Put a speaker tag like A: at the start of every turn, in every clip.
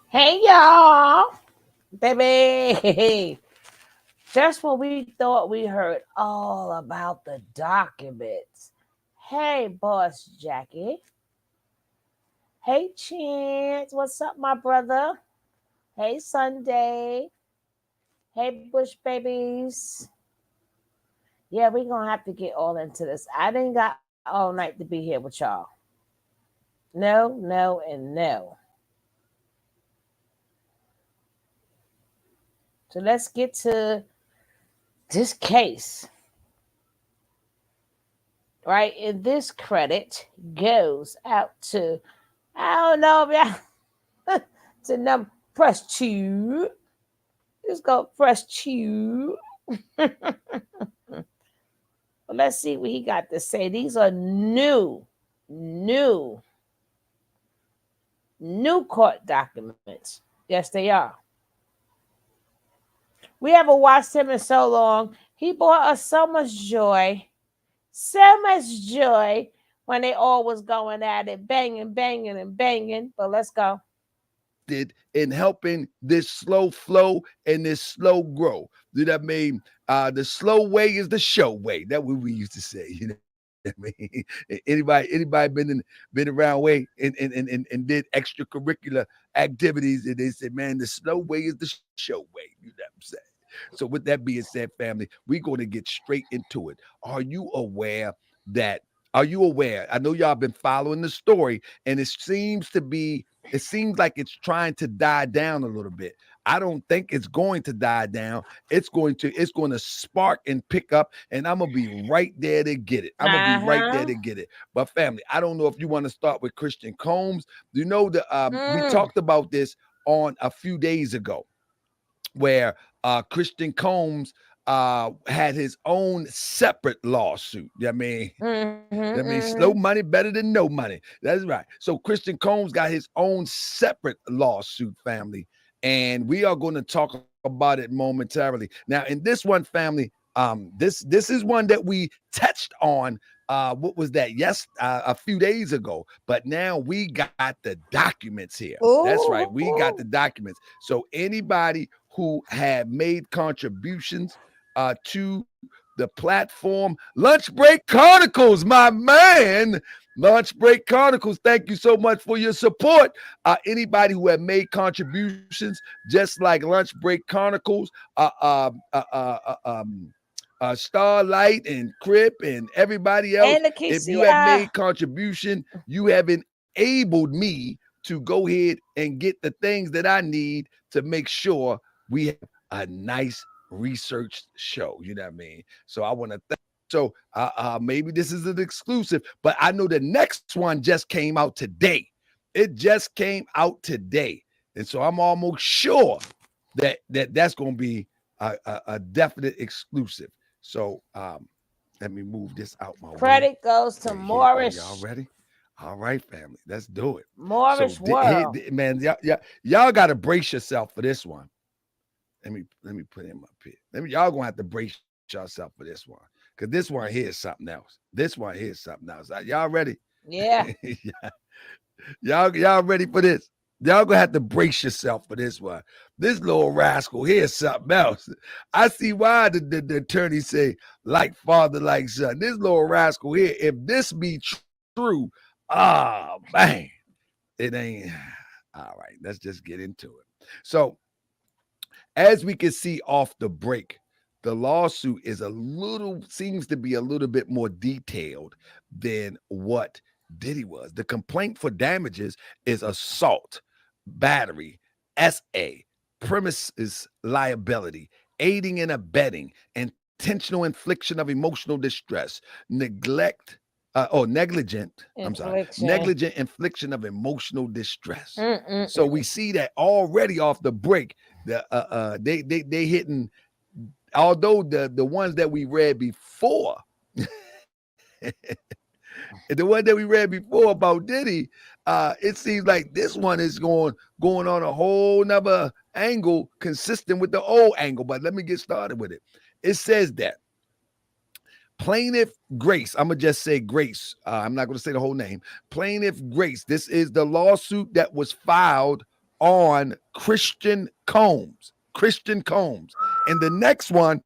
A: Hey y'all, baby. Just when we thought we heard all about the documents. Hey, boss Jackie. Hey, Chance. What's up, my brother? Hey, Sunday. Hey, Bush babies. Yeah, we're gonna have to get all into this. I didn't got all night to be here with y'all. No, no, and no. So let's get to this case. Right? And this credit goes out to, I don't know if y'all, to number, press two. Let's go press two. Well, let's see what he got to say. These are new, new court documents. Yes, they are. We haven't watched him in so long. He brought us so much joy when they all was going at it, banging, banging, and banging. But let's go.
B: In helping this slow flow and this slow grow. Do that mean the slow way is the show way? That's what we used to say. You know what I mean? Anybody been around way and did extracurricular activities and they said, man, the slow way is the show way. You know what I'm saying? So with that being said, family, we're going to get straight into it. Are you aware that? Are you aware? I know y'all been following the story, and it seems like it's trying to die down a little bit. I don't think it's going to die down. It's going to spark and pick up, and I'm gonna be right there to get it. I'm gonna be
A: Uh
B: right there
A: huh.
B: to get it. But family, I don't know if you want to start with Christian Combs. You know we
A: Mm.
B: talked about this on a few days ago, where Christian Combs had his own separate lawsuit. Slow
A: Mm-hmm.
B: money better than no money. That's right. So Christian Combs got his own separate lawsuit, family, and we are going to talk about it momentarily. Now, in this one, family, this is one that we touched on. What was that? Yes, a few days ago. But now we got the documents here. That's right. We got the
A: Ooh.
B: documents. So anybody who had made contributions to the platform. Lunch Break Chronicles, my man. Lunch Break Chronicles, thank you so much for your support. Anybody who have made contributions, just like Lunch Break Chronicles, Starlight and Crip and everybody else,
A: And the
B: if you have
A: KCI.
B: made contribution, you have enabled me to go ahead and get the things that I need to make sure we have a nice researched show. You know what I mean? So I want to thank. So maybe this is an exclusive, but I know the next one just came out today. It just came out today, and so I'm almost sure that's going to be a definite exclusive. So let me move this out my way
A: Credit goes to
B: right here. Are y'all
A: Morris.
B: ready? All right, family, let's do it. So,
A: Morris World.
B: man, y'all got to brace yourself for this one. Let me put him up here. Y'all gonna have to brace yourself for this one, because this one here is something else. This one here is something else. Y'all ready?
A: Yeah.
B: Y'all ready for this? Y'all gonna have to brace yourself for this one. This little rascal here is something else. I see why the attorney say like father, like son. This little rascal here, if this be true, man, it ain't. All right, let's just get into it. So, as we can see off the break, the lawsuit seems to be a little bit more detailed than what Diddy was. The complaint for damages is assault, battery, SA, premises liability, aiding and abetting, intentional infliction of emotional distress, negligent, I'm sorry,
A: Infliction.
B: negligent infliction of emotional distress. So we
A: Mm-mm-mm.
B: see that already off the break. They hitting, although the ones that we read before, the one that we read before about Diddy, it seems like this one is going on a whole nother angle consistent with the old angle. But let me get started with it. It says that Plaintiff Grace, I'm gonna just say Grace. I'm not gonna say the whole name. Plaintiff Grace. This is the lawsuit that was filed on Christian Combs. Christian Combs. And the next one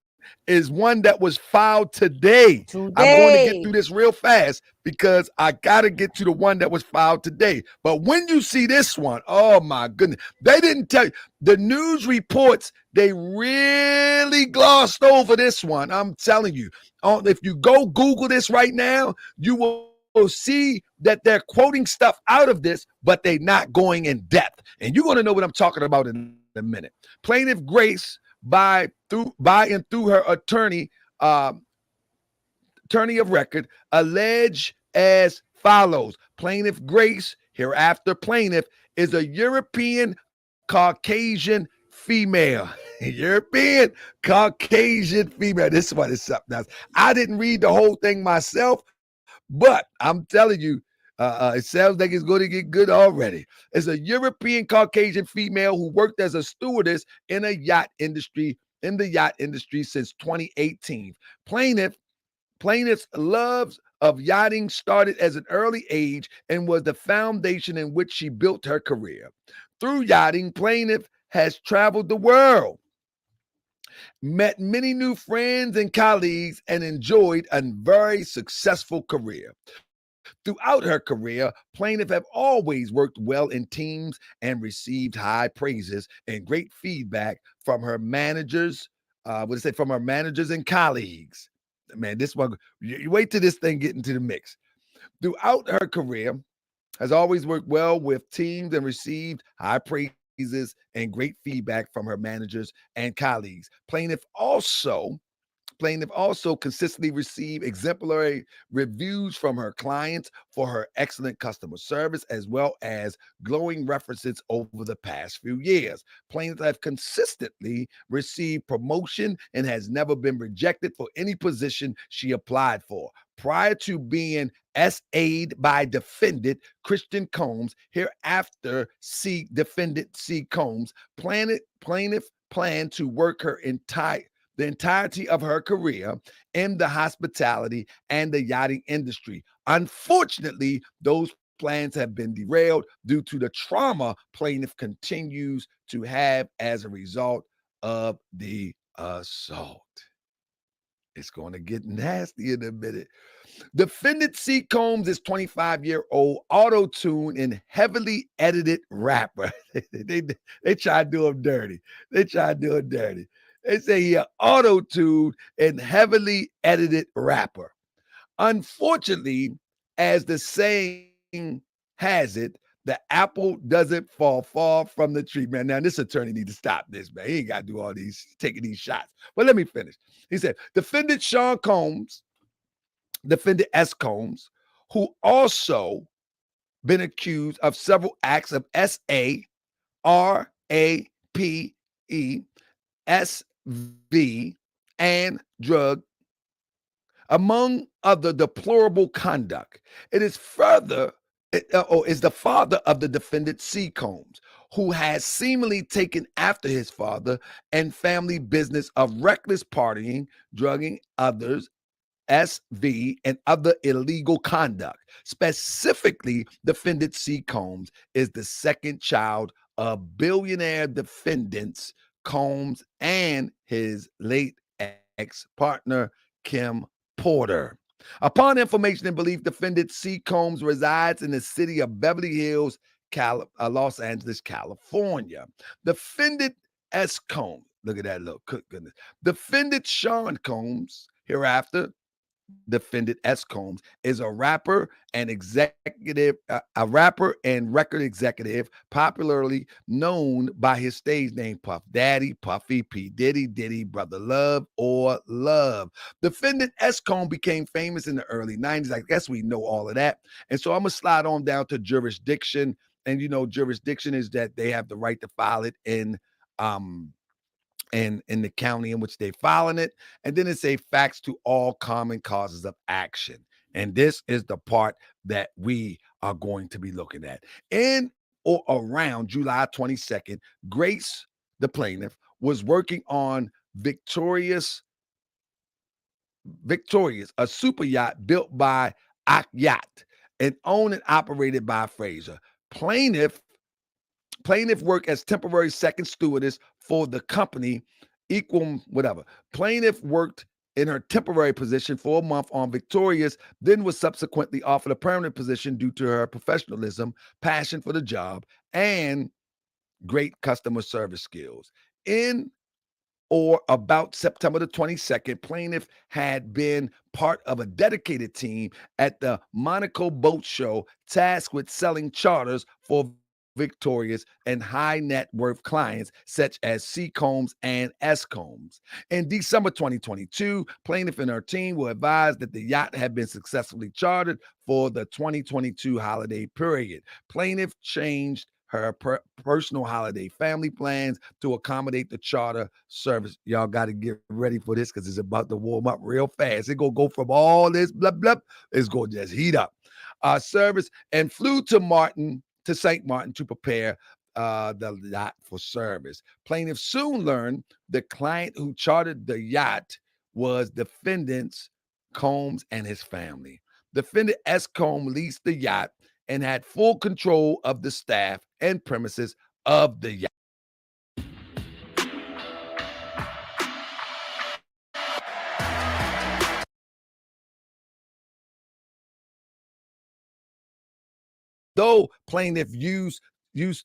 B: is one that was filed today. I'm going to get through
A: Today.
B: this real fast because I got to get to the one that was filed today. But when you see this one, oh my goodness, they didn't tell you. The news reports, they really glossed over this one. I'm telling you. If you go Google this right now, you will see that they're quoting stuff out of this, but they're not going in depth. And you're going to know what I'm talking about in a minute. Plaintiff Grace, by and through her uh, attorney of record, allege as follows. Plaintiff Grace, hereafter plaintiff, is a European Caucasian female. European Caucasian female. This one is something else. I didn't read the whole thing myself, but I'm telling you, it sounds like it's going to get good already. It's a European Caucasian female who worked as a stewardess in the yacht industry since 2018. Plaintiff's loves of yachting started as an early age and was the foundation in which she built her career. Through yachting, Plaintiff has traveled the world, met many new friends and colleagues, and enjoyed a very successful career. Throughout her career, Plaintiff have always worked well in teams and received high praises and great feedback from her managers. From her managers and colleagues. Man, this one, you wait till this thing get into the mix. Throughout her career, has always worked well with teams and received high praises and great feedback from her managers and colleagues. Plaintiff also consistently received exemplary reviews from her clients for her excellent customer service, as well as glowing references over the past few years. Plaintiff have consistently received promotion and has never been rejected for any position she applied for. Prior to being SA'd by defendant Christian Combs, hereafter C defendant C Combs, plaintiff planned to work the entirety of her career in the hospitality and the yachting industry. Unfortunately, those plans have been derailed due to the trauma plaintiff continues to have as a result of the assault. It's going to get nasty in a minute. Defendant C. Combs is 25-year-old auto-tuned and heavily edited rapper. they try to do him dirty. They try to do him dirty. They say he an auto-tuned and heavily edited rapper. Unfortunately, as the saying has it, the apple doesn't fall far from the tree. Man, now this attorney need to stop this, man. He ain't got to do all these, taking these shots. But let me finish. He said, defendant S. Combs, who also been accused of several acts of SARAPE, and drug, among other deplorable conduct. It is is the father of the defendant C. Combs, who has seemingly taken after his father and family business of reckless partying, drugging others, SV, and other illegal conduct. Specifically, defendant C. Combs is the second child of billionaire defendants Combs and his late ex partner, Kim Porter. Upon information and belief, defendant C. Combs resides in the city of Beverly Hills, Los Angeles, California. Defendant S. Combs, look at that little goodness. Defendant Sean Combs, hereafter defendant S. Combs, is a rapper and record executive, popularly known by his stage name Puff Daddy, Puffy, P. Diddy, Brother Love, or Love. Defendant S. Combs became famous in the early 90s. I guess we know all of that. And so I'm going to slide on down to jurisdiction. And jurisdiction is that they have the right to file it um in the county in which they're filing it. And then it say facts to all common causes of action. And this is the part that we are going to be looking at. In or around July 22nd, Grace, the plaintiff, was working on Victorious, a super yacht built by Ak Yacht and owned and operated by Fraser. Plaintiff Plaintiff worked as temporary second stewardess for the company, equal whatever. Plaintiff worked in her temporary position for a month on Victoria's, then was subsequently offered a permanent position due to her professionalism, passion for the job, and great customer service skills. In or about September the 22nd, plaintiff had been part of a dedicated team at the Monaco Boat Show tasked with selling charters for Victoria's and high net worth clients such as C Combs and S Combs. In December 2022, plaintiff and her team were advised that the yacht had been successfully chartered for the 2022 holiday period. Plaintiff changed her personal holiday family plans to accommodate the charter service. Y'all got to get ready for this because it's about to warm up real fast. It's going to go from all this blah, blah, it's going to just heat up. Service and flew to St. Martin to prepare the yacht for service. Plaintiff soon learned the client who chartered the yacht was defendant's Combs and his family. Defendant S. Combs leased the yacht and had full control of the staff and premises of the yacht. Though plaintiff used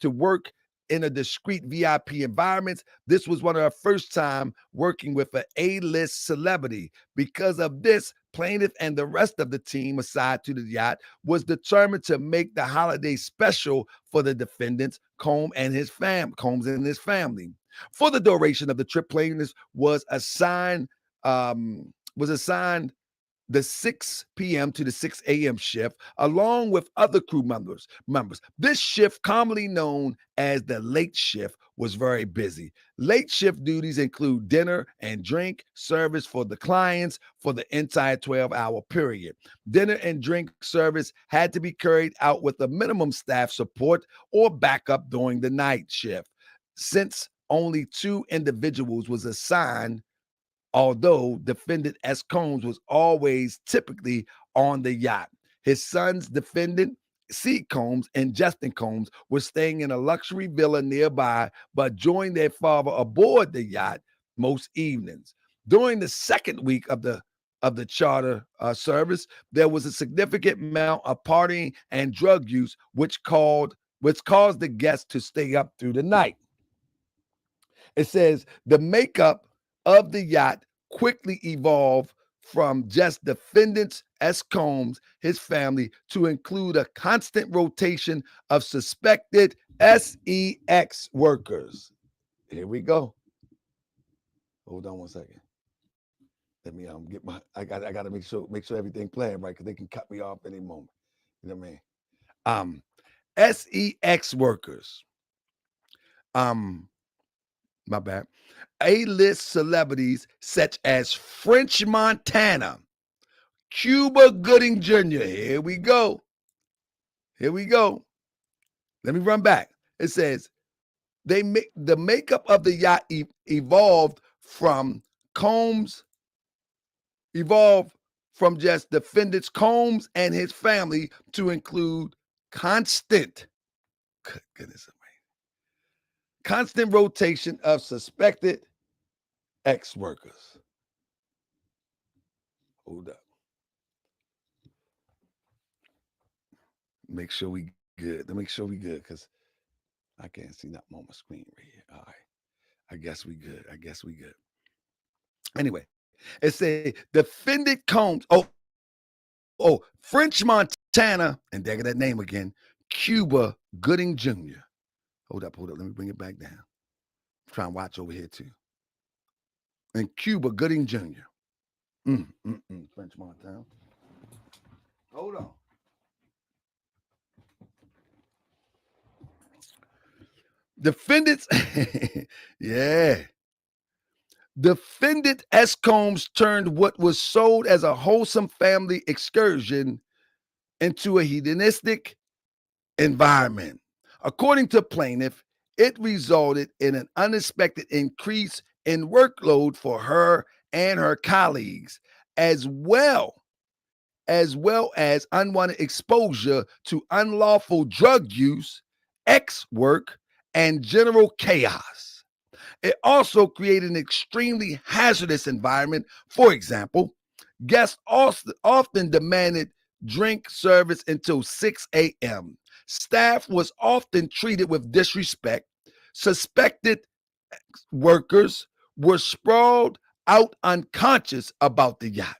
B: to work in a discreet VIP environment, this was one of her first time working with an A-list celebrity. Because of this, plaintiff and the rest of the team assigned to the yacht was determined to make the holiday special for the defendants, Combs and his family. For the duration of the trip, plaintiff was assigned the 6 p.m. to the 6 a.m. shift, along with other crew members. This shift, commonly known as the late shift, was very busy. Late shift duties include dinner and drink service for the clients for the entire 12-hour period. Dinner and drink service had to be carried out with a minimum staff support or backup during the night shift. Since only 2 individuals was assigned, although defendant S. Combs was always typically on the yacht. His sons, defendant C. Combs and Justin Combs, were staying in a luxury villa nearby, but joined their father aboard the yacht most evenings. During the second week of the charter service, there was a significant amount of partying and drug use, which caused the guests to stay up through the night. It says the makeup of the yacht quickly evolved from just defendants S. Combs, his family, to include a constant rotation of suspected SEX workers. Here we go. Hold on one second. Let me get my. I gotta make sure everything playing right because they can cut me off any moment. You know what I mean? Um, SEX workers. Um, my bad. A-list celebrities such as French Montana, Cuba Gooding Jr. Here we go. Here we go. Let me run back. It says the makeup of the yacht from Combs, evolved from just defendants Combs and his family to include constant, goodness, constant rotation of suspected ex-workers. Hold up. Make sure we good. Let me make sure we good because I can't see nothing on my screen right here. All right. I guess we good. Anyway, it say defendant Combs. French Montana, and there get that name again. Cuba Gooding Jr. Hold up. Let me bring it back down. Try and watch over here too. And Cuba Gooding Jr. French Montana. Hold on. Defendants, yeah. Defendant S. Combs turned what was sold as a wholesome family excursion into a hedonistic environment. According to plaintiff, it resulted in an unexpected increase in workload for her and her colleagues, as well as unwanted exposure to unlawful drug use, X work, and general chaos. It also created an extremely hazardous environment. For example, guests often demanded drink service until 6 a.m. Staff was often treated with disrespect. Suspected workers were sprawled out unconscious about the yacht,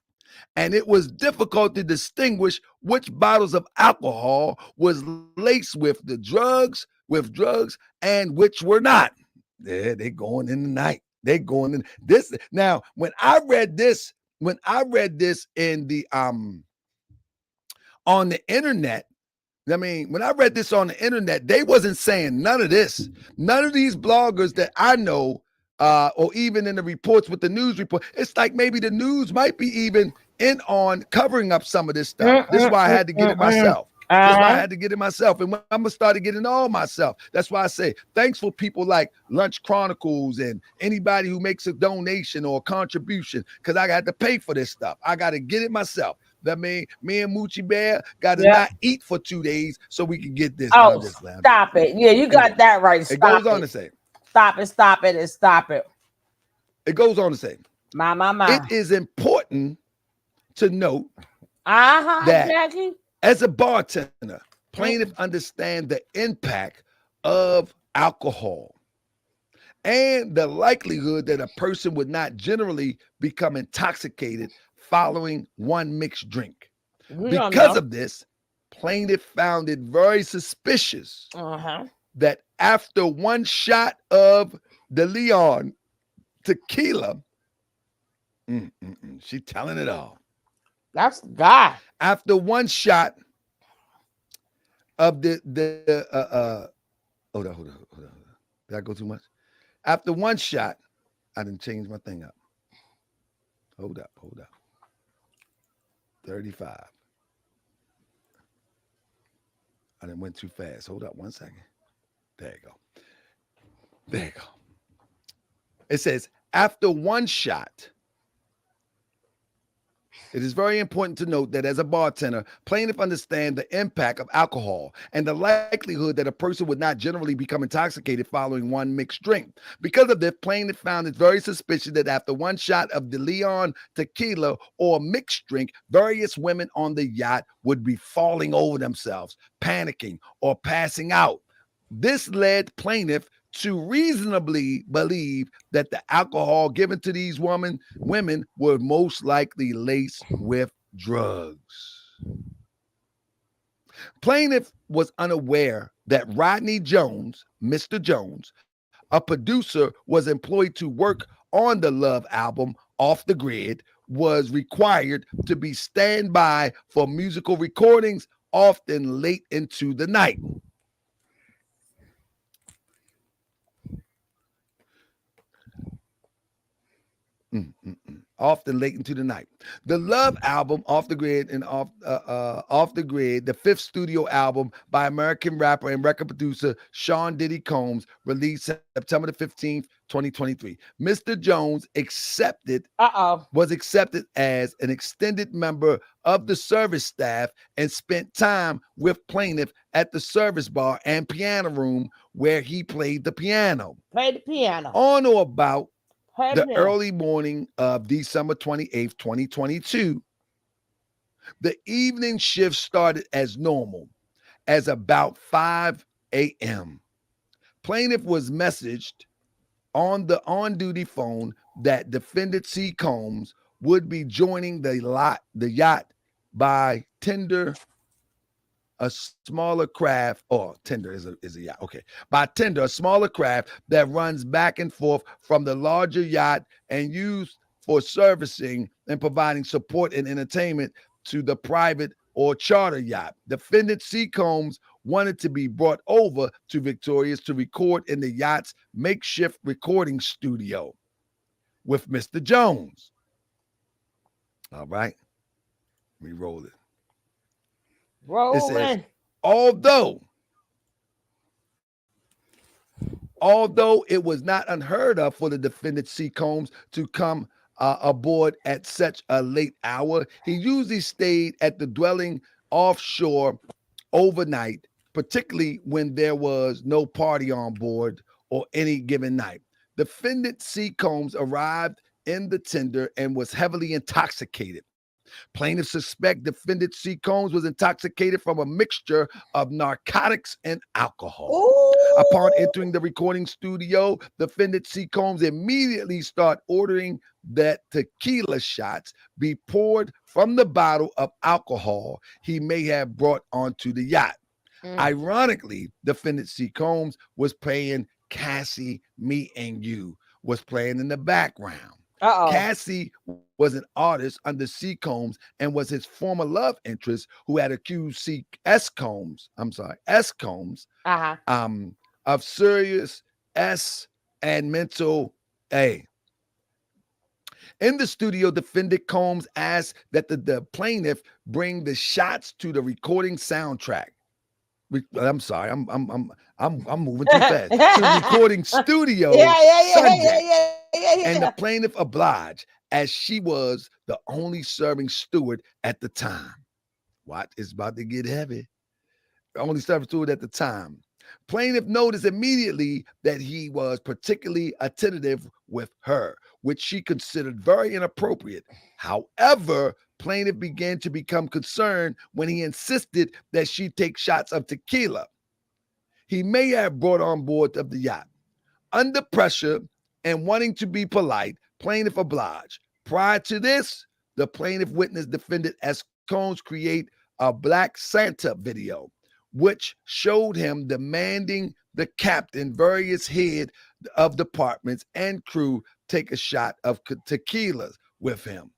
B: and it was difficult to distinguish which bottles of alcohol was laced with drugs and which were not. Yeah, they going in the night. They going in this. Now, when I read this in the on the internet, I mean, when I read this on the internet, they wasn't saying none of this. None of these bloggers that I know, or even in the reports with the news report, it's like maybe the news might be even in on covering up some of this stuff. This is why I had to get it myself. That's why I had to get it myself. And when I'm gonna start getting all myself, that's why I say thanks for people like Lunch Chronicles and anybody who makes a donation or a contribution, because I got to pay for this stuff. I got to get it myself. That mean me and Moochie Bear got to not eat for 2 days so we can get this.
A: Oh, stop it. Yeah, you got that right. Stop
B: it goes on to say.
A: Stop it, stop it, and stop it.
B: It goes on to say.
A: My.
B: It is important to note that
A: Jackie,
B: as a bartender, plaintiff understand the impact of alcohol and the likelihood that a person would not generally become intoxicated following one mixed drink. Because of this, plaintiff found it very suspicious that after one shot of the Leon tequila, she telling it all.
A: That's God.
B: After one shot of the hold on. Did I go too much? After one shot, I didn't change my thing up. Hold up. 35. I didn't went too fast. Hold up 1 second. There you go. It says, after one shot, it is very important to note that as a bartender, plaintiff understand the impact of alcohol and the likelihood that a person would not generally become intoxicated following one mixed drink. Because of this, plaintiff found it very suspicious that after one shot of De Leon tequila or mixed drink, various women on the yacht would be falling over themselves, panicking, or passing out. This led plaintiff to reasonably believe that the alcohol given to these women were most likely laced with drugs. Plaintiff was unaware that Rodney Jones, Mr. Jones, a producer, was employed to work on the Love album Off the Grid, was required to be standby for musical recordings, often late into the night. Often late into the night. The Love album, Off the Grid, and Off the Grid, the fifth studio album by American rapper and record producer Sean Diddy Combs, released September the 15th, 2023. Mr. Jones was accepted as an extended member of the service staff and spent time with plaintiff at the service bar and piano room where he played the piano. On or about the early morning of December 28th, 2022, the evening shift started as normal, as about 5 a.m. Plaintiff was messaged on the on-duty phone that defendant C. Combs would be joining the yacht by tender, a smaller craft, or tender is a yacht. Okay. By tender, a smaller craft that runs back and forth from the larger yacht and used for servicing and providing support and entertainment to the private or charter yacht. Defendant C. Combs wanted to be brought over to Victoria's to record in the yacht's makeshift recording studio with Mr. Jones. All right. We roll it. It says, although it was not unheard of for the defendant C. Combs to come aboard at such a late hour, he usually stayed at the dwelling offshore overnight. particularly when there was no party on board or any given night. Defendant C. Combs arrived in the tender and was heavily intoxicated. Plaintiffs suspect defendant C. Combs was intoxicated from a mixture of narcotics and alcohol. Upon
A: Ooh.
B: entering the recording studio, defendant C. Combs immediately started ordering that tequila shots be poured from the bottle of alcohol he may have brought onto the yacht.
A: Mm.
B: Ironically, defendant C. Combs was playing Cassie, Me and You, was playing in the background.
A: Uh-oh.
B: Cassie was an artist under C. Combs and was his former love interest who had accused S. Combs,
A: Uh-huh.
B: um, of serious S and mental A. In the studio, defendant Combs asked that the plaintiff bring the shots to the recording soundtrack. I'm sorry, I'm moving too fast. To the
A: Yeah,
B: recording studio
A: yeah, yeah, yeah,
B: subject,
A: yeah, yeah,
B: and
A: yeah.
B: the plaintiff obliged, as she was the only serving steward at the time. What is about to get heavy? Only serving steward at the time. Plaintiff noticed immediately that he was particularly attentive with her, which she considered very inappropriate. However, plaintiff began to become concerned when he insisted that she take shots of tequila he may have brought on board of the yacht. Under pressure and wanting to be polite, plaintiff obliged. Prior to this, the plaintiff witnessed defendant S. Combs create a Black Santa video, which showed him demanding the captain, various head of departments, and crew take a shot of tequila with him.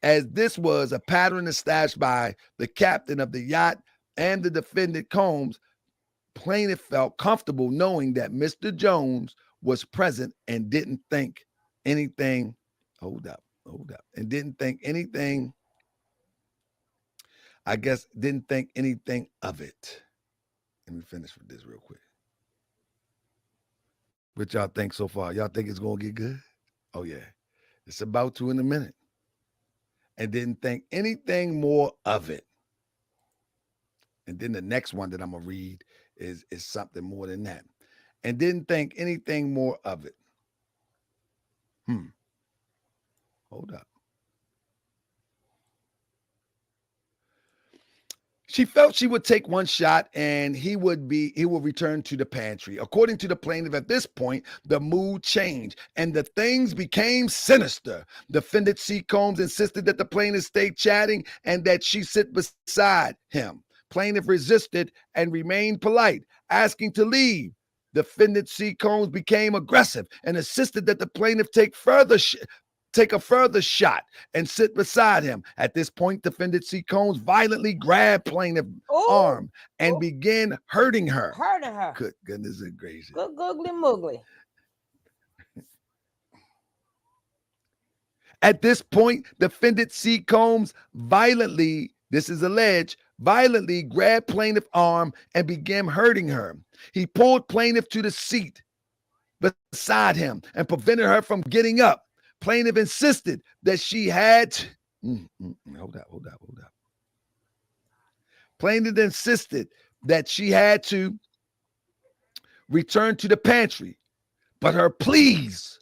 B: As this was a pattern established by the captain of the yacht and the defendant Combs, plaintiff felt comfortable knowing that Mr. Jones was present and didn't think anything. Hold up, and didn't think anything. I guess didn't think anything of it. Let me finish with this real quick. What y'all think so far? Y'all think it's gonna get good? Oh yeah, it's about to in a minute. And didn't think anything more of it. And then the next one that I'm gonna read is something more than that. And didn't think anything more of it. Hmm. Hold up. She felt she would take one shot and he would return to the pantry. According to the plaintiff, at this point, the mood changed and the things became sinister. Defendant C. Combs insisted that the plaintiff stay chatting and that she sit beside him. Plaintiff resisted and remained polite, asking to leave. Defendant C. Combs became aggressive and insisted that the plaintiff take a further shot and sit beside him. At this point, defendant C. Combs violently grabbed plaintiff's
A: Ooh.
B: arm and
A: Ooh.
B: began hurting her.
A: Hurting her.
B: Good goodness gracious.
A: Good googly moogly.
B: At this point, defendant C. Combs violently, this is alleged, violently grabbed plaintiff's arm and began hurting her. He pulled plaintiff to the seat beside him and prevented her from getting up. Plaintiff insisted that she had. Hold up. Plaintiff insisted that she had to return to the pantry, but her pleas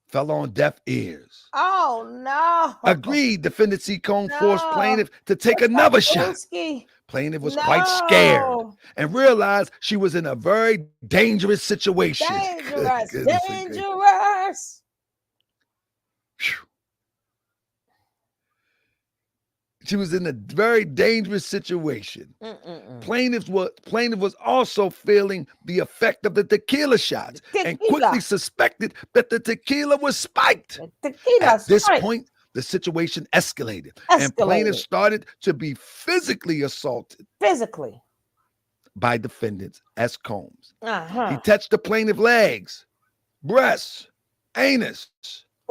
B: fell on deaf ears.
A: Oh no.
B: Agreed, defendant C. Combs forced
A: No.
B: plaintiff to take
A: What's up,
B: another shot.
A: Booski?
B: Plaintiff was quite scared
A: No.
B: and realized she was in a very dangerous situation. Good
A: Dangerous.
B: goodness and gracious.
A: Dangerous.
B: Whew. She was in a very dangerous situation.
A: Mm-mm-mm.
B: Plaintiff was also feeling the effect of the tequila shots and quickly
A: Tequila.
B: suspected that the tequila was spiked.
A: The tequila
B: At this
A: straight
B: point, the situation escalated and plaintiff
A: escalated
B: started to be physically assaulted
A: physically.
B: by defendants S. Combs. He
A: Uh-huh.
B: touched the plaintiff's legs, breasts, anus,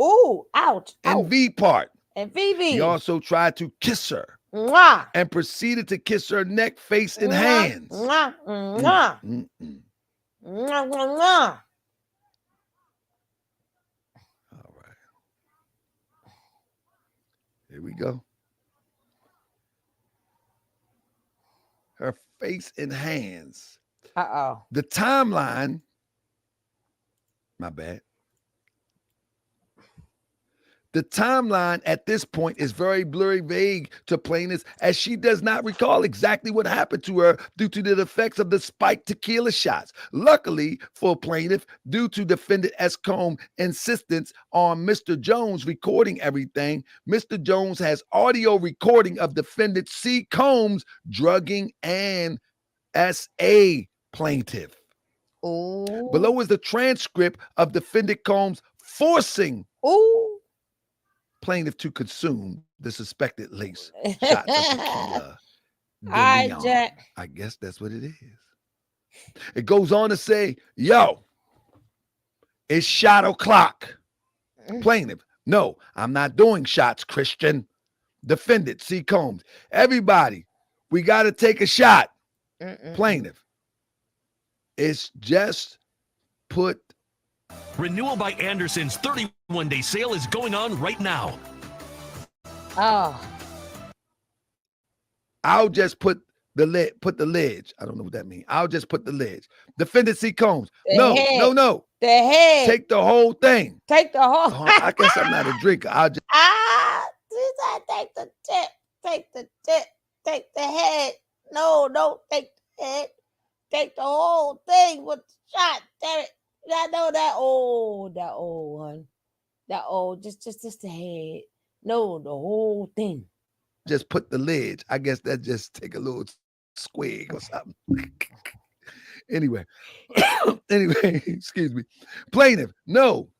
A: Ooh, ouch,
B: and
A: ouch.
B: V part.
A: And
B: He
A: Vivi.
B: also tried to kiss her
A: Mwah.
B: and proceeded to kiss her neck, face, and
A: Mwah.
B: hands.
A: Mwah.
B: Mm,
A: Mwah.
B: mm, mm.
A: Mwah. Mwah. Mwah.
B: All right. Here we go. Her face and hands.
A: Uh-oh.
B: The timeline, my bad. The timeline at this point is very blurry, vague to plaintiffs, as she does not recall exactly what happened to her due to the effects of the spiked tequila shots. Luckily for plaintiff, due to defendant S. Combs' insistence on Mr. Jones recording everything, Mr. Jones has audio recording of defendant C. Combs drugging and S.A. plaintiff.
A: Ooh.
B: Below is the transcript of defendant Combs forcing plaintiff to consume the suspected lace shots of tequila.
A: Right, Jack.
B: I guess that's what it is. It goes on to say, yo, it's shot o'clock. Plaintiff, no, I'm not doing shots, Christian. Defendant, C. Combs. Everybody, we got to take a shot. Plaintiff, it's just put.
C: Renewal by Anderson's 31-day sale is going on right now.
A: Oh.
B: I'll just put the lid. I don't know what that means. I'll just put the lid. Defendant C. Combs. No.
A: The head.
B: Take the whole thing.
A: Take the whole.
B: I guess I'm not a drinker. I'll just.
A: Take the tip. Take the tip. Take the head. No, don't take the head. Take the whole thing with the shot. Damn it. I know that old one. That old, just the head. No, the whole thing.
B: Just put the lid. I guess that just take a little squig or something. Anyway, excuse me. Plaintiff, no.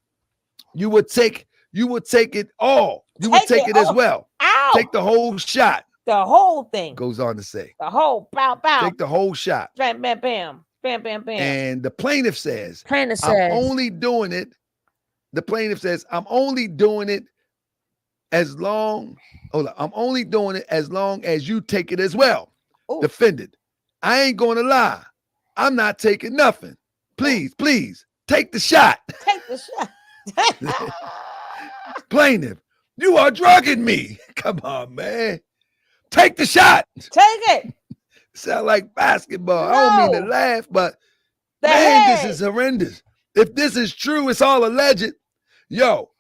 B: You would take it all. You would take it as well.
A: Ow.
B: Take the whole shot.
A: The whole thing.
B: Goes on to say.
A: The whole bow.
B: Take the whole shot.
A: Bam, bam, bam. Bam, bam, bam.
B: And the plaintiff says,
A: I'm
B: only doing it. The plaintiff says, I'm only doing it as long as you take it as well.
A: Ooh.
B: Defendant, I ain't going to lie. I'm not taking nothing. Please, take the shot.
A: Take the shot.
B: Plaintiff, you are drugging me. Come on, man. Take the shot.
A: Take it.
B: Sound like basketball.
A: No.
B: I don't mean to laugh, but this is horrendous. If this is true, it's all alleged. Yo,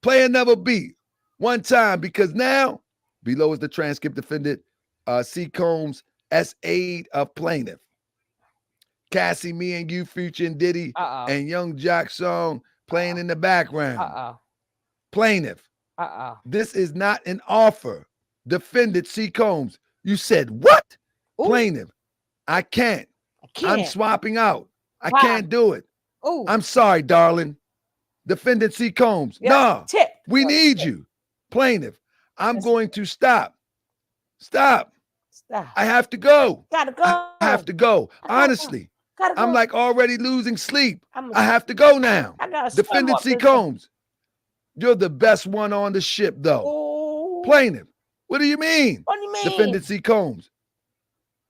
B: play another beat one time, because now below is the transcript. Defendant C. Combs as aid of plaintiff. Cassie, Me and You featuring Diddy and Young Jock song playing in the background. Plaintiff. This is not an offer. Defendant C. Combs. You said what? Ooh. Plaintiff. I can't. I'm swapping out. I can't do it.
A: Ooh.
B: I'm sorry, darling. Defendant C. Combs. Yep. Nah. We need you. Plaintiff. I'm going to stop. Stop. I have to go.
A: Gotta go.
B: I have to go. Honestly. Gotta go. I'm like already losing sleep. I have to go now. Defendant C. Combs. You're the best one on the ship, though.
A: Ooh.
B: Plaintiff. What do you mean?
A: What do you mean?
B: Defendant C. Combs.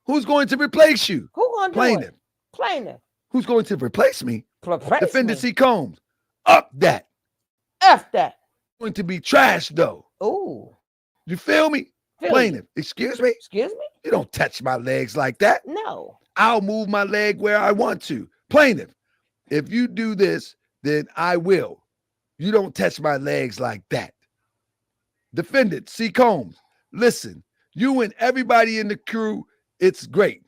B: Who's going to replace you?
A: Who going to
B: Plaintiff.
A: Plaintiff.
B: Who's going to replace me? Defendant
A: me.
B: C. Combs. Up that.
A: F that.
B: Going to be trash, though.
A: Ooh.
B: You feel me? Plaintiff. Excuse me?
A: Excuse me?
B: You don't touch my legs like that.
A: No.
B: I'll move my leg where I want to. Plaintiff. If you do this, then I will. You don't touch my legs like that. Defendant C. Combs. Listen, you and everybody in the crew, it's great.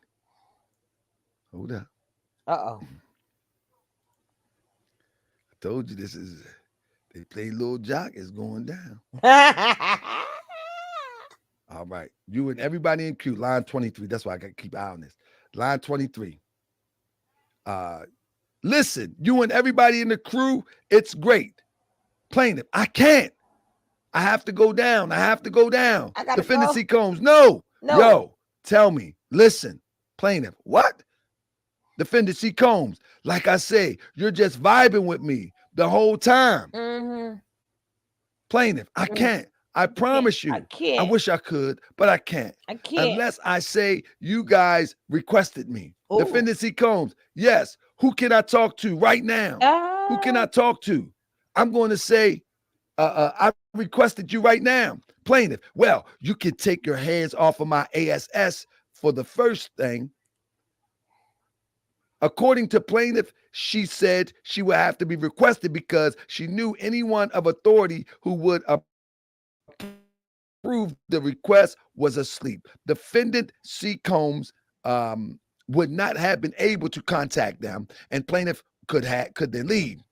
B: Hold up.
A: Uh-oh.
B: I told you they play Lil Jock, it's going down. All right. You and everybody in crew, line 23. That's why I got to keep an eye on this. Line 23. Listen, you and everybody in the crew, it's great. Plaintiff, I can't. I have to go down. Defendant C. Combs, no. Yo, tell me. Listen. Plaintiff, what? Defendant C. Combs, like I say, you're just vibing with me the whole time.
A: Mm-hmm.
B: Plaintiff, I can't. I promise you.
A: I can't.
B: I wish I could, but I can't.
A: I can't.
B: Unless I say you guys requested me.
A: Ooh.
B: Defendant C. Combs, yes. Who can I talk to right now? Who can I talk to? I'm going to say, I requested you right now. Plaintiff, well, you can take your hands off of my ASS for the first thing. According to plaintiff, she said she would have to be requested because she knew anyone of authority who would approve the request was asleep. Defendant C. Combs would not have been able to contact them, and plaintiff could then leave.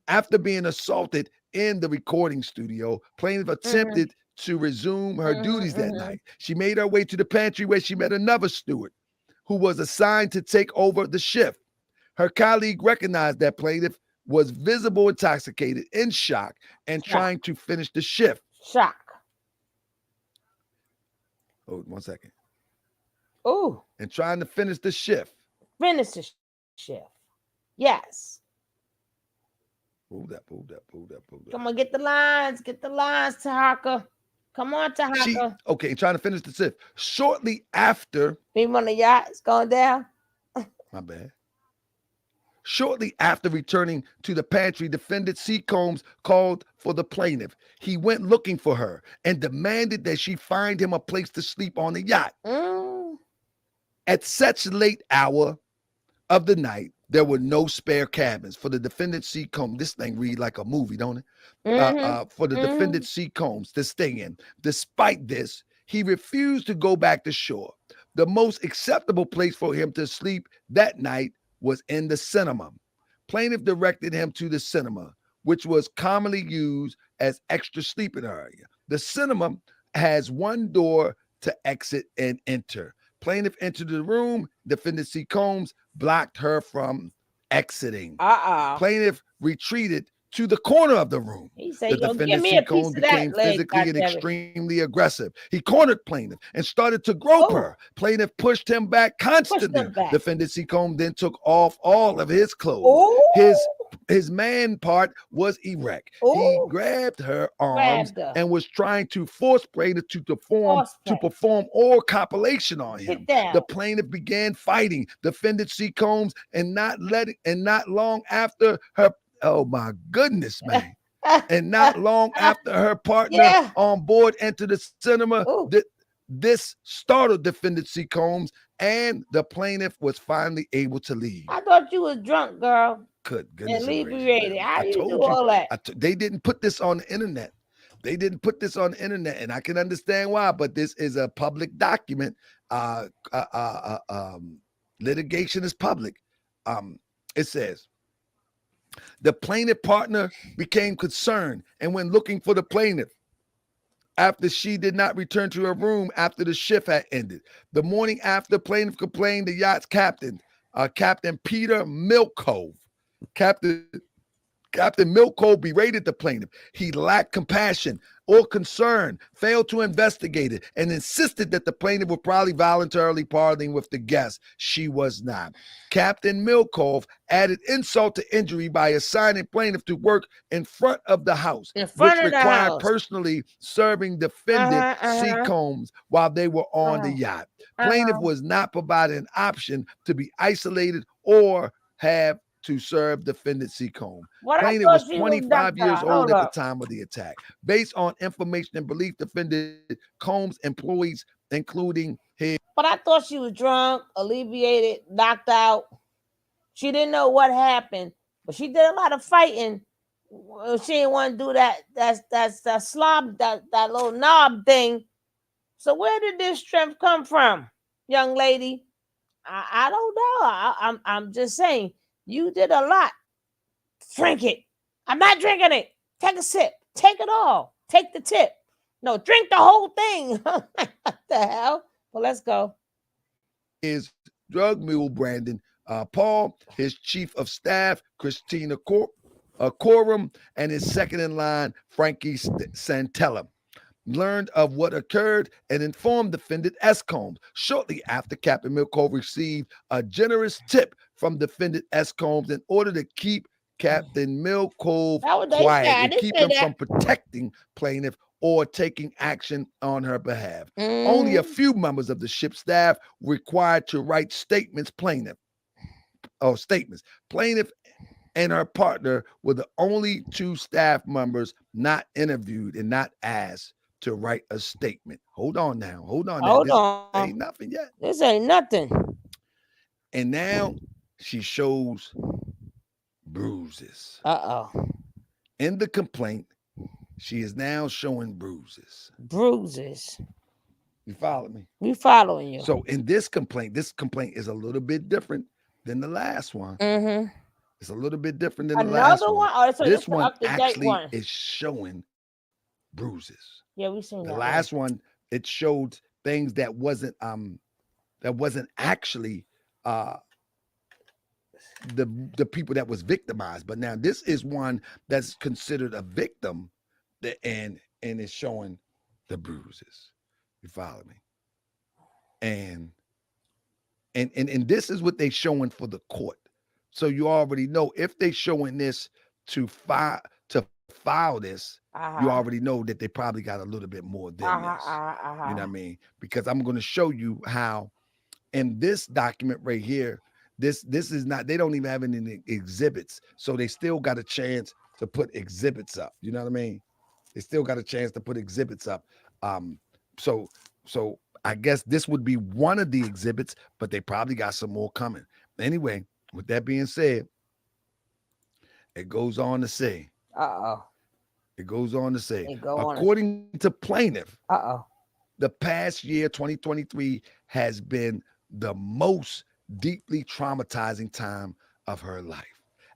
B: After being assaulted in the recording studio, plaintiff
A: Mm-hmm.
B: attempted to resume her duties that
A: Mm-hmm.
B: night. She made her way to the pantry where she met another steward who was assigned to take over the shift. Her colleague recognized that plaintiff was visible intoxicated, in shock, and
A: Shock.
B: trying to finish the shift.
A: Shock.
B: Hold 1 second.
A: Ooh.
B: And trying to finish the shift.
A: Finish the shift. Yes.
B: Hold up, hold up, hold up, hold up.
A: Come on, get the lines. Get the lines, Tahaka. Come on, Tahaka.
B: Trying to finish the shift. Shortly after,
A: Beam on the yacht. It's going down.
B: my bad. Shortly after returning to the pantry, defendant C. Combs called for the plaintiff. He went looking for her and demanded that she find him a place to sleep on the yacht. At such late hour of the night, there were no spare cabins for the defendant C. Combs. This thing read like a movie, don't it? For the defendant C. Combs to stay in. Despite this, he refused to go back to shore. The most acceptable place for him to sleep that night was in the cinema. Plaintiff directed him to the cinema, which was commonly used as extra sleeping area. The cinema has one door to exit and enter. Plaintiff entered the room. Defendant C. Combs blocked her from exiting. Plaintiff retreated to the corner of the room.
A: He said,
B: The defendant C. Combs became physically and extremely aggressive. He cornered plaintiff and started to grope her. Plaintiff pushed him back constantly. Defendant C. Combs then took off all of his clothes. His man part was erect. He grabbed her arms and was trying to force plaintiff to perform or copulation on him. The plaintiff began fighting defendant C. Combs and not long after her. Oh my goodness, man. And not long after her partner on board entered the cinema, this startled defendant C. Combs, and the plaintiff was finally able to leave.
A: I thought you was drunk, girl.
B: Good goodness.
A: Inebriated. How you do all that?
B: They didn't put this on the internet. And I can understand why, but this is a public document. Litigation is public. It says, the plaintiff partner became concerned and went looking for the plaintiff after she did not return to her room after the shift had ended. The morning after, plaintiff complained the yacht's captain, Captain Peter Milcove. Captain Milcove berated the plaintiff. He lacked compassion or concern, failed to investigate it, and insisted that the plaintiff would probably voluntarily parting with the guest. She was not. Captain Milcove added insult to injury by assigning plaintiff to work in front of the house, which required personally serving defendant C. Combs while they were on the yacht. Plaintiff was not provided an option to be isolated or have to serve defendant C. Combs. Plaintiff was 25 years old at the time of the attack. Based on information and belief, defendant Combs' employees, including his...
A: But I thought she was drunk, alleviated, knocked out. She didn't know what happened, but she did a lot of fighting. She didn't want to do that slob, that little knob thing. So where did this strength come from, young lady? I don't know. I'm just saying. You did a lot. Drink it. I'm not drinking it. Take a sip. Take it all. Take the tip. No, drink the whole thing. What the hell? Well, let's go.
B: His drug mule, Brandon Paul, his chief of staff, Christina Coram, and his second in line, Frankie Santella, learned of what occurred and informed defendant S. Combs. Shortly after, Captain Milcove received a generous tip from defendant S. Combs in order to keep Captain Milcove quiet and keep him from protecting plaintiff or taking action on her behalf. Only a few members of the ship's staff required to write statements. Plaintiff and her partner were the only two staff members not interviewed and not asked to write a statement. Hold on now. This ain't nothing yet.
A: This ain't nothing.
B: And now she shows bruises.
A: Uh-oh.
B: In the complaint, she is now showing bruises.
A: Bruises.
B: You follow me?
A: We following you.
B: So in this complaint is a little bit different than the last one.
A: Mm-hmm.
B: It's a little bit different than the last
A: Another
B: one.
A: one? Oh, so
B: This
A: it's the
B: one
A: up-to-date
B: actually
A: one.
B: is showing bruises.
A: Yeah, we seen
B: The
A: that one.
B: last one, it showed things that wasn't actually uh the people that was victimized. But now this is one that's considered a victim and it's showing the bruises. You follow me? And and this is what they showing for the court. So you already know if they showing this to file this, you
A: Uh-huh.
B: already know that they probably got a little bit more than
A: Uh-huh.
B: this.
A: Uh-huh.
B: You know what
A: Uh-huh.
B: I mean? Because I'm going to show you how in this document right here, this is not, they don't even have any exhibits. So they still got a chance to put exhibits up. You know what I mean? They still got a chance to put exhibits up. Um, so so I guess this would be one of the exhibits, but they probably got some more coming. Anyway, with that being said, it goes on to say,
A: Uh-oh.
B: it goes on to say,
A: They go on.
B: according to plaintiff,
A: Uh-oh.
B: the past year, 2023, has been the most deeply traumatizing time of her life.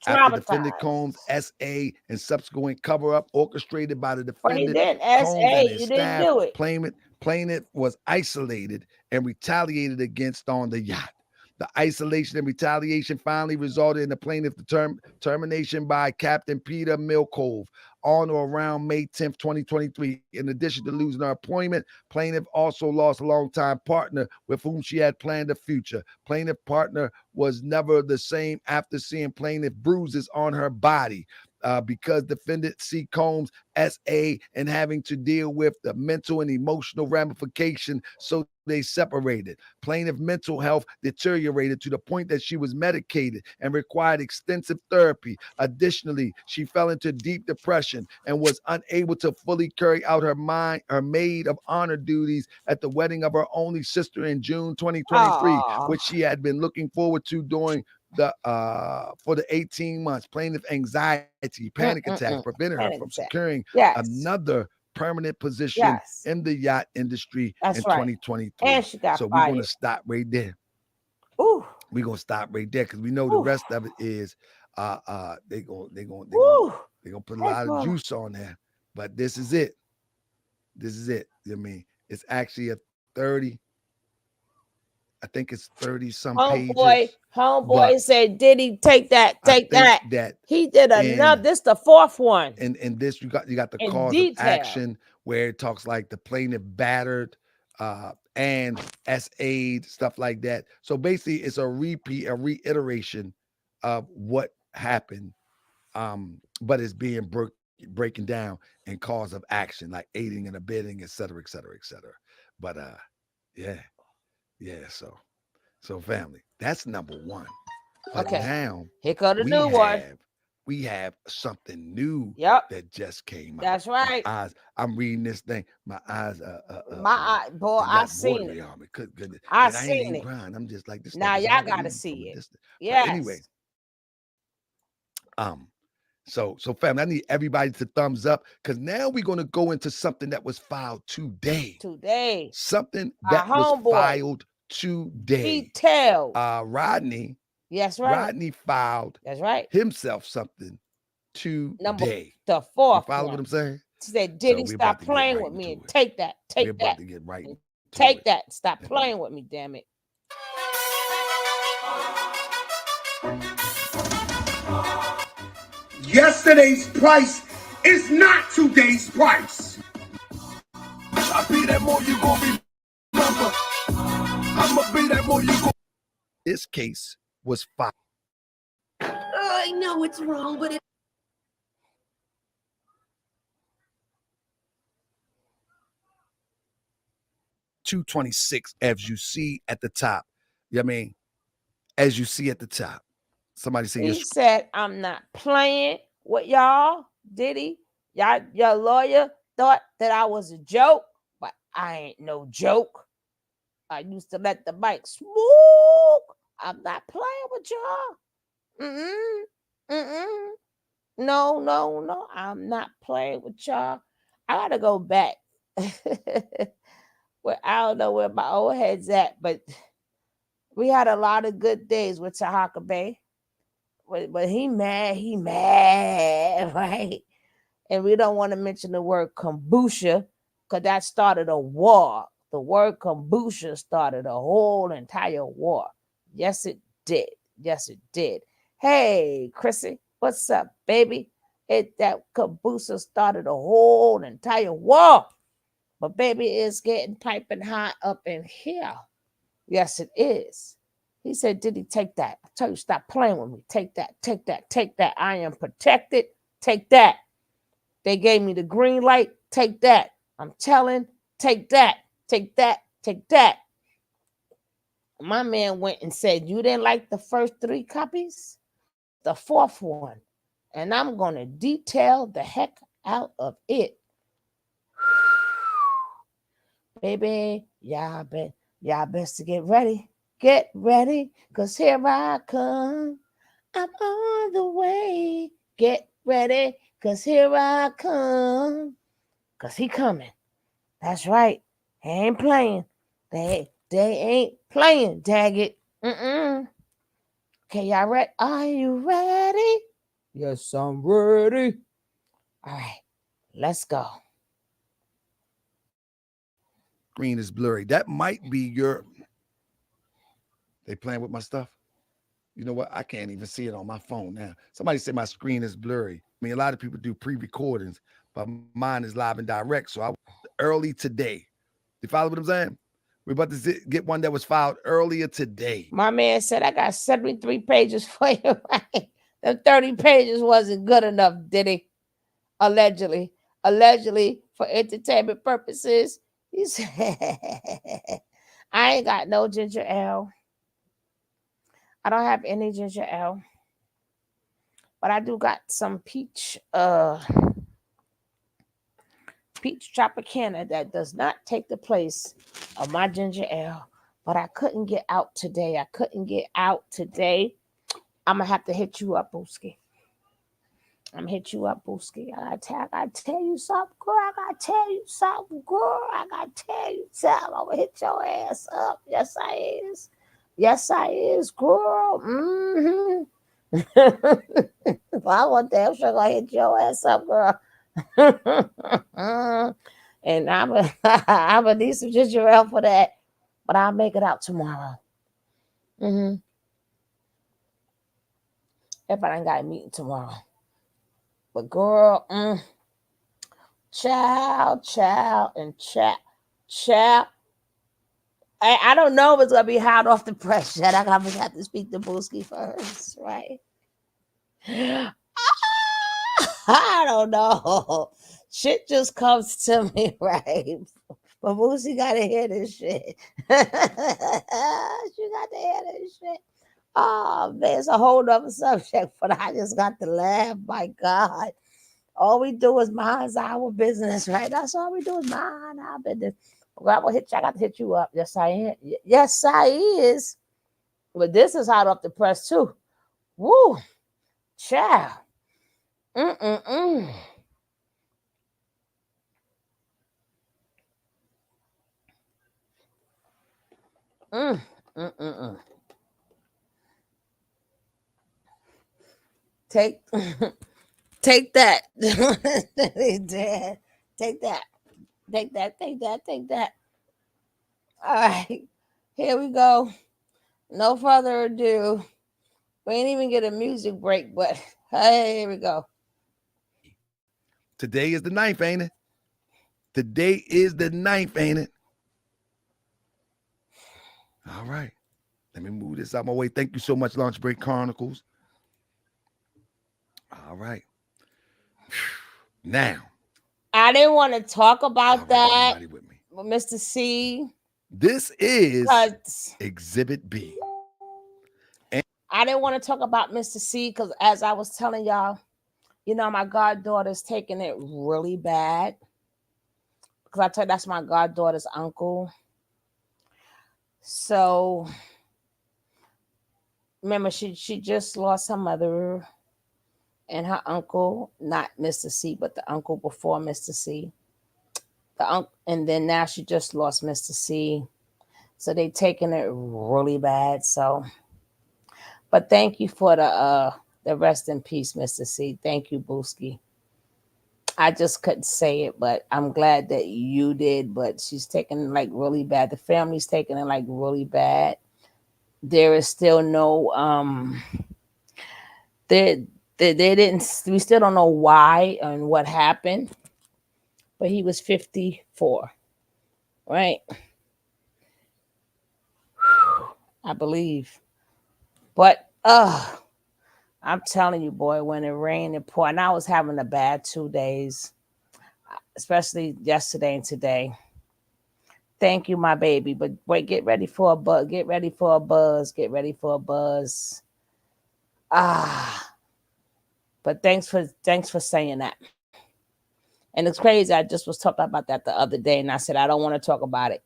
B: After defendant Combs,
A: Traumatized.
B: SA, and subsequent cover up orchestrated by the
A: But he
B: defendant,
A: didn't.
B: Combs
A: S.A.
B: and his
A: You didn't
B: staff,
A: do it.
B: plaintiff was isolated and retaliated against on the yacht. The isolation and retaliation finally resulted in the plaintiff's termination by Captain Peter Milcove on or around May 10th, 2023. In addition to losing her appointment, plaintiff also lost a longtime partner with whom she had planned a future. Plaintiff partner was never the same after seeing plaintiff bruises on her body. Because defendant C. Combs, SA, and having to deal with the mental and emotional ramification, so they separated. Plaintiff mental health deteriorated to the point that she was medicated and required extensive therapy. Additionally, she fell into deep depression and was unable to fully carry out her maid of honor duties at the wedding of her only sister in June 2023,
A: Oh.
B: which she had been looking forward to during the for the 18 months. Plaintiff anxiety, panic attacks prevented her from
A: Panic attack.
B: securing
A: Yes.
B: another permanent position
A: Yes.
B: in the yacht industry in
A: That's right.
B: 2023.
A: And she got
B: So we're going
A: fired.
B: to stop right there.
A: Ooh.
B: We're going to stop right there because we know the
A: Ooh.
B: rest of it is
A: Ooh.
B: they're going to put a
A: Hey,
B: lot of
A: boy.
B: juice on there. But this is it. This is it. I mean, it's actually a 30, I think it's 30 some pages.
A: Homeboy
B: But
A: said, Diddy, take that,
B: I
A: take
B: think
A: that.
B: that
A: He did another.
B: in
A: This the fourth one
B: in this you got the
A: in
B: cause of
A: detail.
B: action where it talks like the plaintiff battered and SA'd, stuff like that. So basically it's a reiteration of what happened, but it's being breaking down in cause of action, like aiding and abetting, et cetera, et cetera, et cetera. But yeah, yeah. So family, that's number one. But
A: Okay.
B: now
A: Here go the
B: we
A: new one.
B: have we have something new
A: Yep.
B: that just came out.
A: That's right.
B: My eyes, I'm reading this thing. My eyes,
A: My eye, boy,
B: they
A: I
B: got
A: seen
B: watery
A: it.
B: on me. Goodness.
A: I
B: And I ain't
A: seen
B: even
A: it.
B: crying. I'm just like, this stuff
A: Now
B: is
A: y'all
B: hard to
A: gotta
B: read from
A: see
B: a
A: it.
B: distance. But anyway,
A: Yes.
B: um, so family, I need everybody to thumbs up because now we're gonna go into something that was filed today.
A: Today,
B: Something
A: our
B: that was
A: homeboy,
B: filed today.
A: detailed.
B: Rodney
A: That's right.
B: filed
A: That's right.
B: himself something
A: Number
B: today.
A: the
B: You
A: fourth
B: follow what
A: one.
B: I'm saying?
A: She said,
B: So
A: Diddy,
B: we're about
A: stop
B: to get
A: playing
B: right
A: with me
B: into
A: and
B: it.
A: take that,
B: We're
A: take
B: about
A: that,
B: to get right
A: and
B: into
A: take
B: it.
A: that. Stop
B: And
A: playing with me, damn it.
D: Yesterday's price is not today's price.
B: I be that more you gonna remember. I'ma be that more you gonna. This case was filed.
E: I know it's wrong, but it
B: 226, as you see at the top. You know what I mean? As you see at the top. Somebody say
A: He said, I'm not playing with y'all, Diddy. Y'all, your lawyer thought that I was a joke, but I ain't no joke. I used to let the mic smoke. I'm not playing with y'all. No, no, no. I'm not playing with y'all. I gotta go back. Well, I don't know where my old head's at, but we had a lot of good days with Tahaka Bay. But he mad, right? And we don't want to mention the word kombucha because that started a war. The word kombucha started a whole entire war. Yes, it did. Yes, it did. Hey, Chrissy, what's up, baby? That kombucha started a whole entire war. But baby, it's getting piping hot up in here. Yes, it is. He said, Diddy, take that. I tell you, stop playing with me. Take that, take that, take that. I am protected. Take that. They gave me the green light. Take that. I'm telling, take that, take that, take that. My man went and said, you didn't like the first 3 copies? The 4th one. And I'm going to detail the heck out of it. Baby, y'all best to get ready. Get ready, because here I come. I'm on the way. Get ready, because here I come. Because he coming. That's right. He ain't playing. They ain't playing, dag it. Okay, y'all ready? Are you ready? Yes, I'm ready. All right, let's go.
B: Screen is blurry. That might be your. They playing with my stuff. You know what? I can't even see it on my phone now. Somebody said my screen is blurry. I mean, a lot of people do pre-recordings, but mine is live and direct. So I was early today. You follow what I'm saying? We're about to get one that was filed earlier today.
A: My man said I got 73 pages for you, right? The 30 pages wasn't good enough, did he? Allegedly. Allegedly, for entertainment purposes. He said, I ain't got no ginger ale. I don't have any ginger ale. But I do got some peach Tropicana that does not take the place of my ginger ale. But I couldn't get out today. I'm gonna have to hit you up, Booski. I'm gonna hit you up, Booski. I gotta tell you something, girl. I gotta tell you something, girl. I gotta tell you something. I'm gonna hit your ass up. Yes, I is. Yes, I is, girl. If I want damn sure gonna hit your ass up, girl. And I'm a, I'm gonna need some ginger ale for that, but I'll make it out tomorrow. Mm-hmm. If I ain't got a meeting tomorrow, but girl, child, and child. I don't know if it's gonna be hot off the press yet. I gotta have to speak to Booski first, right? I don't know. Shit just comes to me, right? But Boosie gotta hear this shit. She got to hear this shit. Oh man, it's a whole nother subject, but I just got to laugh. My God. All we do is mind our business, right? That's all we do is mind our business. Well, I will hit you. I got to hit you up. Yes, I am. Yes, I is. But this is hot off the press too. Woo, child. Mm. Mm. Mm. Take, take that. Dad. Take that. Take that. Take that. Take that. All right, here we go. No further ado. We ain't even get a music break, but hey, here we go.
B: Today is the 9th, ain't it? Today is the 9th, ain't it? All right. Let me move this out my way. Thank you so much, Lunch Break Chronicles. All right. Now.
A: I didn't want to talk about that
B: everybody with me.
A: with Mr. C.
B: This is Exhibit B.
A: I didn't want to talk about Mr. C because as I was telling y'all, you know, my goddaughter's taking it really bad. Because I tell you, that's my goddaughter's uncle. So remember she just lost her mother and her uncle, not Mr. C, but the uncle before Mr. C. And then now she just lost Mr. C. So they taking it really bad. So, but thank you for the rest in peace, Mr. C. Thank you, Booski. I just couldn't say it, but I'm glad that you did. But she's taking it like really bad. The family's taking it like really bad. There is still no they they didn't, we still don't know why and what happened, but he was 54, right? I believe. But I'm telling you, boy, when it rained and poured, and I was having a bad 2 days, especially yesterday and today. Thank you, my baby. But wait, get ready for a buzz. Get ready for a buzz. Get ready for a buzz. Ah, but thanks for saying that. And it's crazy. I just was talking about that the other day, and I said I don't want to talk about it.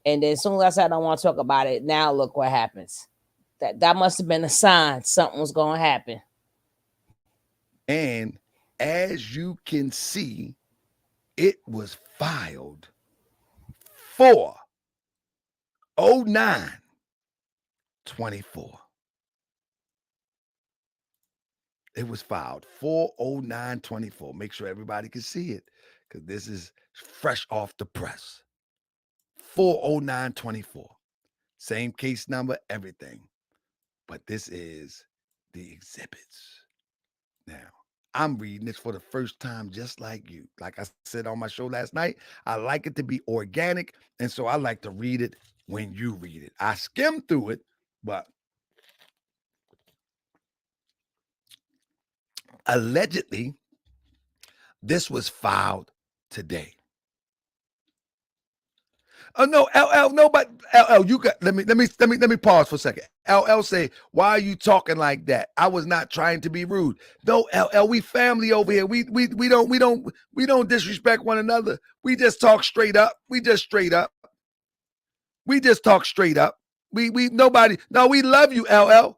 A: And then as soon as I said I don't want to talk about it, now look what happens. That must have been a sign something was going to happen.
B: And as you can see, it was filed 40924. It was filed 40924. Make sure everybody can see it because this is fresh off the press. 40924. Same case number, everything. But this is the exhibits. Now, I'm reading this for the first time, just like you. Like I said on my show last night, I like it to be organic. And so I like to read it when you read it. I skim through it, but allegedly, this was filed today. Oh no, LL, no, but LL, you got let me pause for a second. LL say, why are you talking like that? I was not trying to be rude. No, LL, we family over here. We don't disrespect one another. We just talk straight up. We just straight up. We just talk straight up. We nobody. No, we love you, LL.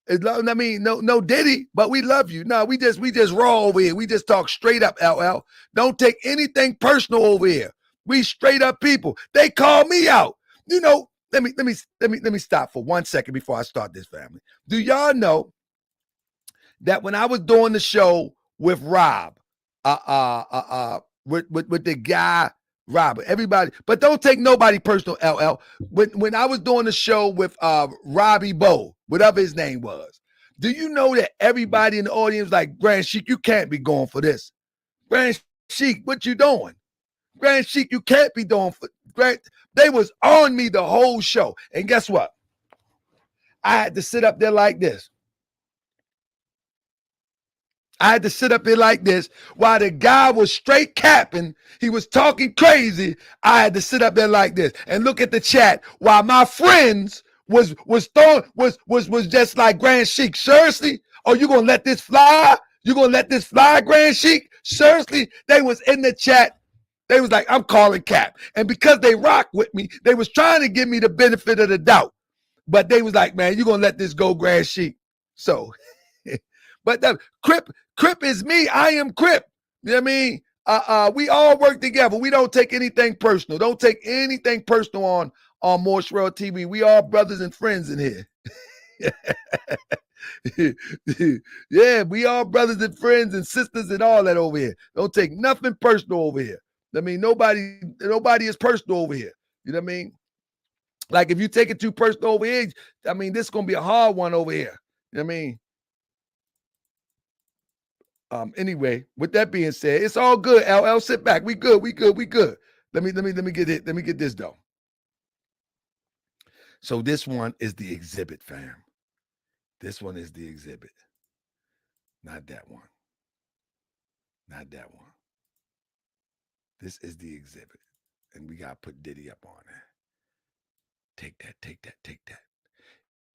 B: I mean, no Diddy, but we love you. No, we just raw over here. We just talk straight up, LL. Don't take anything personal over here. We straight up people. They call me out. You know, let me stop for 1 second before I start this, family. Do y'all know that when I was doing the show with Rob, with the guy Robert, everybody, but don't take nobody personal, LL. When I was doing the show with Robbie Bowe, whatever his name was, do you know that everybody in the audience like, Grand Sheik, you can't be going for this. Grand Sheik, what you doing? Grand Sheik, you can't be doing for Grand. They was on me the whole show. And guess what? I had to sit up there like this. I had to sit up here like this while the guy was straight capping. He was talking crazy. I had to sit up there like this and look at the chat while my friends was just like, Grand Sheik, seriously? Oh, you gonna let this fly? You gonna let this fly, Grand Sheik? Seriously? They was in the chat. They was like, I'm calling cap. And because they rock with me, they was trying to give me the benefit of the doubt. But they was like, man, you gonna let this go, Grand Sheik. So, but the Crip is me. I am Crip. You know what I mean? We all work together. We don't take anything personal. Don't take anything personal on Morse World TV. We all brothers and friends in here. Yeah, we all brothers and friends and sisters and all that over here. Don't take nothing personal over here. I mean, nobody is personal over here. You know what I mean? Like if you take it too personal over here, I mean, this is gonna be a hard one over here. You know what I mean? Anyway, with that being said, it's all good. LL, sit back. We good. We good. We good. Let me get it. Let me get this though. So this one is the exhibit, fam. This one is the exhibit. Not that one. Not that one. This is the exhibit. And we gotta put Diddy up on there. Take that, take that, take that.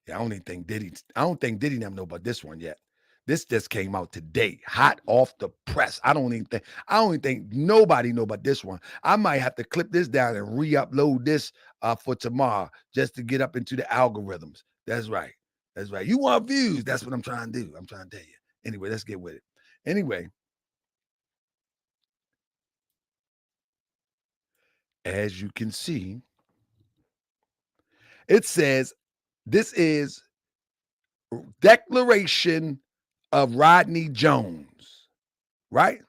B: Yeah, I don't think Diddy never know about this one yet. This just came out today, hot off the press. I don't even think nobody know about this one. I might have to clip this down and re-upload this for tomorrow just to get up into the algorithms. That's right. That's right. You want views. That's what I'm trying to do. I'm trying to tell you. Anyway, let's get with it. Anyway, as you can see, it says this is declaration of Rodney Jones, right?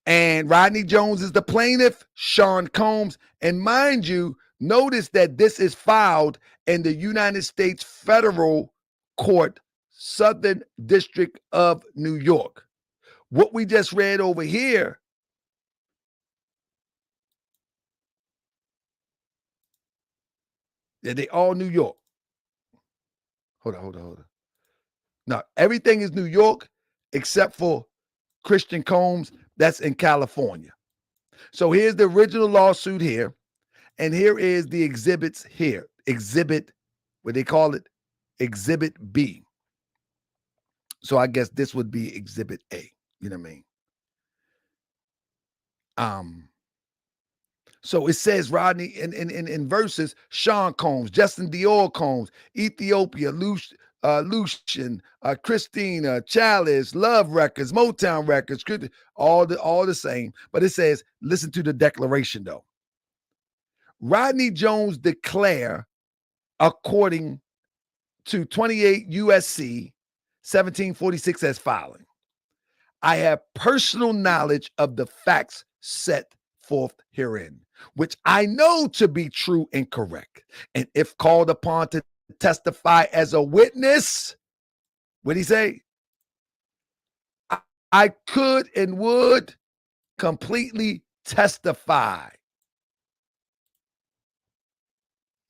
B: And Rodney Jones is the plaintiff, Sean Combs. And mind you, notice that this is filed in the United States Federal Court, Southern District of New York. What we just read over here, yeah, they all New York. Hold on. No, everything is New York except for Christian Combs. That's in California. So here's the original lawsuit here. And here is the exhibits here. Exhibit, what they call it, Exhibit B. So I guess this would be Exhibit A. You know what I mean? So it says Rodney in verses, Sean Combs, Justin Dior Combs, Ethiopia, Lucian, Christina, Chalice, Love Records, Motown Records, all the same. But it says, listen to the declaration though. Rodney Jones declare, according to 28 USC 1746 as following. I have personal knowledge of the facts set forth herein, which I know to be true and correct. And if called upon to testify as a witness, what'd he say? I could and would completely testify.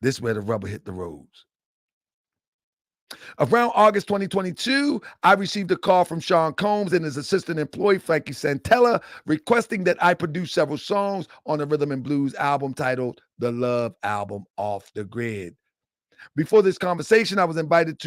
B: This is where the rubber hit the roads. Around August 2022, I received a call from Sean Combs and his assistant employee, Frankie Santella, requesting that I produce several songs on the rhythm and blues album titled The Love Album Off the Grid. Before this conversation, I was invited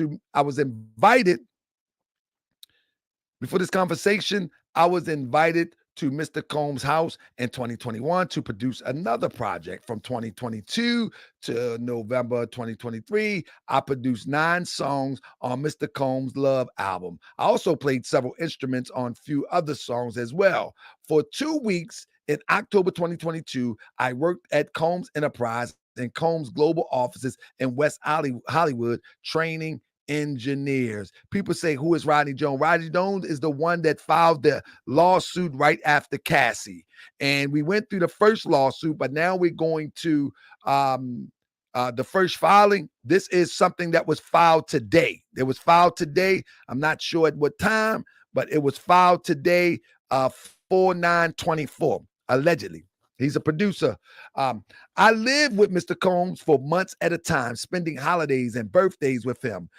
B: to Mr. Combs' house in 2021 to produce another project. From 2022 to November 2023, I produced 9 songs on Mr. Combs' Love album. I also played several instruments on a few other songs as well. For 2 weeks in October 2022, I worked at Combs Enterprise and Combs Global offices in West Hollywood, training engineers. People say, who is Rodney Jones? Rodney Jones is the one that filed the lawsuit right after Cassie. And we went through the first lawsuit, but now we're going to the first filing. This is something that was filed today. It was filed today. I'm not sure at what time, but it was filed today, 4/9/24, allegedly. He's a producer. I lived with Mr. Combs for months at a time, spending holidays and birthdays with him,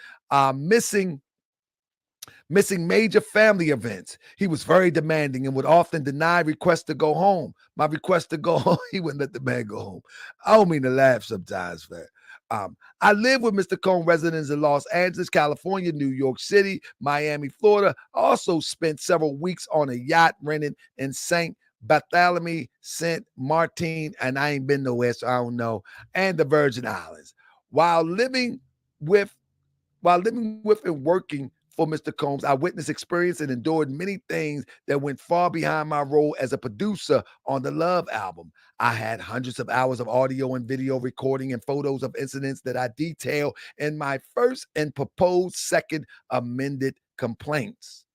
B: missing major family events. He was very demanding and would often deny requests to go home. My request to go home, he wouldn't let the man go home. I don't mean to laugh sometimes, man. I lived with Mr. Combs residents in Los Angeles, California, New York City, Miami, Florida. I also spent several weeks on a yacht rented in St. Bartholomew, St. Martin, and I ain't been nowhere, so I don't know, and the Virgin Islands. While living with and working for Mr. Combs, I witnessed, experienced, and endured many things that went far behind my role as a producer on the Love album. I had hundreds of hours of audio and video recording and photos of incidents that I detail in my first and proposed second amended complaints.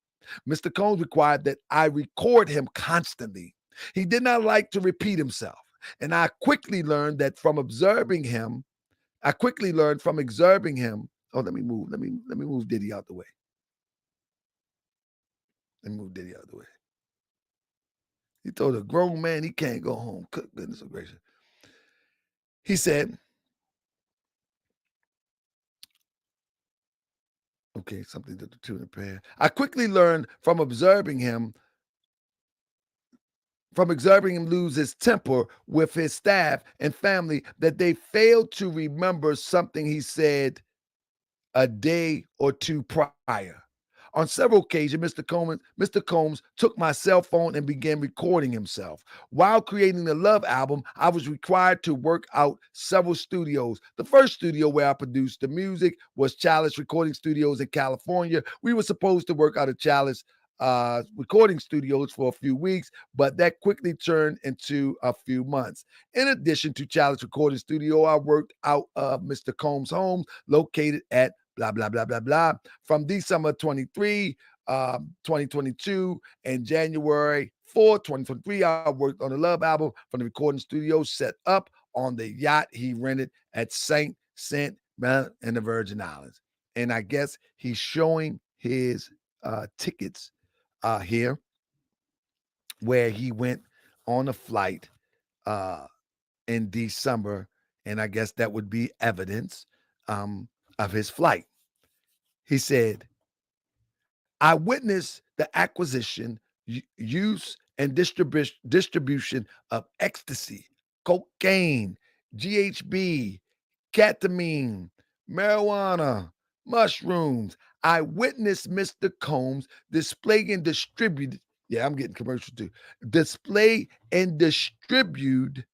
B: Mr. Combs required that I record him constantly. He did not like to repeat himself. And I quickly learned from observing him. Oh, let me move Diddy out the way. Let me move Diddy out the way. He told a grown man he can't go home. Goodness gracious. He said, okay, something to the tune of prayer. I quickly learned from observing him lose his temper with his staff and family that they failed to remember something he said a day or two prior. On several occasions, Mr. Combs took my cell phone and began recording himself. While creating the Love album, I was required to work out several studios. The first studio where I produced the music was Chalice Recording Studios in California. We were supposed to work out of Chalice recording studios for a few weeks, but that quickly turned into a few months. In addition to Chalice Recording Studio, I worked out of Mr. Combs' home located at blah, blah, blah, blah, blah. From December 23, 2022 and January 4th, 2023, I worked on the Love album from the recording studio set up on the yacht he rented at St. Saint in the Virgin Islands. And I guess he's showing his tickets here where he went on a flight uh, in December. And I guess that would be evidence of his flight. He said, I witnessed the acquisition, use, and distribution of ecstasy, cocaine, GHB, ketamine, marijuana, mushrooms. I witnessed Mr. Combs display and distribute. Yeah, I'm getting commercial too. Display and distribute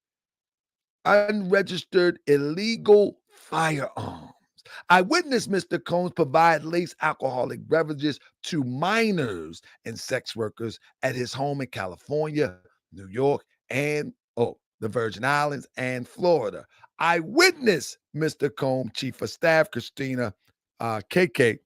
B: unregistered illegal firearms. I witnessed Mr. Combs provide laced alcoholic beverages to minors and sex workers at his home in California, New York, and the Virgin Islands and Florida. I witnessed Mr. Combs, Chief of Staff Christina KK,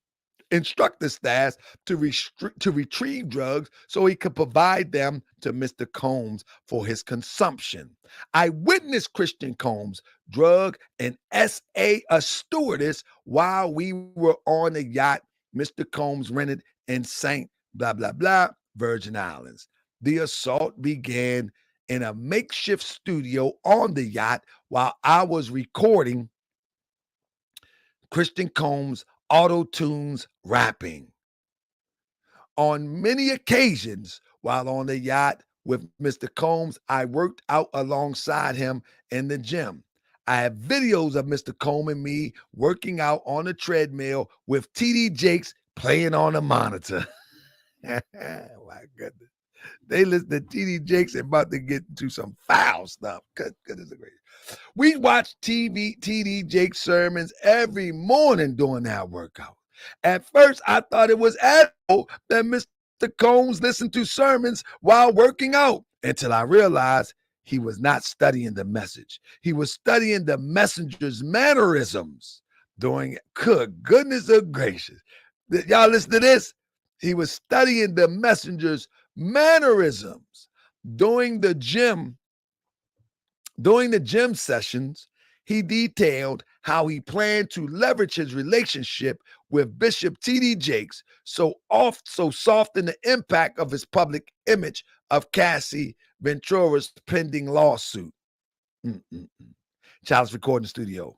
B: instruct the staff to retrieve drugs so he could provide them to Mr. Combs for his consumption. I witnessed Christian Combs drug an SA, a stewardess, while we were on the yacht Mr. Combs rented in St. blah, blah, blah, Virgin Islands. The assault began in a makeshift studio on the yacht while I was recording Christian Combs auto tunes rapping. On many occasions, while on the yacht with Mr. Combs, I worked out alongside him in the gym. I have videos of Mr. Combs and me working out on a treadmill with TD Jakes playing on a monitor. My goodness. They listen to TD Jakes and about to get into some foul stuff. Goodness gracious. We watch TD Jakes sermons every morning during our workout. At first, I thought it was admirable that Mr. Combs listened to sermons while working out until I realized he was not studying the message. He was studying the messenger's mannerisms during goodness of gracious. Y'all listen to this? He was studying the messenger's mannerisms during the gym sessions. He detailed how he planned to leverage his relationship with Bishop T.D. Jakes so soften the impact of his public image of Cassie Ventura's pending lawsuit. Child's recording studio,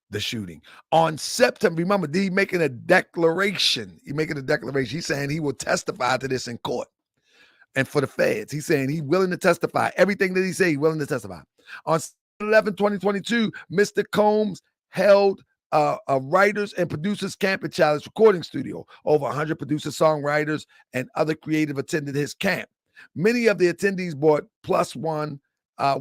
B: the shooting. On September, remember, he making a declaration. He's saying he will testify to this in court. And for the feds, he's saying he's willing to testify. Everything that he says, he's willing to testify. On 11, 2022, Mr. Combs held a writers and producers camp at Chalice Recording Studio. Over 100 producers, songwriters, and other creative attended his camp. Many of the attendees brought plus one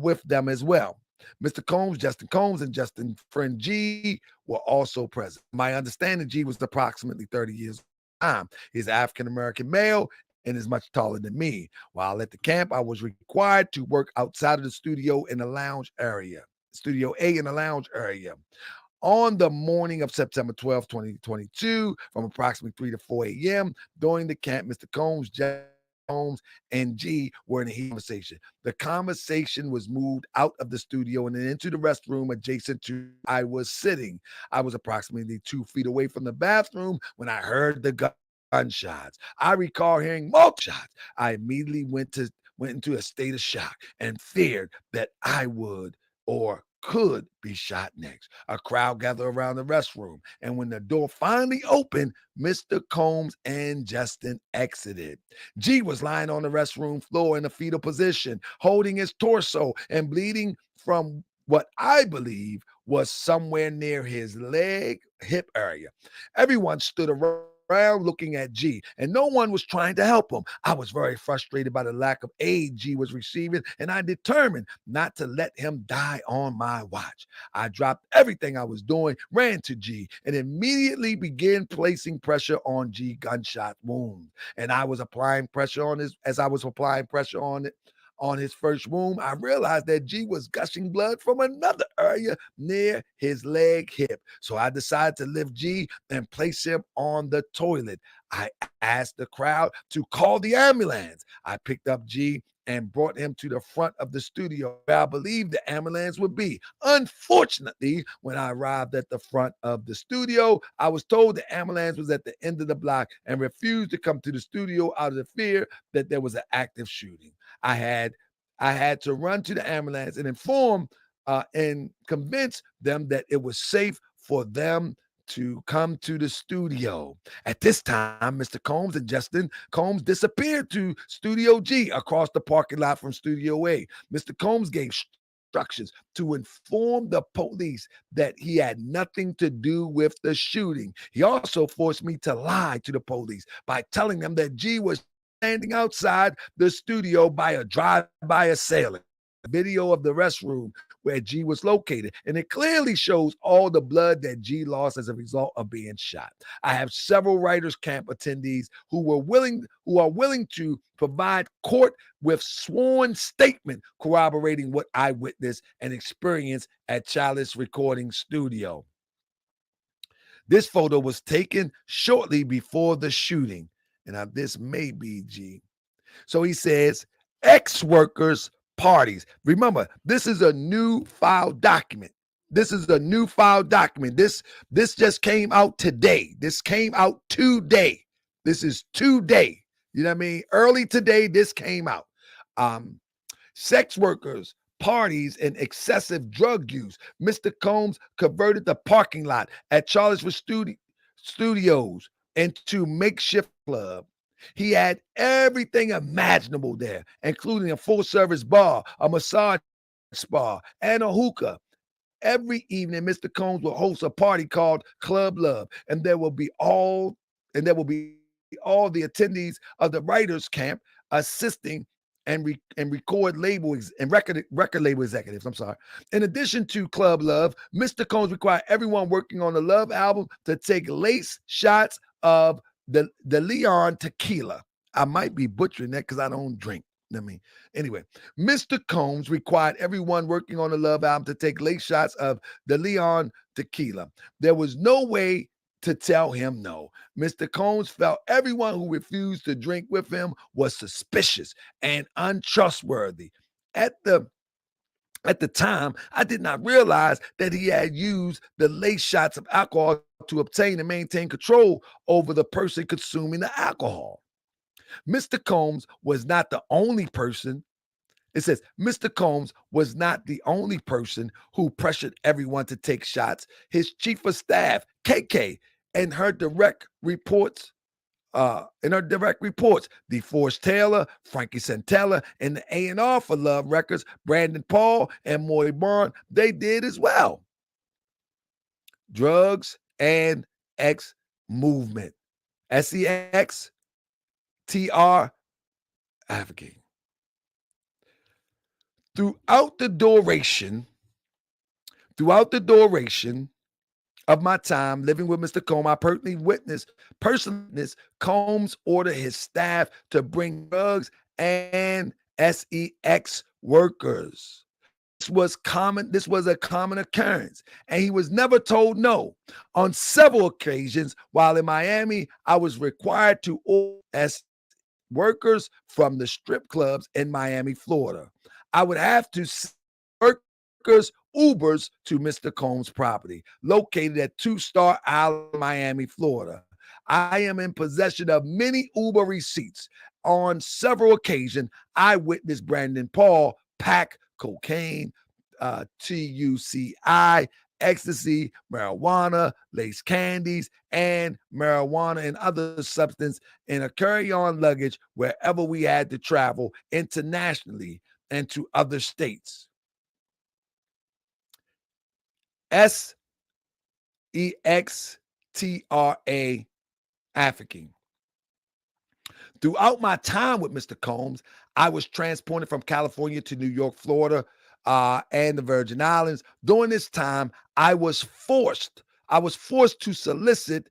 B: with them as well. Mr. Combs, Justin Combs, and Justin friend G were also present. My understanding, G was approximately 30 years old. He's African-American male and is much taller than me. While at the camp, I was required to work outside of the studio in the lounge area, Studio A in the lounge area. On the morning of September 12, 2022, from approximately 3 to 4 a.m., during the camp, Mr. Combs, Combs, and G were in a heated conversation. The conversation was moved out of the studio and into the restroom adjacent to I was sitting. I was approximately 2 feet away from the bathroom when I heard the gunshots. I recall hearing multiple shots. I immediately went into a state of shock and feared that I would or could be shot next. A crowd gathered around the restroom, and when the door finally opened, Mr. Combs and Justin exited. G was lying on the restroom floor in a fetal position, holding his torso and bleeding from what I believe was somewhere near his hip area. Everyone stood around around looking at G, and no one was trying to help him. I was very frustrated by the lack of aid G was receiving, and I determined not to let him die on my watch. I dropped everything I was doing, ran to G, and immediately began placing pressure on G gunshot wound. And I was applying pressure on his, as I was applying pressure on it, on his first wound, I realized that G was gushing blood from another area near his leg hip. So I decided to lift G and place him on the toilet. I asked the crowd to call the ambulance. I picked up G and brought him to the front of the studio where I believed the ambulance would be. Unfortunately, when I arrived at the front of the studio, I was told the ambulance was at the end of the block and refused to come to the studio out of the fear that there was an active shooting. I had I had to run to the ambulance and inform and convince them that it was safe for them to come to the studio. At this time, Mr. Combs and Justin Combs disappeared to Studio G across the parking lot from Studio A. Mr. Combs gave instructions to inform the police that he had nothing to do with the shooting. He also forced me to lie to the police by telling them that G was standing outside the studio by a drive-by assailant. Video of the restroom where G was located, and it clearly shows all the blood that G lost as a result of being shot. I have several writers camp attendees who are willing to provide court with sworn statement corroborating what I witnessed and experienced at Chalice Recording Studio. This photo was taken shortly before the shooting. And now this may be G. So he says, ex-workers parties. Remember, this is a new file document. This is a new file document. This just came out today. This came out today. This is today. You know what I mean? Early today, this came out. Sex workers, parties, and excessive drug use. Mr. Combs converted the parking lot at Charlottesville Studios into makeshift club. He had everything imaginable there, including a full-service bar, a massage spa, and a hookah. Every evening, Mr. Combs will host a party called Club Love, and there will be all the attendees of the writers' camp assisting and record label and record label executives. I'm sorry. In addition to Club Love, Mr. Combs required everyone working on the Love album to take lace shots of the Leon tequila. I might be butchering that because I don't drink. I mean, anyway, Mr. Combs required everyone working on the Love album to take late shots of the Leon tequila. There was no way to tell him no. Mr. Combs felt everyone who refused to drink with him was suspicious and untrustworthy. At the time, I did not realize that he had used the late shots of alcohol to obtain and maintain control over the person consuming the alcohol. Mr. Combs was not the only person. It says Mr. Combs was not the only person who pressured everyone to take shots. His chief of staff, KK, and her direct reports, DeForest Taylor, Frankie Santella, and the A&R for Love Records, Brandon Paul and Maury Barn, they did as well. Drugs and X movement. SEX TR advocating. Throughout the duration of my time living with Mr. Combs, I personally witnessed Combs order his staff to bring drugs and SEX workers. This was a common occurrence, and he was never told no. On several occasions while in Miami, I was required to order workers from the strip clubs in Miami, Florida. I would have to send workers Ubers to Mr. Combs' property, located at 2-Star Island, Miami, Florida. I am in possession of many Uber receipts. On several occasions, I witnessed Brandon Paul pack cocaine, TUCI, ecstasy, marijuana, lace candies, and marijuana and other substance in a carry-on luggage wherever we had to travel internationally and to other states. SEXTRA trafficking. Throughout my time with Mr. Combs, I was transported from California to New York, Florida, and the Virgin Islands. During this time, I was forced to solicit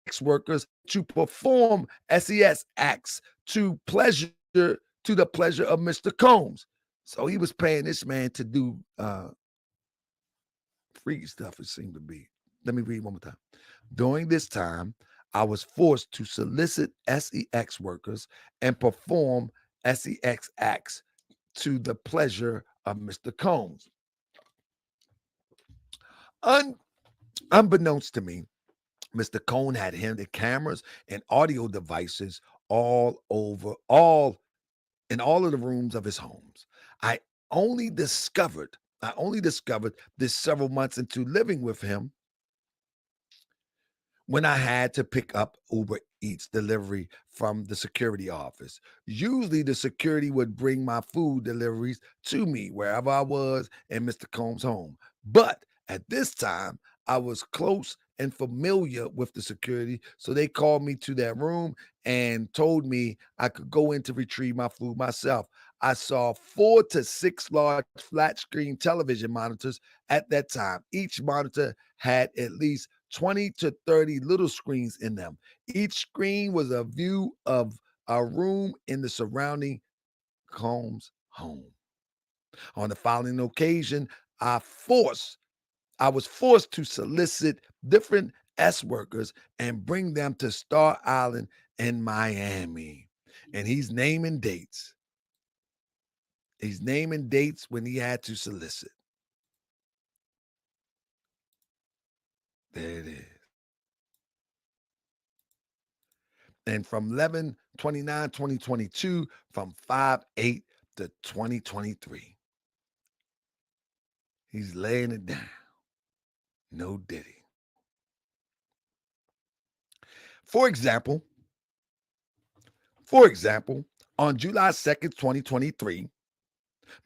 B: sex workers to perform SES acts to the pleasure of Mr. Combs. So he was paying this man to do freaky stuff, it seemed to be. Let me read one more time. During this time, I was forced to solicit SEX workers and perform SEX acts to the pleasure of Mr. Combs. Unbeknownst to me, Mr. Cohn had hidden cameras and audio devices all over, all in all of the rooms of his homes. I only discovered, I only discovered this several months into living with him when I had to pick up Uber Eats delivery from the security office. Usually the security would bring my food deliveries to me wherever I was in Mr. Combs' home. But at this time, I was close and familiar with the security, so they called me to their room and told me I could go in to retrieve my food myself. I saw 4 to 6 large flat screen television monitors at that time. Each monitor had at least 20 to 30 little screens in them. Each screen was a view of a room in the surrounding Combs home. On the following occasion, I was forced to solicit different S workers and bring them to Star Island in Miami. And he's naming dates. He's naming dates when he had to solicit. There it is. And from 11/29/2022, from 5/8 to 2023. He's laying it down. No Diddy. For example, on July 2nd, 2023,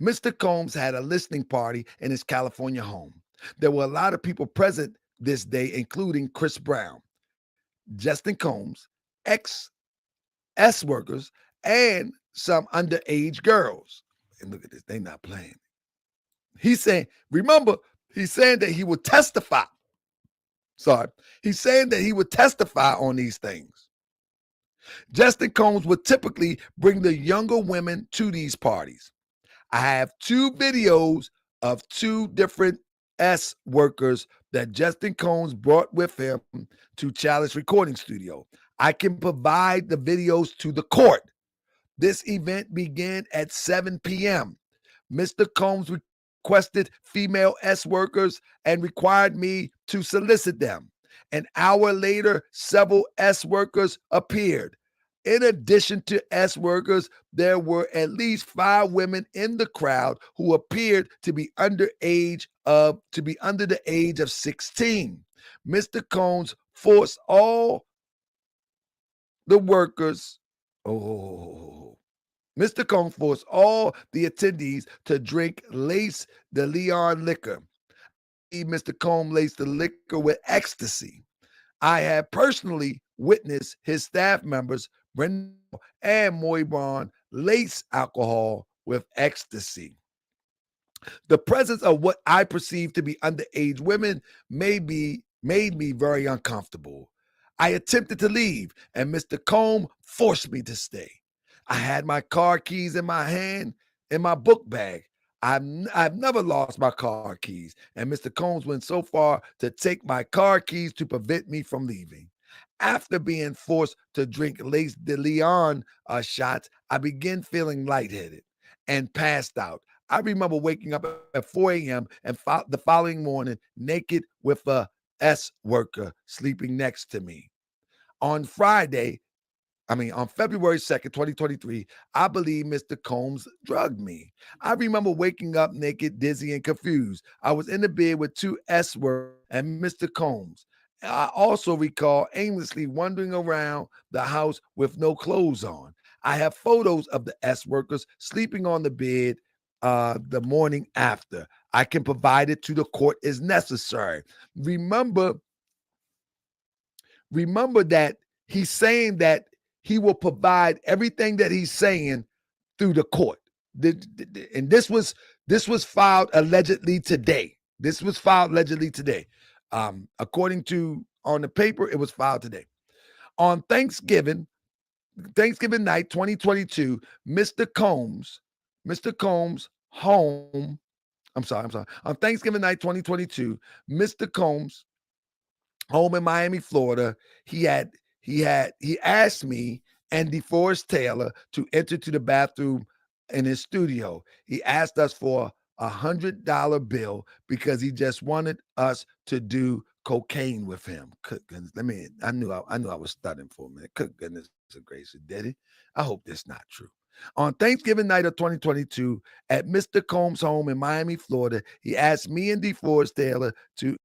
B: Mr. Combs had a listening party in his California home. There were a lot of people present this day, including Chris Brown, Justin Combs, ex S workers, and some underage girls. And look at this, they not playing. He's saying, remember, he's saying that he would testify. Sorry. He's saying that he would testify on these things. Justin Combs would typically bring the younger women to these parties. I have 2 videos of 2 different S workers that Justin Combs brought with him to Chalice Recording Studio. I can provide the videos to the court. This event began at 7 p.m. Mr. Combs requested female S workers and required me to solicit them. An hour later, several S workers appeared. In addition to S workers, there were at least 5 women in the crowd who appeared to be under the age of 16. Mr. Combs forced all the workers. Mr. Combs forced all the attendees to drink Lace de Leon liquor. Mr. Combs laced the liquor with ecstasy. I had personally witnessed his staff members, Brenda and Moybron, lace alcohol with ecstasy. The presence of what I perceived to be underage women made me very uncomfortable. I attempted to leave, and Mr. Combs forced me to stay. I had my car keys in my hand, in my book bag. I've never lost my car keys, and Mr. Combs went so far to take my car keys to prevent me from leaving. After being forced to drink Lace de Leon shots, I began feeling lightheaded and passed out. I remember waking up at 4 a.m. and the following morning naked with a S worker sleeping next to me. On February 2nd, 2023, I believe Mr. Combs drugged me. I remember waking up naked, dizzy, and confused. I was in the bed with 2 S workers and Mr. Combs. I also recall aimlessly wandering around the house with no clothes on. I have photos of the S workers sleeping on the bed the morning after. I can provide it to the court as necessary. Remember that he's saying that he will provide everything that he's saying through the court. And this was filed allegedly today. This was filed allegedly today. According to on the paper, it was filed today. On Thanksgiving night 2022, Mr. Combs' home. I'm sorry. On Thanksgiving night 2022, Mr. Combs' home in Miami, Florida, he asked me and DeForest Taylor to enter to the bathroom in his studio. He asked us for $100 bill because he just wanted us to do cocaine with him. Good goodness, I knew I was stuttering for a minute. Good goodness gracious, Diddy. I hope that's not true. On Thanksgiving night of 2022, at Mr. Combs' home in Miami, Florida, he asked me and DeForest Taylor to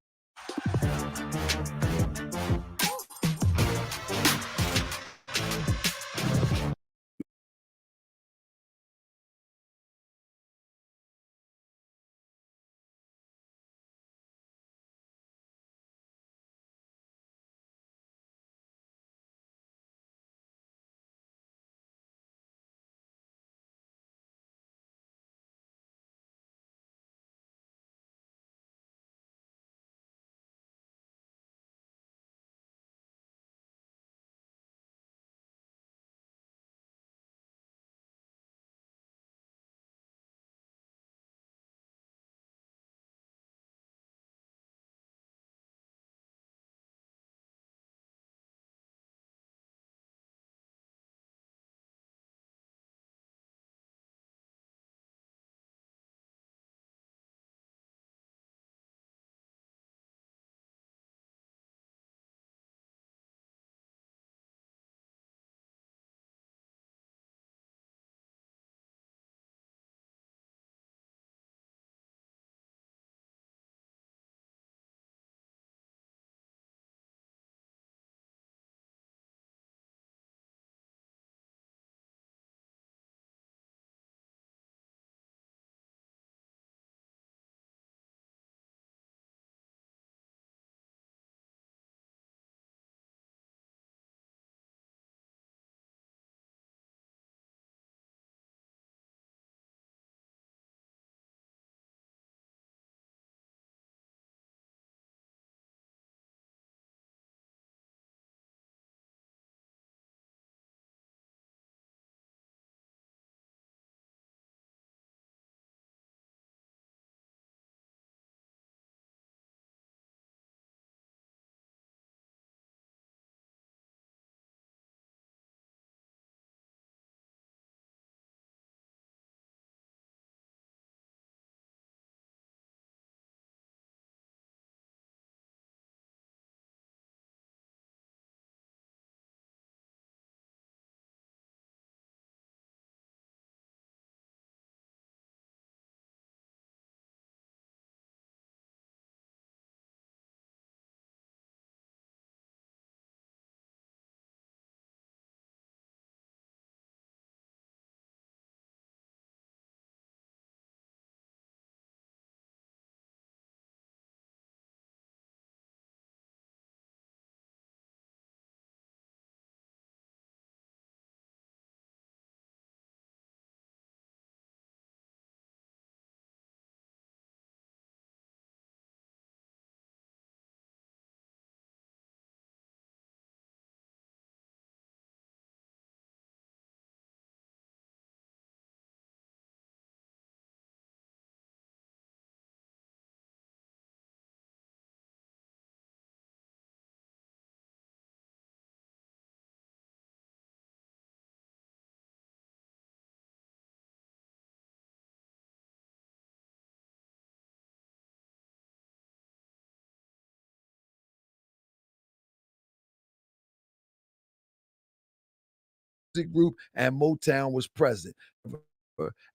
B: group and Motown was present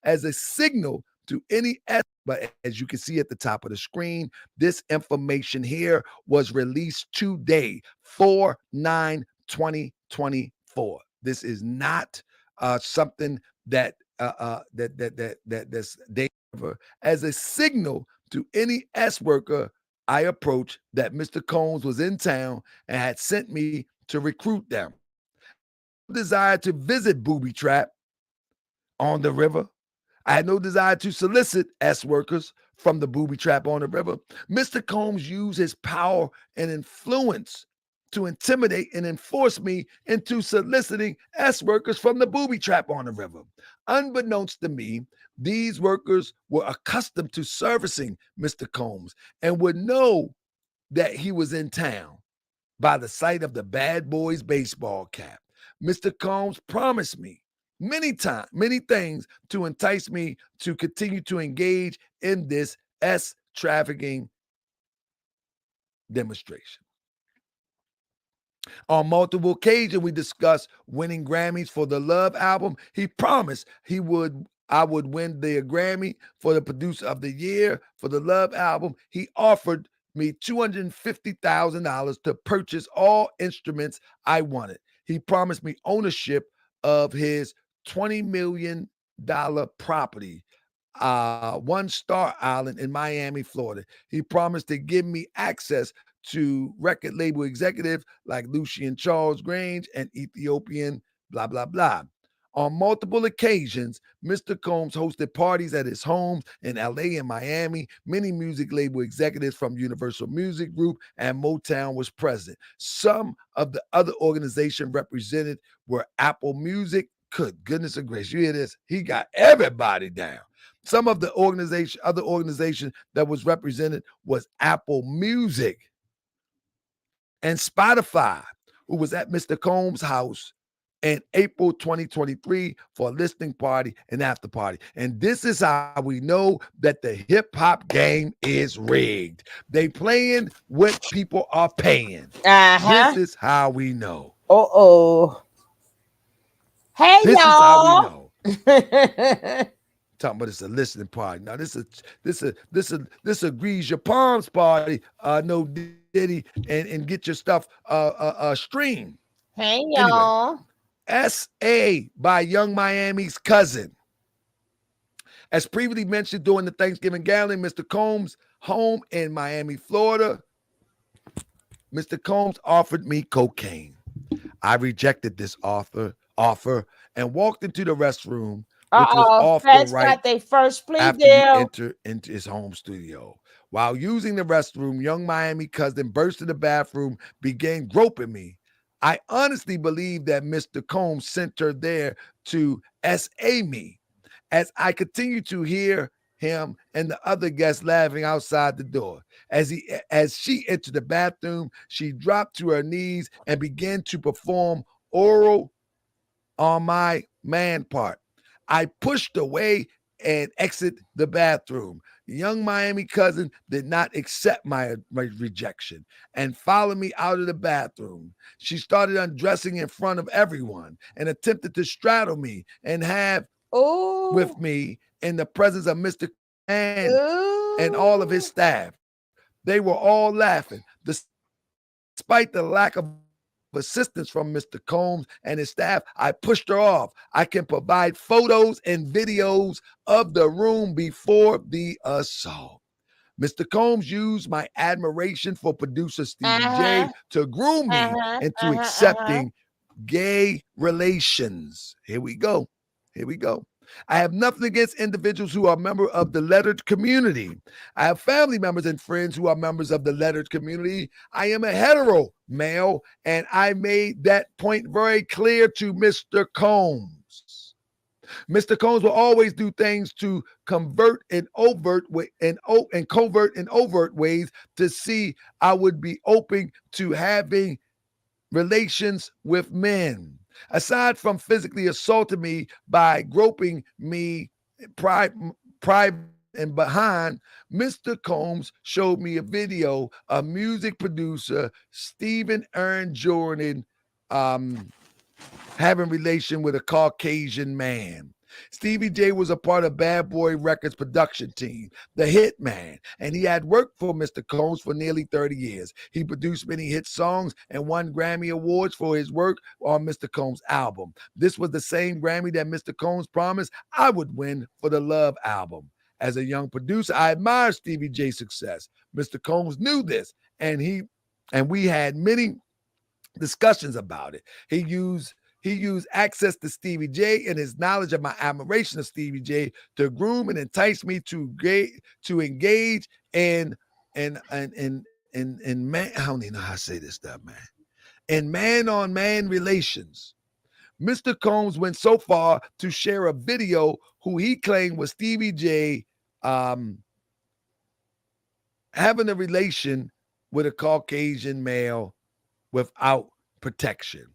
B: as a signal to any. But as you can see at the top of the screen, this information here was released today, 4/9/2024. This is not something that's as a signal to any S worker I approached that Mr. Combs was in town and had sent me to recruit them. desire to visit Booby Trap on the river. I had no desire to solicit S workers from the booby trap on the river. Mr. Combs used his power and influence to intimidate and enforce me into soliciting S workers from the booby trap on the river. Unbeknownst to me, these workers were accustomed to servicing Mr. Combs and would know that he was in town by the sight of the bad boy's baseball cap. Mr. Combs promised me many things to entice me to continue to engage in this S trafficking demonstration. On multiple occasions, we discussed winning Grammys for the Love album. He promised I would win the Grammy for the producer of the year for the Love album. He offered me $250,000 to purchase all instruments I wanted. He promised me ownership of his $20 million property, One Star Island in Miami, Florida. He promised to give me access to record label executives like Lucian Charles Grange and Ethiopian blah, blah, blah. On multiple occasions, Mr. Combs hosted parties at his homes in LA and Miami. Many music label executives from Universal Music Group and Motown was present. Some of the other organizations represented were Apple Music. Good goodness gracious, you hear this? He got everybody down. Some of the other organization that was represented was Apple Music and Spotify, who was at Mr. Combs' house in April 2023 for a listening party and after party. And this is how we know that the hip hop game is rigged. They playing what people are paying. This is how we know.
A: Hey,
B: this
A: y'all.
B: Is how we know. Talking about it's a listening party. Now this a grease your palms party. No Diddy and get your stuff streamed.
A: Hey, y'all.
B: Anyway, S.A. by Young Miami's cousin. As previously mentioned during the Thanksgiving gathering, Mr. Combs' home in Miami, Florida, Mr. Combs offered me cocaine. I rejected this offer and walked into the restroom, which was off the right
A: got their first plea
B: after
A: deal.
B: he entered into his home studio. While using the restroom, young Miami cousin burst in the bathroom, began groping me. I honestly believe that Mr. Combs sent her there to SA me. As I continue to hear him and the other guests laughing outside the door. As she entered the bathroom, she dropped to her knees and began to perform oral on my man part. I pushed away and exit the bathroom. Young Miami cousin did not accept my rejection and followed me out of the bathroom. She started undressing in front of everyone and attempted to straddle me and have with me in the presence of Mr. and all of his staff. They were all laughing. Despite the lack of assistance from Mr. Combs and his staff, I pushed her off. I can provide photos and videos of the room before the assault. Mr. Combs used my admiration for producer Stevie J to groom me into accepting gay relations. Here we go. I have nothing against individuals who are members of the lettered community. I have family members and friends who are members of the lettered community. I am a hetero male, and I made that point very clear to Mr. Combs. Mr. Combs will always do things to convert in overt and covert and overt ways to see I would be open to having relations with men. Aside from physically assaulting me by groping me private and behind, Mr. Combs showed me a video of music producer Stephen Ern Jordan having relation with a Caucasian man. Stevie J was a part of Bad Boy Records production team, The Hitman, and he had worked for Mr. Combs for nearly 30 years. He produced many hit songs and won Grammy Awards for his work on Mr. Combs' album. This was the same Grammy that Mr. Combs promised I would win for the Love album. As a young producer, I admired Stevie J's success. Mr. Combs knew this, and we had many discussions about it. He used He used access to Stevie J and his knowledge of my admiration of Stevie J to groom and entice me to engage in man. I don't even know how to say this stuff, man. In man-on-man relations. Mr. Combs went so far to share a video who he claimed was Stevie J having a relation with a Caucasian male without protection.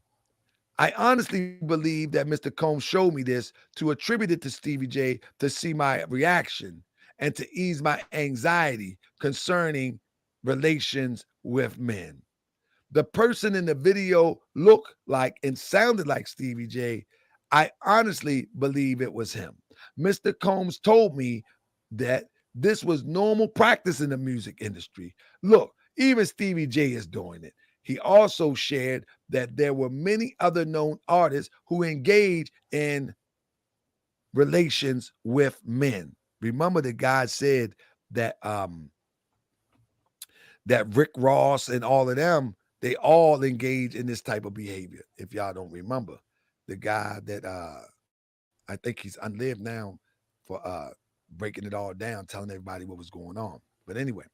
B: I honestly believe that Mr. Combs showed me this to attribute it to Stevie J to see my reaction and to ease my anxiety concerning relations with men. The person in the video looked like and sounded like Stevie J. I honestly believe it was him. Mr. Combs told me that this was normal practice in the music industry. Look, even Stevie J is doing it. He also shared that there were many other known artists who engage in relations with men. Remember, the guy said that that Rick Ross and all of them, they all engage in this type of behavior. If y'all don't remember, the guy that I think he's unlived now for breaking it all down, telling everybody what was going on. But anyway,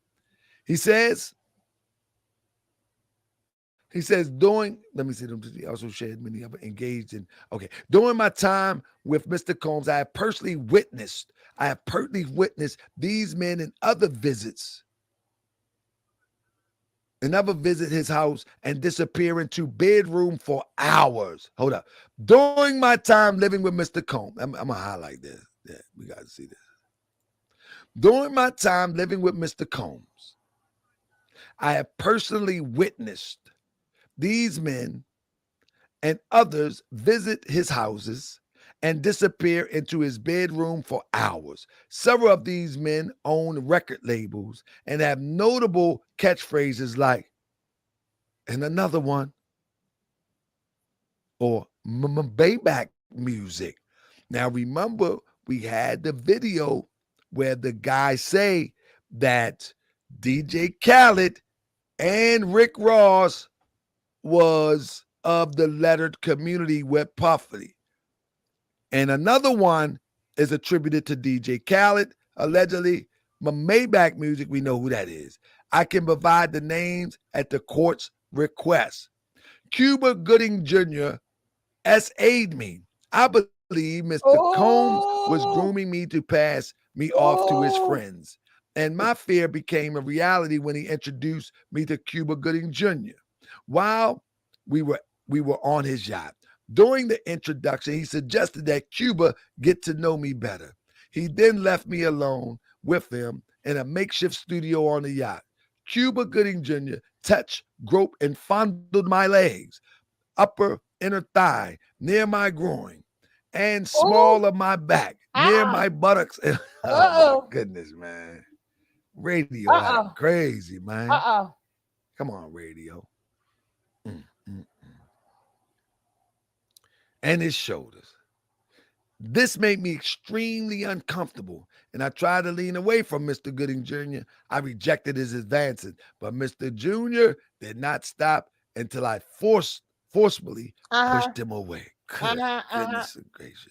B: he says during, let me see, he also shared many other engaged in, okay, during my time with Mr. Combs, I have personally witnessed these men in other visits and never visit his house and disappear into bedroom for hours. Hold up. During my time living with Mr. Combs, I'm going to highlight this. Yeah, we got to see this. During my time living with Mr. Combs, I have personally witnessed these men and others visit his houses and disappear into his bedroom for hours. Several of these men own record labels and have notable catchphrases like, and another one, or Bayback music. Now, remember, we had the video where the guy say that DJ Khaled and Rick Ross was of the lettered community with Puffy. And another one is attributed to DJ Khaled, allegedly. Maybach music, we know who that is. I can provide the names at the court's request. Cuba Gooding Jr. SA'd me. I believe Mr. Combs was grooming me to pass me off to his friends. And my fear became a reality when he introduced me to Cuba Gooding Jr. While we were on his yacht. During the introduction, he suggested that Cuba get to know me better. He then left me alone with him in a makeshift studio on the yacht. Cuba Gooding Jr. touched, groped, and fondled my legs, upper inner thigh, near my groin, and small of my back, near my buttocks. Oh, my goodness, man. Radio like crazy, man. Come on, radio. And his shoulders. This made me extremely uncomfortable, and I tried to lean away from Mr. Gooding Jr. I rejected his advances, but Mr. Jr. did not stop until I forcefully pushed him away. Goodness gracious.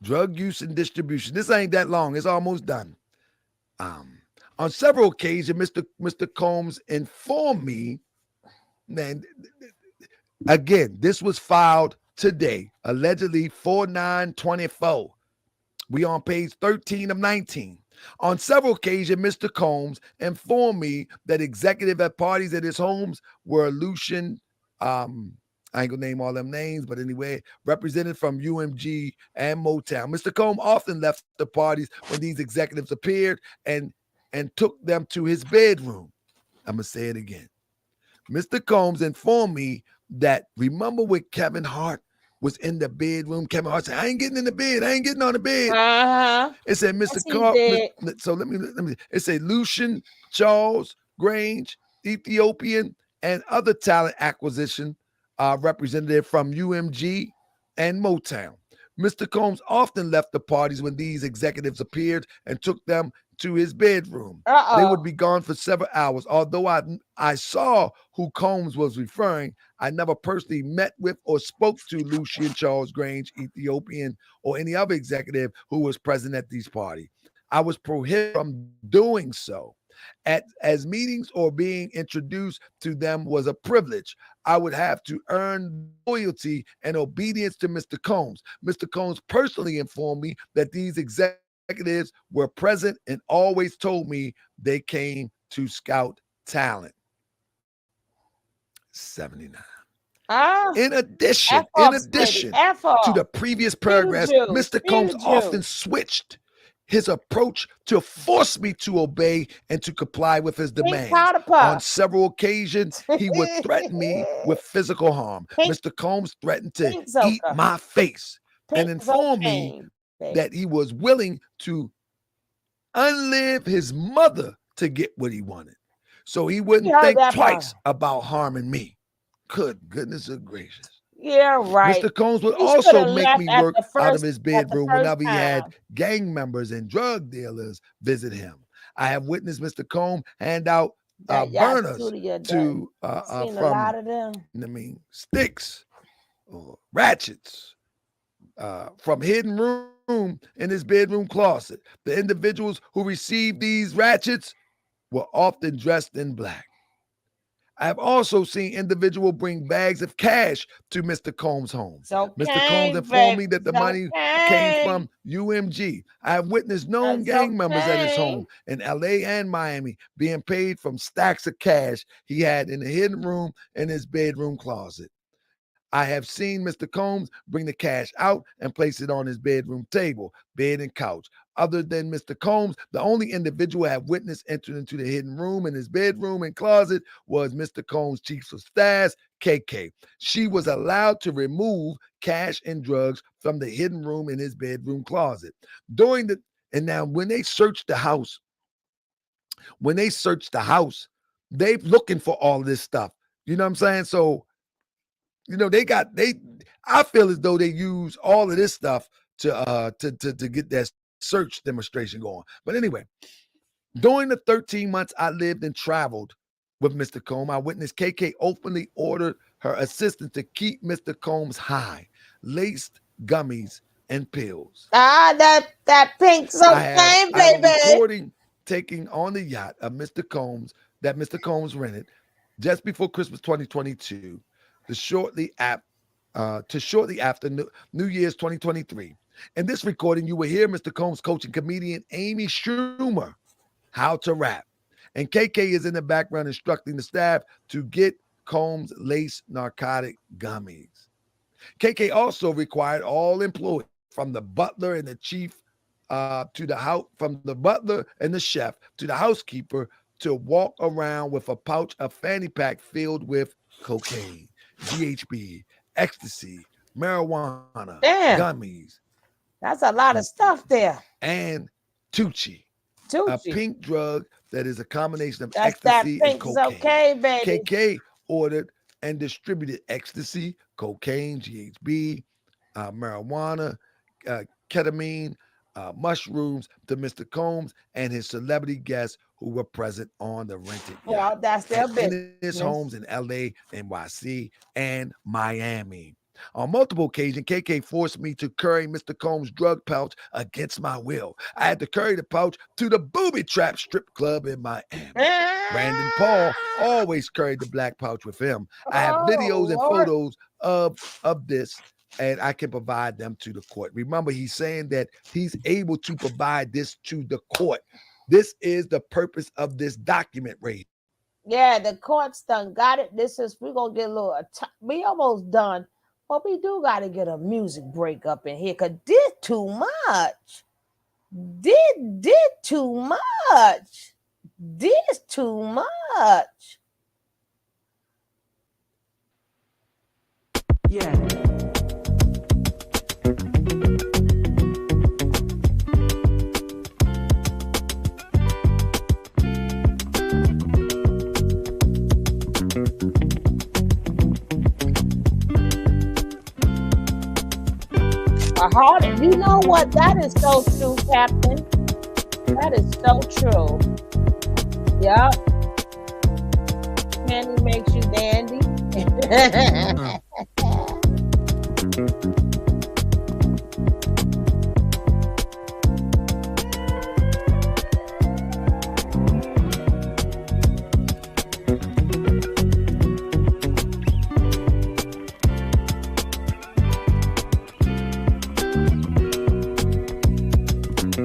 B: Drug use and distribution. This ain't that long. It's almost done. On several occasions, Mr. Combs informed me, man, again, this was filed today, allegedly 4/9/24. We on page 13 of 19. On several occasions, Mr. Combs informed me that executive at parties at his homes were Lucian, I ain't gonna name all them names, but anyway, represented from UMG and Motown. Mr. Combs often left the parties when these executives appeared and took them to his bedroom. I'm gonna say it again. Mr. Combs informed me that, remember when Kevin Hart was in the bedroom? Kevin Hart said, I ain't getting in the bed. I ain't getting on the bed. It said, Mr. Combs. So let me, it said Lucian, Charles, Grange, Ethiopian, and other talent acquisition representative from UMG and Motown. Mr. Combs often left the parties when these executives appeared and took them to his bedroom. They would
A: Uh-oh.
B: be gone for several hours. Although I saw who Combs was referring, I never personally met with or spoke to Lucian Charles Grange, Ethiopian, or any other executive who was present at these parties. I was prohibited from doing so. As meetings or being introduced to them was a privilege, I would have to earn loyalty and obedience to Mr. Combs. Mr. Combs personally informed me that these executives were present and always told me they came to scout talent. 79.
A: Ah,
B: In addition,
A: F ups, baby. F
B: to the
A: up.
B: previous
A: Spew
B: paragraphs,
A: juice.
B: Mr. Combs
A: Spew
B: often
A: juice.
B: switched his approach to force me to obey and to comply with his
A: Pink
B: demands.
A: powder
B: On
A: puff.
B: several occasions, he would threaten me with physical harm.
A: Pink,
B: Mr. Combs threatened to
A: pink
B: eat
A: Zoka.
B: my face and
A: Pink
B: informed me
A: Zocaine, baby.
B: that he was willing to unlive his mother to get what he wanted. So he
A: You
B: wouldn't
A: heard
B: think
A: that part.
B: twice about harming me. Good goodness gracious.
A: Yeah, right.
B: Mr. Combs would
A: He should
B: also
A: have
B: make
A: left
B: me
A: at
B: work
A: the
B: out of
A: first
B: his
A: at the
B: bedroom
A: first
B: whenever he had
A: time.
B: gang members and drug dealers visit him. I have witnessed Mr. Combs hand out
A: That yacht
B: burners
A: studio done.
B: to
A: Seen a lot
B: from
A: of them.
B: sticks or ratchets from hidden room in his bedroom closet. The individuals who received these ratchets were often dressed in black. I have also seen individuals bring bags of cash to Mr. Combs' home.
A: It's okay,
B: Mr. Combs informed me
A: baby.
B: that the
A: It's
B: money came
A: okay.
B: from UMG. I have witnessed known
A: It's
B: gang members at his
A: okay.
B: home in LA and Miami being paid from stacks of cash he had in a hidden room in his bedroom closet. I have seen Mr. Combs bring the cash out and place it on his bedroom table, bed, and couch. Other than Mr. Combs, the only individual I have witnessed enter into the hidden room in his bedroom and closet was Mr. Combs' chief of staff, KK. She was allowed to remove cash and drugs from the hidden room in his bedroom closet. And now when they searched the house, they looking for all this stuff. You know what I'm saying? So I feel as though they use all of this stuff to get that search demonstration going. But anyway, during the 13 months I lived and traveled with Mr. Combs, I witnessed KK openly ordered her assistant to keep Mr. Combs high, laced gummies and pills.
A: Ah, that pink
B: I have
A: Zocaine,
B: a
A: baby.
B: recording taking on the yacht of Mr. Combs that Mr. Combs rented just before Christmas 2022 shortly after New Year's 2023. In this recording, you will hear Mr. Combs coaching comedian Amy Schumer how to rap. And KK is in the background instructing the staff to get Combs lace narcotic gummies. KK also required all employees from the butler and the chief from the butler and the chef to the housekeeper to walk around with a pouch of fanny pack filled with cocaine, GHB, ecstasy, marijuana,
A: Damn,
B: gummies,
A: that's a lot of stuff there.
B: and Tucci, a
A: Tucci.
B: pink drug that is a combination of
A: That's that
B: ecstasy and
A: pink
B: cocaine.
A: Zocaine, baby.
B: KK ordered and distributed ecstasy, cocaine, GHB, marijuana, ketamine, mushrooms to Mr. Combs and his celebrity guests who were present on the rented yacht.
A: Well, that's their
B: And in
A: business.
B: his homes in LA, NYC, and Miami. On multiple occasions, KK forced me to carry Mr. Combs' drug pouch against my will. I had to carry the pouch to the Booby Trap strip club in Miami. Brandon Paul always carried the black pouch with him. I have videos and
A: Lord.
B: photos of this, and I can provide them to the court. Remember, he's saying that he's able to provide this to the court. This is the purpose of this document, Ray.
A: Yeah, the court's done got it. We're gonna get a little. We almost done, but we do got to get a music break up in here because did too much. Did too much. Did too much.
E: Yeah.
A: You know what? That is so true, Captain. That is so true. Yup. Candy makes you dandy.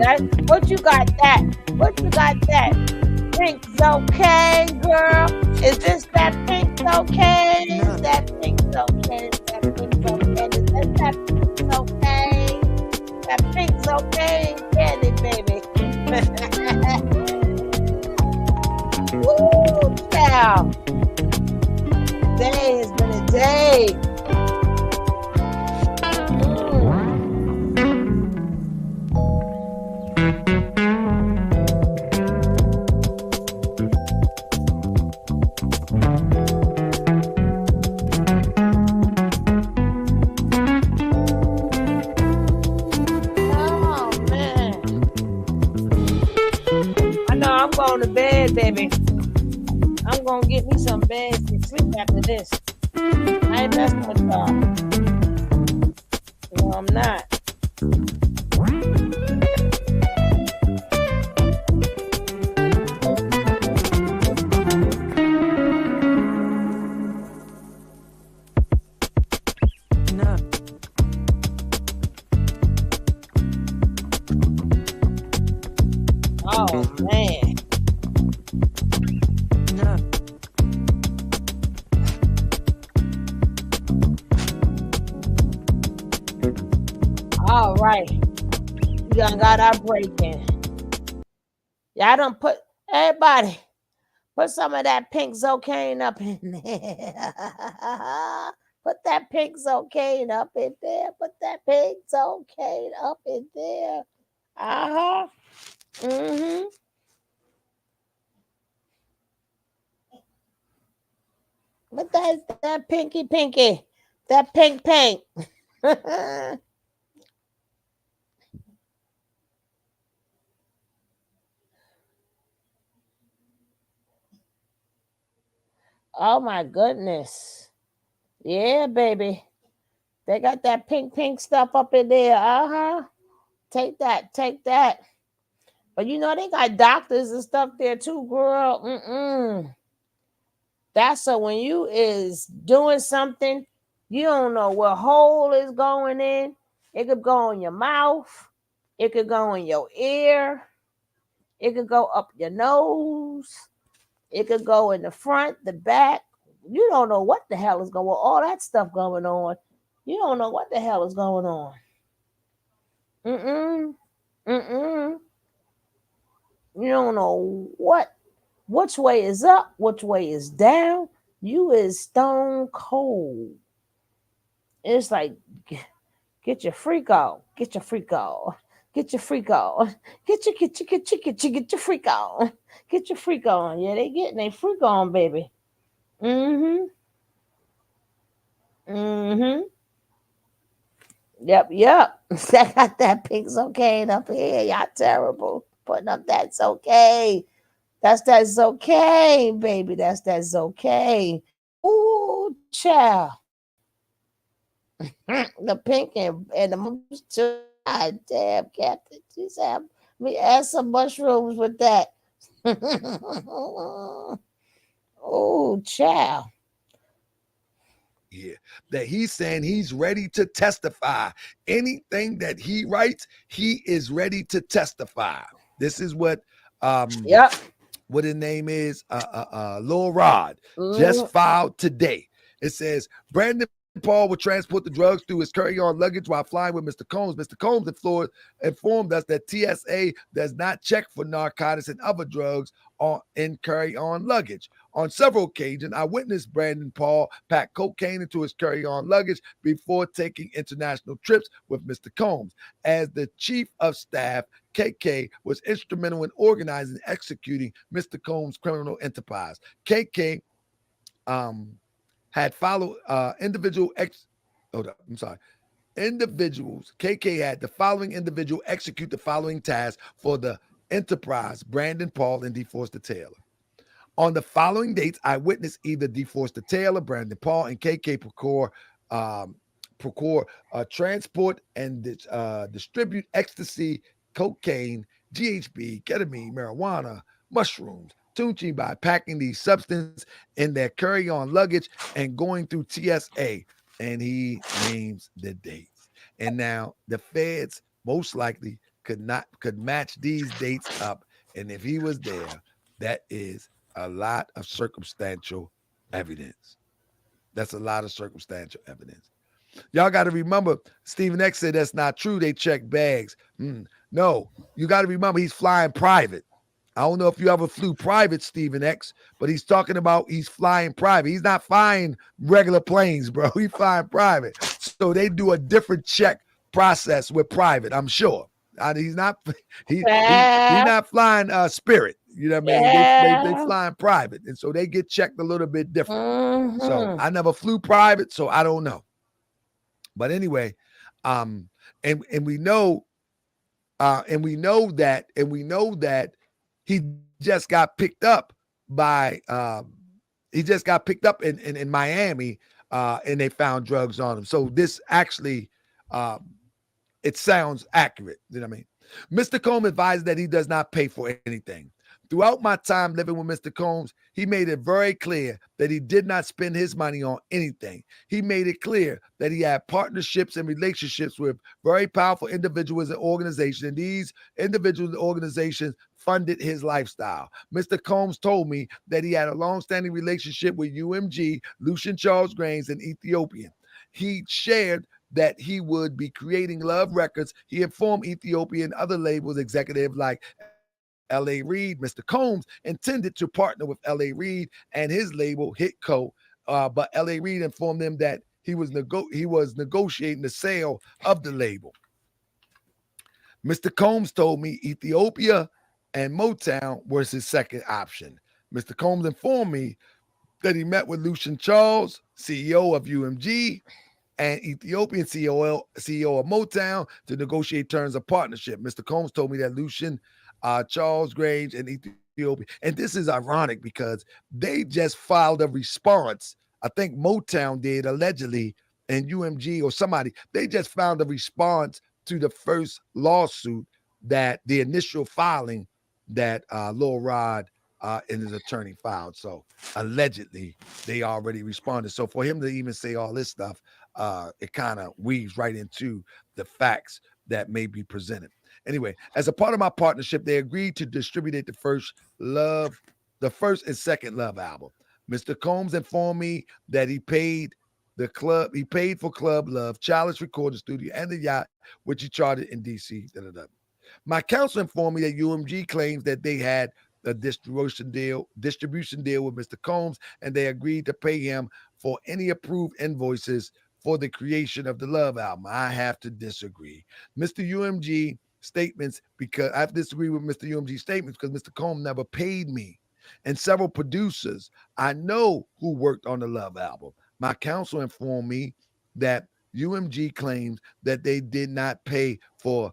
A: That what you got that? What you got that? Pink's okay, girl. Is this that pink's okay? Is that pink's okay? Is that pink's okay? Is that pink's okay? That pink's okay, candy baby. Woo, child. Today has been a day. I'm going to bed, baby. I'm going to get me some bed and sleep after this. I ain't messing with y'all. No, I'm not. Oh, man. All right. We done got our break in. Y'all done put, everybody, put some of that pink Zocaine up in there. Put that pink Zocaine up in there. Put that pink Zocaine up in there. Uh-huh. Mm-hmm. But that pinky, that pink. Oh my goodness. Yeah, baby. They got that pink stuff up in there. Uh-huh. Take that. But you know, they got doctors and stuff there too, girl. Mm-mm. That's so when you is doing something, you don't know what hole is going in. It could go in your mouth. It could go in your ear. It could go up your nose. It could go in the front, the back. You don't know what the hell is going on. All that stuff going on. You don't know what the hell is going on. Mm-mm. Mm-mm. You don't know which way is up, which way is down. You is stone cold. It's like, get your freak on. Get your freak on. Get your freak on. Get your freak on. Get your freak on. Yeah, they getting their freak on, baby. Mm-hmm. Mm-hmm. Yep. I got that pink Zocaine up here. Y'all terrible. Putting up that's okay. That's okay, baby. That's okay. Ooh, child. The pink and the mushrooms too. God damn, Captain. She said, me add some mushrooms with that. Oh, child.
B: Yeah, that he's saying he's ready to testify. Anything that he writes, he is ready to testify. This is what
A: Yep.
B: what his name is, Lil Rod, just filed today. It says Brandon Paul would transport the drugs through his carry-on luggage while flying with Mr. Combs. Mr. Combs informed us that TSA does not check for narcotics and other drugs in carry-on luggage. On several occasions, I witnessed Brandon Paul pack cocaine into his carry-on luggage before taking international trips with Mr. Combs. As the chief of staff, KK was instrumental in organizing and executing Mr. Combs' criminal enterprise. KK had followed individuals. KK had the following individual execute the following task for the Enterprise, Brandon Paul, and DeForest Taylor. On the following dates, I witnessed either DeForest Taylor, Brandon Paul, and KK um, procure transport and distribute ecstasy, cocaine, GHB, ketamine, marijuana, mushrooms, Tunchi by packing these substances in their carry-on luggage and going through TSA. And he names the dates. And now the feds most likely could match these dates up. And if he was there, that is a lot of circumstantial evidence. That's a lot of circumstantial evidence. Y'all got to remember, Stephen X said that's not true. They check bags. No, you got to remember he's flying private. I don't know if you ever flew private, Stephen X, but he's talking about he's flying private. He's not flying regular planes, bro. He's flying private. So they do a different check process with private, I'm sure. He's not he's not flying Spirit. You know what I mean? They flying private, and so they get checked a little bit different. So I never flew private, so I don't know. But anyway, and we know that he just got picked up by in Miami, and they found drugs on him. So this actually it sounds accurate. You know what I mean? Mr. Combs advised that he does not pay for anything. Throughout my time living with Mr. Combs, he made it very clear that he did not spend his money on anything. He made it clear that he had partnerships and relationships with very powerful individuals and organizations, and these individuals and organizations funded his lifestyle. Mr. Combs told me that he had a long-standing relationship with UMG, Lucian Charles Grains, and Ethiopian. He shared that he would be creating Love Records. He informed Ethiopian other labels executive like L.A. Reid. Mr. Combs intended to partner with L.A. Reid and his label Hitco, but L.A. Reid informed them that he was negotiating the sale of the label. Mr. Combs told me Ethiopia and Motown was his second option. Mr. Combs informed me that he met with Lucian Charles, CEO of UMG, and Ethiopian CEO of Motown to negotiate terms of partnership. Mr. Combs told me that Lucian, Charles Grange, and Ethiopia, and this is ironic because they just filed a response. I think Motown did allegedly, and UMG or somebody, they just found a response to the first lawsuit, that the initial filing that Lil Rod and his attorney filed. So allegedly they already responded. So for him to even say all this stuff, it kind of weaves right into the facts that may be presented. Anyway, as a part of my partnership, they agreed to distribute the first and second Love album. Mr. Combs informed me that he paid for Club Love, Chalice Recording Studio, and the yacht, which he chartered in DC. My counsel informed me that UMG claims that they had a distribution deal with Mr. Combs, and they agreed to pay him for any approved invoices for the creation of the Love album. I have to disagree. Mr. UMG statements, because I have to disagree with Mr. UMG statements because Mr. Combs never paid me. And several producers I know who worked on the Love album. My counsel informed me that UMG claims that they did not pay for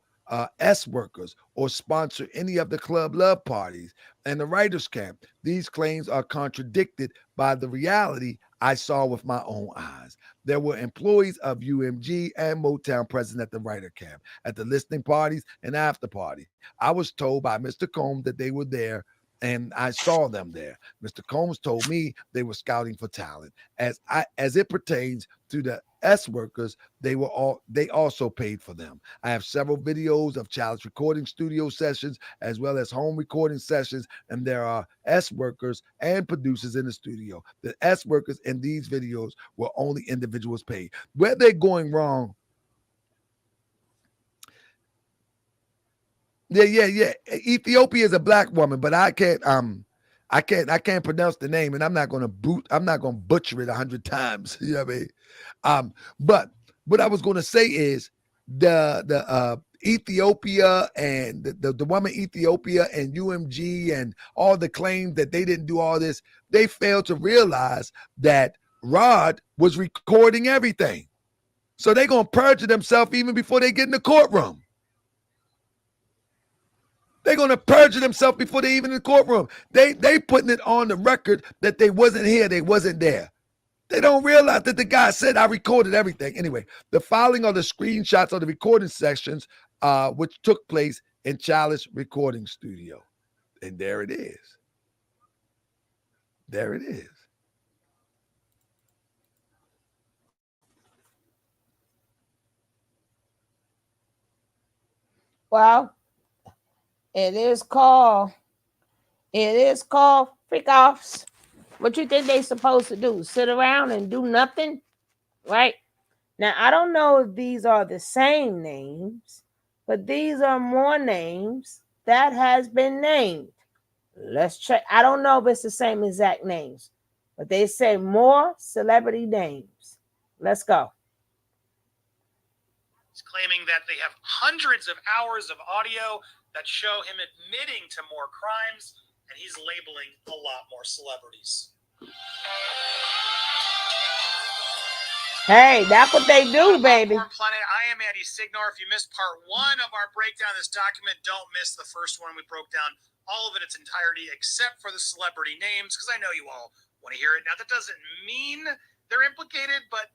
B: S workers or sponsor any of the Club Love parties and the writers camp. These claims are contradicted by the reality I saw with my own eyes. There were employees of UMG and Motown present at the writer camp, at the listening parties and after party. I was told by Mr. Combs that they were there, and I saw them there. Mr. Combs told me they were scouting for talent. As it pertains to the S workers, they also paid for them. I have several videos of Chalice recording studio sessions as well as home recording sessions, and there are S workers and producers in the studio. The S workers in these videos were only individuals paid. Where they're going wrong. Yeah. Ethiopia is a black woman, but I can't pronounce the name, and I'm not gonna butcher it 100 times. You know what I mean? But what I was gonna say is the Ethiopia and the woman Ethiopia and UMG and all the claims that they didn't do all this, they failed to realize that Rod was recording everything. So they're gonna perjure themselves even before they get in the courtroom. They're going to perjure themselves before they even in the courtroom. They putting it on the record that they wasn't here, they wasn't there. They don't realize that the guy said I recorded everything. Anyway, the following are the screenshots of the recording sessions, which took place in Chalice Recording Studio. And there it is. There it is.
A: Well, it is called freak offs. What you think they supposed to do? Sit around and do nothing? Right? Now, I don't know if these are the same names, but these are more names that has been named. Let's check. I don't know if it's the same exact names, but they say more celebrity names. Let's go.
F: He's claiming that they have hundreds of hours of audio that show him admitting to more crimes, and he's labeling a lot more celebrities.
A: Hey, that's what they do, baby.
F: Planet, I am Andy Signor. If you missed part 1 of our breakdown of this document, don't miss the first one. We broke down all of it, its entirety, except for the celebrity names, because I know you all want to hear it. Now, that doesn't mean they're implicated, but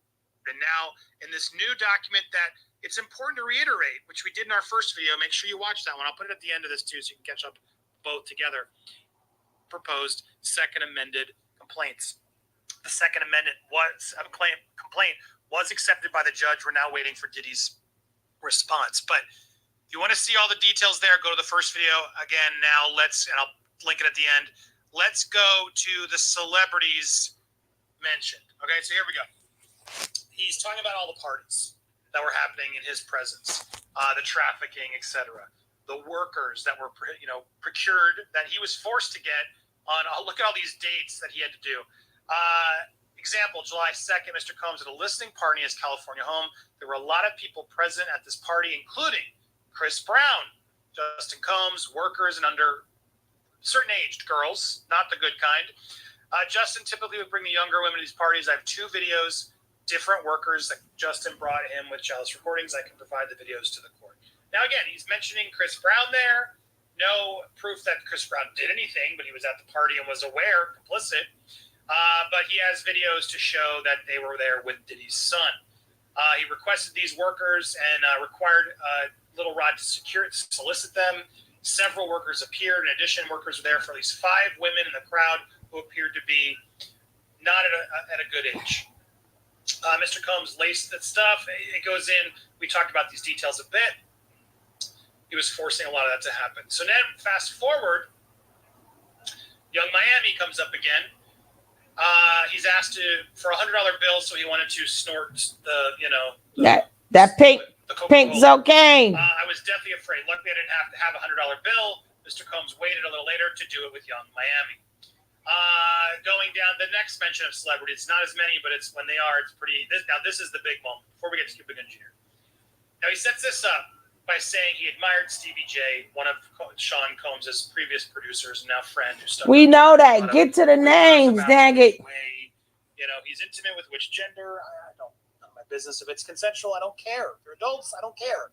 F: now in this new document that it's important to reiterate, which we did in our first video. Make sure you watch that one. I'll put it at the end of this too, so you can catch up both together. Proposed second amended complaints. The second amendment complaint was accepted by the judge. We're now waiting for Diddy's response. But if you want to see all the details there, go to the first video. Again, now and I'll link it at the end. Let's go to the celebrities mentioned. Okay, so here we go. He's talking about all the parties that were happening in his presence, the trafficking, etc. The workers that were, procured that he was forced to get on. Look at all these dates that he had to do. Example, July 2nd, Mr. Combs at a listening party in his California home. There were a lot of people present at this party, including Chris Brown, Justin Combs, workers, and under certain aged girls, not the good kind. Justin typically would bring the younger women to these parties. I have 2 videos, different workers that Justin brought him with Chalice recordings. I can provide the videos to the court. Now, again, he's mentioning Chris Brown there. No proof that Chris Brown did anything, but he was at the party and was aware, complicit. But he has videos to show that they were there with Diddy's son. He requested these workers and required Little Rod to solicit them. Several workers appeared. In addition, workers were there for at least 5 women in the crowd who appeared to be not at a good age. Mr. Combs laced that stuff. It goes in. We talked about these details a bit. He was forcing a lot of that to happen. So now, fast forward, Young Miami comes up again. He's asked for $100 bill, so he wanted to snort
A: that pink cocaine.
F: I was deathly afraid. Luckily, I didn't have to have a $100 bill. Mr. Combs waited a little later to do it with Young Miami. Going down the next mention of celebrities, not as many, but it's when they are, it's pretty. Now, this is the big moment before we get to Cuba Gooding Jr. Now, he sets this up by saying he admired Stevie J, one of Sean Combs' previous producers and now friend.
A: We know that. Get to the names, dang it.
F: He's intimate with which gender. I don't know my business. If it's consensual, I don't care. If they're adults, I don't care.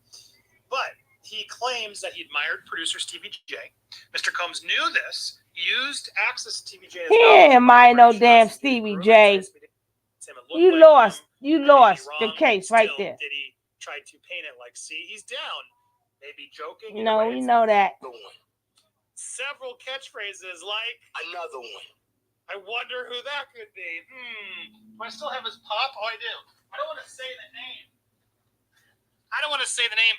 F: But he claims that he admired producer Stevie J. Mr. Combs knew this, used access to Stevie J.
A: He ain't admire no damn Stevie J. You lost the case right there.
F: Diddy tried to paint it like, see, he's down. Maybe joking.
A: No, we know that.
F: Several catchphrases like,
D: Another one.
F: I wonder who that could be. Do I still have his pop? Oh, I do. I don't want to say the name.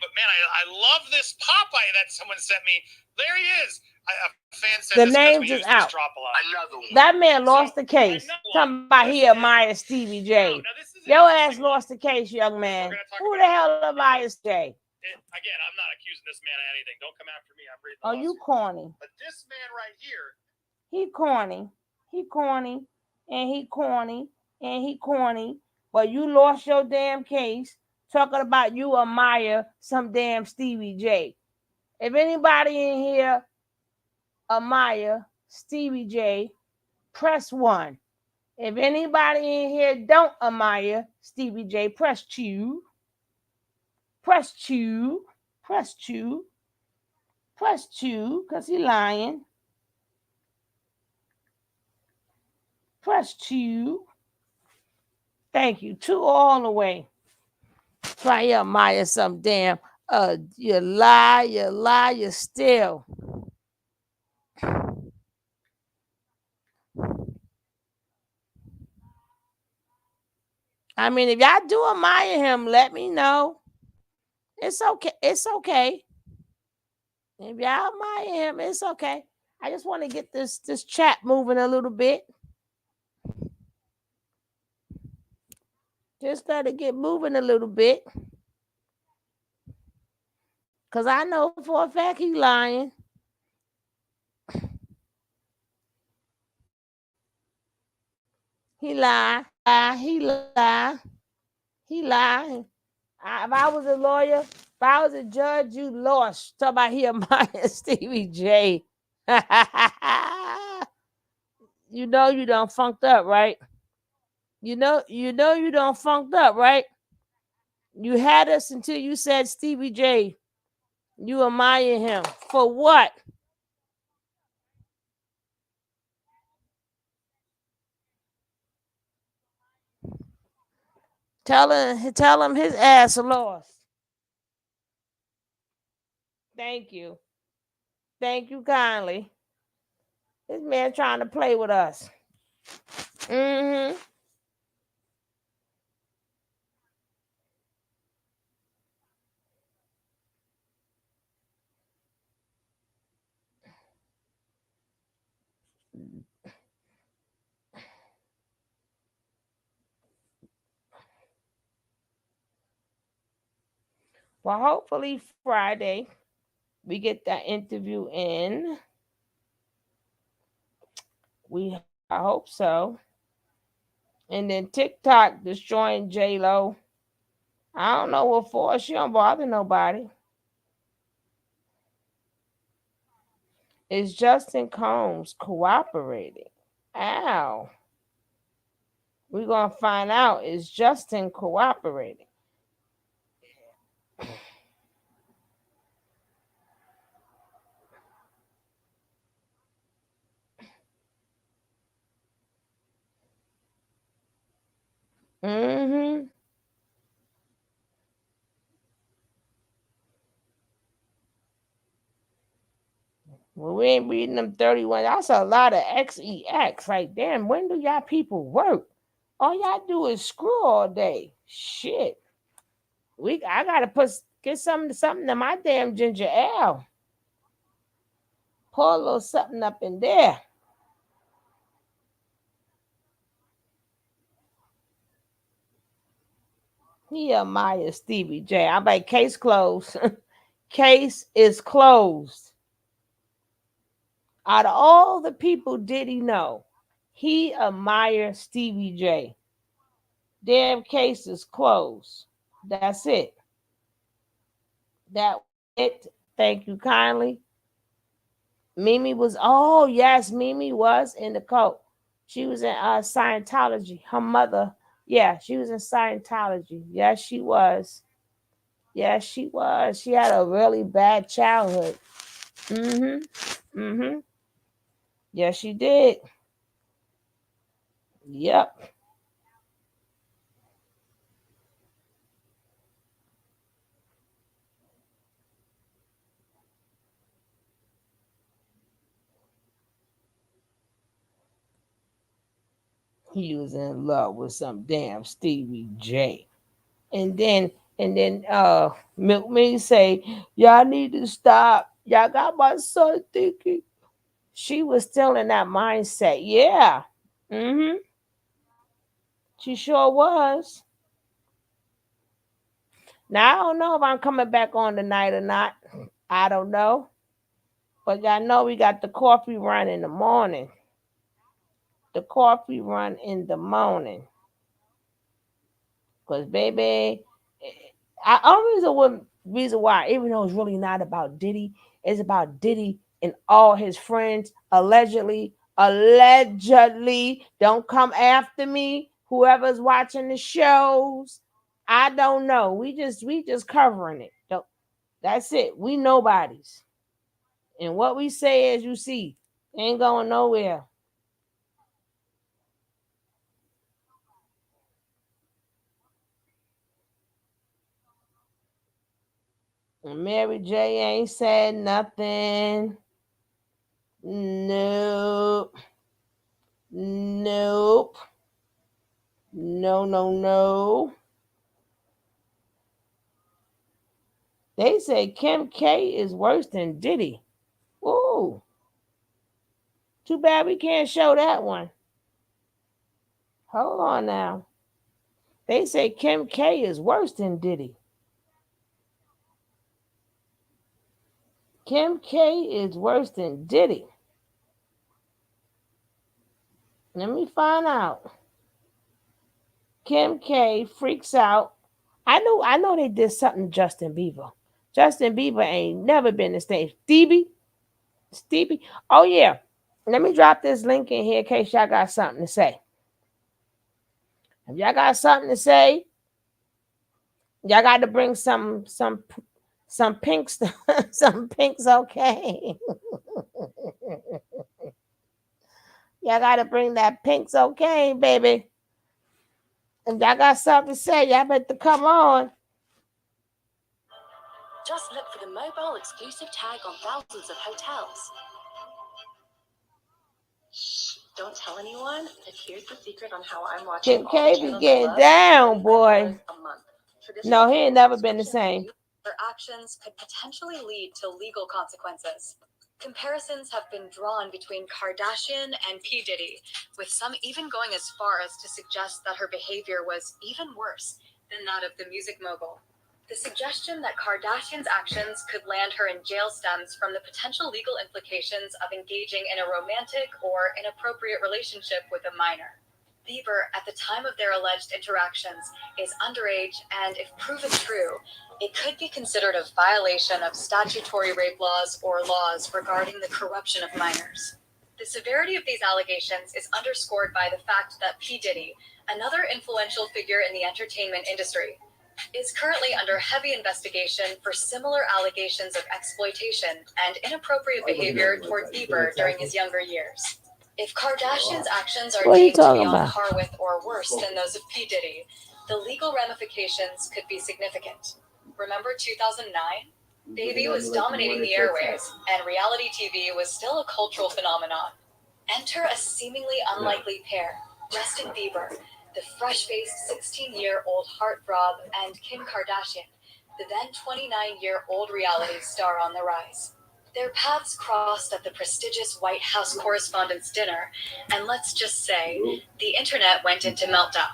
F: But man, I love this Popeye that someone sent me. There he is. A fan said
A: the
F: this
A: name's just out.
F: Drop a lot.
D: Another one.
A: That man lost the case. Talking about he admires Stevie J. Your ass lost the case, young man. Who the hell admires J?
F: Again, I'm not accusing this man of anything. Don't come after me. I'm reading the
A: lawsuit. You corny.
F: But this man right here.
A: He corny. He corny. And he corny. And he corny. But you lost your damn case talking about you admire some damn Stevie J. If anybody in here admire Stevie J, press 1. If anybody in here don't admire Stevie J, press 2. Press 2. Press 2. Press 2, because he lying. Press 2. Thank you. 2 all the way. Try to admire some damn you lie still. I mean, if y'all do admire him, let me know. It's okay. It's okay. If y'all admire him, it's okay. I just want to get this chat moving a little bit. Just let it get moving a little bit. Because I know for a fact he lying. He lie. He lie. He lie. If I was a lawyer, if I was a judge, you lost. Talk about he admire Stevie J. You know you done funked up, right? You know you done funked up, right? You had us until you said Stevie J. You admire him. For what? Tell him his ass lost. Thank you. Thank you kindly. This man trying to play with us. Mm-hmm. Well, hopefully Friday we get that interview in. I hope so. And then TikTok destroying J-Lo. I don't know what for. She don't bother nobody. Is Justin Combs cooperating? Ow. We're going to find out. Is Justin cooperating? Mm-hmm. Well, we ain't reading them 31. That's a lot of XEX. Like, damn, when do y'all people work? All y'all do is screw all day. Shit. I gotta get something in my damn ginger ale. Pour a little something up in there. He admires Stevie J. I'm like, case closed. Case is closed. Out of all the people Diddy know, he admires Stevie J. Damn case is closed. That's it. That it. Thank you kindly. Mimi was, oh yes, Mimi was in the cult. She was in Scientology. Her mother, yeah, she was in Scientology. Yes, she was. Yes, she was. She had a really bad childhood. Mm-hmm. Mm-hmm. Yes, she did. Yep. He was in love with some damn Stevie J. And then Milk Me say, y'all need to stop. Y'all got my son thinking. She was still in that mindset. Yeah. Mm-hmm. She sure was. Now I don't know if I'm coming back on tonight or not. I don't know. But y'all know we got the coffee run in the morning. The coffee run in the morning. Because, baby, I only reason why, even though it's really not about Diddy, it's about Diddy and all his friends allegedly, don't come after me, whoever's watching the shows. I don't know. We just covering it. That's it. We nobodies. And what we say is you see. Ain't going nowhere. And Mary J ain't said nothing. Nope. Nope. No, no, no. They say Kim K is worse than Diddy. Ooh. Too bad we can't show that one. Hold on now. They say Kim K is worse than Diddy. Kim K is worse than Diddy. Let me find out. Kim K freaks out. I know they did something to Justin Bieber. Justin Bieber ain't never been the same. Stevie. Oh yeah. Let me drop this link in here in case y'all got something to say. If y'all got something to say, y'all got to bring some pinks, some pinks, okay? Y'all got to bring that pinks, okay, baby. If y'all got something to say, y'all better come on.
G: Just look for the mobile exclusive tag on thousands of hotels. Don't tell anyone, but here's the secret on how I'm watching
A: Kim
G: all the
A: K be
G: channels I
A: getting
G: love.
A: down, boy.
G: $25 a month.
A: No, he ain't never been the
G: Traditional
A: same.
G: their actions could potentially lead to legal consequences. Comparisons have been drawn between Kardashian and P. Diddy, with some even going as far as to suggest that her behavior was even worse than that of the music mogul. The suggestion that Kardashian's actions could land her in jail stems from the potential legal implications of engaging in a romantic or inappropriate relationship with a minor. Bieber, at the time of their alleged interactions, is underage, and if proven true, it could be considered a violation of statutory rape laws or laws regarding the corruption of minors. The severity of these allegations is underscored by the fact that P. Diddy, another influential figure in the entertainment industry, is currently under heavy investigation for similar allegations of exploitation and inappropriate behavior toward Bieber during his younger years. If Kardashian's actions are deemed to be on par with or worse than those of P. Diddy, the legal ramifications could be significant. Remember 2009? Baby was dominating the airwaves, and reality TV was still a cultural phenomenon. Enter a seemingly unlikely pair, Justin Bieber, the fresh-faced 16-year-old heartthrob, and Kim Kardashian, the then 29-year-old reality star on the rise. Their paths crossed at the prestigious White House Correspondents' Dinner, and let's just say, the internet went into meltdown.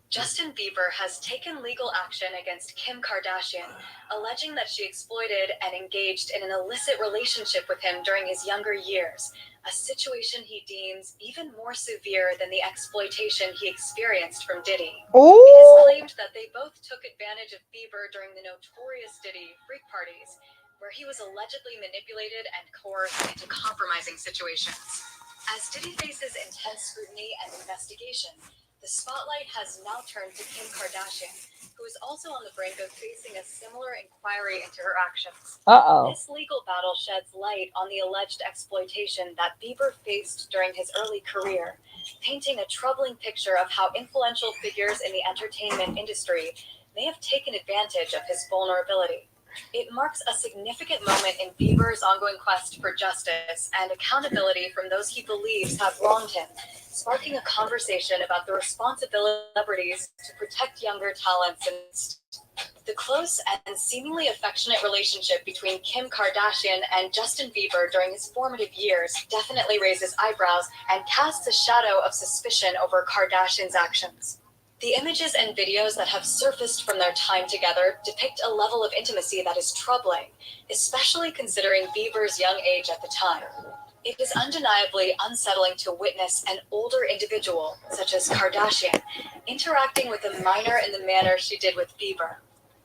G: Justin Bieber has taken legal action against Kim Kardashian, alleging that she exploited and engaged in an illicit relationship with him during his younger years, a situation he deems even more severe than the exploitation he experienced from Diddy.
A: Ooh.
G: It is claimed that they both took advantage of Bieber during the notorious Diddy freak parties, where he was allegedly manipulated and coerced into compromising situations. As Diddy faces intense scrutiny and investigation, the spotlight has now turned to Kim Kardashian, who is also on the brink of facing a similar inquiry into her actions. This legal battle sheds light on the alleged exploitation that Bieber faced during his early career, painting a troubling picture of how influential figures in the entertainment industry may have taken advantage of his vulnerability. It marks a significant moment in Bieber's ongoing quest for justice and accountability from those he believes have wronged him, sparking a conversation about the responsibilities of celebrities to protect younger talents. The close and seemingly affectionate relationship between Kim Kardashian and Justin Bieber during his formative years definitely raises eyebrows and casts a shadow of suspicion over Kardashian's actions. The images and videos that have surfaced from their time together depict a level of intimacy that is troubling, especially considering Bieber's young age at the time. It is undeniably unsettling to witness an older individual, such as Kardashian, interacting with a minor in the manner she did with Bieber.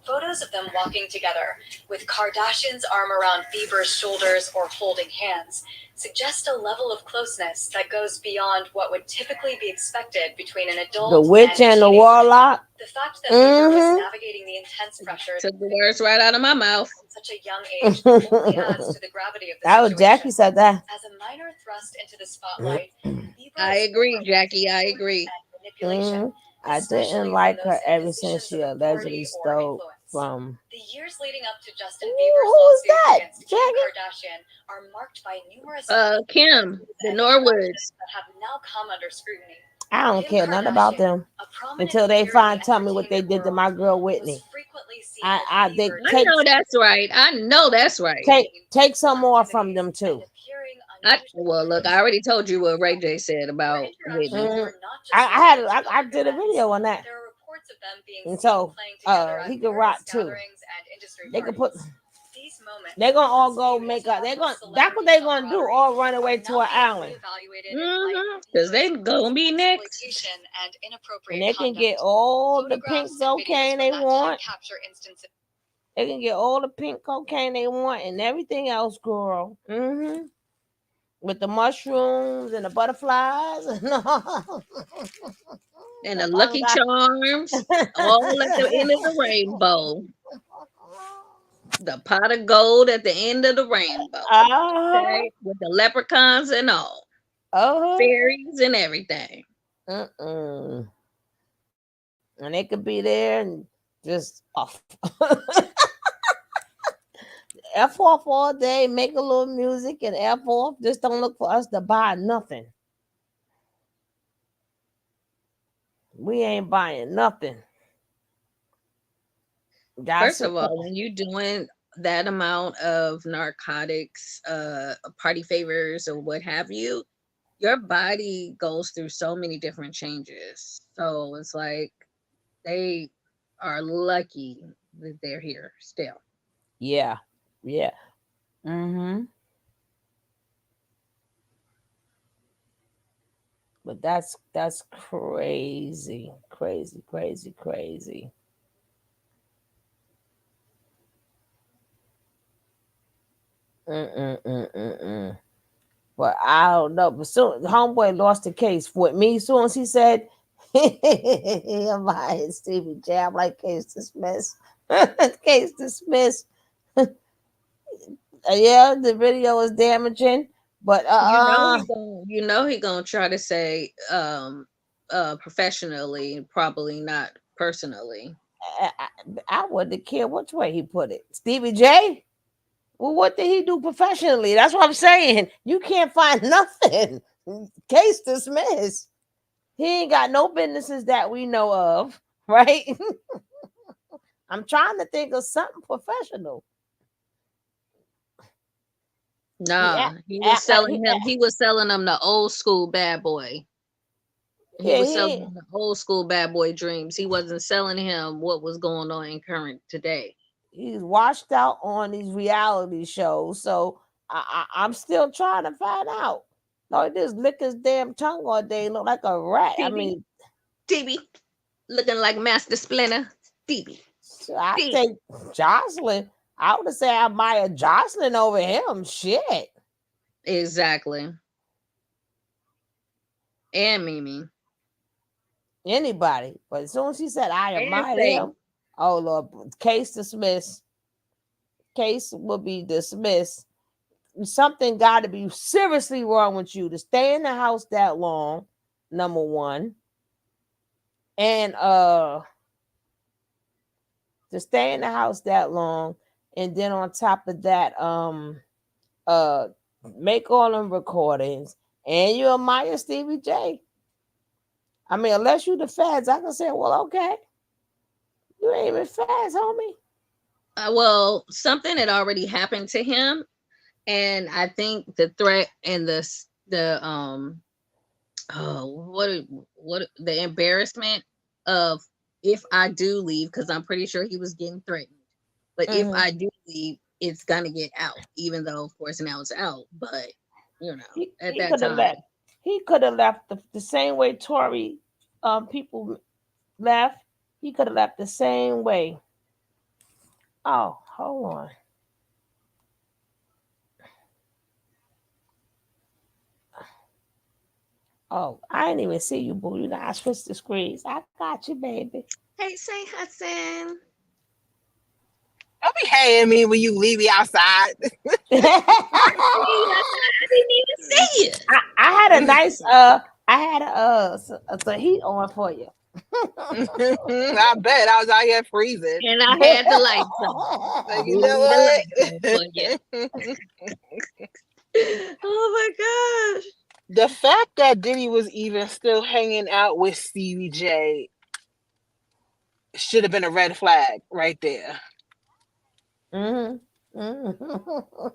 G: Photos of them walking together, with Kardashian's arm around Bieber's shoulders or holding hands, suggest a level of closeness that goes beyond what would typically be expected between an adult
A: The witch and the warlock.
G: The fact that Bieber was
A: Mm-hmm.
G: navigating the intense pressure
E: Took the words right out of my mouth.
G: at such a young age only adds to the gravity of the
A: That was Jackie
G: situation.
A: said that.
G: As a minor thrust into the spotlight,
E: I
G: Bieber is
E: agree,
G: overusing
E: Jackie. I
G: influence
E: agree.
G: and manipulation,
A: Mm-hmm. I didn't
G: especially from
A: like her
G: those in
A: ever since
G: positions
A: she
G: of
A: allegedly
G: authority or
A: stole
G: influence.
A: from.
G: The years leading up to Justin
A: Who
G: Bieber's
A: was
G: lawsuit
A: that,
G: against Kim
A: Jackie?
G: Kardashian are marked by numerous
E: Kim, the
G: and
E: Norwoods.
G: that have now come under scrutiny.
A: I don't
G: Kim
A: care nothing about
G: Kardashian,
A: them
G: a prominent
A: until they
G: figure in the
A: tell me what they
G: entertainment
A: did to
G: world,
A: my girl
G: was
A: Whitney.
G: frequently seen with
A: They
G: Bieber
E: I know that's right. I know that's right.
A: take some more from them too.
G: appearing
E: Well, look, I already told you what Ray J said about Whitney.
A: Mm,
G: were not just
A: I did a video on that,
G: There are reports of them being
A: and
G: seen
A: so
G: playing together at
A: he could
G: various
A: rock too.
G: gatherings and industry
A: They could put.
G: parties. These moments,
A: They're gonna all
G: once
A: go
G: viewed as
A: make up. They're
G: harmless
A: gonna. That's what
G: celebrity
A: they're gonna do.
G: camaraderie,
A: All run away
G: are
A: to
G: now
A: an
G: being
A: island,
G: reevaluated in light of
E: Because
G: Bieber's
E: they gonna be next.
G: exploitation and
A: and
G: inappropriate
A: they can get
G: conduct.
A: all the pink
G: Photographs and videos
A: cocaine
G: from
A: they
G: that time
A: want.
G: capture instances.
A: They can get all the pink cocaine they want and everything else, girl. Mm-hmm. With the mushrooms and the butterflies and all.
E: And
A: The
E: the Lucky
A: banga.
E: Charms, all at the end of the rainbow. The pot of gold at the end of the rainbow.
A: Uh-huh.
E: Okay? With the leprechauns and all.
A: Uh-huh.
E: Fairies and everything.
A: Mm-mm. And they could be there and just off. F off all day, make a little music and F off. Just don't look for us to buy nothing. We ain't buying nothing.
E: First
A: That's
E: of all, when you're doing that amount of narcotics, party favors, or what have you, your body goes through so many different changes. So it's like they are lucky that they're here still.
A: yeah. Yeah. Mm-hmm. But that's crazy. Crazy, crazy, crazy. Mm-mm-mm-mm-mm. But I don't know. But soon homeboy lost the case with me. Soon as he said my Stevie J, I'm like case dismissed. Case dismissed. Yeah, the video is damaging, but
E: You know he gonna try to say professionally, probably not personally.
A: I wouldn't care which way he put it. Stevie J. Well, what did he do professionally? That's what I'm saying. You can't find nothing. Case dismissed. He ain't got no businesses that we know of, right? I'm trying to think of something professional. He
E: Nah,
A: act like he
E: he was selling them the old school bad boy. He
A: yeah,
E: was selling him the old school bad boy dreams. He wasn't selling him what was going on in current today.
A: he's washed out on these reality shows. So I'm still trying to find out. No, he just lick his damn tongue all day, look like a rat. I
E: TB,
A: mean,
E: TB, looking like Master Splinter. TB,
A: so I
E: TB.
A: think Jocelyn. I would say I admire Jocelyn over him. Shit.
E: Exactly. And Mimi.
A: Anybody. But as soon as she said I
E: And
A: admire
E: Faye.
A: him, oh Lord, case dismissed. Case will be dismissed. Something got to be seriously wrong with you to stay in the house that long. Number one, and to stay in the house that long, and then on top of that, uh, make all them recordings, and you admire Stevie J. I mean, unless you the feds, I can say, well, okay, you ain't even feds, homie.
E: Well, something had already happened to him, and I think the threat and the oh what the embarrassment of if I do leave, because I'm pretty sure he was getting threatened. But if
A: Mm-hmm.
E: I do leave, it's gonna get out, even though of course now it's out. But at
A: He
E: that
A: could have
E: time,
A: left. He could have left the same way Tory people left. He could have left the same way. Oh, hold on. Oh, I didn't even see you, boo. You know, I switched the screens. I got you, baby.
E: Hey, say Hudson.
H: Don't be hating me when you leave me outside.
E: I didn't even see it.
A: I had a nice I had a heat on for you.
H: I bet I was out here freezing.
E: And I had the lights on.
H: Like, you
E: Did leave the lights on for you.
H: know what?
E: Oh my gosh.
H: The fact that Diddy was even still hanging out with Stevie J should have been a red flag right there.
A: Mhm. Mhm.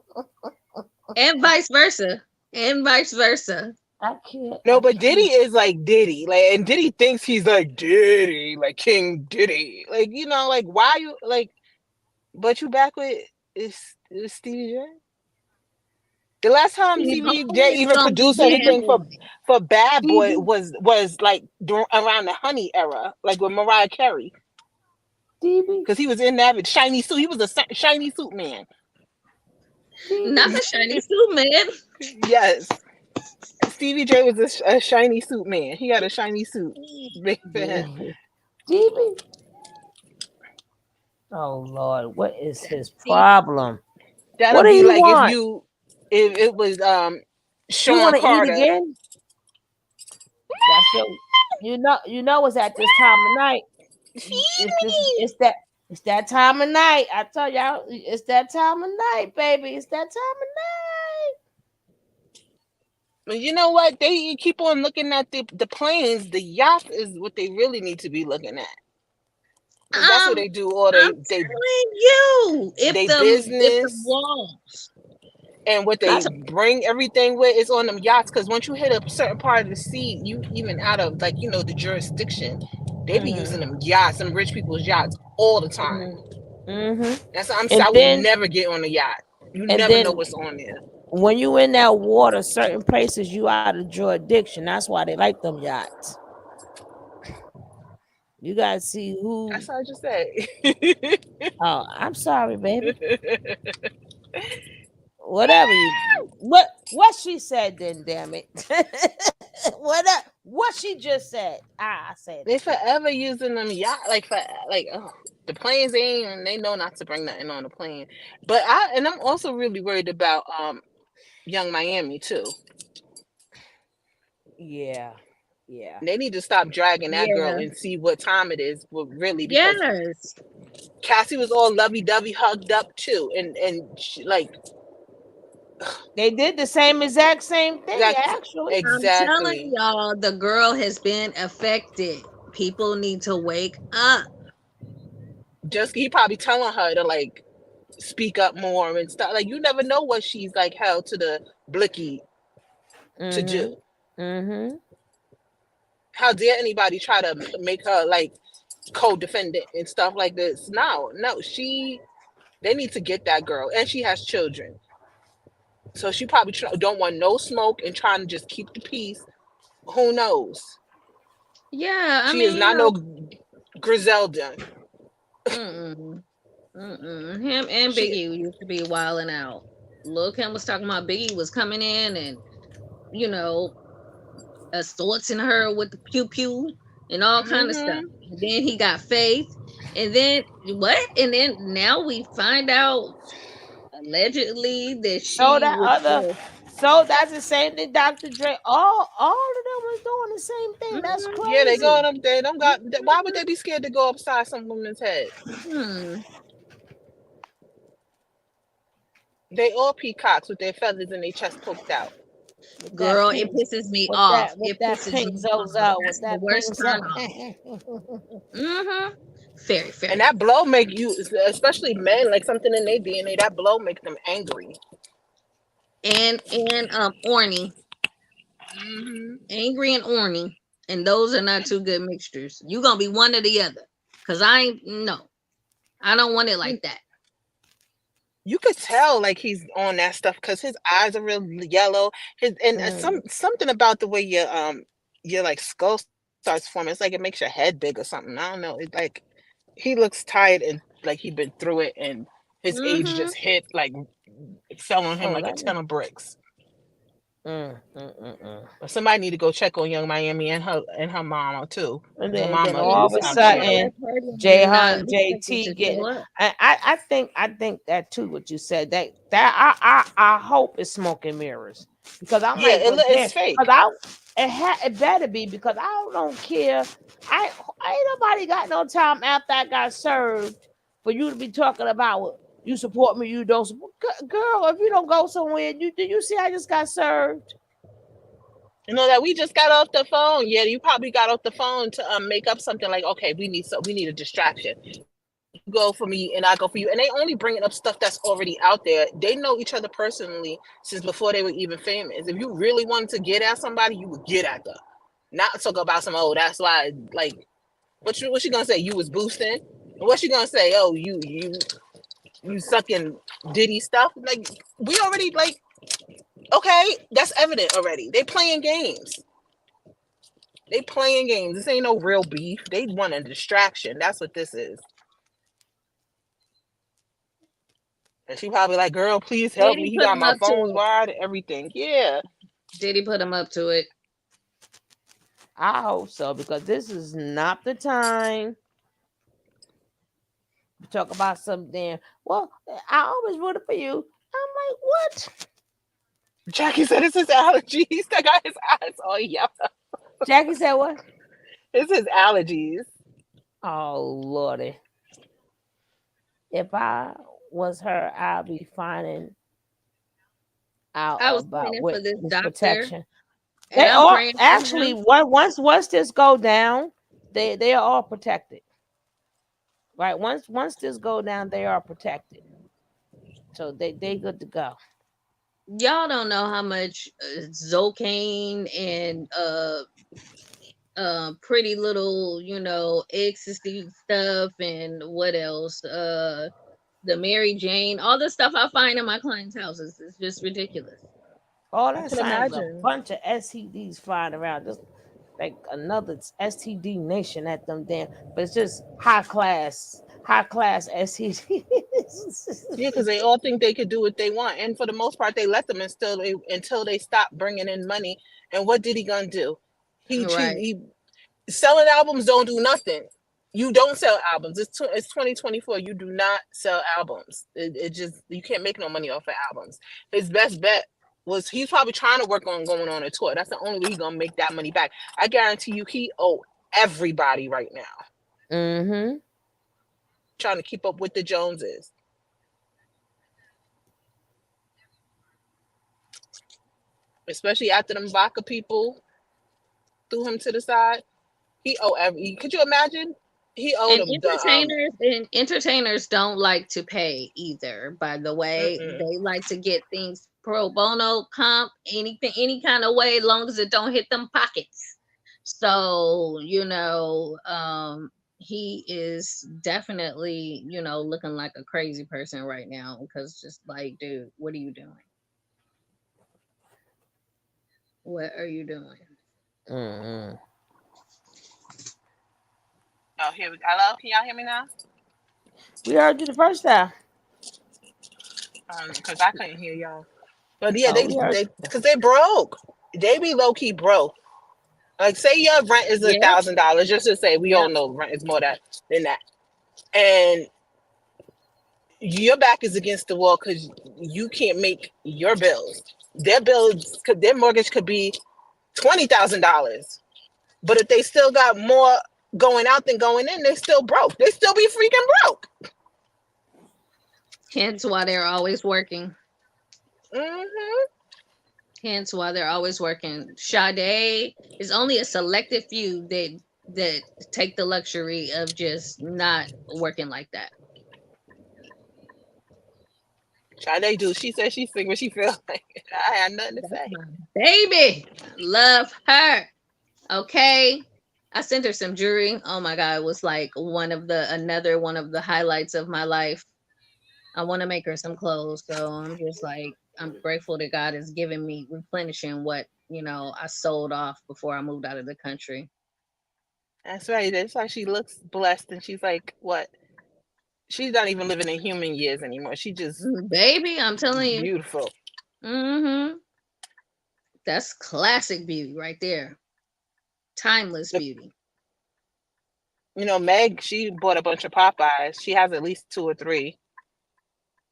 E: And vice versa. And vice versa.
A: I can't.
H: No,
A: I
H: but Diddy
A: can't.
H: is like Diddy, like, and Diddy thinks he's like Diddy, like King Diddy, like, like, why you like? But you back with is Stevie J? The last time
E: See,
H: Stevie J
E: homies
H: even
E: don't be
H: produced
E: being
H: anything
E: homies.
H: for Bad Boy
A: DB,
H: was like around the Honey era, like with Mariah Carey,
A: DB,
H: because he was in that shiny suit. He was a shiny suit man.
E: Not
A: DB,
E: the shiny suit man.
H: Yes, Stevie J was a shiny suit man. He had a shiny suit.
A: DB. Oh Lord, what is his
E: See,
A: problem?
H: That'll
A: What do
H: be
A: you
H: like
A: want?
H: if it was
A: You
H: Sean
A: want to eat
H: Carter.
A: again? That's your. You know it's at this time of night.
H: Feed
A: It's this.
H: me.
A: It's that time of night. I tell y'all, it's that time of night, baby. It's that time of
H: But you know what? They keep on looking at the planes. The yacht is what they really need to be looking at, because that's what
E: um,
H: they do all
E: I'm telling you,
H: they
E: if the
H: business
E: walls,
H: and what
E: I'm
H: they
E: telling
H: bring everything with is on them yachts. Because once you hit a certain part of the sea, you even out of like the jurisdiction, they be
A: night.
H: using them yachts, some rich people's yachts all the time.
A: Mm-hmm.
H: That's what I'm saying.
A: And
H: I would
A: then
H: never get on a yacht. You
A: and
H: never know
A: then
H: what's on there.
A: when you in that water, certain places you out of jurisdiction. That's why they like them yachts. You gotta see who.
H: That's what I just said.
A: Oh, I'm sorry, baby. Whatever you. What she said then, damn it. What she just said. I said
H: They
A: it then.
H: forever using them yacht like for like the planes ain't, and they know not to bring nothing on the plane. But I'm also really worried about Young Miami too.
A: Yeah. Yeah.
H: They need to stop dragging that girl
E: yeah,
H: and see what time it is. Really, because
E: yes.
H: Cassie was all lovey dovey, hugged up too, and she, like
A: They did the same exact same thing,
H: that's
A: actually.
E: I'm telling
H: exactly.
E: y'all, the girl has been affected. People need to wake up.
H: Just he probably telling her to like speak up more and stuff. Like you never know what she's like held to the blicky to
A: Mm-hmm.
H: do.
A: Mm-hmm.
H: How dare anybody try to make her like co-defendant and stuff like this? No, they need to get that girl, and she has children, so she probably don't want no smoke and trying to just keep the peace. Who knows?
E: Yeah, I
H: She is
E: mean,
H: not no Griselda.
E: mm-mm, mm-mm. Him and
H: She
E: Biggie used to be wilding out. Lil Kim was talking about Biggie was coming in and, you know, assaulting her with the pew pew and all kind of stuff.
H: hmm
E: And then he got Faith, and then what? And then now we find out allegedly that
A: So
E: she
A: that
E: was
A: other,
E: the.
A: so that's the same thing. Dr. Dre, all of them was doing the same thing. That's
E: Mhm,
H: Yeah, they go
A: crazy.
H: up. They don't got. Why would they be scared to go upside some woman's head?
E: mhm.
H: They all peacocks with their feathers and their chest poked out.
A: With that
E: Girl, it
A: pink,
E: pisses me off.
A: with
E: It
A: that
E: pisses
A: pink
E: me off.
A: Zozo, with
E: That's the
A: that pink
E: worst turn off.
A: Zozo.
E: Very,
H: And
E: very.
H: that blow make you, especially men, like something in their DNA. That blow make them angry.
E: And orny,
H: hmm
E: angry and orny, and those are not two good mixtures. You gonna be one or the other. Cause I ain't no, I don't want it
H: You
E: like that.
H: you could tell like he's on that stuff because his eyes are real yellow. His and
A: Mm.
H: something about the way your like skull starts forming. It's like it makes your head big or something. I don't know. It's like he looks tired and like he'd been through it, and his age
E: Mm-hmm.
H: just hit like it fell on him
A: Oh,
H: like a ton of bricks.
A: Mm.
H: But somebody need to go check on Young Miami and her mama too. Her
A: Then
H: mama
E: Yeah,
A: all
E: you
A: of
H: is
A: a
E: can't
H: out of
E: be at
H: shape.
A: sudden,
E: that party
A: Jay
E: and not
A: Hunt,
E: expect it
A: JT
E: to
A: get.
E: show up.
A: I think that too. What you said that I hope it's smoke and mirrors because I'm
H: Yeah,
A: like, well,
H: it's
A: damn, because
H: fake.
A: it better be because I don't care. Ain't nobody got no time after I got served for you to be talking about you support me, you don't support. Girl, if you don't go somewhere, do you see I just got served?
H: You know that we just got off the phone. Yeah, you probably got off the phone to make up something like, okay, we need a distraction. You go for me and I go for you, and they only bringing up stuff that's already out there. They know each other personally since before they were even famous. If you really wanted to get at somebody, you would get at them. Not talk about some that's why like what she gonna say? You was boosting. What she gonna say? Oh, you sucking Diddy stuff. Like we already like okay, that's evident already. They playing games. They playing games. This ain't no real beef. They want a distraction. That's what this is. And she probably like, girl, please help me.
E: Diddy
H: He
E: put
H: got
E: him
H: my
E: up to
H: phones
E: it.
H: wired and everything. Yeah.
E: Diddy put him up to it.
A: I hope so because this is not the time to talk about something. Well, I always rooted for you. I'm like, what?
H: Jackie said it's his allergies. That got his eyes all yellow.
A: Jackie said what?
H: It's his allergies.
A: Oh lordy. If I was her, I'd be finding out
E: I was
A: about
E: praying for this
A: witness
E: doctor,
A: protection.
E: and
A: They
E: I'm
A: are
E: praying for
A: actually
E: him.
A: once this go down, they are all protected. Right? Once this go down, they are protected. So they good to go.
E: Y'all don't know how much Zocane and pretty little, ecstasy stuff and what else? The Mary Jane, all the stuff I find in my clients' houses is just ridiculous.
A: All
H: I
A: that
H: can
A: signs a
H: imagine.
A: bunch of STDs flying around, just like another STD nation at them damn. But it's just high class
H: Yeah, because
A: STDs.
H: they all think they could do what they want, and for the most part, they let them until they stop bringing in money. And what did he gonna do?
E: Right.
H: He selling albums don't do nothing. You don't sell albums. It's 2024. You do not sell albums. It just you can't make no money off of albums. His best bet was he's probably trying to work on going on a tour. That's the only way he's gonna make that money back. I guarantee you, he owe everybody right now
A: Mm-hmm.
H: trying to keep up with the Joneses, especially after them vodka people threw him to the side. He owe every. Could you imagine? He owed
E: And
H: him the.
E: entertainers don't like to pay either, by the way.
H: Mm-mm.
E: They like to get things pro bono, comp, anything, any kind of way, long as it don't hit them pockets. So, he is definitely, looking like a crazy person right now because just like, dude, what are you doing? What are you doing?
A: Mm-hmm.
H: Oh, here we go. Hello, can y'all hear me now?
A: We heard you the first time.
H: Because I couldn't hear y'all. But yeah,
A: Oh, we heard you.
H: because they broke. They be low key broke. Like, say your rent is a
E: Yep,
H: $1,000. Just to say, we all
E: yep.
H: know rent is more than that, and your back is against the wall because you can't make your bills. Their mortgage could be $20,000. But if they still got more going out than going in, they still broke. They still be freaking broke.
E: Hence why they're always working.
H: Hmm.
E: Hence why they're always working. Sade is only a selected few that take the luxury of just not working like that.
H: Sade do. She said she sing what she feel like. I had nothing to
E: That's
H: say.
E: my baby. Love her. Okay. I sent her some jewelry. Oh my god, it was like another one of the highlights of my life. I want to make her some clothes, so I'm just like I'm grateful that God is giving me replenishing what I sold off before I moved out of the country.
H: That's right. That's why she looks blessed, and she's like, what? She's not even living in human years anymore. She just
E: Baby, I'm telling you.
H: beautiful.
E: Mm-hmm. That's classic beauty right there. Timeless
H: The-
E: beauty.
H: Meg, she bought a bunch of Popeyes. She has at least two or three,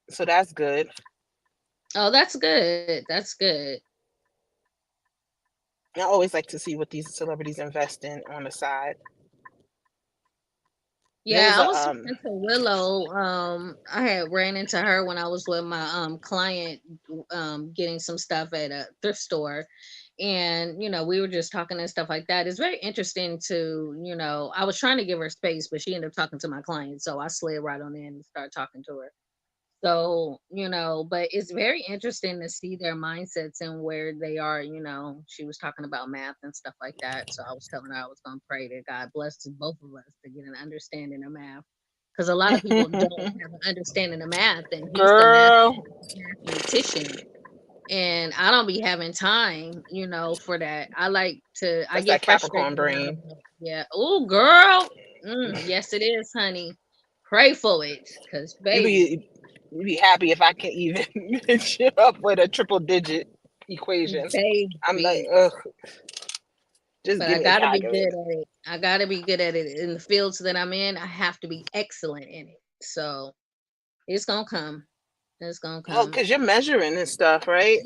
H: so that's good.
E: Oh, that's good. That's good.
H: I always like to see what these celebrities invest in on the side. There
E: Yeah,
H: was
E: I
H: a
E: was talking to Willow. I had ran into her when I was with my client getting some stuff at a thrift store. And we were just talking and stuff like that. It's very interesting to, I was trying to give her space, but she ended up talking to my client. So I slid right on in and started talking to her. So, but it's very interesting to see their mindsets and where they are. She was talking about math and stuff like that. So I was telling her I was going to pray that God blesses both of us to get an understanding of math. Because a lot of people don't have an understanding of math, and he's the
H: girl.
E: mathematician. And I don't be having time, for that. I
H: That's that
E: get
H: Capricorn
E: frustrated a lot
H: brain.
E: about, yeah. Oh, girl. Yes, it is, honey. Pray for it. Because,
H: You
E: baby.
H: be you be happy if I can even hit you up with a triple digit equation. I'm like,
E: Baby.
H: ugh, just
E: But
H: give
E: I
H: me a
E: gotta be good
H: calculator.
E: at it. I gotta be good at it. In the fields that I'm in, I have to be excellent in it. So it's gonna come. It's gonna
H: Oh,
E: come.
H: because you're measuring and stuff, right?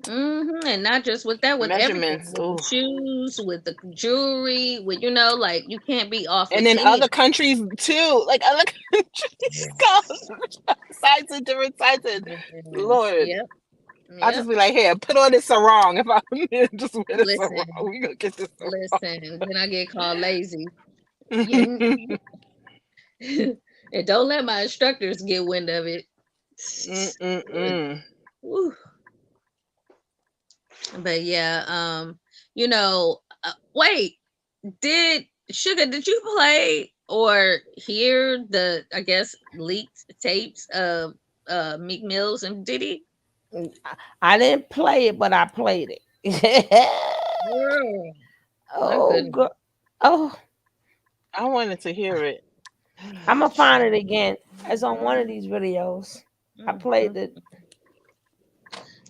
E: And not just with that, with everything,
H: Measurements.
E: with the
H: Oh,
E: shoes, with the jewelry, with like you can't be off with
H: and in
E: any of
H: other countries too, like other countries, sizes, different sizes.
E: it.
H: Lord,
E: Yep,
H: I
E: yep.
H: just be like, here, put on this sarong. If I just wear the sarong,
E: Listen,
H: we gonna get this
E: listen. Then I get called lazy. Yeah,
H: sarong.
E: and don't let my instructors get wind of it. Woo. But yeah, wait, did you play or hear the, I guess, leaked tapes of Meek Mills and Diddy?
A: I didn't play it, but I played it.
E: Girl, my
A: Oh,
E: goodness.
A: girl. Oh,
H: I wanted to hear it.
A: I'm gonna find it again. It's on one of these videos. I played
E: Mhm.
A: it.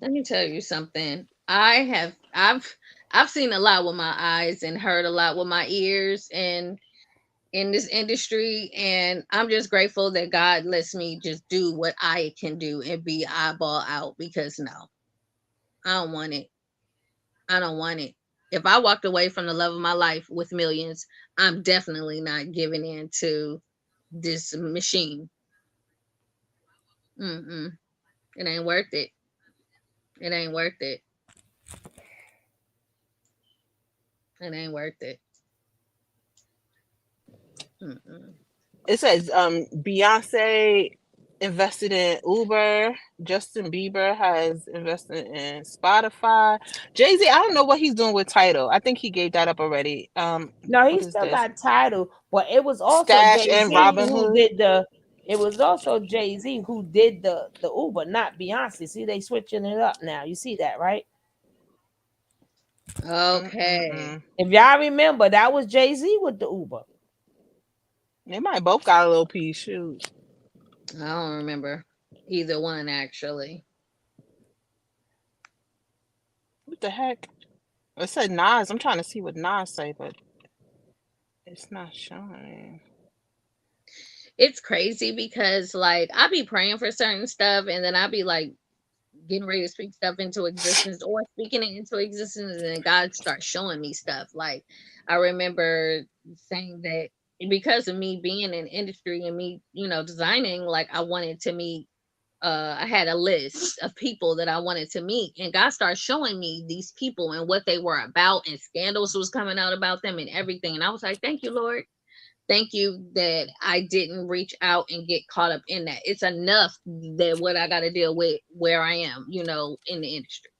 E: Let me tell you something. I've seen a lot with my eyes and heard a lot with my ears and in this industry, and I'm just grateful that God lets me just do what I can do and be eyeball out, because no, I don't want it. I don't want it. If I walked away from the love of my life with millions, I'm definitely not giving in to this machine. Mm-mm. It ain't worth it. It ain't worth it. It ain't worth it. Mm-mm.
H: It says Beyonce invested in Uber. Justin Bieber has invested in Spotify. Jay-Z, I don't know what he's doing with Tidal. I think he gave that up already.
A: No, he
H: What is
A: still
H: this?
A: got title, but it was also
H: Stash
A: Jay
H: and
A: Z
H: Robin
A: who
H: Hood.
A: did the. It was also Jay Z who did the Uber, not Beyonce. See, they switching it up now. You see that, right?
E: Okay.
H: Mm-mm-mm.
A: If y'all remember, that was Jay Z with the Uber.
H: They might both got a little piece. Shoot.
E: I don't remember either one actually.
H: What the heck? It said Nas. I'm trying to see what Nas say, but it's not showing.
E: It's crazy because like I be praying for certain stuff and then I be like getting ready to speak stuff into existence or speaking it into existence, and then God starts showing me stuff. Like I remember saying that because of me being in industry and me, designing, like I wanted to meet I had a list of people that I wanted to meet, and God started showing me these people and what they were about, and scandals was coming out about them and everything. And I was like, thank you, Lord. Thank you that I didn't reach out and get caught up in that. It's enough that what I got to deal with where I am, in the industry.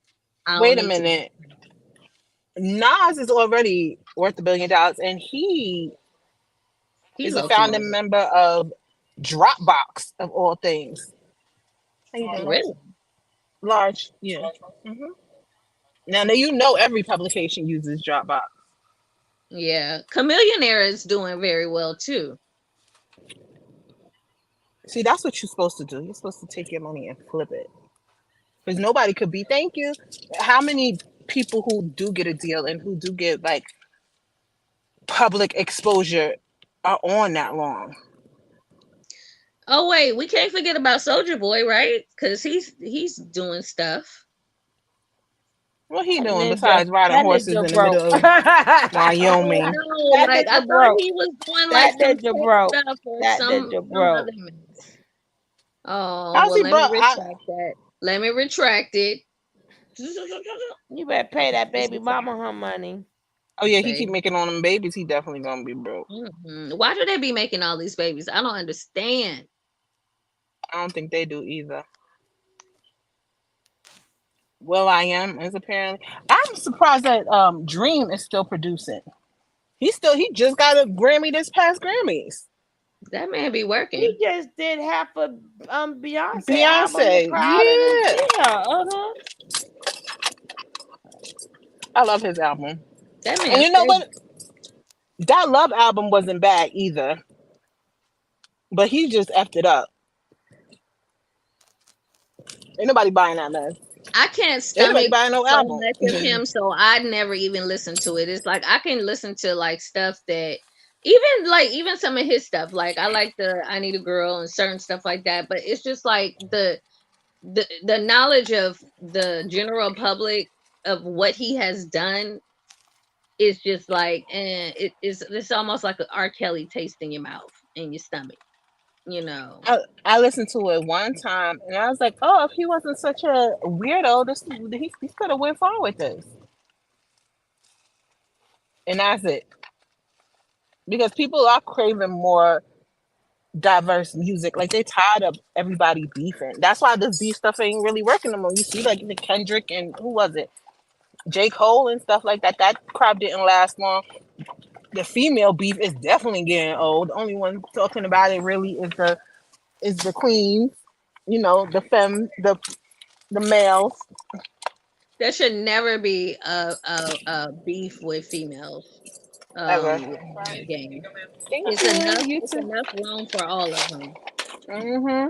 E: I don't
H: Wait a
E: need to.
H: minute. Nas is already worth $1 billion, and he
E: He
H: is a
E: low key
H: founding
E: is.
H: member of Dropbox, of all things. How you doing, Large?
E: Really?
H: Large, yeah. Now every publication uses Dropbox.
E: Yeah. Chameleonaire is doing very well too.
H: See, that's what you're supposed to do. You're supposed to take your money and flip it. because nobody could be. Thank you. How many people who do get a deal and who do get like public exposure are on that long?
E: Oh wait, we can't forget about Soldier Boy, right? Because he's doing stuff.
H: What he
A: That
H: doing
A: ninja,
H: besides riding
A: that
H: horses
A: ninja
H: in the
A: broke.
H: middle of
E: I
A: That
H: Wyoming?
E: don't know. Like I
A: ninja
E: thought
A: broke.
E: he was doing like
A: That
E: some
A: ninja
E: tech
A: broke.
E: stuff or
A: That ninja
E: some
A: broke.
E: other mess. Oh
H: How's
E: well,
H: he,
E: let
H: bro?
E: me retract that. Let me retract it.
A: You better pay that baby mama her money.
H: Oh yeah, he keep
E: Baby.
H: making on them babies. He definitely gonna be broke.
E: Why do they be making all these babies? I don't understand.
H: I don't think they do either. Will I am is apparently. I'm surprised that Dream is still producing. He just got a Grammy this past Grammys.
E: That man be
A: He
E: working.
A: just did half a Beyonce album, The
H: Beyonce,
A: Crowd and the
H: yeah,
A: Yeah, uh-huh.
H: I love his album.
E: That
H: And
E: man
H: you know
E: stay.
H: what? That Love album wasn't bad either, but he just effed it up. Ain't nobody buying that mess.
E: I can't
H: Ain't nobody
E: stomach
H: buying no
E: so
H: album.
E: much of him, so I never even listen to it. It's like I can listen to like stuff that even some of his stuff. Like I like the I Need a Girl and certain stuff like that, but it's just like the knowledge of the general public of what he has done is just like it's almost like an R. Kelly taste in your mouth in your stomach, you know.
H: I listened to it one time and I was like, oh, if he wasn't such a weirdo, he could have went far with this. And that's it. Because people are craving more diverse music. Like they tired of everybody beefing. That's why this beef stuff ain't really working no more. You see, like the Kendrick and who was it, J. Cole and stuff like that. That crap didn't last long. The female beef is definitely getting old. The only one talking about it really is the queens. You know, the males.
E: There should never be a beef with females
H: Ever.
E: in the game.
H: Thank
E: It's
H: you.
E: enough
H: You
E: it's
H: too.
E: enough room for all of them.
H: Mm-hmm.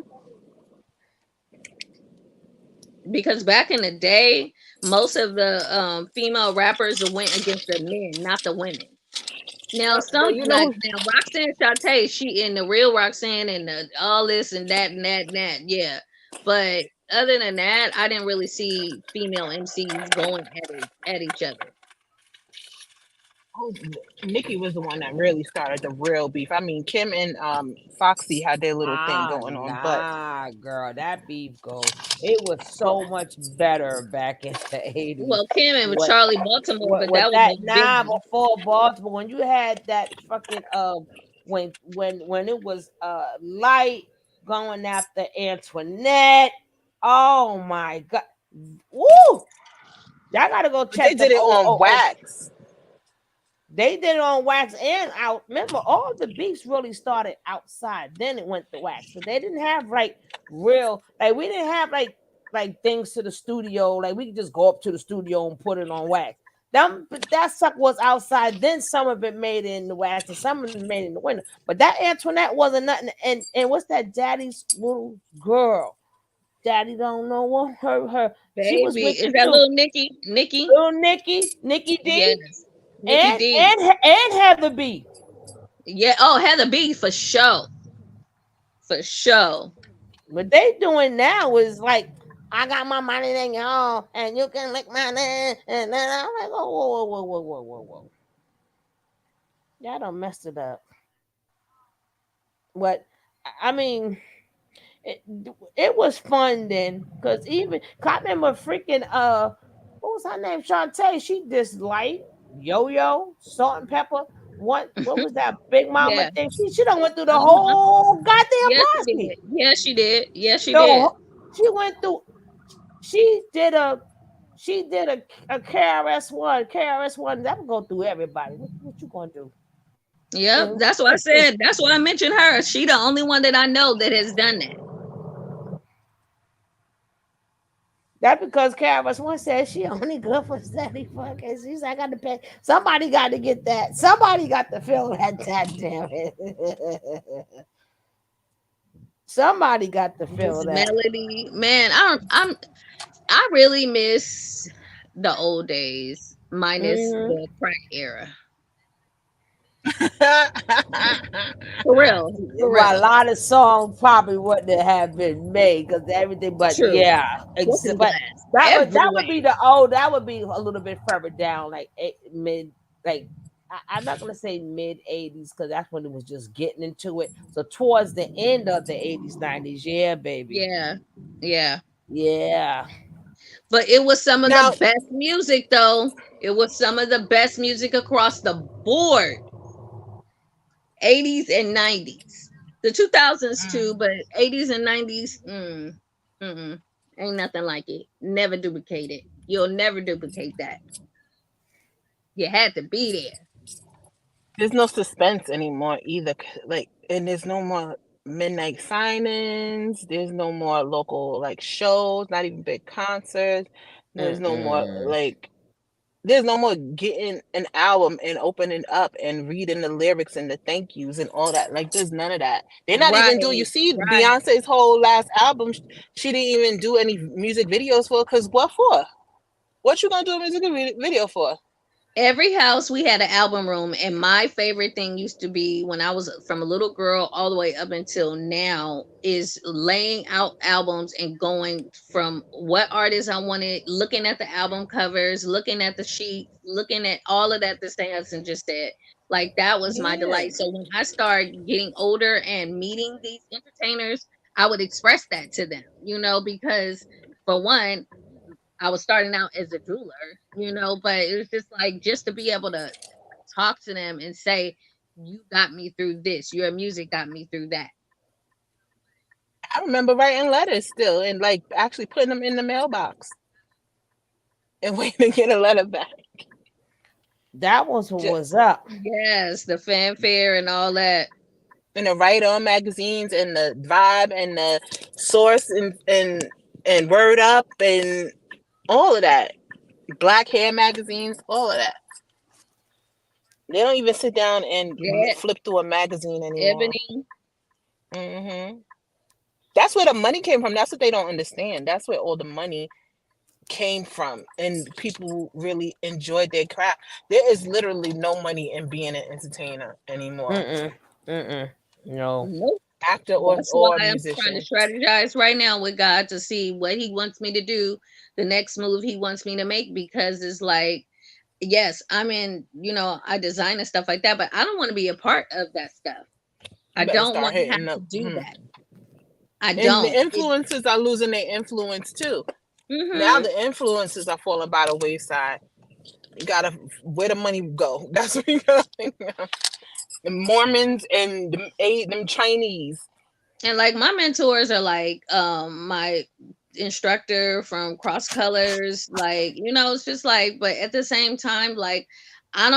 E: Because back in the day, most of the female rappers went against the men, not the women. Now
H: But
E: some
H: you
E: like
H: know,
E: now Roxanne Shante, she in the real Roxanne and all this and that and that and that, yeah. But other than that, I didn't really see female MCs going at each other.
H: who, Nikki was the one that really started the real beef. I mean, Kim and Foxy had their little thing going on, but
A: Nah, girl, that beef go. It was
H: but
A: so much better back in the 80s.
E: Well, Kim and
A: What
E: Charlie Baltimore, but
A: with
E: that was
A: that
E: a big
A: nah
E: one.
A: before Baltimore when you had that fucking when it was light going after Antoinette. Oh my god. Woo! Y'all gotta go
H: they
A: check them.
H: did it
A: Oh,
H: on
A: oh, oh.
H: wax.
A: They did it on wax and out. Remember, all the beefs really started outside. Then it went to wax. But they didn't have like real, like we didn't have like things to the studio. Like we could just go up to the studio and put it on wax. That suck was outside. Then some of it made it in the wax and some of it made it in the window. But that Antoinette wasn't nothing. And what's that daddy's little girl? Daddy don't know what her. She was
E: Baby,
A: with
E: is
A: it
E: that
A: too.
E: little Nikki? Nikki?
A: Little Nikki D,
E: Yes. Nikki D.
A: and Heather B.
E: Yeah. Oh, Heather B for sure. For sure.
A: What they doing now is like, I got my money in y'all, and you can lick my name. And then I'm like, oh, whoa. Y'all done messed it up. What? I mean, it, it was fun then, because even, 'cause I remember freaking, what was her name? Shantae. She disliked Yo Yo, Salt and Pepper. What was that Big Mama
E: Yeah.
A: thing? She done went through the
E: Uh-huh.
A: whole goddamn
E: Yes, she
A: posse.
E: did. Yes, she did. Yes, she did.
A: So she went through. She did a. She did a KRS-One. KRS-One. That would go through everybody. What you gonna do?
E: Yep. That's what I said. That's why I mentioned her. She the only one that I know that has done that.
A: That because KRS-One said she only good for 74. She's I got to pay. Somebody got to get that. Somebody got to fill that. God damn it. Somebody got to
E: This
A: fill that.
E: melody, man. I really miss the old days, minus
A: Hmm.
E: the crack era. For real, for
A: Well, a
E: real.
A: lot of songs probably wouldn't have been made because everything. But
E: True.
A: yeah,
E: Looking
A: but
E: glass
A: that
E: everywhere.
A: would be the old. That would be a little bit further down, like mid, like I'm not gonna say mid 80s because that's when it was just getting into it. So towards the end of the 80s, 90s, yeah, baby,
E: Yeah, yeah.
A: yeah.
E: But it was some of the
H: Now,
E: best music, though. It was some of the best music across the board. 80s and 90s. The 2000s too, but 80s and 90s, ain't nothing like it. Never duplicate it. You'll never duplicate that. You had to be there.
H: there's no suspense anymore either. Like, and there's no more midnight signings. There's no more local like shows, not even big concerts. There's no more
A: Mm-mm.
H: like there's no more getting an album and opening up and reading the lyrics and the thank yous and all that. Like, there's none of that. They're not even doing. You
E: Right,
H: see,
E: right.
H: Beyonce's whole last album, she didn't even do any music videos for. Cause what for? What you gonna do a music video for?
E: Every house we had an album room, and my favorite thing used to be when I was from a little girl all the way up until now is laying out albums and going from what artists I wanted, looking at the album covers, looking at the sheets, looking at all of that that Stanson just said. Like that was my
H: Yeah.
E: delight. So when I started getting older and meeting these entertainers, I would express that to them, because for one, I was starting out as a jeweler, but it was just like just to be able to talk to them and say, "You got me through this. Your music got me through that."
H: I remember writing letters still and like actually putting them in the mailbox and waiting to get a letter back.
A: That was what
H: Just
A: was up.
E: Yes, the fanfare and all that.
H: in the Right On magazines and the Vibe and the Source and Word Up and all of that. Black Hair magazines, all of that. They don't even sit down and
E: Yeah,
H: flip through a magazine anymore.
E: Ebony.
H: Hmm. That's where the money came from. That's what they don't understand. That's where all the money came from, and people really enjoyed their craft. There is literally no money in being an entertainer anymore,
A: Mm-mm. Mm-mm. No.
E: Nope.
H: actor
E: That's why
H: or
E: I'm trying to
H: musician.
E: strategize right now with God to see what He wants me to do, the next move He wants me to make, because it's like, yes, I'm in, I design and stuff like that, but I don't want to be a part of that stuff.
H: You
E: I
H: better
E: don't
H: start
E: want to have
H: hitting
E: to
H: up.
E: do that. I
H: And the
E: don't.
H: influencers are losing their influence too. Now
E: Mhm.
H: the influencers are falling by the wayside. You gotta where the money go. That's what you gotta think of. The Mormons and them Chinese.
E: And like my mentors are like my instructor from Cross Colors, like, it's just like, but at the same time, like I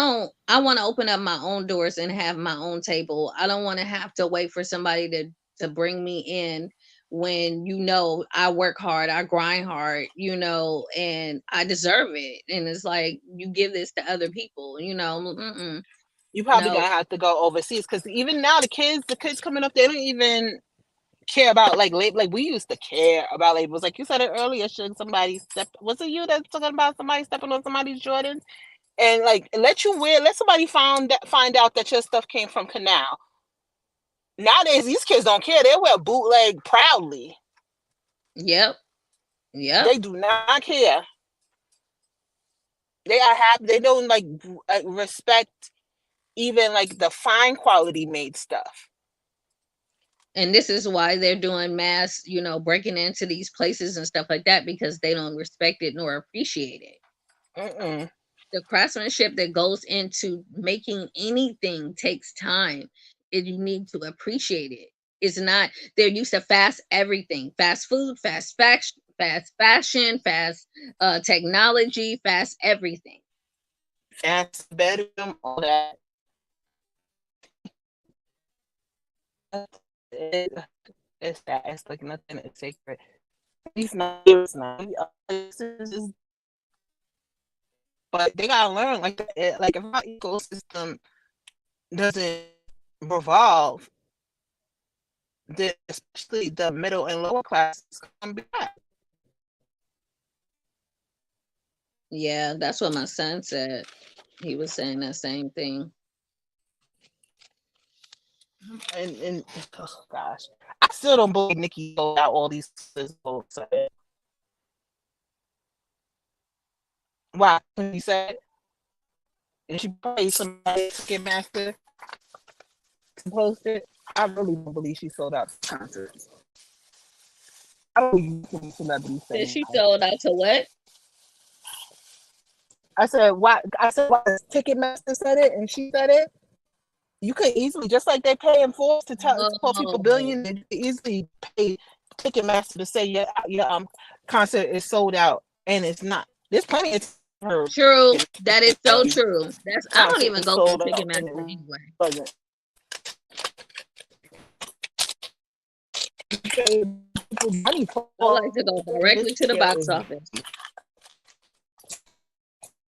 E: want to open up my own doors and have my own table. I don't want to have to wait for somebody to bring me in when I work hard, I grind hard, and I deserve it. And it's like you give this to other people,
H: You probably
E: no.
H: gonna have to go overseas because even now the kids coming up, they don't even care about like label. Like we used to care about labels. Like you said it earlier, should somebody step? Was it you that's talking about somebody stepping on somebody's Jordans and like let somebody find out that your stuff came from Canal. Nowadays, these kids don't care. They wear bootleg proudly.
E: Yep. Yep.
H: They do not care. They are happy. They don't like respect even like the fine quality made stuff.
E: And this is why they're doing mass, breaking into these places and stuff like that, because they don't respect it nor appreciate it.
H: Mm-mm.
E: The craftsmanship that goes into making anything takes time, and you need to appreciate it. It's not, they're used to fast everything, fast food, fast fashion, fast technology, fast everything.
H: Fast bedroom, all that. It, it's that. It's like nothing is sacred. These not. It's not. But they gotta learn like if our ecosystem doesn't revolve, then especially the middle and lower classes gonna be bad.
E: Yeah, that's what my son said. He was saying that same thing.
H: And oh gosh, I still don't believe Nikki sold out all these votes. Why? When you said, and she probably somebody Ticketmaster to post it. I really don't believe she sold out the concerts. I don't believe celebrities
E: Said
H: saying
E: she
H: that.
E: sold out to what?
H: I said, why? I said, why? Ticketmaster said it, and she said it. You could easily, just like they pay Forbes to call people
E: Oh,
H: billion, they could easily pay Ticketmaster to say your concert is sold out, and it's not. There's plenty of her
E: true. That is so true. That's I don't
H: concert
E: even
H: was
E: go through
H: sold out, and
E: Ticketmaster
H: it
E: anyway.
H: wasn't. People money
E: I like to go
H: for
E: directly
H: this
E: to the
H: year
E: box
H: is
E: office.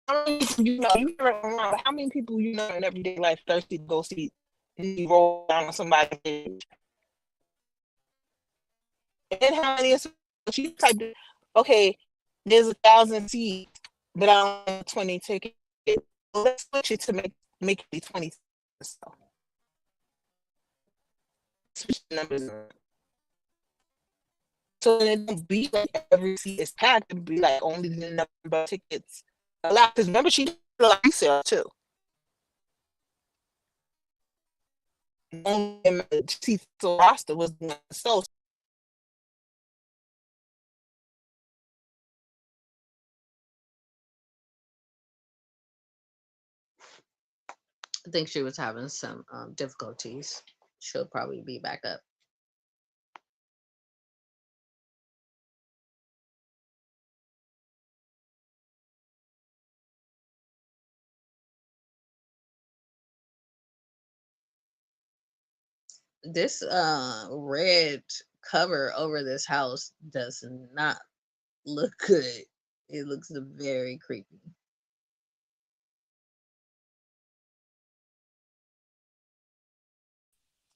H: how many people how many people in everyday life thirsty to go see roll down on somebody's stage? And how many is she typed in, okay, there's 1,000 seats, but I only have 20 tickets. Let's switch it to make it be 20. So switch the numbers around. So then it don't be like every seat is packed. It'd be like only the number of tickets allowed. Because remember, she did a live sale too. Only seats roster was the one sold.
E: I think she was having some difficulties. She'll probably be back up. This red cover over this house does not look good. It looks very creepy.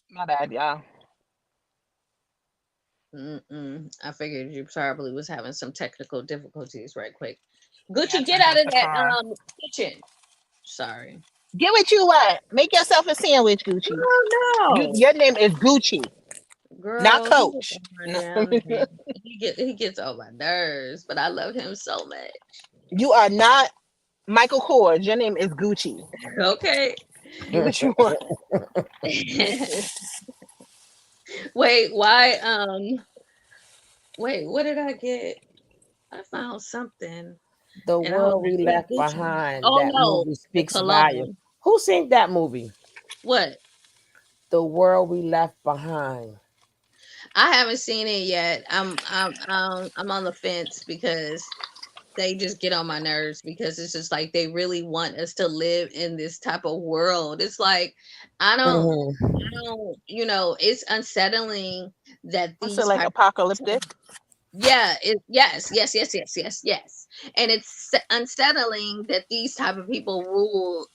H: My bad, y'all.
E: I figured you probably was having some technical difficulties right quick.
H: Yeah,
E: Gucci,
H: I
E: get
H: turned
E: out
H: off
E: of
H: the
E: that
H: car.
E: kitchen. Sorry.
H: Get what you want. Make yourself a sandwich, Gucci.
E: Oh
H: Your name is Gucci,
E: no.
H: not
E: Girl, he gets
H: Coach.
E: on my damn nerves. He gets on my nerves, but I love him so much.
H: You are not Michael Kors. Your name is Gucci.
E: Okay.
H: Get what you want.
E: Wait, why wait, what did I get? I found something
A: The
E: and I was
A: world
E: like,
A: we
E: what
A: left
E: Gucci?
A: behind.
E: Oh
A: That
E: no,
A: movie
E: the
A: speaks volume.
E: cologne.
A: Who seen that movie?
E: What?
A: The world we left behind.
E: I haven't seen it yet. I'm on the fence because they just get on my nerves because it's just like they really want us to live in this type of world. It's like I don't
A: Mhm.
E: it's unsettling that
H: What's it
E: these
H: like
E: type
H: apocalyptic?
E: yeah, yes. And it's unsettling that these type of people rule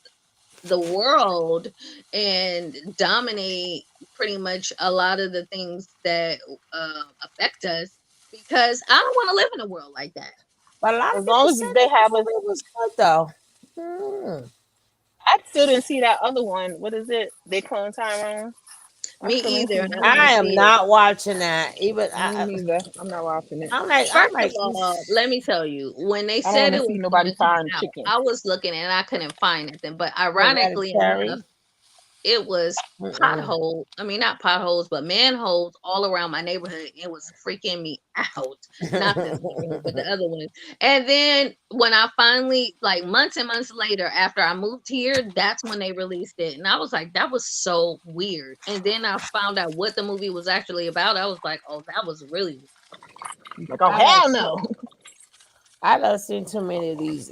E: the world and dominate pretty much a lot of the things that affect us because I don't want to live in a world like that.
A: But a lot
H: As
A: of people
H: long
A: said
H: as they
A: that the
H: have a,
A: movie was good though. Hmm.
H: I still didn't see that other one. What is it? They clone Tyrone. I
E: Me
H: still didn't
E: either,
H: see
E: and I
H: that
E: want to
A: I
H: one.
A: am
E: see it.
A: not watching that. Even
H: Me neither. I'm not watching it.
A: I'm
E: First of
A: like,
E: all, let me tell you, when they
H: I don't
E: said
H: want
E: it
H: to see
E: was
H: nobody
E: going to come
H: frying
E: out,
H: chicken.
E: I was looking and I couldn't find anything. But ironically enough,
A: Hereditary.
E: it was
A: Mm-mm.
E: I mean, not potholes, but manholes all around my neighborhood. It was freaking me out. Not this neighborhood, but the other one. And then when I finally, like months and months later, after I moved here, that's when they released it. And I was like, that was so weird. And then I found out what the movie was actually about. I was like, oh, that was really
H: Like, oh
A: I done,
H: hell no.
A: I done seen too many of these.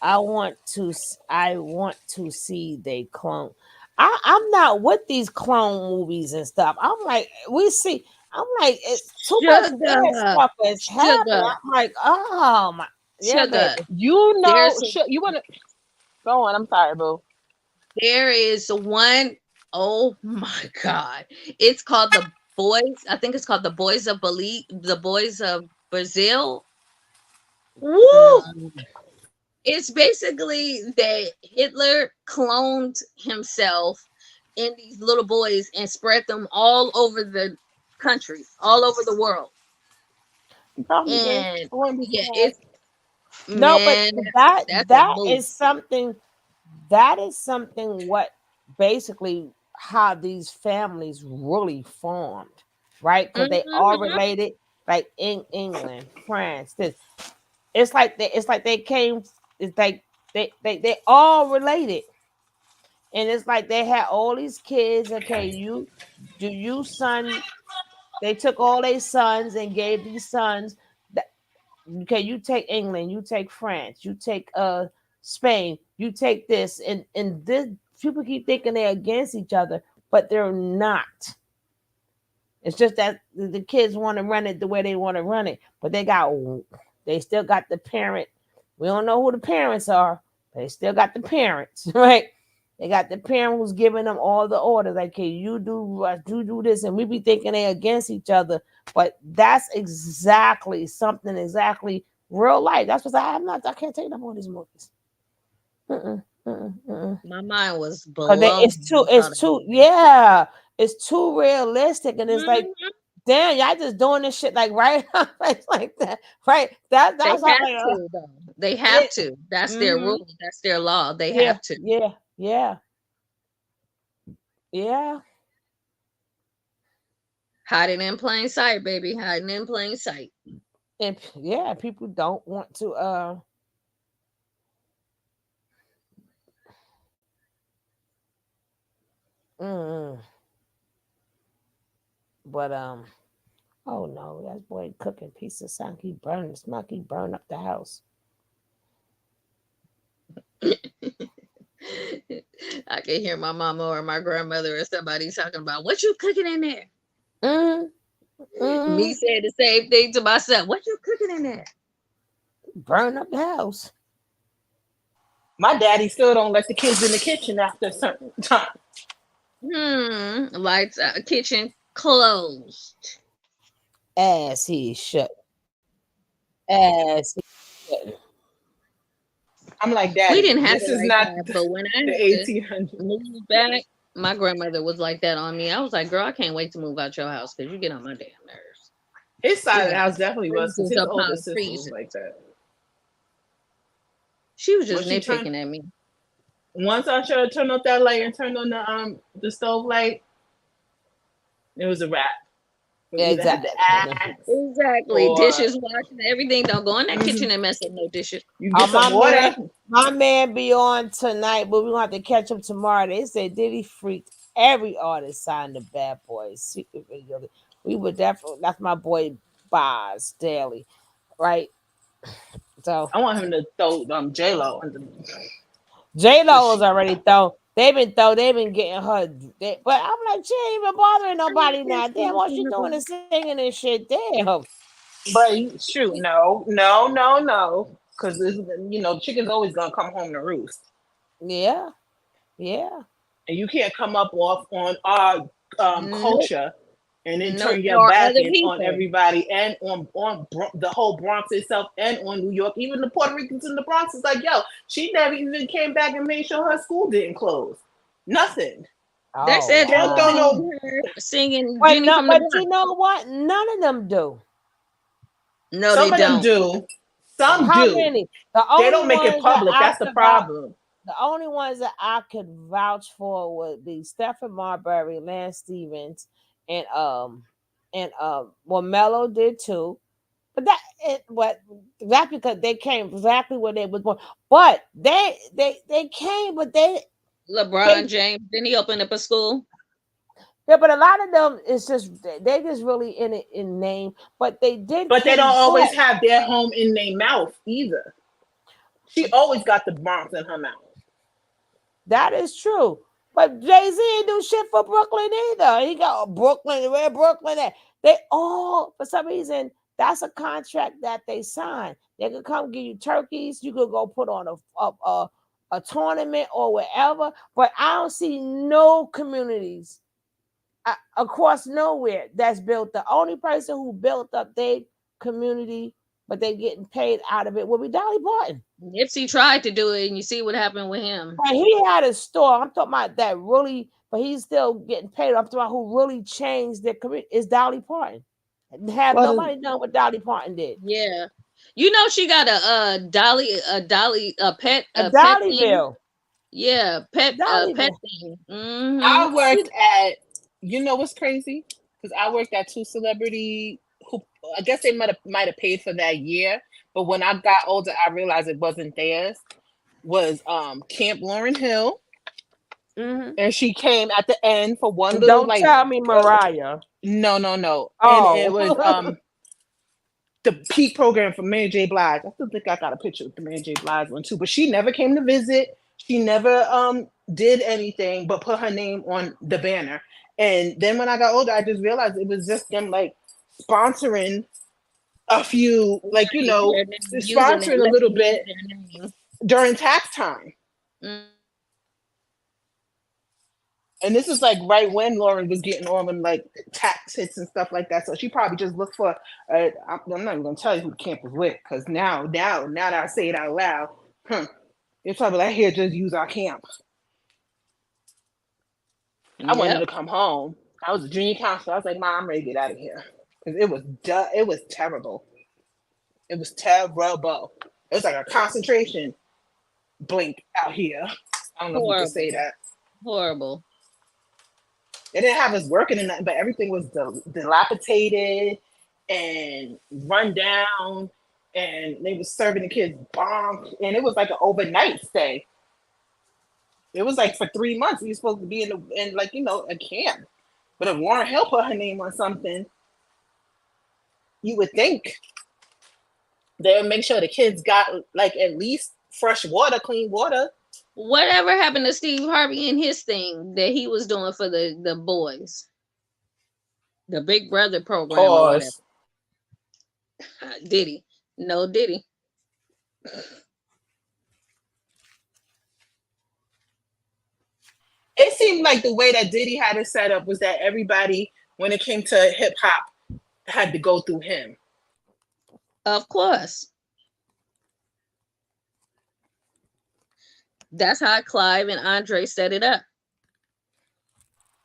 A: I want to see they clone. I'm not with these clone movies and stuff. I'm like, we see. I'm like, it's too much bad
E: sugar,
A: stuff is happening.
E: sugar,
A: I'm like, oh my, yeah,
E: sugar.
A: baby.
H: You know,
E: There's
H: you want to go on? I'm sorry, boo.
E: There is one, oh my God. It's called the Boys. I think it's called the Boys of Believe, the Boys of Brazil.
H: Woo!
E: It's basically that Hitler cloned himself in these little boys and spread them all over the country, all over the world.
H: Probably did.
E: And
H: I wouldn't be
E: yeah,
H: surprised.
E: it's
A: No, but
E: man,
A: that
E: that's a
A: that
E: move.
A: is something that is something what basically how these families really formed, right? Because they all
E: Mhm.
A: related, like in England, France. This it's like they came. It's like they all related, and it's like they had all these kids. Okay, you son. They took all their sons and gave these sons. Okay, you take England, you take France, you take Spain, you take this, and this people keep thinking they're against each other, but they're not. It's just that the kids want to run it the way they want to run it, but they still got the parent. We don't know who the parents are, but they still got the parents, right? They got the parent who's giving them all the orders. Like, okay, you do this, and we be thinking they against each other, but that's exactly something exactly real life. That's what I can't take no more of these movies. Mm-mm, mm-mm, mm-mm.
E: My mind was
A: Cause
E: blown when I saw
A: it's
E: that
A: too,
E: movie.
A: yeah, it's too realistic, and it's like,
E: Mhm.
A: damn, y'all just doing this shit like right like that, right?
E: They
A: That's how
E: have
A: like,
E: to though. They have
A: it,
E: to. That's their
A: mm-hmm,
E: rule. That's their law. They
A: yeah,
E: have to.
A: yeah, yeah, yeah,
E: Hiding in plain sight, baby. Hiding in plain sight.
A: and yeah, people don't want to, mm, but oh no, that boy cooking piece of something, he burning smoke, he burn up the house.
E: I can hear my mama or my grandmother or somebody talking about what you cooking in there.
A: Mm,
E: Me
A: mm,
E: saying the same thing to myself. What you cooking in there?
A: burn up the house.
H: My daddy still don't let the kids in the kitchen after a certain time.
E: Lights out, kitchen closed.
A: As he should, as he should.
H: I'm like,
E: We
H: Daddy,
E: didn't have
H: this
E: it
H: is
E: like
H: not
E: that, but when I
H: the
E: had to
H: 1800s.
E: move back, my grandmother was like that on me. I was like, girl, I can't wait to move out your house because you get on my damn nerves.
H: His
E: We
H: side of the
E: got
H: house definitely was because
E: freezers
H: his older
E: upon
H: sister was
E: freezers.
H: like that.
E: She was
H: When
E: just
H: she turned,
E: nitpicking at me.
H: once I showed her turn off that light and turned on the stove light, it was a wrap. We either had to
A: Exactly.
H: ask
E: Exactly.
H: or
E: Dishes washing, everything. Don't go in that
H: mhm,
E: kitchen and mess up no dishes.
H: you
A: Oh,
H: get some water.
A: my man be on tonight, but we're gonna have to catch him tomorrow. They said Diddy freaked every artist signed the Bad Boys secret video. We would definitely, that's my boy Boz Daily, right? So
H: I want him to throw J Lo under
A: J
H: because
A: Lo is already thrown. They've been getting her, but I'm like, she ain't even bothering nobody now. Damn, what she doing is singing and shit. Damn.
H: but shoot, no, no, no, no, because chicken's always gonna come home to roost.
A: Yeah, yeah.
H: And you can't come up off on our
E: Nope.
H: culture and then
E: Nope.
H: turn your
E: Nor
H: back
E: other
H: on
E: people.
H: everybody and on the whole Bronx itself and on New York. Even the Puerto Ricans in the Bronx is like, yo, she never even came back and made sure her school didn't close. Nothing.
E: They
A: Oh
E: said
H: She
E: they
H: don't
E: don't
H: throw
A: wow.
E: need
H: no.
E: her singing
A: But
E: Jenny
A: no,
E: from the
A: but
E: Block.
A: you know what? None of them do.
E: No, they
H: Some of them
E: don't.
H: do. Some
A: How
H: do.
A: many? The
H: They
A: only
H: don't make it
A: ones that
H: public.
A: I
H: That's the
A: could vouch,
H: problem.
A: the only ones that I could vouch for would be Stephen Marbury, Lance Stevens, and well, Mello did too. But that's because they came exactly where they was born. But they came, but
E: LeBron
A: they
E: James, didn't he open up a school?
A: yeah, but a lot of them is just they just really in it in name, but they did
H: But they don't
A: came
H: always
A: back.
H: have their home in their mouth either. She
A: But
H: always got the Bronx in her mouth.
A: that is true. But Jay Z ain't do shit for Brooklyn either. He got Brooklyn, where Brooklyn at? They all, for some reason, that's a contract that they signed. They could come give you turkeys. You could go put on a tournament or wherever. But I don't see no communities across nowhere that's built. The only person who built up their community but they getting paid out of it. Will be Dolly Parton.
E: Nipsey tried to do it, and you see what happened with him.
A: But he had a store. I'm talking about that really, but he's still getting paid. I'm talking about who really changed their career is Dolly Parton. Have
H: Well,
A: nobody done what Dolly Parton did.
E: Yeah, you know she got
A: A
E: a pet thing.
A: Dollyville.
E: Yeah, pet
A: Dollyville.
E: thing.
H: I
A: She,
H: worked at, you know what's crazy? Because I worked at two celebrity who I guess they might have paid for that year, but when I got older, I realized it wasn't theirs. Was Camp Lauren Hill,
A: mm-hmm.
H: and she came at the end for one little
A: Don't
H: like
A: tell me Mariah.
H: no, and it was
A: Oh.
H: the peak program for Mary J. Blige. I still think I got a picture of the Mary J. Blige one too, but she never came to visit. She never did anything but put her name on the banner. And then when I got older, I just realized it was just them like sponsoring a few, like
E: Their name, using it,
H: sponsoring a
E: letting
H: little
E: them use
H: bit
E: their name.
H: during tax time.
E: Mm.
H: And this is like right when Lauren was getting all them like tax hits and stuff like that. So she probably just looked for. I'm not even gonna tell you who the camp was with because now that I say it out loud, it's probably like here, just use our camp. I wanted to
E: Yep.
H: come home. I was a junior counselor. I was like, Mom, I'm ready to get out of here because it was terrible. It was terrible. It was like a concentration blink out here. I don't know if you could say
E: Horrible.
H: that.
E: Horrible.
H: They didn't have us working in that, but everything was dilapidated and run down, and they was serving the kids bonk, and it was like an overnight stay. It was like for 3 months. We were supposed to be in like a camp. But if Lauren Hill put her name on something, you would think they would make sure the kids got like at least fresh water, clean water.
E: Whatever happened to Steve Harvey and his thing that he was doing for the boys, the Big Brother program or whatever?
H: Pause.
E: Diddy, no Diddy.
H: It seemed like the way that Diddy had it set up was that everybody, when it came to hip hop, had to go through him.
E: Of course, that's how Clive and Andre set it up.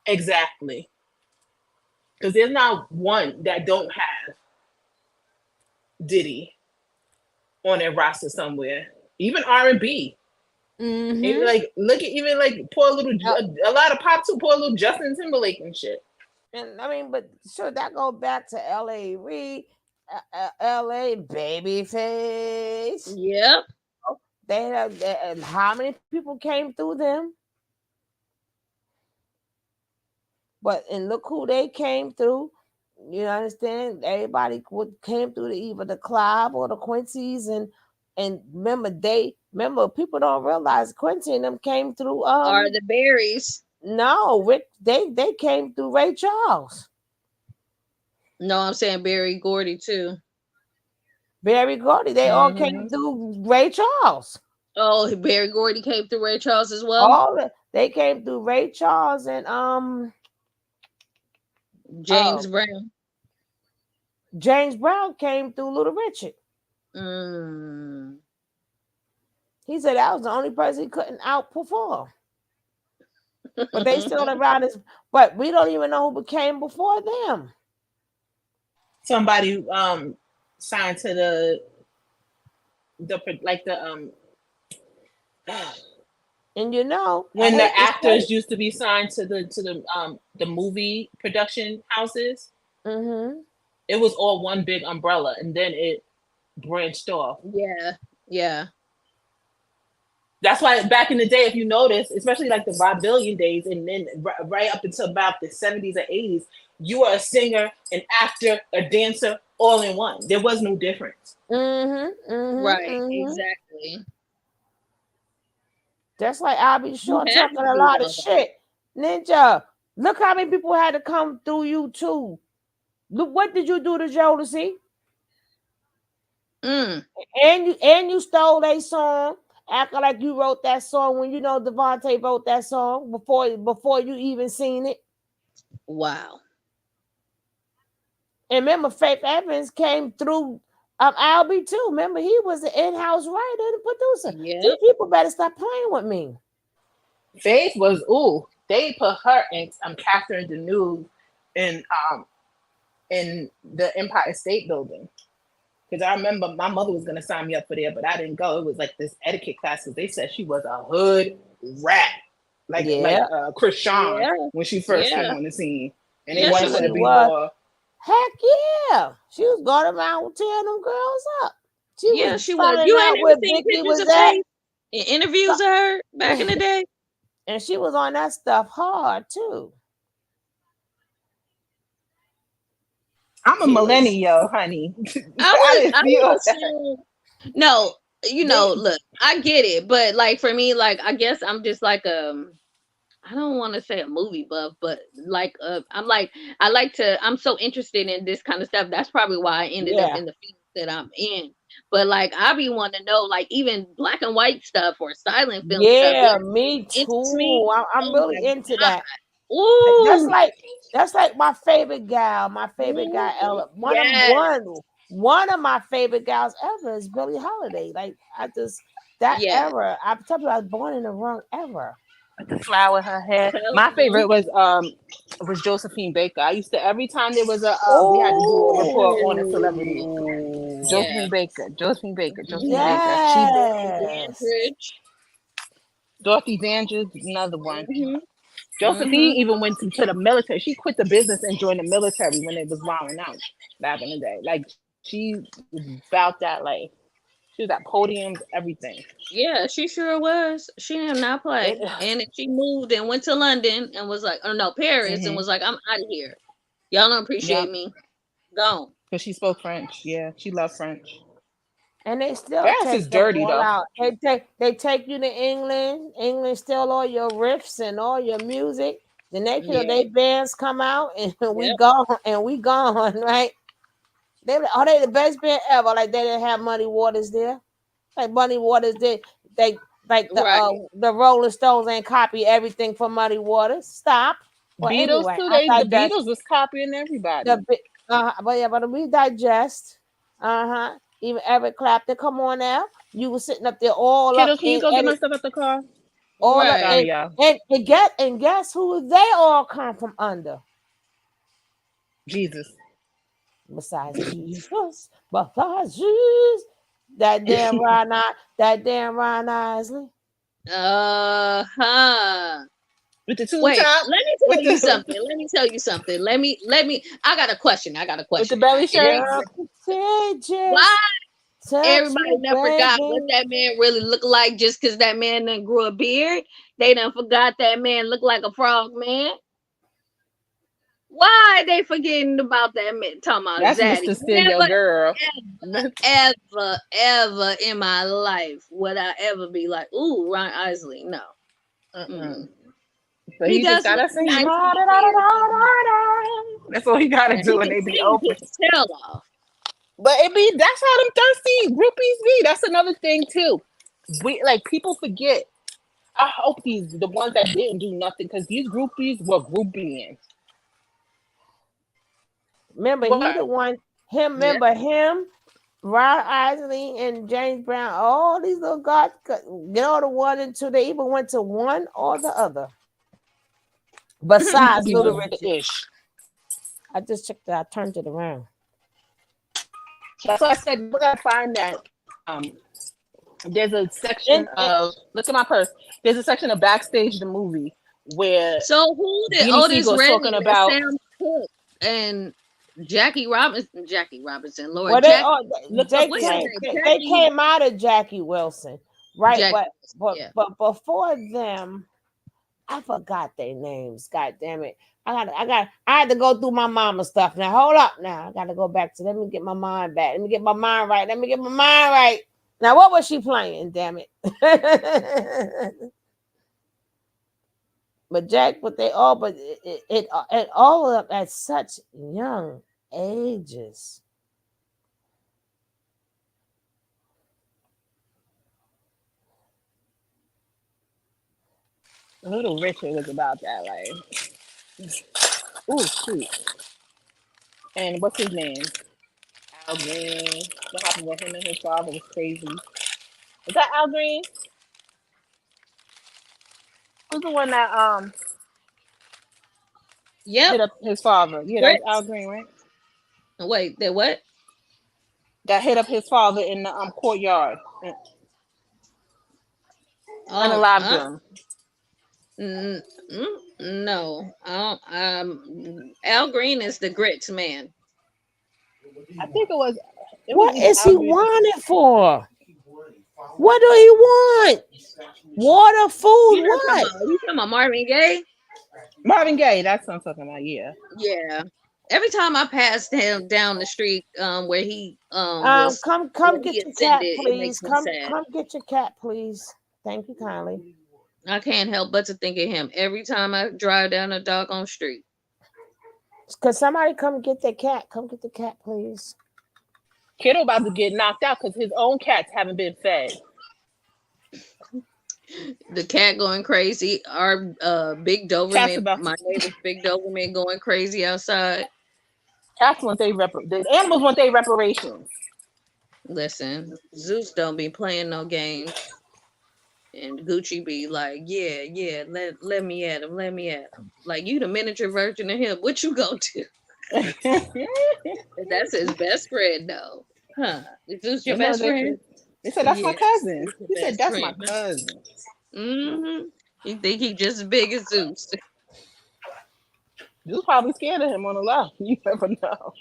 H: Exactly. Because there's not one that don't have Diddy on their roster somewhere. Even R&B. Even
A: Mm-hmm.
H: like look at even like poor little a lot of pop too, poor little Justin Timberlake and shit.
A: And I mean, but sure, that go back to L.A. Reid, L.A. Babyface.
E: Yep.
A: They have, and how many people came through them? But and look who they came through. You understand? Everybody came through either the Clive or the Quincy's, and remember people don't realize Quincy and them came through.
E: Are the berries?
A: No, Rick. They came through Ray Charles.
E: No, I'm saying Barry Gordy too.
A: Barry Gordy. They all came through Ray Charles.
E: Oh, Barry Gordy came through Ray Charles as well.
A: They came through Ray Charles and
E: James Brown.
A: James Brown came through Little Richard.
E: Mm.
A: He said that was the only person he couldn't outperform. But they still around us. But we don't even know who became before them.
H: Somebody who signed to the
A: And
H: when the actors used to be signed to the movie production houses.
A: Mm-hmm.
H: It was all one big umbrella, and then it branched off.
E: Yeah.
H: That's why back in the day, if you notice, especially like the vaudevillian days, and then right up until about the 70s or 80s, you were a singer, an actor, a dancer, all in one. There was no difference.
A: Mm-hmm. Mm-hmm.
E: Right.
A: Mm-hmm.
E: Exactly.
A: Just like I'll be sure talking a lot of shit. Ninja, look how many people had to come through you too. Look, what did you do to Jodeci?
E: Mm.
A: And you stole a song, acting like you wrote that song when you know Devontae wrote that song before you even seen it.
E: Wow.
A: And remember, Faith Evans came through Albie too. Remember, he was the in-house writer and producer.
E: Yeah.
A: These people better stop playing with me.
H: Faith was they put her in Catherine Deneuve in in the Empire State Building. Because I remember my mother was gonna sign me up for there, but I didn't go. It was like this etiquette class because they said she was a hood rat, like
A: Yeah,
H: Chris Sean
E: Yeah.
H: when she first came
E: Yeah.
H: on the scene, and they
E: Yeah, she
H: wanted
A: yes,
H: her
E: was.
A: she
H: to be
A: was.
H: more.
A: Heck yeah, she was going around tearing them girls up. She
E: Yeah,
A: was
E: she was.
A: finding
E: You ain't
A: out
E: never
A: where
E: seen
A: Biggie
E: pictures
A: was
E: of
A: at,
E: Faith in interviews of her back in the day?
A: and she was on that stuff hard too.
H: I'm a
A: She was.
H: millennial, honey. I
E: I
H: didn't see all
E: was
H: that.
E: saying, no,
A: They,
E: look, I get it, but like for me, like I guess I'm just like I don't want to say a movie buff, but like I'm like I'm so interested in this kind of stuff. That's probably why I ended up
A: yeah,
E: in the field that I'm in. But like I be wanting to know, like even black and white stuff or silent film stuff,
A: yeah,
E: it
A: me
E: interests
A: too.
E: me.
A: I'm
E: Oh my
A: really into
E: god!
A: that. That's
E: Ooh,
A: like my favorite gal. My favorite guy,
E: mhm,
A: Ella.
E: yes,
A: One of my favorite gals ever is Billie Holiday. Like I just that
E: yes.
A: era. I'm telling you, I was born in the wrong era.
H: The flower in her hair.
E: Tell
H: My
E: me.
H: favorite was Josephine Baker. I used to every time there was a we had to do a report on a celebrity.
A: Oh,
E: Yeah.
H: Josephine
E: Mhm.
H: Baker.
E: Dorothy
A: yes.
E: Dandridge.
H: Dorothy Dandridge, another one.
E: Mhm.
H: Josephine
E: Mhm.
H: even went into the military. She quit the business and joined the military when it was wilding out back in the day. Like she was about that life. She was at podiums, everything.
E: Yeah, she sure was. She did not play. And then she moved and went to London and was like, oh no, Paris, and
H: Mm-hmm.
E: was like, I'm out of here. Y'all don't appreciate
H: Yep.
E: me. Gone.
H: Because she spoke French. Yeah, she loved French.
A: And they still
H: Paris
A: take
H: is
A: them
H: dirty
A: all
H: though.
A: out. They take you to England. England steal all your riffs and all your music. The next
E: Yeah.
A: they bands come out and we
E: Yep.
A: gone right? They the best band ever. Like they didn't have Muddy Waters there. Like Muddy Waters did. They like
E: Right.
A: the Rolling Stones ain't copy everything from Muddy Waters. Stop. Well,
H: Beatles
A: anyway,
H: too.
A: I
H: The
A: digest.
H: Beatles was copying everybody.
A: The but yeah, but we digest. Even Eric Clapton. Come on now. You were sitting up there all up
H: Kiddos, can you
A: in
H: go get my
A: edit,
H: stuff at the car?
A: all up
E: Right.
H: Sorry,
A: in
H: y'all.
A: and guess who they all come from under?
H: Jesus.
A: Besides Jesus, besides Jesus, that damn Ron Isley.
E: Uh-huh.
H: With the tube
E: Wait,
H: top,
E: let me
H: with
E: tell you
H: the
E: something. Let me tell you something. Let me I got a question. I got a
H: with the
E: question.
H: belly
E: And
H: shirt.
A: Your
E: why
A: contagious. Touch
E: everybody
A: me,
E: done forgot what
A: baby.
E: that man really looked like just because that man done grew a beard? They done forgot that man looked like a frog man. Why they forgetting about that man? Talking about
H: That's
E: Zaddy.
H: Mr. Steal Your
E: Never,
H: Girl.
E: ever in my life would I ever be like, ooh, Ron Isley. No.
H: Uh-uh.
E: Mm-mm.
H: So
E: He
H: he just
E: does look
H: gotta sing
E: nice
H: da,
E: with
H: da,
E: the
H: da, da,
E: beard,
H: da,
E: though.
H: da. That's all he gotta
E: Yeah, he
H: do and
E: can
H: they be
E: sing
H: open.
E: his tail off.
H: But it be that's how them thirsty groupies be. That's another thing too. We like people forget. I hope the ones that didn't do nothing because these groupies were groupieing.
A: Remember, he
H: What?
A: the one. Him.
E: Yeah.
A: Remember him. Ron Isley and James Brown. All these little guys. Get all the one and two. They even went to one or the other. Besides
H: Groupies
A: Little
H: was the
A: Richard.
H: ish.
A: I just checked it. I turned it around.
H: That's why I said we gotta find that. Um, there's a section
A: And
H: of look at my purse. There's a section of backstage the movie where
E: So who did
H: Beanie
E: Otis
H: Siegel is talking
E: Redding and
H: about.
E: Sam Cooke and Jackie Robinson,
A: well,
E: Lord
A: they
E: Jack,
A: all
H: Look up
A: they
E: what's his
A: came
E: name?
A: they came out of Jackie Wilson, right?
E: Jackie,
A: But
E: yeah.
A: but before them, I forgot their names. God damn it! I had to go through my mama stuff. Now hold up. Now I got to go back to. Let me get my mind back. Let me get my mind right. Let me get my mind right. Now what was she playing? Damn it! But Jack, but they all, but it all of them at such young ages.
H: Little Richard was about that life. Ooh, shoot. And what's his name? Al Green. What happened with him and his father was crazy. Is that Al Green? Who's the one that
E: Yep.
H: hit up his father? Yeah, that was Al
E: Grits.
H: Green, right?
E: Wait, that what?
H: That hit up his father in the courtyard,
E: Oh,
H: unalived him.
E: mm, no. Al Green is the grits man.
H: I think it was
A: What
H: either
A: is
H: Al
A: he
H: Green.
A: wanted for? What do he want? Water, food, what?
E: You talking about Marvin Gaye?
H: Marvin Gaye. That's what I'm talking about. Yeah.
E: Yeah. Every time I passed him down the street, where he was
A: Come
E: where he
A: get your cat,
E: ascended, it
A: please.
E: makes me sad.
A: Come get your cat, please. Thank you kindly.
E: I can't help but to think of him every time I drive down a doggone street.
A: Cause somebody come get their cat. Come get the cat, please.
H: Kiddo about to get knocked out because his own cats haven't been fed.
E: The cat going crazy. Our big
H: Cats
E: Doberman,
H: about
E: my neighbor's big Doberman going crazy outside.
H: cats want the animals want their reparations.
E: Listen, Zeus don't be playing no games. And Gucci be like, yeah, yeah, let me at him, let me at him. Like, you the miniature version of him. What you go to? That's his best friend, though. Huh? Is Zeus your
H: I know
E: best
H: they
E: friend?
H: said. They said that's my
E: Yeah,
H: cousin.
E: Zeus your
H: He said
E: best
H: that's my
E: friend.
H: cousin.
E: Mm-hmm. You think he just as big as Zeus?
H: You was probably scared of him on the low. You never know.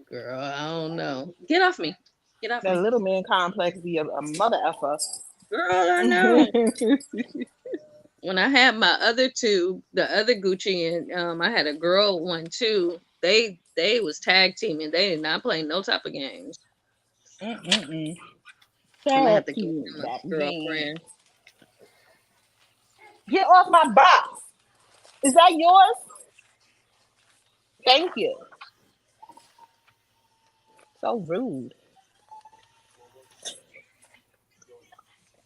E: Girl, I don't know. Get off me. Get off
H: That
E: me.
H: little man complex be a mother effer.
E: Girl, I know. When I had my other two, the other Gucci and I had a girl one too. They was tag teaming. They did not play no type of games.
H: Mm-mm-mm.
E: I'm gonna
H: Tag
E: have to get
H: team
E: him
H: that
E: a
H: game.
E: girlfriend.
H: Get off my box. Is that yours? Thank you. So rude.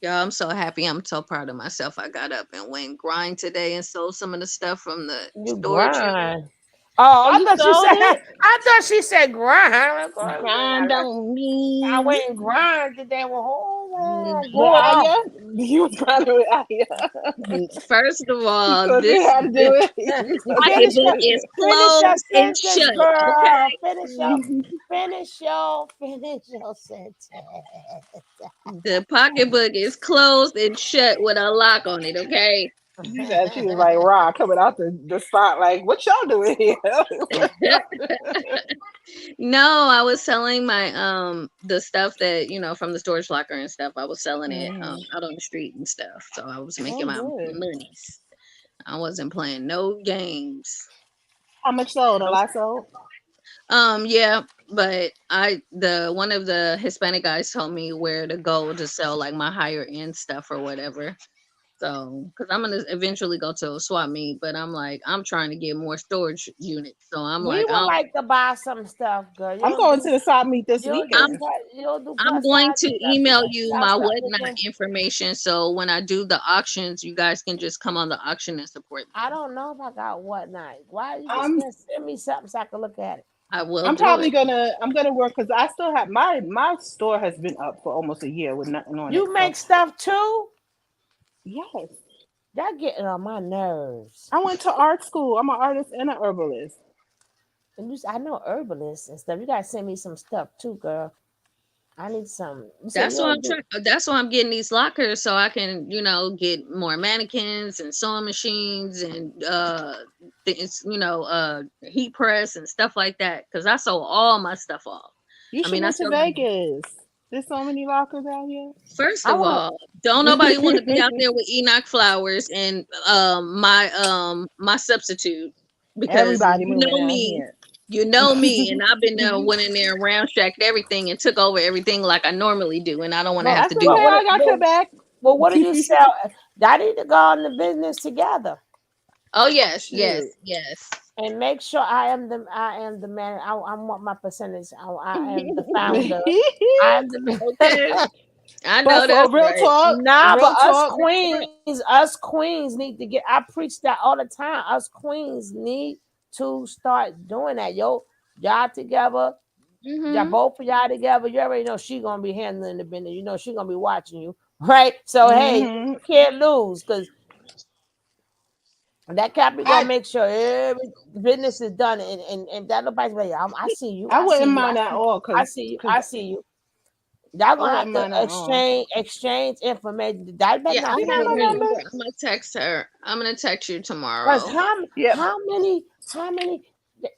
E: Y'all, I'm so happy. I'm so proud of myself. I got up and went grind today and sold some of the stuff from the
A: You
E: storage unit.
A: grind. Oh,
H: Oh, you sold it?
A: I thought she said grind.
H: Grind on
A: I
H: me.
A: went and grind today. Well, hold on,
H: With
A: going on.
H: Aya? You was grinding with Aya.
E: First of
H: You
E: all,
H: thought you had to do it. You thought you had
A: Finish
H: to
A: your
E: pocketbook
H: do
E: is
A: finish your
E: closed and
A: sentence,
E: shut.
A: girl.
E: Okay.
A: Finish your sentence.
E: The pocketbook is closed and shut with a lock on it. Okay.
H: She said she was like raw coming out the spot like, what y'all doing here?
E: No, I was selling my the stuff that from the storage locker and stuff. I was selling it
H: Mhm.
E: out on the street and stuff. So I was
H: Oh,
E: making my
H: good.
E: monies. I wasn't playing no games.
H: How much sold? A lot sold?
E: Yeah, but the one of the Hispanic guys told me where to go to sell like my higher end stuff or whatever. So, because I'm gonna eventually go to a swap meet, but I'm like, I'm trying to get more storage units. So I'm
A: We
E: like,
A: would like to buy some stuff, girl.
H: I'm going to the side meet this
E: I'm
H: weekend.
A: You don't do
E: I'm
A: plus
E: going
A: size
E: to
A: stuff. You
E: email
A: got
E: you
A: sell
E: my
A: stuff
E: whatnot
A: again.
E: information. So when I do the auctions, you guys can just come on the auction and support
A: I
E: me.
A: don't know if I got whatnot. Why you just
H: I'm
A: can't send me something so I can look at it?
E: I will
H: I'm
E: do
H: probably
E: it.
H: gonna work because I still have my store has been up for almost a year with nothing on it.
A: You
H: So
A: make stuff too?
H: yes,
A: That getting on my nerves.
H: I went to art school. I'm an artist and an herbalist.
A: And I know herbalists and stuff. You gotta send me some stuff too, girl. I need some. You say you
E: That's why I'm
A: don't do.
E: trying. That's why I'm getting these lockers so I can, get more mannequins and sewing machines and things, heat press and stuff like that. Because I sold all my stuff off.
H: You
E: I
H: should
E: mean, I
H: move to
E: still
H: Vegas. There's so many lockers out here.
E: first
A: I
E: of
A: want.
E: all, don't nobody want to be out there with Enoch Flowers and my substitute because
H: Everybody moving out here.
E: you know me, and I've been there, went in there and ramshacked everything and took over everything like I normally do, and I don't want to have
A: Well,
E: to
H: That's
E: do
H: okay.
E: that.
H: I got your back.
A: what do you sell? I need to go in the business together
E: Oh yes, yes,
H: Shoot.
E: yes.
A: and make sure I am the man. I want my percentage. I am the founder. I am the.
E: Okay, I
H: But
E: know
H: for
E: that's
H: real
E: right.
H: talk,
A: Nah, but
H: real talk.
A: us queens need to get. I preach that all the time. Us queens need to start doing that. Yo, y'all together. Y'all
E: Mm-hmm.
A: both of y'all together. You already know she gonna be handling the business. You know she gonna be watching you, right? So hey,
H: Mm-hmm.
A: you can't lose because that Cappy gonna
H: I
A: make sure every business is done, and that nobody's like, I see you,
H: I
A: I see
H: wouldn't
A: you,
H: mind at all
A: I
H: because
A: see you,
H: because
A: I see you. Y'all
H: I
A: gonna
H: wouldn't
A: have to
H: mind at all.
A: exchange information. That better
E: Yeah, I
A: not
H: You
E: have
H: got
A: forget
E: her
H: my
A: me.
H: number?
E: number. I'm gonna text her. I'm gonna text you
A: Cause
E: tomorrow.
H: Yep.
A: how many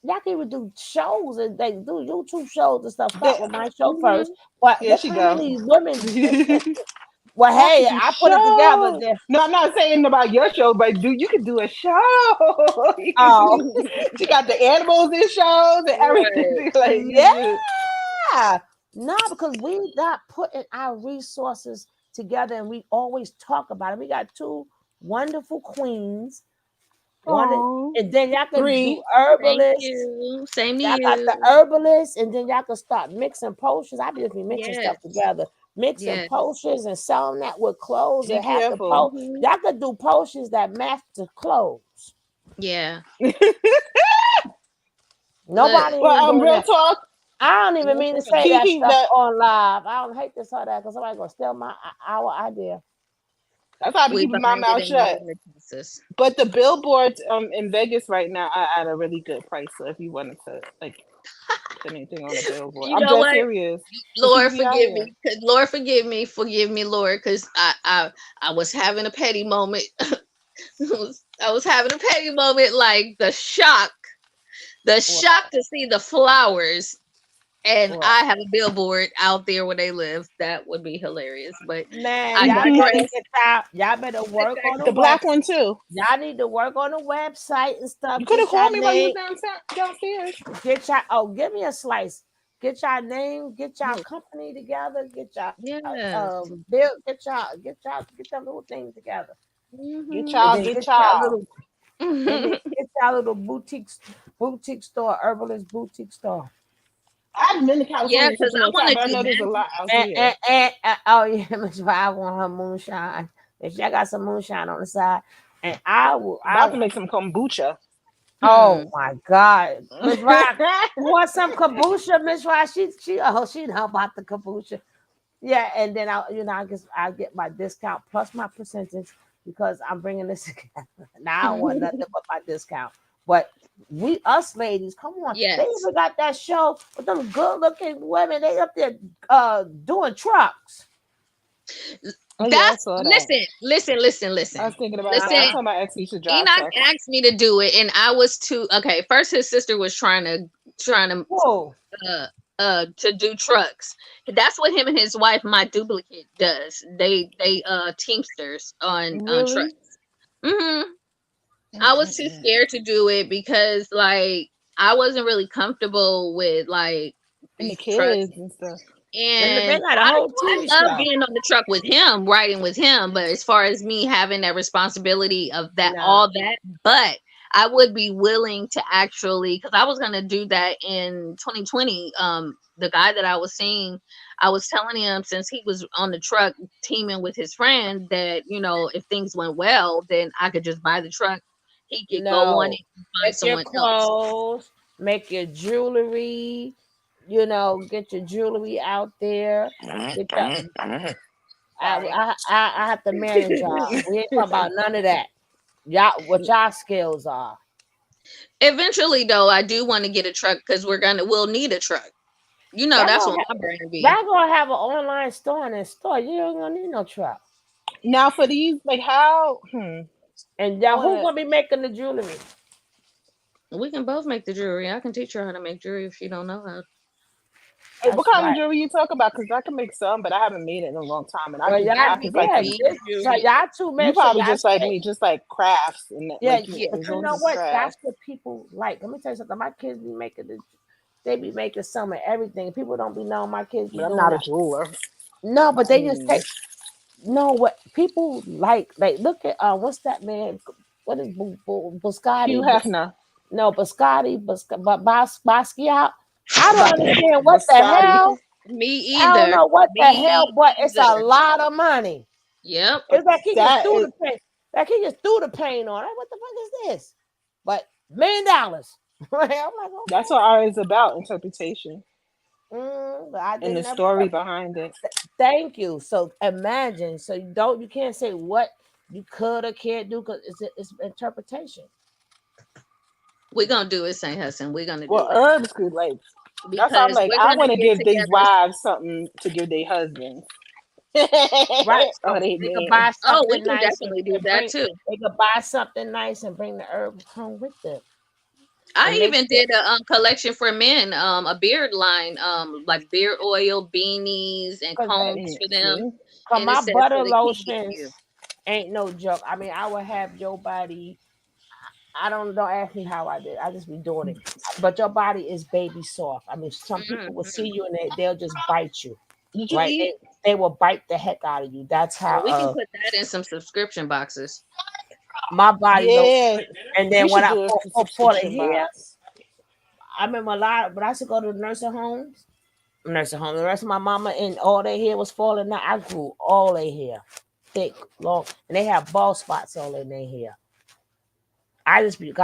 A: y'all can even do shows and they do YouTube shows and stuff. Start
H: They,
A: with my show first.
E: Mm-hmm.
A: But
H: there
A: look
H: she
A: how
H: go.
A: many women. Well,
H: Y'all
A: hey,
H: could do
A: I put it together.
H: shows. No, I'm not saying about your show, but you could do a show. You could
A: Oh,
H: do. She got the animals in shows and
E: Right.
H: everything. Like you just,
A: yeah. No, because we not putting our resources together, and we always talk about it. We got two wonderful queens. One,
H: oh,
A: and then y'all can do
H: three.
E: Thank
A: herbalists.
E: you. Same to
A: Y'all got the
E: you.
A: herbalists, and then y'all can start mixing potions. I be just be mixing stuff
E: Yes.
A: together, mixing
E: Yes.
A: potions and selling that with clothes,
H: Be
A: and have the
H: careful.
E: Mm-hmm.
A: y'all could do potions that match the clothes.
E: Yeah. Look.
A: Nobody
H: Well,
A: even doing
H: real
A: that.
H: talk,
A: I don't even
E: Real
A: mean to
E: talk.
A: say that
H: Kiki.
A: stuff
H: That
A: on live. I don't hate to say that because somebody gonna steal our idea.
H: that's how I be
E: We
H: keeping my
E: behind it
H: mouth
E: in the
H: shut.
E: name of Jesus.
H: But the billboards in Vegas right now are at a really good price. So if you wanted to like put anything on a billboard,
E: You
H: I'm
E: know
H: dead
E: what?
H: serious. Cause
E: Lord
H: people be out
E: forgive
H: here.
E: me. Forgive me, Lord, because I was having a petty moment. I was having a petty moment, like the
H: What?
E: shock to see the flowers, and
A: What?
E: I have a billboard out there where they live. That would be hilarious. But
A: Man,
E: I
A: y'all better
E: digress.
A: get y'all better
E: I
A: work on the
H: The
A: web.
H: black one too.
A: Y'all need to work on the website and stuff.
H: You could have
A: Get your
H: called me while you was
A: name.
H: downstairs.
A: Get your give me a slice. Get your name. Get your
E: digress.
A: company together. Get your
E: Yes.
A: bill. Get your little thing together,
H: Get
A: and
H: y'all,
A: then
H: get y'all.
A: get your little boutique store, herbalist boutique store.
H: I haven't been to
E: Yeah,
H: California in
E: because
H: such a
E: I
H: long
E: want
H: time,
E: to
H: but I
E: do
H: know there's a
E: magic.
H: lot out here.
A: Oh yeah, Miss I want her moonshine. And she got some moonshine on the side. And I will
H: I'm about to make some kombucha.
A: oh
E: Hmm.
A: my God. Miss Rod, you want some kombucha, Miss Rod? She know about the kombucha. Yeah, and then I guess I get my discount plus my percentage because I'm bringing this together. Now I don't want nothing but my discount. But we us ladies, come on, they
E: Yes.
A: even got that show with them good looking women. They up there doing trucks.
H: Oh yeah, I
E: That's
H: saw that.
E: listen, listen, listen,
H: I
E: listen,
H: was thinking about that. I
E: listen.
H: told my ex he should drive
E: Enoch
H: trucks.
E: asked me to do it, and I was too okay. First, his sister was trying
A: Whoa,
E: to do trucks. That's what him and his wife, my duplicate, does. They teamsters on
H: Really?
E: trucks. Hmm. I was too
H: Mm-mm-mm.
E: scared to do it because like I wasn't really comfortable with like
H: And the
E: these trucks.
H: kids and stuff.
A: they
E: And
A: got a whole TV
E: I love
A: show.
E: being on the truck with him, riding with him. But as far as me having that responsibility of that,
A: No,
E: all that, but I would be willing to actually, because I was gonna do that in 2020. The guy that I was seeing, I was telling him since he was on the truck teaming with his friend that if things went well, then I could just buy the truck. He could go on
A: no.
E: it and find
A: Make your
E: someone else.
A: clothes, make your jewelry, get your jewelry out there. Get your,
H: Sorry.
A: I have to manage y'all. We ain't talking about none of that. Y'all, what y'all skills are.
E: Eventually, though, I do want to get a truck because we'll need a truck.
A: Y'all
E: That's
A: gonna
E: what
A: have,
E: my brain be.
A: y'all gonna have an online store in the store. You ain't gonna need no truck.
H: Now for these, like how?
A: And
H: I
A: y'all, who
H: wanna.
A: gonna be making the jewelry?
E: We can both make the jewelry. I can teach her how to make jewelry if she don't know how.
H: What
A: That's
H: kind of
A: right.
H: jewelry you talk about? Because I can make some, but I haven't made it in a long time, and I
A: Well,
H: just
A: y'all,
H: I
E: We
H: just like
E: can
A: yeah,
H: to.
E: bead
A: so
E: jewelry.
A: y'all two
H: You
A: make sure
H: probably
A: y'all
H: just like
A: stay.
H: me, just like crafts and
A: Yeah,
H: like
A: yeah, but
H: as
A: you
H: long as
A: know
H: it's
A: what? That's
H: crafts.
A: what people like. Let me tell you something. My kids be making they be making some of everything. People don't be knowing my kids be
H: But I'm
A: doing
H: not a
A: that.
H: jeweler.
A: No, but they just
H: Mm.
A: take no what people like. Look at what's that man? What is
H: Hugh
A: Biscotti?
H: Hefner,
A: No, Biscotti, but Basquiat. I don't understand what the
H: Biscotti.
A: hell.
E: Me
A: I don't
E: either.
A: know what the hell,
E: Me
A: but it's a
E: either.
A: lot of money.
E: Yep.
A: It's like he just
H: That
A: threw
H: is
A: the paint. Like he just threw the paint on it. What the fuck is this? But $1 million. Right? I'm like,
H: that's
A: okay.
H: what art is about, interpretation.
A: But I
H: and
A: didn't
H: the
A: never.
H: story behind it.
A: Thank you. So imagine. So you can't say what you could or can't do because it's interpretation.
E: We're gonna do it, Saint Hudson. We're gonna
H: Well,
E: do it
H: herbs could like. That's why I'm
E: because
H: like,
E: we're
H: I
E: gonna
H: want to
E: get
H: give these
E: together.
H: wives something to give their husbands.
A: Right.
H: Oh,
A: So
H: they
A: they could
H: man.
A: buy
E: Oh, we
A: something
E: can
A: nice
E: definitely do
A: and
E: that
A: bring.
E: too.
A: They could buy something nice and bring the herbs home with them and
E: I
A: make
E: even
A: sure.
E: did a collection for men, a beard line, like beard oil, beanies, and
A: Cause,
E: combs for them,
H: See,
A: cause
E: and it
A: my
E: says for
A: butter
E: the king.
A: lotions ain't no joke. I mean, I would have your body. Don't ask me how I did. I just be doing it. But your body is baby soft. I mean, some people will see
E: Mhm.
A: you and they'll just bite you,
H: did you
A: right?
H: eat?
A: They will bite the heck out of you. That's how
E: Well, we can put that in some subscription boxes.
A: my body don't.
H: Yeah,
A: And
H: we
A: then when
H: should
A: I
H: do a
A: for the
H: subscription
A: hair,
H: box.
A: I remember a lot. But I used to go to the nursing home. The rest of my mama and all their hair was falling out. I grew all their hair, thick, long, and they have bald spots all in their hair. I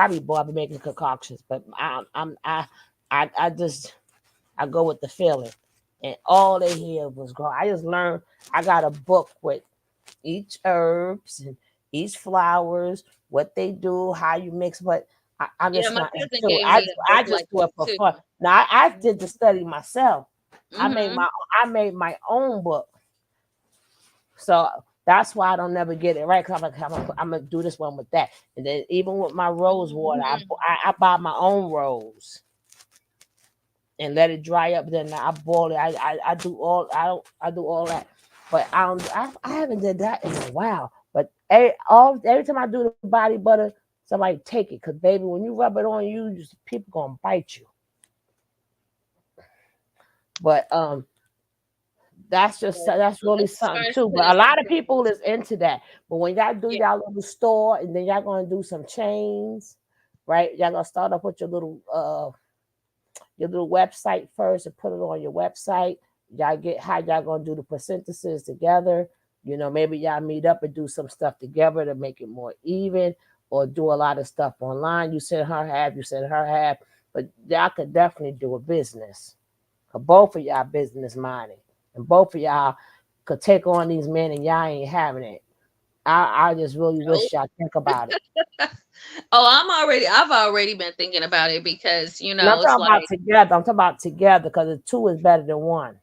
A: be bored. I be making concoctions, but I just I go with the feeling, and all they hear was growing. I just learned. I got a book with each herbs and each flowers, what they do, how you mix. But I'm
E: Yeah,
A: just
E: my
A: not
E: cousin
A: into it.
E: gave me a book
A: I
E: like
A: just do
E: that
A: it for
E: too.
A: fun. Now I did the study myself. I made
E: Hmm.
A: my I made my own book, so that's why I don't never get it right. Cause I'm gonna do this one with that, and then even with my rose water,
E: Hmm.
A: I buy my own rose and let it dry up. Then I boil it. I do all I do all that, but I haven't did that in a while. But every time I do the body butter, somebody take it because baby, when you rub it on you, people gonna bite you. But
E: Yeah.
A: that's really
E: Let's
A: something
E: start
A: too. But
E: putting
A: a lot of
E: something.
A: people is into that. But when y'all do
E: Yeah.
A: y'all little store and then y'all gonna do some chains, right? Y'all gonna start off with your little website first and put it on your website. Y'all get how y'all gonna do the percentages together. Maybe y'all meet up and do some stuff together to make it more even, or do a lot of stuff online. You said her half, you said her half, but y'all could definitely do a business. Cause both of y'all business minded, and both of y'all could take on these men, and y'all ain't having it. I just really
E: Nope.
A: wish y'all think about it.
E: Oh, I've already been thinking about it because
A: And I'm
E: it's
A: talking about
E: like
A: together. I'm talking about together because the two is better than one.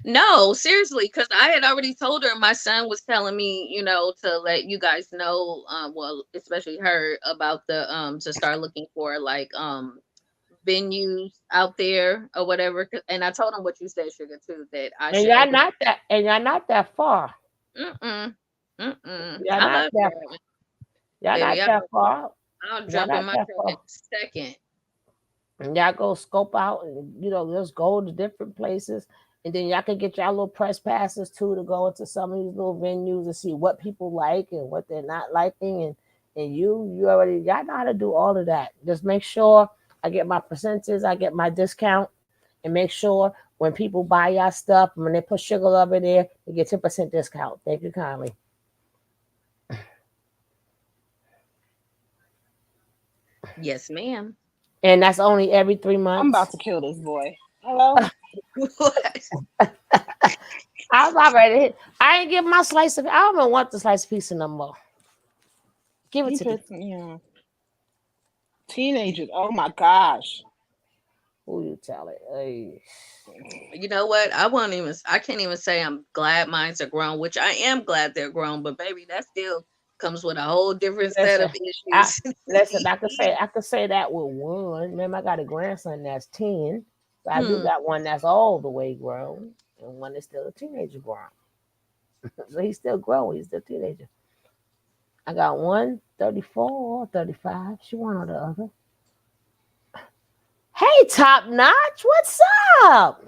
E: no, seriously, because I had already told her my son was telling me, to let you guys know, well, especially her about the to start looking for like venues out there or whatever. And I told him what you said, Sugar, too, that I
A: And
E: should open.
A: y'all not that far.
E: Mm-mm. Mm-mm.
A: Y'all
E: I
A: not
E: love
A: that
E: driving,
A: y'all
E: baby.
A: not
E: I'll,
A: that far.
E: I'll
A: Y'all
E: jump in
A: not
E: my
A: that
E: truck in
A: far.
E: a second.
A: And y'all go scope out and just go to different places. And then y'all can get y'all little press passes too to go into some of these little venues and see what people like and what they're not liking. And you already y'all know how to do all of that. Just make sure I get my percentages, I get my discount, and make sure when people buy y'all stuff, when they put sugar love in there, they get 10% discount. Thank you kindly.
E: Yes, ma'am.
A: And that's only every three
H: I'm
A: months.
H: about to kill this boy. Hello?
E: What?
A: I was already. I ain't give my slice of. I don't even want the slice of pizza no more. Give it
H: He
A: to me.
H: pissed me off. Teenagers. Oh my gosh.
A: Who you tell it? Hey.
E: You know what? I can't even say I'm glad mines are grown, which I am glad they're grown, but baby, that still comes with a whole different set
A: Listen,
E: of
A: I
E: issues.
A: listen. I could say that with one. Remember, I got a grandson that's 10. But I do
E: Hmm.
A: got one that's all the way grown, and one that's still a teenager grown. So he's still growing. He's still a teenager. I got one 34, 35. She one or the other. Hey, top notch. What's up?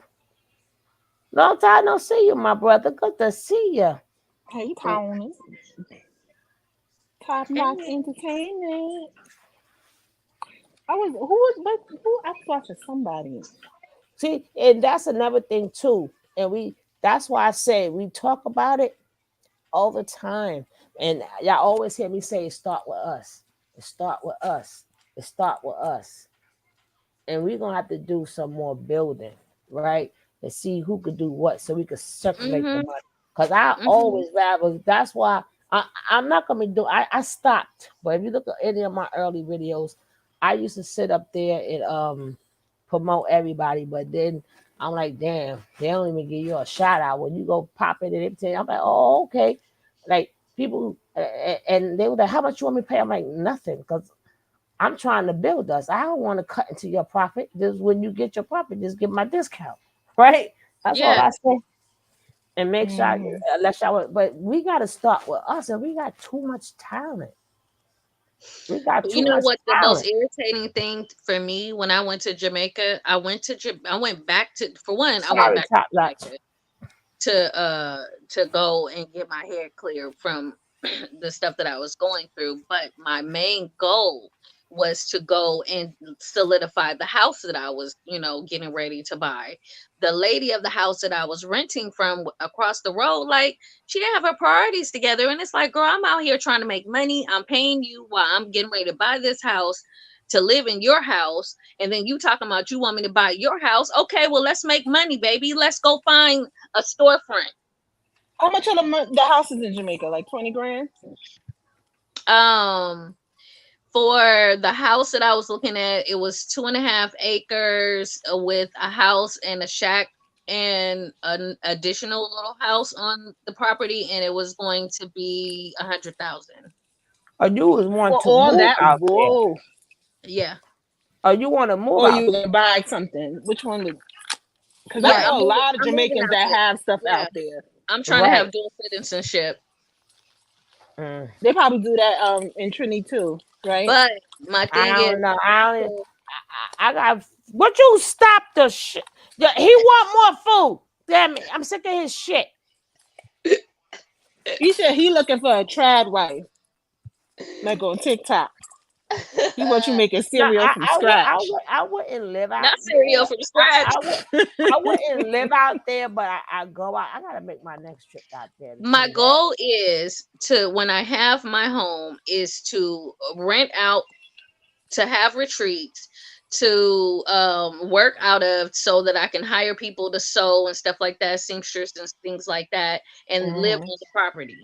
A: Long time no see you, my brother. Good to see you.
H: Hey, Tony. Top notch
E: Hey.
H: entertainment. Who was, but who, I was watching somebody.
A: See, and that's another thing too. And that's why I say we talk about it all the time. And y'all always hear me say, start with us. It start with us. It start with us. And we're gonna have to do some more building, right? to see who could do what, so we could circulate the
E: Mhm.
A: money. Cause I
E: Mhm.
A: always rather. That's why I'm not gonna be doing. I stopped. But if you look at any of my early videos, I used to sit up there and promote everybody. But then I'm like, damn, they don't even give you a shout out when you go pop in and everything. I'm like, oh, okay. Like people, and they were like, how much you want me to pay? I'm like, nothing, because I'm trying to build us. I don't want to cut into your profit. Just when you get your profit, just give my discount, right? That's all
E: Yeah.
A: I say. And make sure,
H: Mhm.
A: let y'all. But we got to start with us, and we got too much talent. We got
E: You
A: too
E: know
A: much
E: what the most
A: talent.
E: irritating thing for me when I went to Jamaica, I went back to, for one, I went
A: Sorry,
E: back to
A: top notch.
E: Jamaica to go and get my hair clear from the stuff that I was going through. But my main goal was to go and solidify the house that I was, getting ready to buy. The lady of the house that I was renting from across the road, like, she didn't have her priorities together. And it's like, girl, I'm out here trying to make money. I'm paying you while I'm getting ready to buy this house to live in your house. And then you talking about you want me to buy your house. Okay, well, let's make money, baby. Let's go find a storefront.
H: How much are the houses in Jamaica? Like 20 grand?
E: Um, for the house that I was looking at, it was 2.5 acres with a house and a shack and an additional little house on the property, and it was going to be 100,000.
A: Or you was want
H: For
A: to
H: all
A: move
H: that?
A: out there.
H: Whoa.
E: Yeah,
A: Or you want to move
H: Or you
A: out
H: were gonna buy something? Which one? Because I
E: yeah,
H: know a lot of
E: I'm moving
H: Jamaicans
E: out
H: that
E: there.
H: have stuff
E: Yeah,
H: out there.
E: I'm trying to
A: there.
E: have dual citizenship,
A: Right.
H: They probably do that in Trinity too, right?
E: but my
A: I
E: thing is,
A: don't know. I don't.
E: so
A: I got. What you stop the shit? Yeah, he want more food. Damn it! I'm sick of his shit.
H: He said he looking for a trad wife, like on TikTok. He wants you making
A: No,
H: cereal from scratch.
A: I wouldn't live out
E: not cereal
A: there.
E: from scratch.
A: I wouldn't live out there, but I go out. I gotta make my next trip out there to tell
E: My
A: you that.
E: goal is to, when I have my home, is to rent out, to have retreats, to work out of, so that I can hire people to sew and stuff like that, seamstress and things like that, and live
A: Mm-hmm.
E: on the property.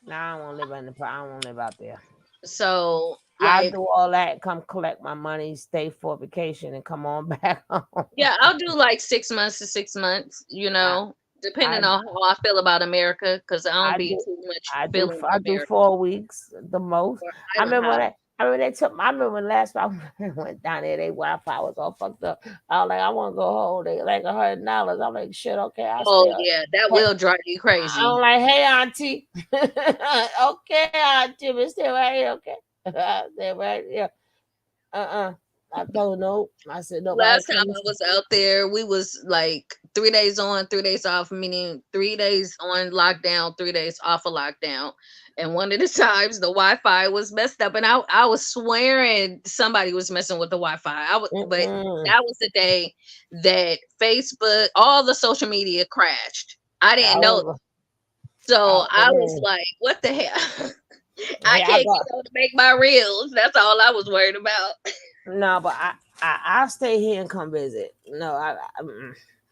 A: No, I don't want to live I don't want to live out there.
E: So,
A: I'll
E: like,
A: do all that. Come collect my money, stay for vacation, and come on back home.
E: yeah, I'll do like 6 months to 6 months,
A: I,
E: depending
A: I,
E: on how I feel about America, because I don't
A: I
E: be
A: do.
E: too much feeling
A: I do
E: America
A: 4 weeks the most.
E: or
A: I
E: island
A: remember when
E: hop.
A: I remember they took. I remember when last time I went down there, they Wi-Fi was all fucked up. I was like, I want to go home. They like $100. I'm like, shit, okay, I'll
E: Oh
A: stay.
E: yeah, that
A: Hey,
E: will drive you
A: I'm
E: crazy.
A: like, hey, auntie. Okay, auntie, we stay right here, okay? Stay right here. Uh-uh. I told no. I said, nope, I
E: Last
A: ain't
E: time
A: coming.
E: I was out there, we was like 3 days on, 3 days off, meaning 3 days on lockdown, 3 days off of lockdown. And one of the times the Wi-Fi was messed up, and I was swearing somebody was messing with the Wi-Fi. But
A: Mm-mm.
E: that was the day that Facebook, all the social media crashed. I
A: I
E: didn't know,
A: was,
E: so I was
A: mm,
E: like, "What the hell?" I
A: hey, I
E: can't
A: got
E: get on to make my reels. That's all I was worried about.
A: no, but I stay here and come visit. No,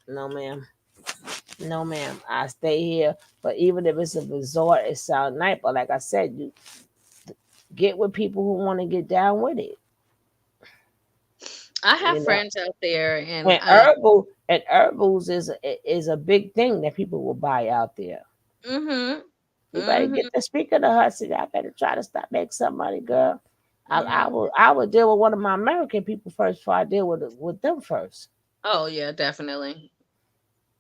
A: no, ma'am. No, ma'am. I stay here. But even if it's a resort, it sounds nice. But like I said, you get with people who want to get down with it.
E: I have
A: You know,
E: friends out there, and
A: and herbals is a big thing that people will buy out there.
E: mhm,
A: You better
E: mhm,
A: get the speaker to her. See, I better try to stop make some money, girl.
E: yeah.
A: I will deal with one of my American people first before I deal with them first.
E: Oh yeah, definitely.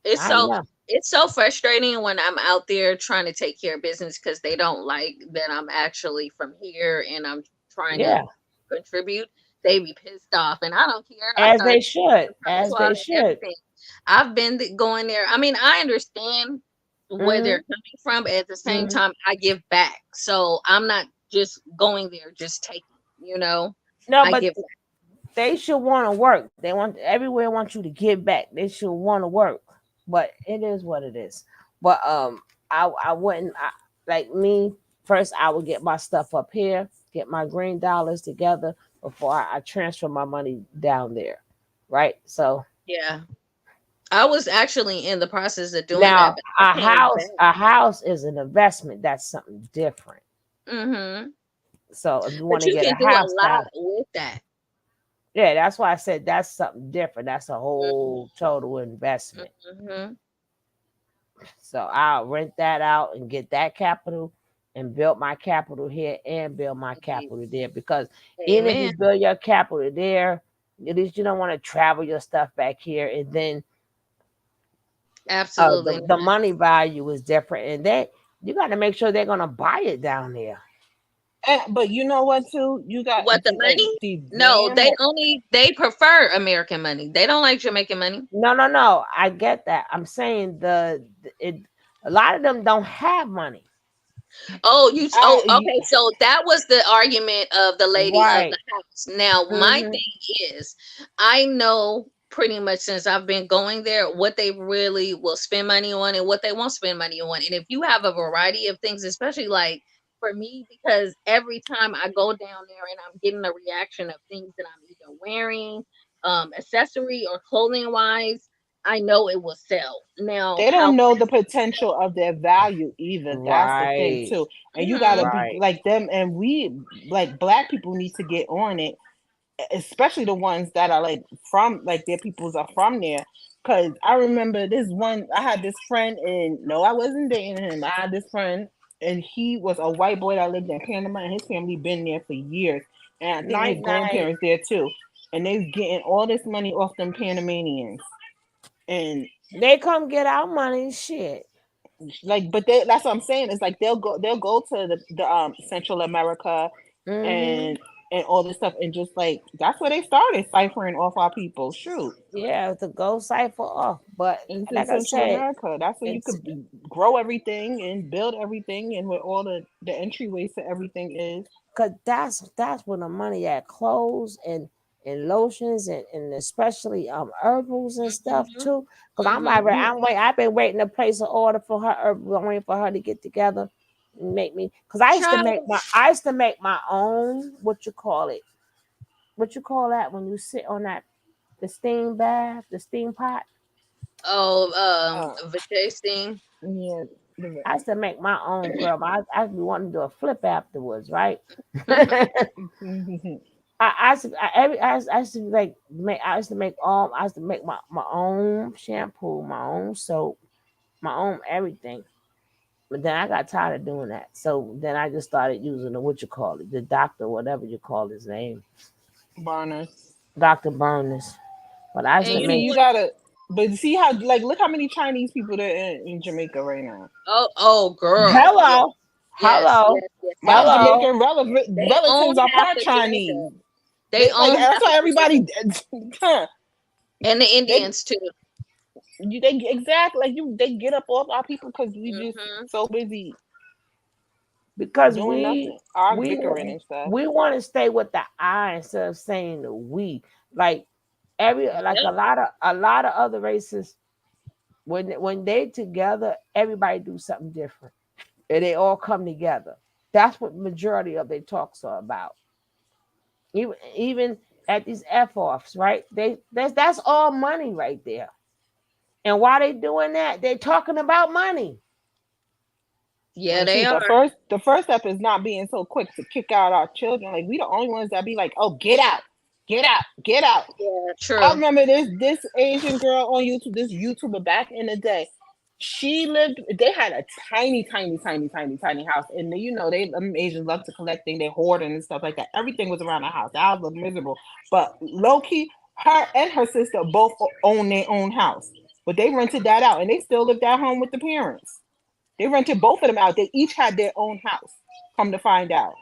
E: It's
A: I
E: so
A: know.
E: it's so frustrating when I'm out there trying to take care of business because they don't like that I'm actually from here and I'm trying to
A: Yeah,
E: contribute. They be pissed off, and I don't care. I
A: as
E: start
A: they should,
E: the
A: as
E: patois
A: they
E: and
A: should.
E: everything. I've been going there. I mean, I understand where
A: Hmm.
E: they're coming from, but at the same
A: Hmm.
E: time, I give back. So I'm not just going there just taking.
A: No,
E: I
A: but
E: give back.
A: they should want to work. They want everywhere want you to give back. They should want to work, but it is what it is. But I wouldn't like me first. I would get my stuff up here, get my green dollars together before I transfer my money down there, right? So
E: Yeah. I was actually in the process of doing that,
A: Now,
E: but I came back.
A: a house is an investment. That's something different.
E: Hmm.
A: So if you want
E: But
A: to
E: you
A: get a
E: can do a
A: house
E: lot
A: now,
E: with that.
A: yeah, that's why I said that's something different. That's a whole total investment.
E: Hmm.
A: So I'll rent that out and get that capital and build my capital here and build my capital there. Because even if you
E: Amen.
A: build your capital there, at least you don't want to travel your stuff back here. And then
E: Absolutely.
A: the money value is different. And then you got to make sure they're going to buy it down there.
H: But you know what too? You got
E: What, the
H: like
E: money?
H: the
E: No,
H: land.
E: they prefer American money. They don't like Jamaican money.
A: No, no, no. I get that. I'm saying a lot of them don't have money.
E: Oh,
H: I
E: okay. So that was the argument of the lady of the
A: Right.
E: house. Now, my
A: Hmm.
E: thing is, I know pretty much since I've been going there what they really will spend money on and what they won't spend money on. And if you have a variety of things, especially like for me, because every time I go down there and I'm getting a reaction of things that I'm either wearing, accessory or clothing wise, I know it will sell. Now,
H: They
E: how?
H: don't know the potential of their value either. That's the thing
A: Right.
H: too. And you got to
E: Mhm.
H: be
A: Right.
H: like them. And we, like black people, need to get on it, especially the ones that are like from, like their peoples are from there. Cause I remember this one. I had this friend, and no, I wasn't dating him. I had this friend, and he was a white boy that lived in Panama, and his family been there for years. And I think
A: Night
H: his
A: night.
H: grandparents there too. And they was getting all this money off them Panamanians. And
A: They come get our money. Shit.
H: like, but they, that's what I'm saying. It's like they'll go to the Central America
A: Hmm.
H: and all this stuff, and just like that's where they started ciphering off our people. Shoot,
A: Yeah, to go cipher off. But
H: it's in
A: like I
H: Central
A: said,
H: America. That's where you
A: it's
H: could grow everything and build everything, and where all the entryways to everything is.
A: because that's where the money at, clothes and lotions and especially herbals and stuff
E: Mhm.
A: too. Because
E: Mhm.
H: You
A: I've been waiting to place an order for her herbal. I'm waiting for her to get together and make me, because
E: Child.
A: I used to make my own, what you call it, what you call that when you sit on that, the steam bath, the steam pot.
E: Oh,
H: uh
E: Vijay Singh.
H: yeah.
A: I used to make my own, girl, but I'd be wanting to do a flip afterwards, right? I used to like make I used to make my own shampoo, my own soap, my own everything. But then I got tired of doing that. So then I just started using the, what you call it, the doctor, whatever you call his name,
H: Barner.
A: Dr. Burners. But I used
E: And
A: to
H: But
E: you
H: see,
E: know
A: make,
H: you
E: what?
H: gotta. But see how, like, look how many Chinese people there in Jamaica right now.
E: Oh, girl. Yes,
A: hello,
E: yes,
A: hello,
E: yes, yes,
H: My
E: yes.
A: hello.
H: Jamaican
E: They own
H: relatives are
E: half
H: part
E: of Jamaica.
H: Chinese.
E: They
H: They like
E: own
H: that's
E: half
H: why
E: of
H: everybody,
E: Jamaica. And the
H: they
E: Indians too.
H: they exactly like you. They get up off our people because we just
E: Hmm.
H: so busy
A: Because
H: doing nothing, our
A: we
H: bickering and stuff.
A: we want to stay with the I instead of saying the we. Like like
E: Yep.
A: a lot of other races, when they together, everybody do something different and they all come together. That's what majority of their talks are about. Even at these f offs, right? That's all money right there. And why they doing that? They talking about money.
E: Yeah,
H: Well,
E: they
H: shoot,
E: are.
H: the first step is not being so quick to kick out our children. Like we the only ones that be like, oh, get out, get out, get out.
E: Yeah,
H: I
E: true.
H: remember this Asian girl on YouTube, this YouTuber back in the day. She lived. They had a tiny, tiny, tiny, tiny, tiny house, and they Asians love to collect things. They hoarding and stuff like that. Everything was around the house. The house looked miserable, but low key, her and her sister both own their own house, but they rented that out, and they still lived at home with the parents. They rented both of them out. They each had their own house. Come to find out,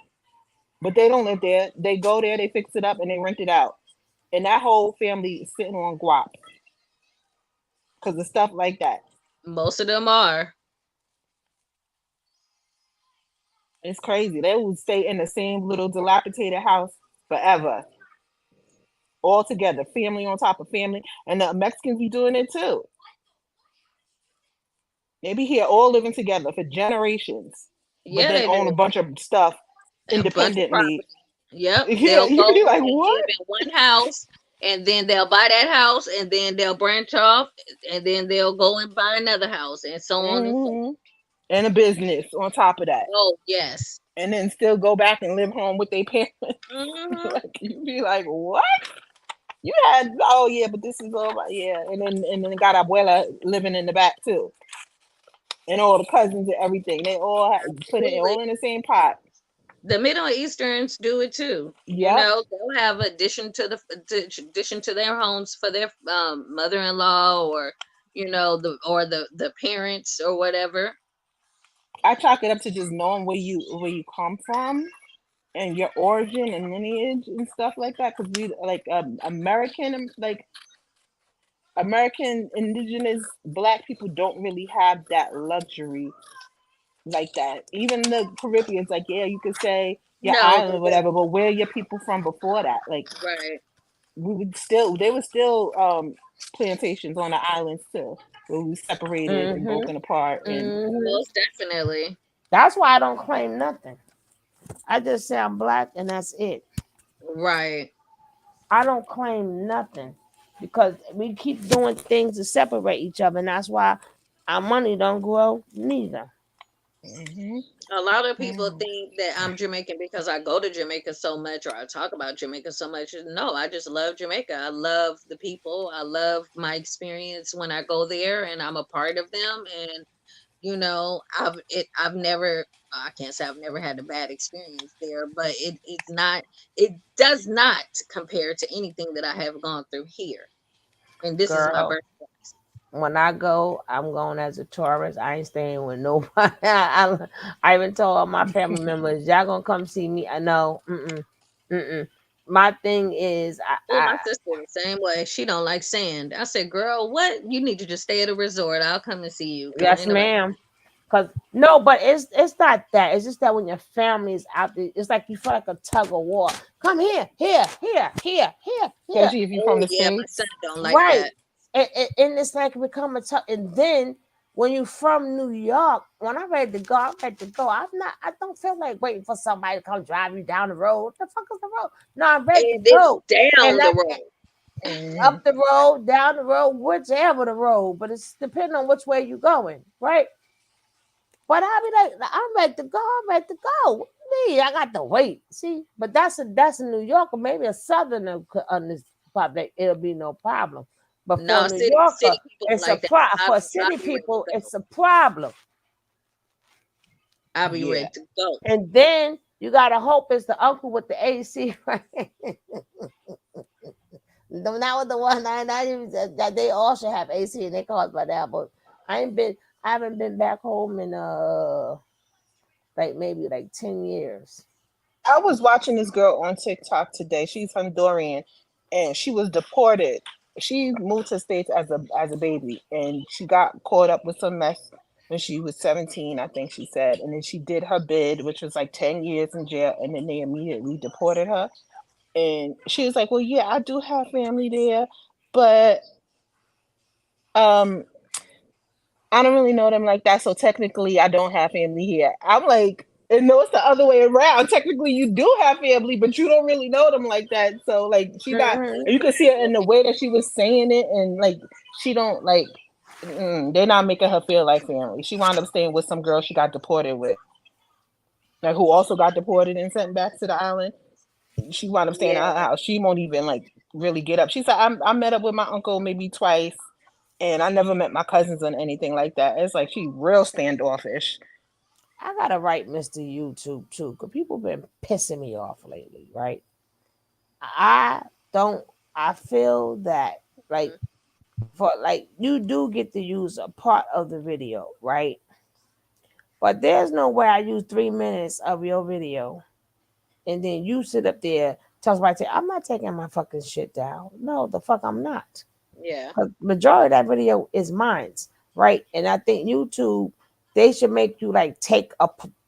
H: but they don't live there. They go there, they fix it up, and they rent it out. And that whole family is sitting on guap because of stuff like that.
E: Most of them are.
H: It's crazy. They would stay in the same little dilapidated house forever, all together, family on top of family. And the Mexicans be doing it too. They be here all living together for generations, but
E: Yeah,
H: then
E: they
H: own a
E: do.
H: bunch of stuff
E: A bunch of
H: independently.
E: property. Yep.
H: Yeah,
E: They'll
H: you be
E: go
H: like,
E: and
H: what?
E: live in one house and then they'll buy that house, and then they'll branch off, and then they'll go and buy another house, and so on and so.
H: Hmm. And a business on top of that,
E: Oh yes.
H: and then still go back and live home with their parents.
E: Hmm.
H: Like you be like, what? You had, oh yeah, but this is all about, yeah, and then got abuela living in the back too, and all the cousins and everything. They all put it
E: Absolutely.
H: all in the same pot.
E: The Middle Easterns do it too. You
H: Yep.
E: know, they'll have addition to their homes for their mother-in-law, or the parents or whatever.
H: I chalk it up to just knowing where you come from and your origin and lineage and stuff like that. Because we like American indigenous black people don't really have that luxury like that. Even the Caribbeans, like, yeah, you could say your
E: No,
H: island or
E: but
H: whatever, but where are your people from before that? Like,
E: right.
H: they were still plantations on the islands too, where we separated and
A: Mm-hmm.
H: broken apart. And
A: Mm-hmm.
E: Most definitely.
A: That's why I don't claim nothing. I just say I'm black and that's it.
E: Right.
A: I don't claim nothing because we keep doing things to separate each other, and that's why our money don't grow neither.
H: hmm
E: A lot of people
H: hmm
E: think that I'm Jamaican because I go to Jamaica so much, or I talk about Jamaica so much. No, I just love Jamaica. I love the people. I love my experience when I go there, and I'm a part of them. And I've never, I can't say I've never had a bad experience there, but it does not compare to anything that I have gone through here. And this is my
A: Girl,
E: birthplace.
A: when I go, I'm going as a tourist. I ain't staying with nobody. I even told all my family members, y'all gonna come see me. I know. Mm-mm. Mm-mm. My thing is,
E: Oh, my sister the same way. She don't like sand. I said, "Girl, what? You need to just stay at a resort. I'll come and see you because
A: yes,
E: ain't nobody."
A: ma'am. Cause no, but it's not that. It's just that when your family is out there, it's like you feel like a tug of war. Come here, here, here, here, here, here.
H: especially if you're from
E: Oh
H: the
E: yeah, my son
H: states.
E: don't like
A: Right.
E: that.
A: And it's like become a tug. And then when you from New York, when I'm ready to go, I'm ready to go. I don't feel like waiting for somebody to come drive me down the road. What the fuck is the road? No, I'm ready to
E: And it's
A: go. And
E: down the
A: that
E: road.
H: Hmm
A: up the road, down the road, whichever the road, but it's depending on which way you're going, right? But I'll be like, I'm ready to go. I'm ready to go. Me, I got to wait. See, but that's a New Yorker, maybe a Southerner on this public. It'll be no problem. But for a
E: No,
A: New
E: city
A: Yorker,
E: people don't
A: it's a
E: like that.
A: for
E: I'll
A: city
E: be ready to
A: people,
E: go.
A: it's a problem.
E: I'll be
H: Yeah.
E: ready to go.
A: And then you gotta hope it's the uncle with the AC, right? Not with the one not even that they all should have AC in their cars by now. But I ain't been, I haven't been back home in like maybe like 10 years.
H: I was watching this girl on TikTok today. She's Honduran, and she was deported. She moved to states as a baby, and she got caught up with some mess when she was 17, I think she said. And then she did her bid, which was like 10 years in jail, and then they immediately deported her. And she was like, "Well, yeah, I do have family there, but um, I don't really know them like that, so technically I don't have family here." I'm like, and no, it's the other way around. Technically, you do have family, but you don't really know them like that. So, like, she not,
A: Hmm.
H: and you can see it in the way that she was saying it, and like, she don't like, they're not making her feel like family. She wound up staying with some girl she got deported with, like, who also got deported and sent back to the island. She wound up staying at her
E: Yeah.
H: house. She won't even like really get up. She said, I met up with my uncle maybe twice, and I never met my cousins or anything like that. It's like she real standoffish.
A: I gotta write Mr. YouTube too, because people been pissing me off lately, right? I don't. I feel that like
E: Mhm.
A: for like you do get to use a part of the video, right? But there's no way I use 3 minutes of your video and then you sit up there tell somebody, I'm not taking my fucking shit down. No, the fuck I'm not.
E: Yeah.
A: Because majority of that video is mine's, right? And I think YouTube, they should make you like take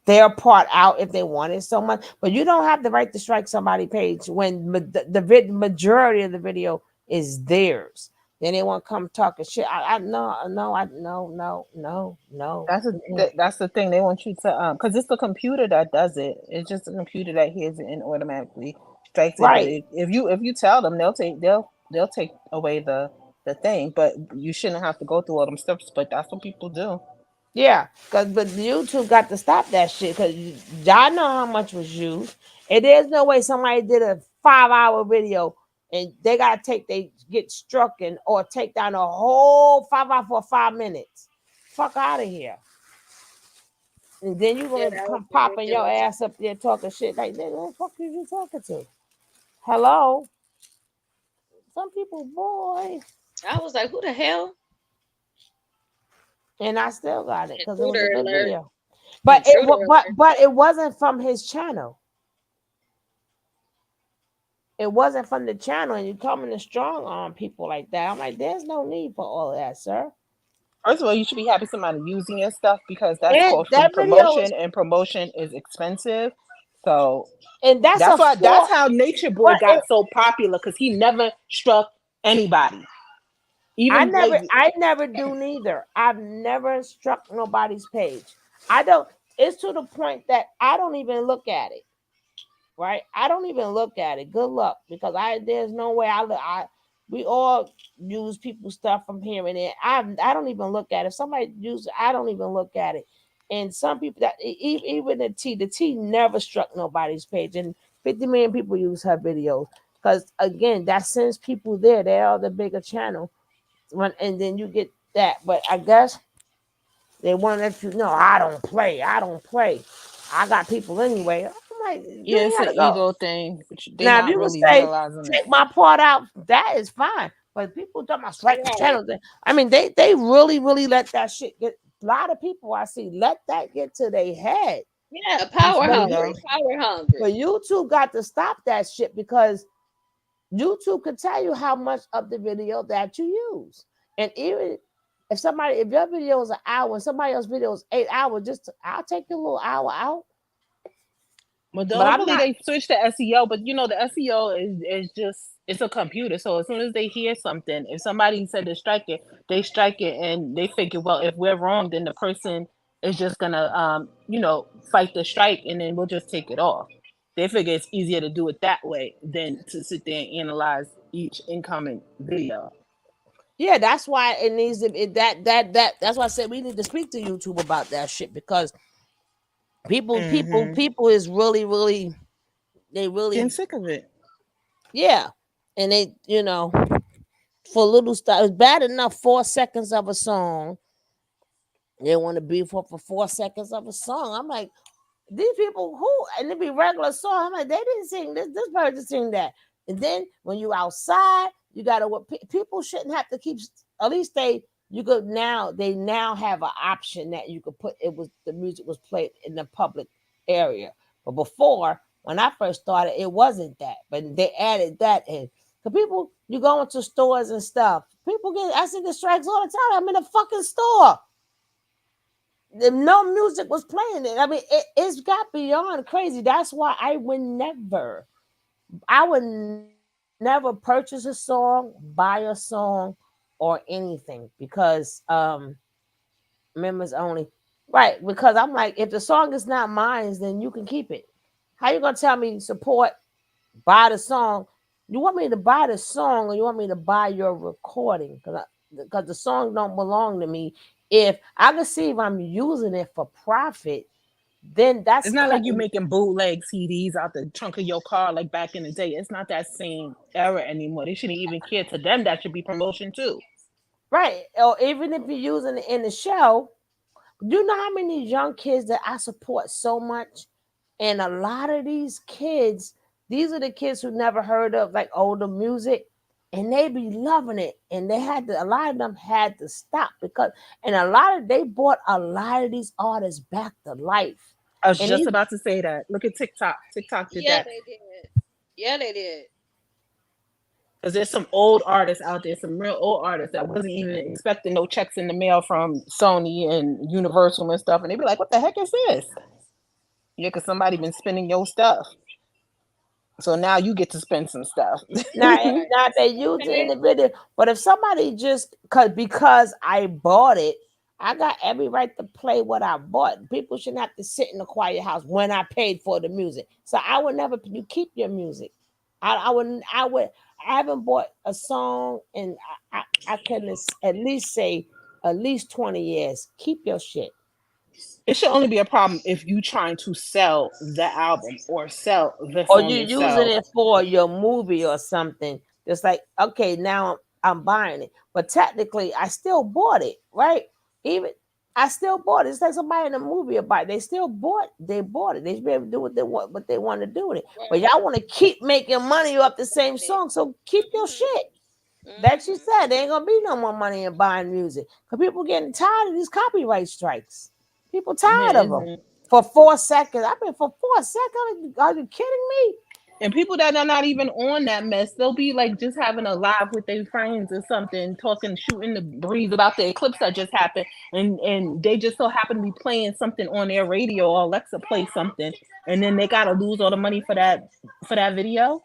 A: their part out if they want it so much. But you don't have the right to strike somebody page when majority of the video is theirs. Then they want to come talking shit. I no no I no no no no. Mm-mm.
H: That's the thing. They want you to because it's the computer that does it. It's just the computer that hears it and automatically strikes it. But
A: Right.
H: if you tell them, they'll take they'll they'll take away the thing, but you shouldn't have to go through all them steps. But that's what people do.
A: Yeah, cause but YouTube got to stop that shit because y'all know how much was used, and there's no way somebody did a 5 hour video and they gotta take they get struck and or take down a whole 5 hour for 5 minutes. Fuck out of here. And then you
E: Yeah,
A: gonna
E: that was
A: come popping your
E: ridiculous.
A: ass up there talking shit like nigga, who the fuck you talking to? Hello? Some people, boy,
E: I was like, who the hell?
A: and I still got it because it was a
E: Intruder
A: good
E: alert.
A: video. But
E: Intruder alert.
A: but it wasn't from his channel. It wasn't from the channel, and you coming to strong on people like that. I'm like, there's no need for all of that, sir.
H: First of all, you should be happy somebody using your stuff because that's
A: And
H: called free
A: that video
H: promotion,
A: is,
H: and promotion is expensive. So
A: and that's a
H: that's
A: four.
H: how Nature Boy
A: But
H: got so popular because he never struck anybody. Even like
A: I never do neither. I've never struck nobody's page. I don't. It's to the point that I don't even look at it. Right? I don't even look at it. Good luck, because I there's no way I look. I we all use people's stuff from here and there. I don't even look at it. If somebody use it, I don't even look at it. And some people that even the T never struck nobody's page, and 50 million people use her videos because again that sends people there. They are the bigger channel, and then you get that. But I guess they want to let you know I don't play. I don't play. I got people anyway. I'm like, you
H: yeah,
A: ain't
H: it's an
A: gotta go.
H: ego thing, but they
A: Now, if
H: not
A: you would
H: really
A: say
H: realizing it.
A: take my part out, that is fine. But people talking about strike the
E: Right.
A: channel. I mean, they really let that shit get. A lot of people I see let that get to their head.
E: Yeah,
H: It's
E: power
A: But
H: funny
A: you,
E: hungry.
H: though.
E: Power hungry.
A: but YouTube got to stop that shit because YouTube could tell you how much of the video that you use, and even if your video is an hour and somebody else's video is 8 hours, I'll take your little hour out.
H: Well,
A: But I'm
H: hopefully
A: not.
H: they switch to SEO, but you know the SEO is just it's a computer. So as soon as they hear something, if somebody said they strike it, and they figure, well, if we're wrong, then the person is just gonna fight the strike, and then we'll just take it off. They figure it's easier to do it that way than to sit there and analyze each incoming video.
A: Yeah, that's why it needs to. That's why I said we need to speak to YouTube about that shit because
H: Mm-hmm.
A: people is really they
H: Getting
A: really
H: sick of it.
A: yeah, and they for little stuff. It's bad enough 4 seconds of a song. They want to beef up for 4 seconds of a song. I'm like, these people who and it be regular song. I'm like, they didn't sing this. This person sing that. And then when you outside, you gotta what people shouldn't have to keep. At least you could now they now have an option that you could put it was the music was played in the public area. But before, when I first started, it wasn't that. But they added that in. Cause people, you go into stores and stuff. People get I see the strikes all the time. I'm in a fucking store. No music was playing it. I mean, it's got beyond crazy. That's why I would never purchase a song, buy a song, or anything because members only. Right, because I'm like, if the song is not mine, then you can keep it. How you gonna tell me support, buy the song? You want me to buy the song, or you want me to buy your recording? Because the song don't belong to me. If I can see if I'm using it for profit, then that's
H: It's not like you
A: cutting.
H: making bootleg CDs out the trunk of your car like back in the day. It's not that same era anymore. They shouldn't even care. To them, that should be promotion too.
A: Right. Or even if you're using it in the show, you know how many young kids that I support so much? And a lot of these kids, these are the kids who never heard of like older music, and they be loving it. And a lot of them had to stop because, and they brought a lot of these artists back to life.
H: I was
A: And
H: just
A: these,
H: about to say that. Look at TikTok. TikTok did
E: Yeah,
H: that.
E: they did. Yeah, they did.
H: Because there's some old artists out there, some real old artists that wasn't even expecting no checks in the mail from Sony and Universal and stuff. And they'd be like, what the heck is this? Yeah, because somebody been spending your stuff. So now you get to spend some stuff.
A: now,
E: Right.
A: now they use it in
E: Okay.
A: the video, but if somebody just because I bought it, I got every right to play what I bought. People shouldn't have to sit in the quiet house when I paid for the music. So I would never. You keep your music. I would. I haven't bought a song, and I can at least say at least 20 years. Keep your shit.
H: It should only be a problem if you trying to sell the album or sell the
A: Or
H: song
A: you using
H: itself.
A: it for your movie or something. It's like, okay, now I'm buying it, but technically I still bought it, right? Even I still bought it. It's like somebody in a movie about it. They still bought it. They should be able to do what they want to do with it. But
E: Right.
A: y'all want to keep making money off the same song, so keep your
E: Mm-hmm.
A: shit. That she
E: Mm-hmm.
A: said, there ain't gonna be no more money in buying music because people getting tired of these copyright strikes. People tired of them.
H: Man,
A: For 4 seconds, I've been for 4 seconds. Are you kidding me?
H: and people that are not even on that mess, they'll be like just having a live with their friends or something, talking, shooting the breeze about the eclipse that just happened, and they just so happen to be playing something on their radio or Alexa play something, and then they gotta lose all the money for that video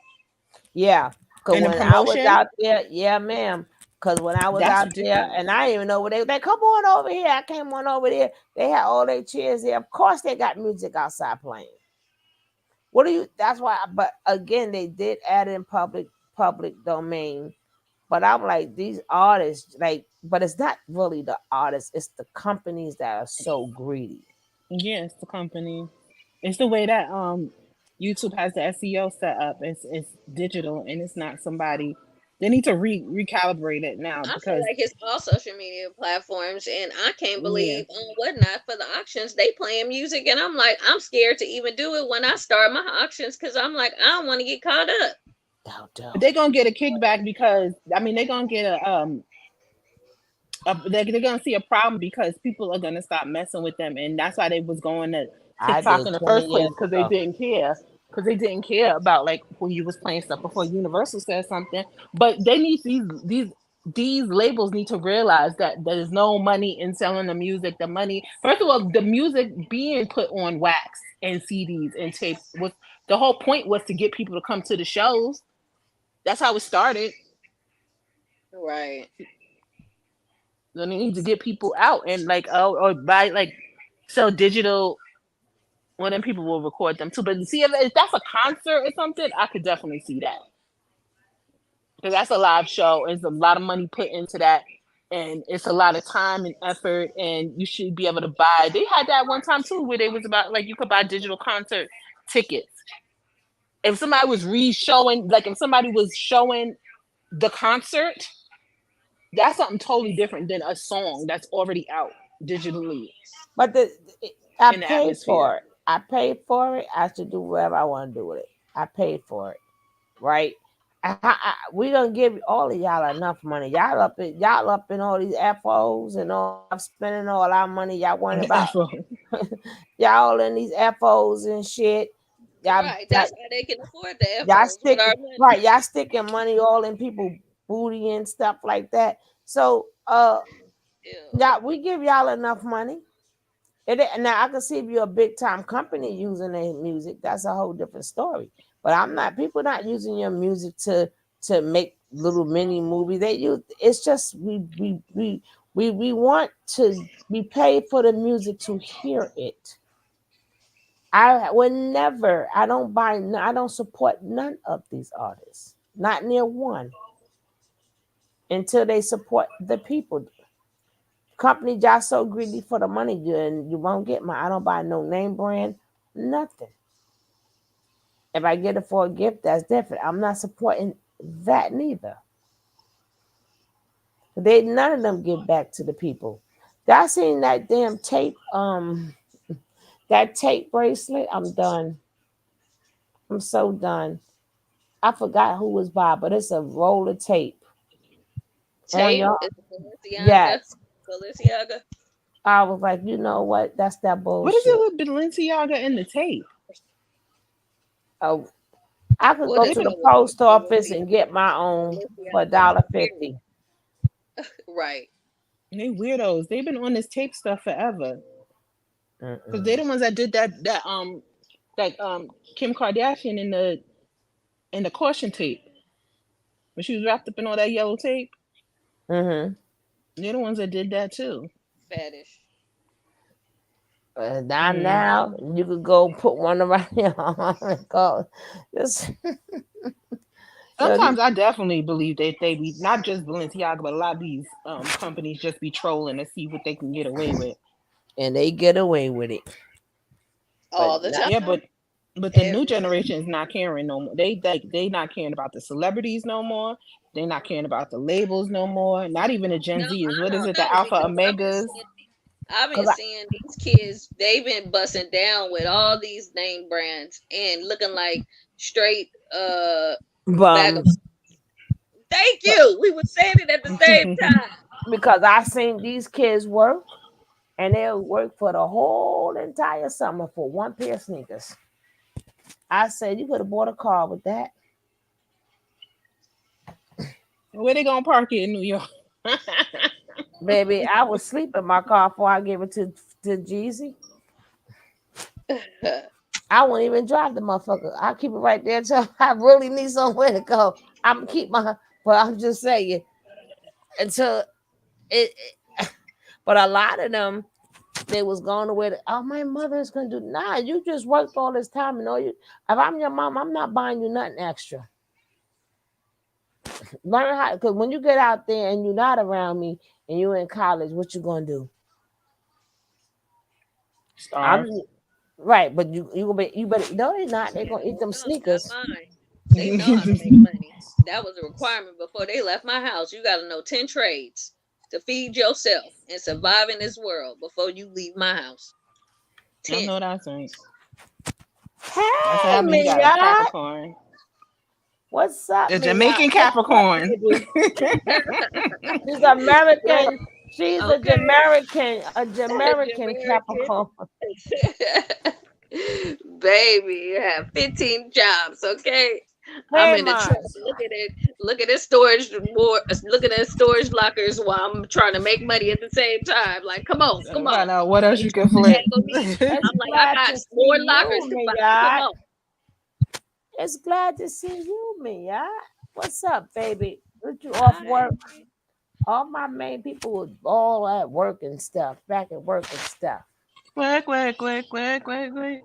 A: Yeah, because
H: and the
A: when I was
H: promotion.
A: out there, yeah, ma'am. Because when I was
H: That's
A: out there,
H: ridiculous.
A: and I didn't even know where they come on over here. I came on over there. They had all their chairs there. Of course, they got music outside playing. What do you? That's why. But again, they did add in public domain. But I'm like these artists, like, but it's not really the artists. It's the companies that are so greedy.
H: Yeah, it's the company. It's the way that YouTube has the SEO set up. It's digital and it's not somebody. They need to recalibrate it now
E: I feel
H: because
E: like it's all social media platforms, and I can't
H: yeah,
E: believe on whatnot for the auctions they playing music, and I'm like, I'm scared to even do it when I start my auctions because I'm like, I don't want to get caught up.
A: Don't.
H: they're gonna get a kickback because I mean they're gonna get they're gonna see a problem because people are gonna stop messing with them, and that's why they was going to
A: I
H: TikTok
A: did
H: in the
A: 20
H: first place
A: years
H: because they
A: ago.
H: didn't care. Because they didn't care about like when you was playing stuff before Universal said something, but they need these labels need to realize that there's no money in selling the music. The money, first of all, the music being put on wax and CDs and tapes was the whole point was to get people to come to the shows. That's how it started.
E: Right.
H: Then they need to get people out and like or buy like sell digital. Well, then people will record them too. But see, if that's a concert or something, I could definitely see that because that's a live show. There's a lot of money put into that, and it's a lot of time and effort. And you should be able to buy. They had that one time too, where they was about like you could buy digital concert tickets. If somebody was re-showing, like if somebody was showing the concert, that's something totally different than a song that's already out digitally
A: But I
H: in the
A: paid
H: atmosphere.
A: for it. I paid for it. I should do whatever I want to do with it. I paid for it, right? We don't give all of y'all enough money. Y'all up in all these FOs and all spending all our money. Y'all worrying
H: The
A: about
H: Afro.
A: y'all in these FOs and shit. Y'all,
E: Right.
A: y'all,
E: That's why they can afford the
A: y'all
E: FOs with
A: stick
E: our money.
A: right. Y'all sticking money all in people booty and stuff like that. So
E: Ew.
A: y'all, we give y'all enough money. Now I can see if you're a big time company using their music, that's a whole different story. But I'm not. People not using your music to make little mini movies. They use it's just we want to be paid for the music to hear it. I would never. I don't buy. I don't support none of these artists. Not near one until they support the people. Company just so greedy for the money, and you won't get my. I don't buy no name brand, nothing. If I get it for a gift, that's different. I'm not supporting that neither. They none of them give back to the people. I seen that damn tape, that tape bracelet. I'm done. I'm so done. I forgot who was by, but it's a roll of tape on
E: Tape
A: your
E: is Balenciaga.
A: yes.
E: Balenciaga.
A: I was like, you know what? That's that
H: What is
A: bullshit.
H: it with Balenciaga and the tape?
A: Oh, I could
E: What
A: go
E: is
H: They've
A: to
H: been
A: the
E: wrong with
A: post office and
E: Balenciaga?
A: get my own for a
E: Balenciaga.
A: dollar
E: Period.
A: fifty.
E: Right.
H: they weirdos. They've been on this tape stuff forever. Because they're
A: Mm-mm.
H: the ones that did that Kim Kardashian in the caution tape when she was wrapped up in all that yellow tape.
A: Mm-hmm.
H: They're the ones that did that too.
E: Fetish.
H: Mm.
A: Now you could go put one around your arm and go. Just Yo,
H: Sometimes I definitely believe that they be not just Balenciaga, but a lot of these companies just be trolling to see what they can get away with.
A: and they get away with it. But
E: all the
A: not,
H: Yeah,
E: time.
H: but the new
E: Every
H: generation is not caring no more. They not caring about the celebrities no more. They not caring about the labels no more. Not even the Gen
E: No,
H: Zers.
E: I
H: What is
E: don't
H: it? The
E: know
H: Alpha
E: because
H: Omegas.
E: I've been
A: cause
E: seeing these kids. They've been busting down with all these name brands and looking like straight bag of.
A: bums.
E: Thank you. We were saying it at the same time.
A: Because I seen these kids work, and they'll work for the whole entire summer for one pair of sneakers. I said you could have bought a car with that,
H: Where they gonna park it in New York?
A: baby. I would sleep in my car before I gave it to Jeezy. I won't even drive the motherfucker. I keep it right there until I really need somewhere to go. I'm keep my, but I'm just saying until it but a lot of them they was going to where oh my mother is gonna do nah. You just worked all this time and all you. If I'm your mom, I'm not buying you nothing extra. Learn how because when you get out there and you're not around me and you're in college, what you gonna do? I'm
H: Starve.
A: right, but you gonna be you better no they not. They're gonna eat them
E: No, not
A: sneakers.
E: mine. They know how to make money. That was a requirement before they left my house. You got to know 10 trades to feed yourself and survive in this world before you leave my house.
H: I
E: 10.
H: know that's right. That's what
A: Hey
H: happens. You got a
A: Miyot,
H: Capricorn,
A: what's up,
H: a
A: Miyot?
H: Jamaican
A: What's up,
H: Capricorn.
A: baby? She's
E: Well,
A: American. She's a
E: okay.
A: Jamaican
E: Jamaican.
A: Capricorn.
E: Baby, you have 15 jobs, okay? I'm
A: Hey
E: in the truck
A: Mars.
E: looking at storage more looking at storage lockers while I'm trying to make money at the same time. Like, come on, come
H: Find
E: on.
H: out what else you
E: Each
H: can
E: other
H: flip.
E: had go need.
A: It's
E: I'm like, I
A: glad
E: got
A: to
E: more
A: see
E: lockers
A: you,
E: to buy. Come
A: Miyot.
E: on.
A: It's glad to see you, Miyot. What's up, baby? What you off
E: I,
A: work? All my main people was all at work and stuff, back at work and stuff.
H: Quick, quick, quick, quick, quick, quick.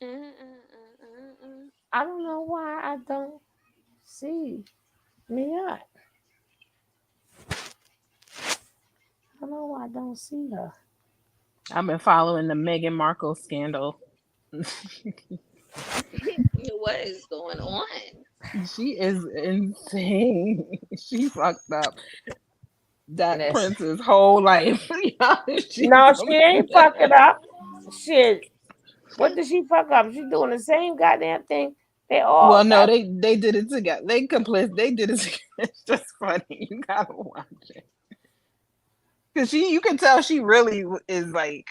E: uh, uh,
A: I don't know why I don't see Miyot. I don't know why I don't see her.
H: I've been following the Meghan Markle scandal.
E: what is going on?
H: She is insane. She fucked up that
A: Listen.
H: prince's whole life. She's
A: No,
H: a
A: she ain't
H: mess.
A: fucking up. Shit. What did she fuck up? She doing the same goddamn thing. They all
H: Well, no,
A: got
H: they did it together. They complicit. They did it together. It's just funny. You gotta watch it because you can tell she really is like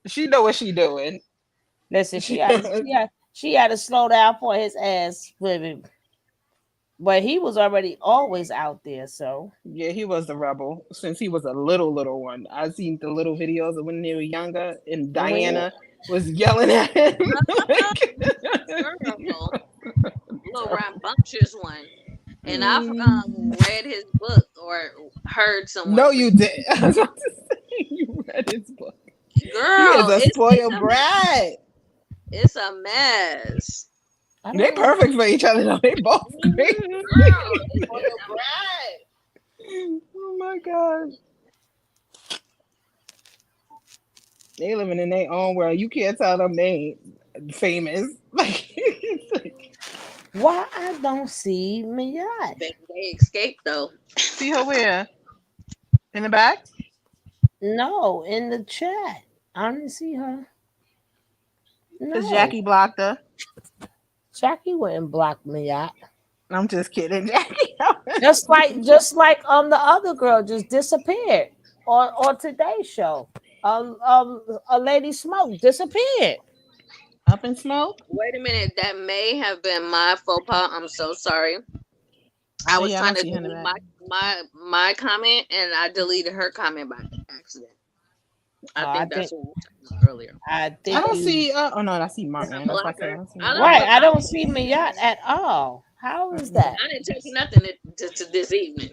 H: she know what she doing.
A: listen, she had to slow down for his ass, baby. But he was already always out there, so
H: Yeah, he was a rebel since he was a little one. I seen the little videos of when they were younger, and
A: when
H: Diana was yelling at him.
E: Girl, little rambunctious one. And I've
H: Mm,
E: read his book or heard someone
H: no, you
E: read.
H: did. I was about to say you read his book. He is
E: Girl,
H: a
E: it's
H: spoiled
E: a mess.
H: brat.
E: It's a mess.
A: I
H: They
A: don't know.
H: perfect for each other though. They both crazy.
E: Girl, spoiled brat.
H: Oh my god. They living in their own world. You can't tell them they ain't famous. Like,
A: Why I don't see Miyot?
E: They escaped though.
H: see her where? In the back?
A: No, in the chat. I didn't see her.
H: Because
A: No.
H: Jackie blocked her.
A: Jackie wouldn't block Miyot.
H: I'm just kidding, Jackie.
A: Just like the other girl just disappeared on today's show. A lady smoke disappeared.
H: Up in smoke?
E: Wait a minute, that may have been my faux pas. I'm so sorry. I
H: Oh
E: was
H: yeah, I
E: trying
H: don't
E: to
H: see her in the
E: delete
H: back.
E: my comment and I deleted her comment by accident. I
A: I
E: think
A: think
E: that's what we were talking about earlier.
A: I
H: I
A: think
H: don't
A: you
H: see oh no, I see
E: It's a
H: Martin. That's what I said. I
E: blocker.
H: don't see
E: I
H: Martin.
E: know,
A: right.
E: but
A: I don't see Miyot at all. How is that?
E: I didn't take nothing to this evening.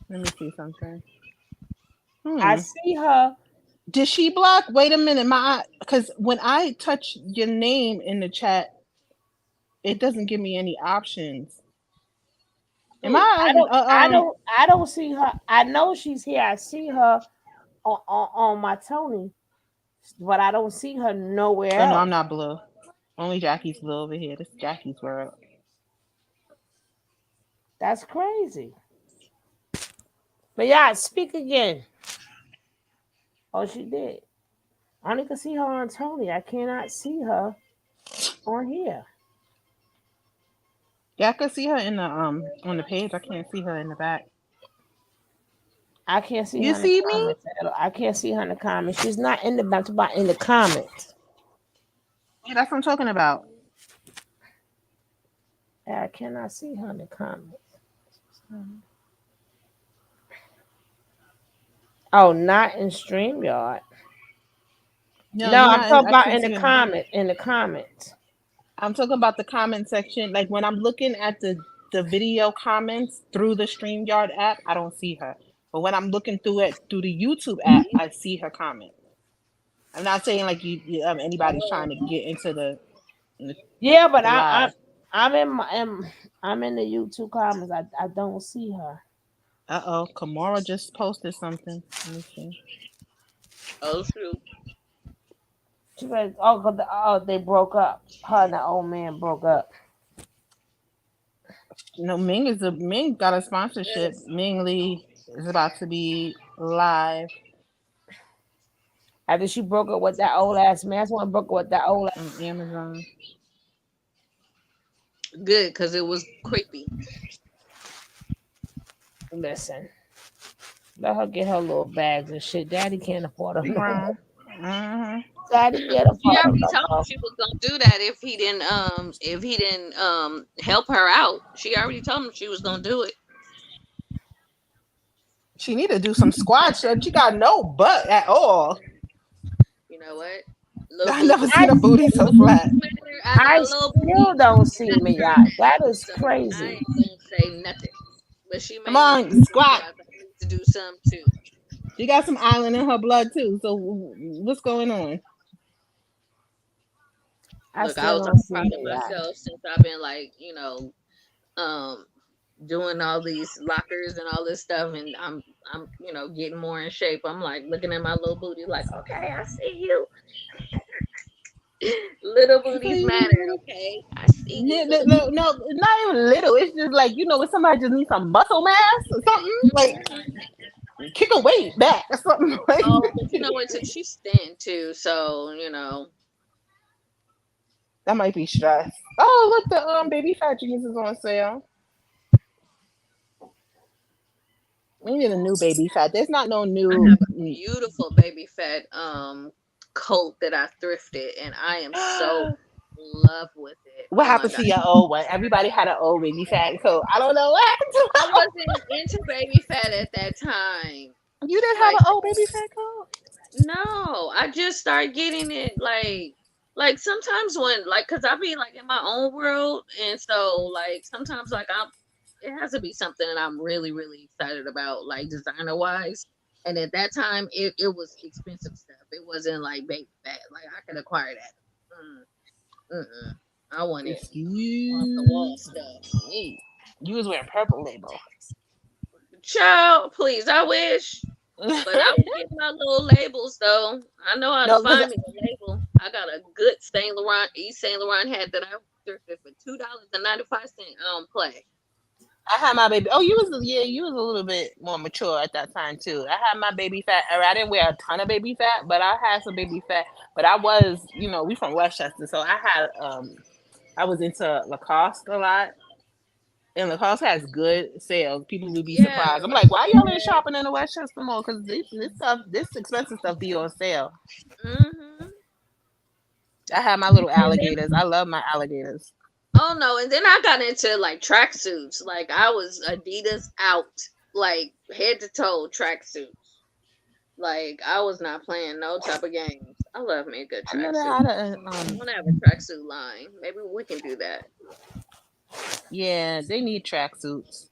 H: Let me see something.
A: I
H: Hmm.
A: see her.
H: Did she block? Wait a minute, because when I touch your name in the chat, It doesn't give me any options. Am
A: Who?
H: I
A: I don't see her. I know she's here. I see her on my Tony, but I don't see her nowhere
H: Oh no, I'm
A: else.
H: not blue. Only Jackie's blue over here. This is Jackie's world.
A: That's crazy. But yeah, speak again. Oh, she did. I only can see her on Tony. I cannot see her on here.
H: Yeah, I could see her in the on the page. I can't see her in the back.
A: I can't see
H: You
A: her in the
H: see me?
A: comments at all. I can't see her in the comments. She's not in the back, but in the comments.
H: Yeah, that's what I'm talking about.
A: Yeah, I cannot see her in the comments. Oh, not in StreamYard.
H: No,
A: No,
H: you're
A: I'm
H: not. In,
A: talking
H: I
A: about
H: can't
A: in
H: see
A: the
H: you.
A: comment. In the comments.
H: I'm talking about the comment section. Like when I'm looking at the video comments through the StreamYard app, I don't see her. But when I'm looking through it through the YouTube app, I see her comment. I'm not saying like anybody's trying
E: Oh,
H: to get into
A: Yeah, but
H: the live.
A: I'm in I'm in the YouTube comments. I don't see her.
H: Uh-oh, Kamora just posted something. Let me see.
E: oh shoot.
A: She goes, oh, they broke up. Her and the old man broke up.
H: No, Ming got a sponsorship.
E: Yes.
H: Ming Lee is about to be live
A: After she broke up with that old ass man, that's when I broke up with that old.
H: on Amazon.
E: Good, because it was creepy.
A: Listen, let her get her little bags and shit. Daddy can't afford them
H: She
A: no more.
H: grown. Mm-hmm.
A: Daddy can't
E: She
A: afford them
E: already
A: no
E: told him
A: more.
E: she was gonna do that if he didn't help her out. She already told him she was gonna do it.
H: She need to do some squat shit. She got no butt at all.
E: You know what? Little
H: I
E: booty,
H: never seen
A: I
H: a booty so
E: little
H: flat.
E: booties matter. I got
A: I
E: a little booty.
A: still don't
E: She
A: see
E: got
A: me,
E: her
A: y'all.
E: back.
A: That is
E: So I
A: crazy.
E: ain't gonna say nothing. But she
H: Come
E: made me
H: on, squat.
E: exercise. I need to do some too.
H: She got some island in her blood too. So what's going on?
A: I
E: Look, I
A: still
E: was
A: don't
E: all
A: see
E: proud
A: me,
E: of
A: y'all.
E: myself since I've been like, um doing all these lockers and all this stuff, and I'm getting more in shape. I'm like looking at my little booty like, okay, I see you. Little
H: So
E: booties matter,
H: you,
E: okay? I see you,
H: no,
E: little
H: no,
E: booty.
H: no, not even little. It's just like when somebody just needs some muscle mass or something. Like
E: Mhm.
H: kick a weight back or something. Like
E: Oh, but you know what? Too, she's thin too, so
H: that might be stress. Oh, look, the baby fat jeans is on sale. We need a new baby fat. There's not no
E: I
H: new.
E: have a beautiful baby fat coat that I thrifted, and I am so in love with it.
H: What
E: Oh my
H: happened to
E: god.
H: your old one? Everybody had an old baby fat coat. I don't know what happened to
E: I wasn't into baby fat at that time.
H: you. Didn't have
E: Like
H: an old baby fat coat.
E: no, I just started getting it like sometimes when like cuz I be like in my own world, and so like sometimes like I'm it has to be something that I'm really really excited about like designer wise. And at that time it was expensive stuff. It wasn't like baby fat. Like I could acquire that. Mm-mm. I wanted off the wall
H: Excuse
E: stuff.
H: me. You was wearing purple label.
E: Child, please, I wish. But I would get my little labels though. I know how to
H: No, because
E: find me a label. I got a good Saint Laurent East Saint Laurent hat that I thrifted for $2.95. I don't play.
H: I had my baby. Oh, you was a little bit more mature at that time too. I had my baby fat. Or I didn't wear a ton of baby fat, but I had some baby fat. But I was, we from Westchester, so I was into Lacoste a lot. And Lacoste has good sales. People would be
E: Yeah,
H: surprised. I'm
E: like
H: like, why y'all ain't
E: red.
H: shopping in the Westchester Mall? Because this expensive stuff be on sale.
E: Mm-hmm.
H: I had my little
E: And then
H: alligators. I love my alligators.
E: oh no, and then I got into like tracksuits. Like I was Adidas out, like head to toe tracksuits. Like I was not playing no type of games. I love me a good
H: I never
E: tracksuit.
H: had a
E: I want to have a tracksuit line. Maybe we can do that.
H: yeah, they need tracksuits,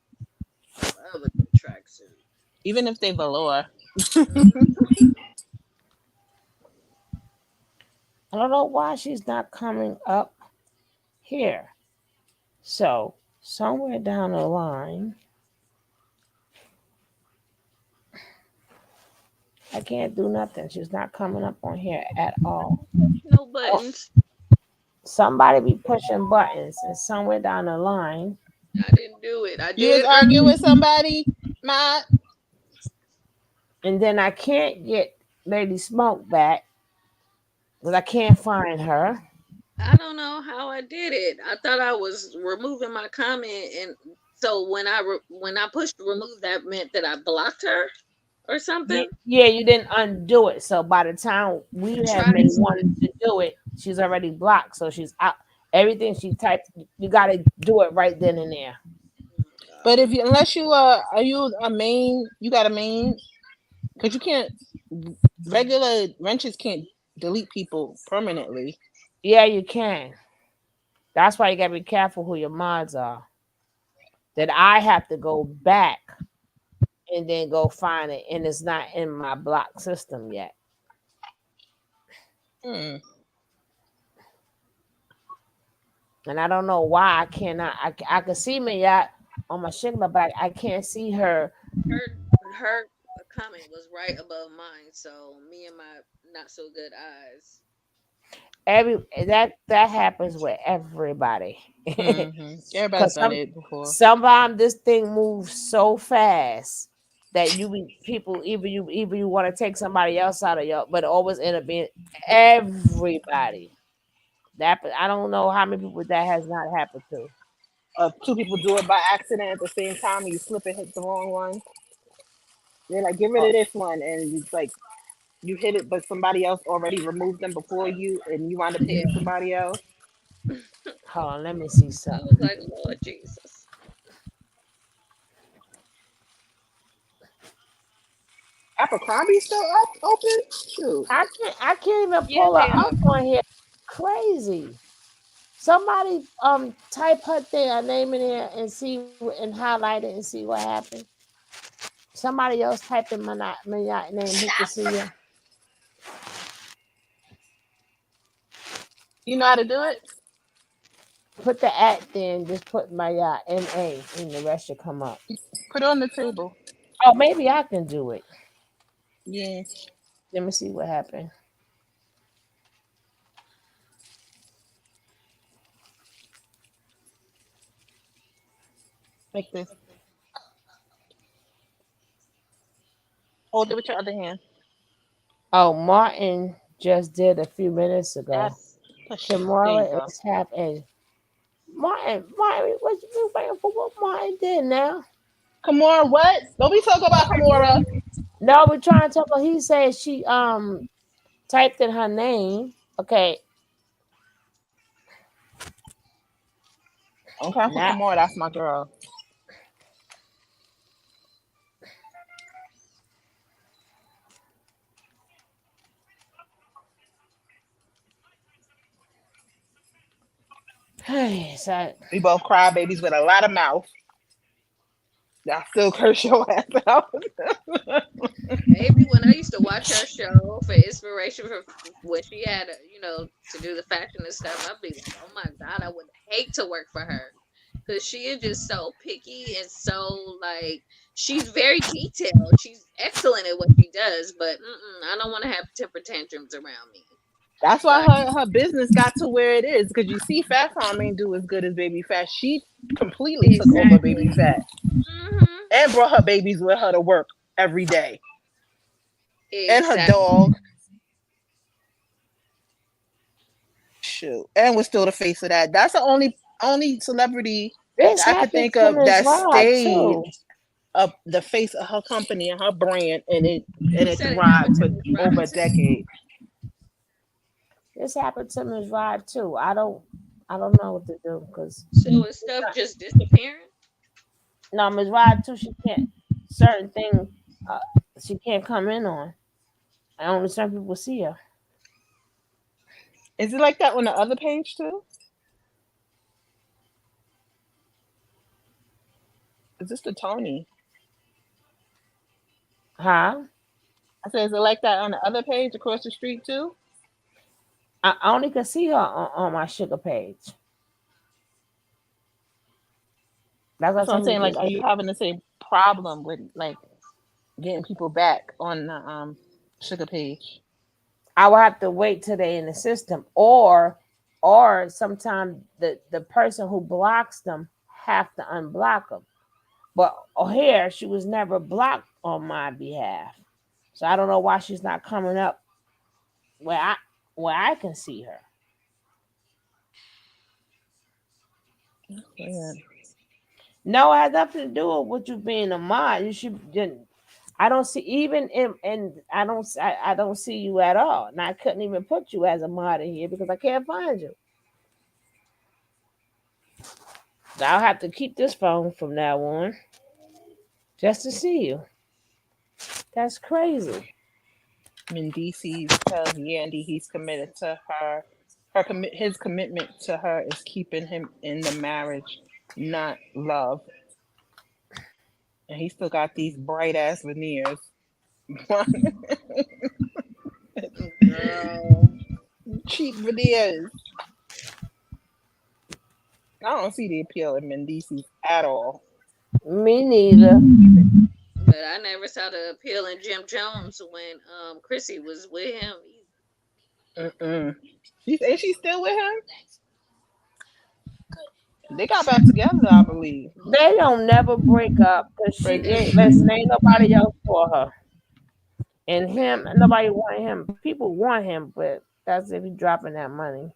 E: Love a good tracksuit.
H: even if they velour.
A: I don't know why she's not coming up here. So somewhere down the line, I can't do nothing. She's not coming up on here at all.
E: No
A: Oh,
E: buttons.
A: somebody be pushing buttons, and somewhere down the line,
E: I didn't do it. I
H: You
E: did
H: was
E: it
H: arguing
E: earlier.
H: with somebody, Ma?
A: and then I can't get Lady Smoke back because I can't find her.
E: I don't know how I did it. I thought I was removing my comment, and so when I pushed remove, that meant that I blocked her or something.
A: Yeah, you didn't undo it. So by the time we
E: I
A: had
E: tried
A: made
E: to.
A: one to do it, she's already blocked. So she's out. Everything she typed, you got to do it right then and there.
H: But if you, unless you are you a main? You got a main? Because you can't. Regular wrenches can't delete people permanently.
A: Yeah, you can. That's why you got to be careful who your mods are. That I have to go back and then go find it, and it's not in my block system yet.
H: Hmm.
A: And I don't know why I cannot. I can see me out on my Shigla, but I can't see her.
E: Her comment was right above mine, so me and my not so good eyes.
A: That happens with everybody.
H: Everybody's
A: Cause
H: done it before.
A: sometimes this thing moves so fast that people either you want to take somebody else out of your, but it always end up being everybody. That I don't know how many people that has not happened to.
H: Two people do it by accident at the same time, and you slip and hit the wrong one. They're like, "Get rid
A: Oh,
H: of this one," and it's like you hit it, but somebody else already removed them before you, and you wind up
E: Yeah,
H: hitting somebody else.
A: hold on, let me see
E: I was
A: something.
E: like, Lord Jesus.
H: Abercrombie still up open? Shoot.
A: I can't even
E: Yeah,
A: pull her
E: they
A: up
E: are.
A: on here. Crazy. Somebody type her name in there and see and highlight it and see what happened. Somebody else type in my name who can see you.
H: You know how to do it?
A: Put the at then just put my NA and the rest should come up.
H: Put it on the table.
A: Oh, maybe I can do it.
H: Yeah.
A: Let me see what happened.
H: Like this. Hold it with your other hand.
A: Oh, Martin just did a few minutes
H: Dad,
A: ago.
H: push it. There you
A: Tomorrow
H: go.
A: is half a Martin, what you waiting for? What Martin did now?
H: Kimura, what? Don't be talking about Kimura.
A: No, we're trying to talk about. He said she typed in her name. Okay,
H: I'm coming for
A: now
H: Kimura. That's my girl.
A: so
H: We both cry babies with a lot of mouth. I still curse your ass out.
E: Maybe when I used to watch her show for inspiration for when she had, to do the fashion and stuff, I'd be like, oh my God, I would hate to work for her. Because she is just so picky and so, like, she's very detailed. She's excellent at what she does, but I don't want to have temper tantrums around me.
H: That's why
E: Like,
H: her business got to where it is. Because you see, Fat Farm ain't do as good as Baby Fat. She completely took over Baby
E: exactly.
H: Fat
E: Hmm.
H: and brought her babies with her to work every day, and her
E: Exactly.
H: dog. Shoot, and was still the face of that. That's the only celebrity
A: this
H: that I could
A: happened
H: think
A: to
H: of
A: Miss
H: that
A: Rod
H: stayed
A: too.
H: up the face of her company and her brand, and
E: You
H: it
E: said it
H: thrived
E: happened to
H: for
E: Miss
H: over
E: Rod
H: a
E: too?
H: decade.
A: This happened to Miss Rod too. I don't know what to do because
E: So is stuff just disappearing?
A: no Miss Rod too. She can't certain thing. Uh, she can't come in on. And only certain people see her.
H: Is it like that on the other page too? Is this the Tony?
A: Huh?
H: I said, is it like that on the other page across the street too?
A: I only can see her on my sugar page. That's what I'm
H: That's what I'm
A: saying.
H: saying. Like, are you having the same problem with like getting people back on the sugar page?
A: I will have to wait till they're in the system, or sometimes the person who blocks them have to unblock them. But here, she was never blocked on my behalf, so I don't know why she's not coming up where I can see her.
H: Yeah.
A: No, it has nothing to do with you being a mod. You should didn't. I don't see even and I don't see you at all, and I couldn't even put you as a mod in here because I can't find you. So I'll have to keep this phone from now on just to see you. That's crazy.
H: Mendices tells Yandy he's committed to her. His commitment to her is keeping him in the marriage, not love. And he still got these bright ass veneers.
E: Girl.
H: Cheap veneers. I don't see the appeal in Mendices at all.
A: Me neither.
E: But I never saw the appeal in Jim Jones when Chrissy was with him.
H: Mm-mm. Ain't she still with him? They got back together, I believe.
A: They don't never break up because she
H: Break.
A: ain't listen. Ain't nobody else for her. And him, nobody want him. People want him, but that's if he dropping that money.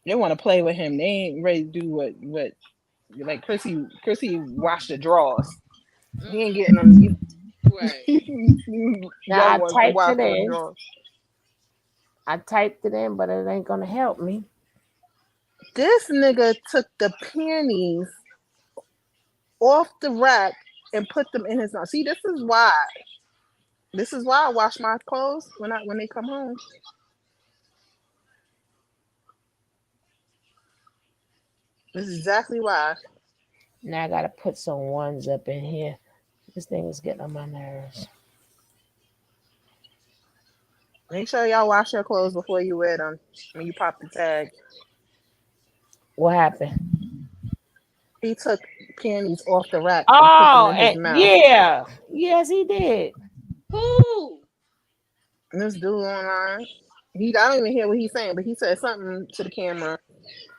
H: They want to play with him. They ain't ready to do what like Chrissy washed the drawers. He ain't getting them
E: Right.
A: Now
H: young ones to wash them drawers.
A: I typed it in, but it ain't gonna help me.
H: This nigga took the panties off the rack and put them in his mouth. See, this is why. This is why I wash my clothes when they come home. This is exactly why.
A: Now I gotta put some ones up in here. This thing is getting on my nerves.
H: Make sure y'all wash your clothes before you wear them when you pop the tag.
A: What happened?
H: He took panties off the rack and put them
A: Oh,
H: in his mouth.
A: yeah. Yes, he did.
E: Who?
H: And this dude online, I don't even hear what he's saying, but he said something to the camera.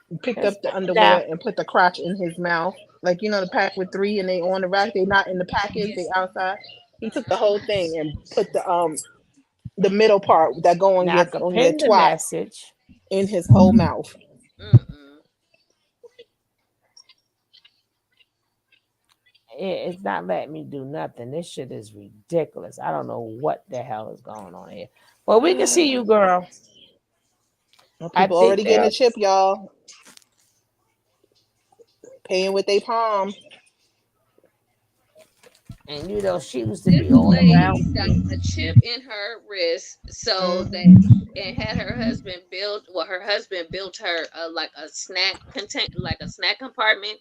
H: He picked up the
A: Now,
H: underwear and put the crotch in his mouth. Like, you know, the pack with three and they on the rack, they not in the package, they outside. He took the whole thing and put the middle part that go
A: now I could
H: on your
A: pin the
H: twat
A: message.
H: in his whole mouth.
E: Mm-mm.
A: It's not letting me do nothing. This shit is ridiculous. I don't know what the hell is going on here. Well, we can see you, girl.
H: Well,
A: I
H: people
A: think
H: already getting a
A: they're
H: chip, y'all. Paying with their palm.
A: and she used to
E: This
A: be all
E: lady
A: around
E: got
A: me.
E: a chip in her wrist so that and had her husband build her husband built her like a snack content like a snack compartment.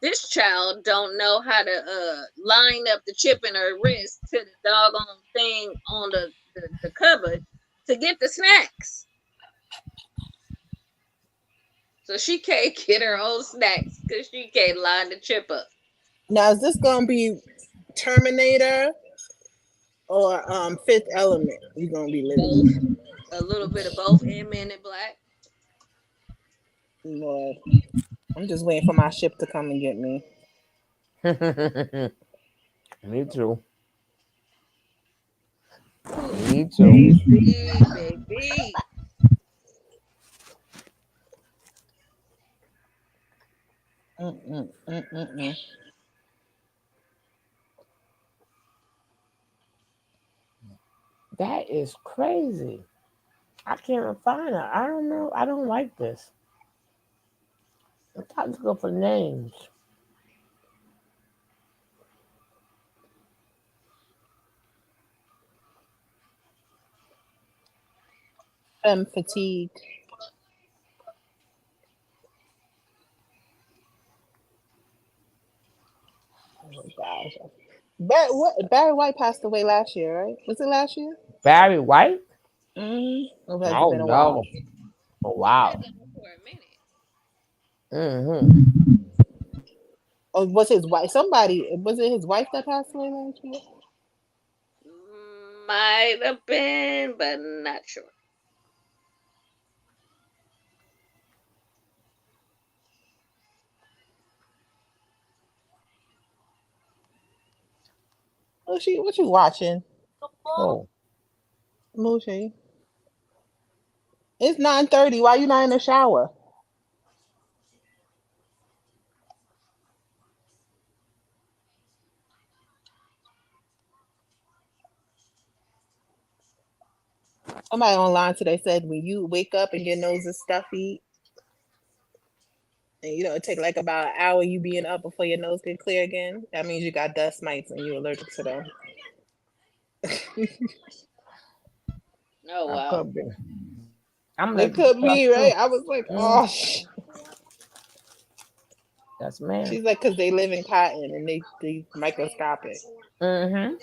E: This child don't know how to line up the chip in her wrist to the doggone thing on the cupboard to get the snacks. So she can't get her own snacks because she can't line the chip up.
H: Now, is this gonna be Terminator or Fifth Element? You gonna be
E: Both.
H: living?
E: A little bit of both and Men in Black.
H: Lord, I'm just waiting for my ship to come and get me.
A: Me too. Me too.
E: Baby, baby.
H: Mm-mm.
A: That is crazy. I can't even find her. I don't know. I don't like this. I'm trying to go for names.
H: Femme fatigue. Oh gosh. Barry White passed away last year, right? Was it last year?
A: Barry White?
H: Or has it
A: Oh
H: been a while?
A: no. Oh wow.
E: For a minute.
A: Mm-hmm.
H: Or was his wife? Somebody was it his wife that passed away last year?
E: Might have been, but not sure.
H: What you watching,
A: Oh,
H: Moochie? It's 9:30. Why you not in the shower? Somebody online today said when you wake up and your nose is stuffy, and it take like about an hour you being up before your nose get clear again. That means you got dust mites and you're allergic to them.
E: Oh
A: I
E: wow.
A: could be. I'm
H: It
A: allergic to
H: could
A: stuff
H: be
A: too.
H: right. I was like,
A: Mm,
H: oh,
A: that's man.
H: she's like, because they live in cotton and they microscopic.
A: Mm-hmm.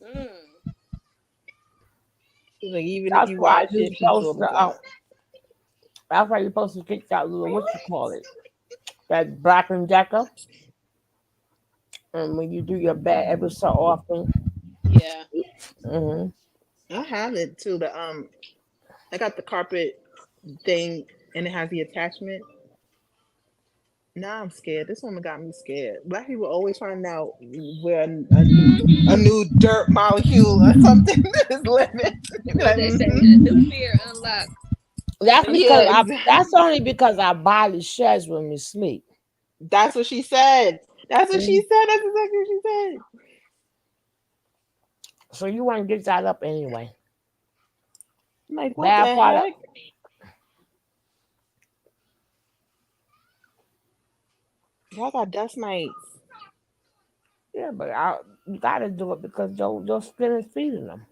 E: Mm.
H: She's like, even if
A: That's
H: you
A: why
H: wash
A: you're
H: it, people
A: supposed to.
H: absorb.
A: That's why you're supposed to get that little what you call it, that Black and Decker. And when you do your bed every so often.
E: Yeah.
A: Mm-hmm.
H: I have it too. I got the carpet thing and it has the attachment. Now I'm scared. This woman got me scared. Black people always find out where a new dirt molecule or something is living. They be
E: What
H: like,
E: they say, a new fear unlocked. A
A: That's
E: new
H: yeah,
A: because
E: fear.
A: I.
H: exactly.
A: That's only because our body sheds when we sleep.
H: That's what she said. That's what she
A: Mhm.
H: said. That's exactly what she said.
A: So you want to get that up anyway.
H: I'm like, what
A: Bad
H: the
A: part of
H: heck? Y'all got dust mites.
A: yeah, but you gotta do it because your skin is feeding them.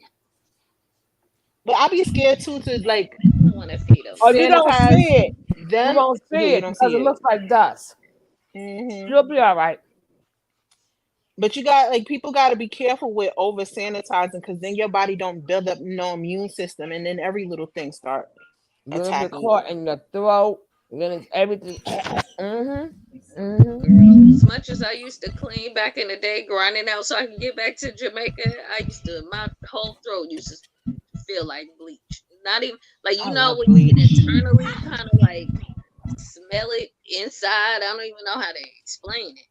H: But I be scared too to like
E: I don't want to feed them.
A: Or you don't
H: sanitize
A: see it. You
H: them.
A: won't
H: Yeah,
A: see
H: you
A: it
H: don't
A: because
H: see
A: it
H: it.
A: looks like dust.
H: Hmm.
A: You'll be all right.
H: But you got like people got to be careful with over sanitizing because then your body don't build up no immune system, and then every little thing start
A: You're gonna get
H: attacking you.
A: caught in your throat. Then it's everything. Mm-hmm. Mm-hmm.
E: Girl, as much as I used to clean back in the day, grinding out so I could get back to Jamaica, I used to, my whole throat used to feel like bleach. Not even, like,
H: I
E: when
H: love
E: you can
H: bleach.
E: internally kind of like smell it inside. I don't even know how to explain it.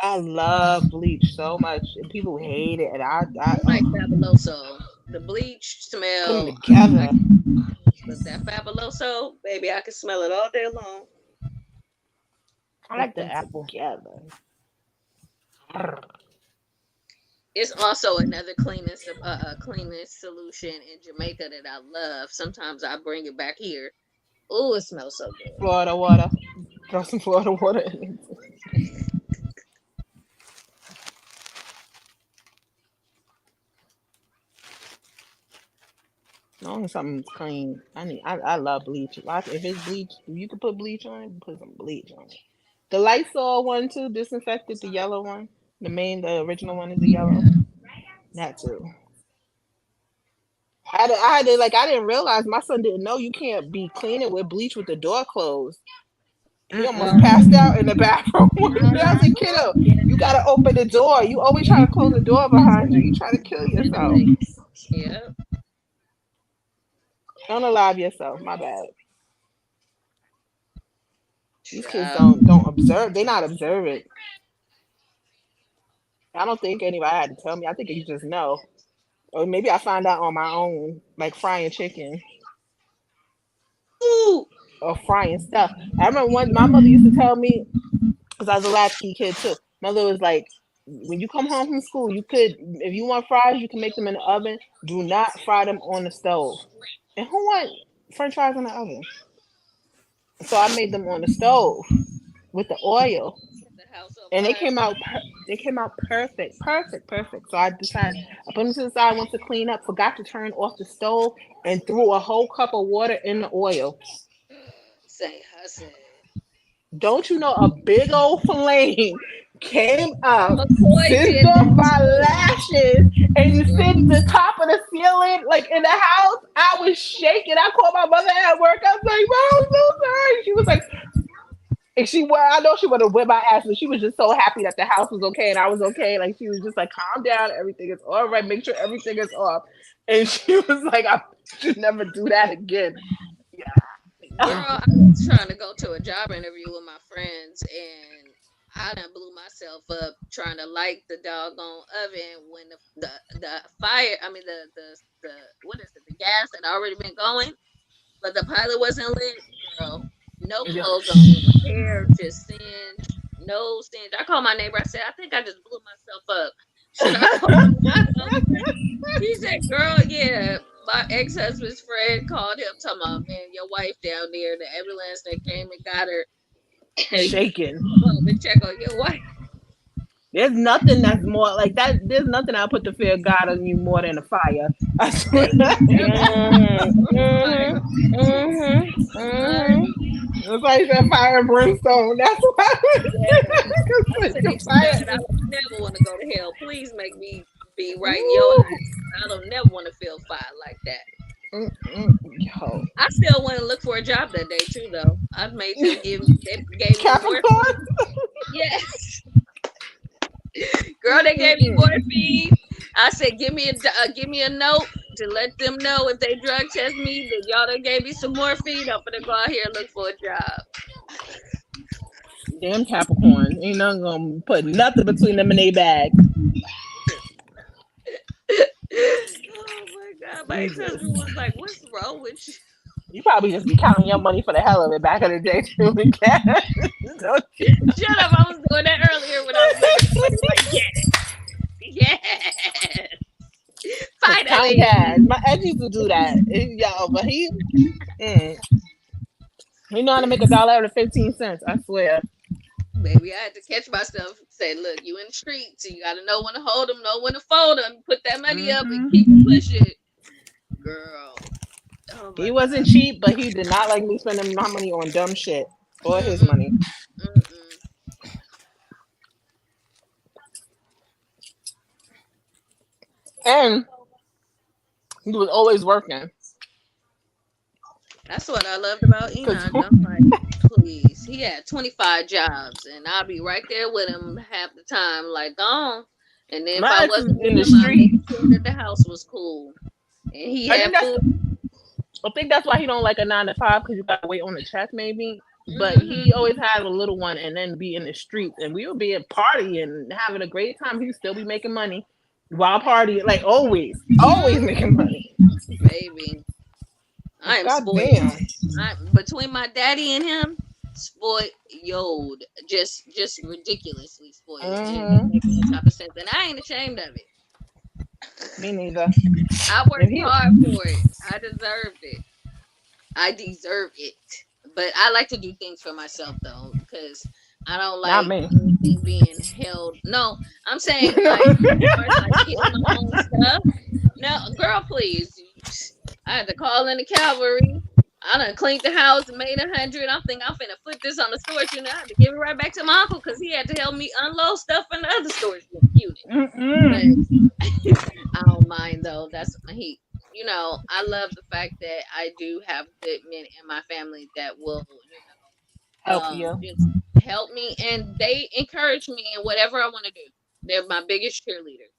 H: I love bleach so much, and people hate it, and I
E: I'm like Fabuloso. The bleach
H: put them
E: smell, I
H: together.
E: but that Fabuloso, baby, I can smell it all day long.
A: I
H: Put
A: like the
H: them
A: apple.
H: together.
E: It's also another cleaning solution in Jamaica that I love. Sometimes I bring it back here. Oh, it smells so good.
H: Florida water. Throw some Florida water in it. As long as something's clean, I love bleach. If it's bleach, if you could put bleach on it, put some bleach on it. The Lysol one too, disinfected, the yellow one. The original one is the yellow. That too. I didn't realize my son didn't know you can't be cleaning with bleach with the door closed. He almost
A: Mm-mm.
H: passed out in the bathroom one day. I was
E: Uh-huh.
H: like, kiddo,
E: Yeah.
H: you gotta open the door. You always try to close the door behind you. You try to kill yourself.
E: Ventilate. Yeah.
H: Don't alive yourself. My bad. These kids
E: Child.
H: don't observe. They not observant. I don't think anybody had to tell me. I think you just know. Or maybe I find out on my own, like frying chicken
E: Ooh.
H: or frying stuff. I remember one my mother used to tell me, because I was a latchkey kid too. Mother was like, when you come home from school, you could, if you want fries, you can make them in the oven. Do not fry them on the stove. And who want French fries in the oven? So I made them on the stove with the oil,
E: Set the house on
H: and
E: fire.
H: they came out perfect, perfect, perfect. So I decided I put them to the side, went to clean up, forgot to turn off the stove, and threw a whole cup of water in the oil.
E: Say, I said,
H: Don't you know a big old flame came up,
E: McCoy
H: singed
E: did
H: off
E: that
H: my
E: too.
H: lashes, and you
E: Girl,
H: singed the top of the ceiling, like in the house. I was shaking. I called my mother at work. I was like, Mom, I'm so sorry. She was like, And I know she would have whipped my ass, but she was just so happy that the house was okay and I was okay. Like she was just like, calm down, everything is all right, make sure everything is off. And she was like, I should never do that again.
E: Girl, I was trying to go to a job interview with my friends, and I done blew myself up trying to light the doggone oven when the fire. I mean the what is it? The gas had already been going, but the pilot wasn't lit. Girl, no
H: Yeah.
E: clothes on, hair just singed, no singe. I called my neighbor. I said, I think I just blew myself up. Should I call someone? He said, "Girl, yeah." My ex-husband's friend called him, talking about, man, your wife down there, the ambulance that came and got her.
H: Shaking.
E: Come to check on your wife.
H: There's nothing that's more like that. There's nothing I'll put the fear of God on you more than a fire. I swear. It's like that fire and brimstone. That's why.
E: I said, I don't never want to go to hell. Please make me be right in your eyes. I don't never want to feel fire like that.
H: Yo.
E: I still want to look for a job that day too, though. I made them gave me
H: Capricorn.
E: Yes. Girl, they gave me morphine. I said, give me a note to let them know if they drug test me that y'all done gave me some morphine. I'm gonna go out here and look for a job.
H: Damn Capricorn. Ain't nothing gonna put nothing between them and they bag.
E: Oh my God. My ex-husband was like, what's wrong with you?
H: You probably just be counting your money for the hell of it back in the day too.
E: Shut up. I was doing that earlier when I was looking like, yes. Finally.
H: My ex used to do that. Yo, but he know how to make $1 out of 15 cents, I swear.
E: Baby, I had to catch myself. Say, look, you in the streets, so you got to know when to hold them, know when to fold them, put that money up, and keep pushing. Girl,
H: he wasn't cheap, but he did not like me spending my money on dumb shit or his money. And he was always working.
E: That's what I loved about Enoch. I'm like, please. He had 25 jobs, and I'll be right there with him half the time, like, gone. And then if I wasn't
H: in the
E: him,
H: street,
E: I made sure that the house was cool. And he had food.
H: I think that's why he don't like a 9 to 5, because you got to wait on the check, maybe. But he always had a little one and then be in the streets, and we would be at party and having a great time. He'd still be making money while partying, like always making money.
E: Baby, I am spoiled. Between my daddy and him, spoiled, just ridiculously spoiled. It makes no type of sense, and I ain't ashamed of it.
H: Me neither.
E: I worked hard for it. I deserved it. I deserve it. But I like to do things for myself though, because I don't like anything being held. No, I'm saying like getting my own stuff. No, girl, please. I had to call in the cavalry. I done cleaned the house and made 100. I'm thinking I'm finna put this on the storage unit. I had to give it right back to my uncle because he had to help me unload stuff in the other storage unit. I don't mind though. That's he. You know, I love the fact that I do have good men in my family that will,
H: help you,
E: just help me, and they encourage me in whatever I want to do. They're my biggest cheerleaders.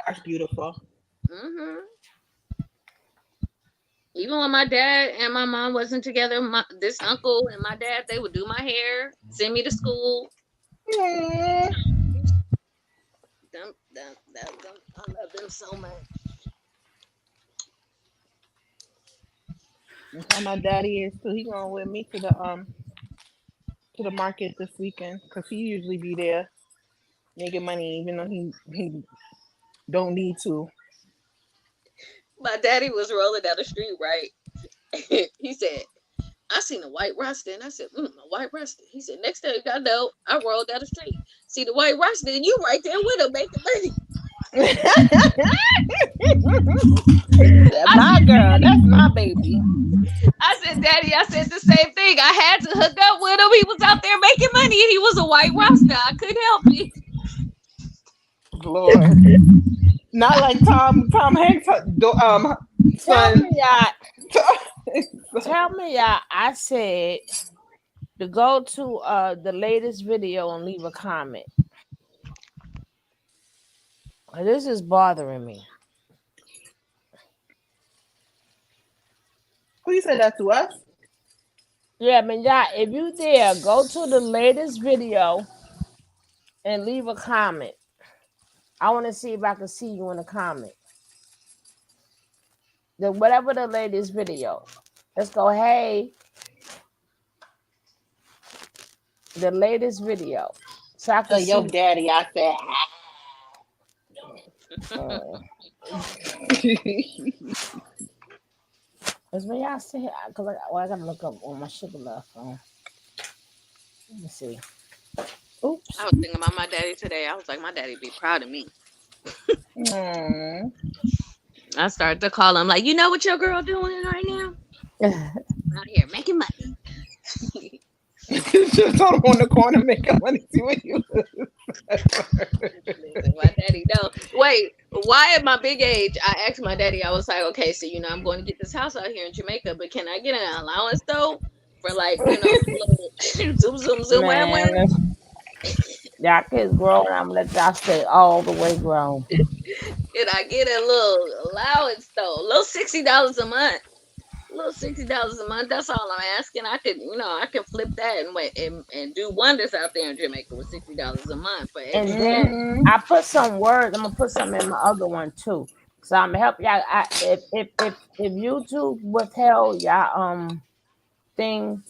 H: That's beautiful.
E: Even when my dad and my mom wasn't together, this uncle and my dad, they would do my hair, send me to school. I love them so much.
H: That's how my daddy is too. He going with me to the market this weekend because he usually be there making money, even though he don't need to.
E: My daddy was rolling down the street, right? He said, I seen a white rasta, and I said, a white rasta. He said, next thing I know, I rolled down the street, see the white rasta, and you right there with him making money.
H: My girl, that's my baby.
E: I said, Daddy, I said the same thing. I had to hook up with him. He was out there making money, and he was a white rasta. I couldn't help it.
H: Lord, not like Tom Hanks' son.
A: Tell me, I said To go to the latest video and leave a comment. This is bothering me.
H: Who you said that to us?
A: Yeah, I mean, yeah, if you there, go to the latest video and leave a comment. I want to see if I can see you in the comment. Whatever the latest video. Let's go, hey, the latest video. So I can
H: Yo,
A: see.
H: daddy, I said.
A: Uh, Cause when y'all say, cause I gotta look up on my sugar left phone. Let me see.
E: I
A: Oops.
E: was thinking about my daddy today. I was like, my daddy be proud of me.
H: Mm.
E: I started to call him like, you know what your girl doing right now? Out here making money.
H: Just told him on the corner, make up money, see what you.
E: Listen, my daddy know. Wait, why at my big age, I asked my daddy, I was like, okay, so I'm going to get this house out here in Jamaica, but can I get an allowance though? For like, little zoom, zoom, zoom, wham, wham.
A: Man, y'all kids grown. I'm gonna let y'all stay all the way grown.
E: Can I get a little allowance though? A little $60 a month. A little $60 a month. That's all I'm asking. I could, I can flip that and wait and do wonders out there in Jamaica with $60 a month for
A: And
E: extra
A: then
E: cash.
H: Mm-hmm.
A: I put some words. I'm gonna put some in my other one too. So I'm gonna help y'all. If YouTube withheld y'all thing,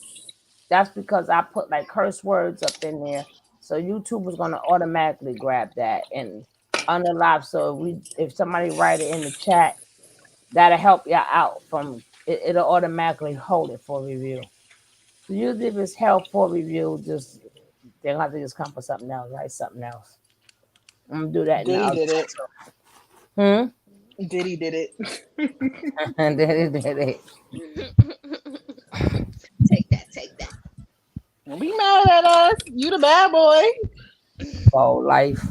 A: that's because I put like curse words up in there. So YouTube was gonna automatically grab that and unalive. So if somebody write it in the chat, that'll help y'all out from it, it'll automatically hold it for review. So usually if it's held for review, just they'll have to just come for something else, write something else. I'm gonna do that in the
H: Diddy
A: other
H: did it.
A: one too.
H: Diddy did it.
A: And then it did it.
E: Take that, take that.
H: Don't be mad at us. You the bad boy.
A: Oh, life.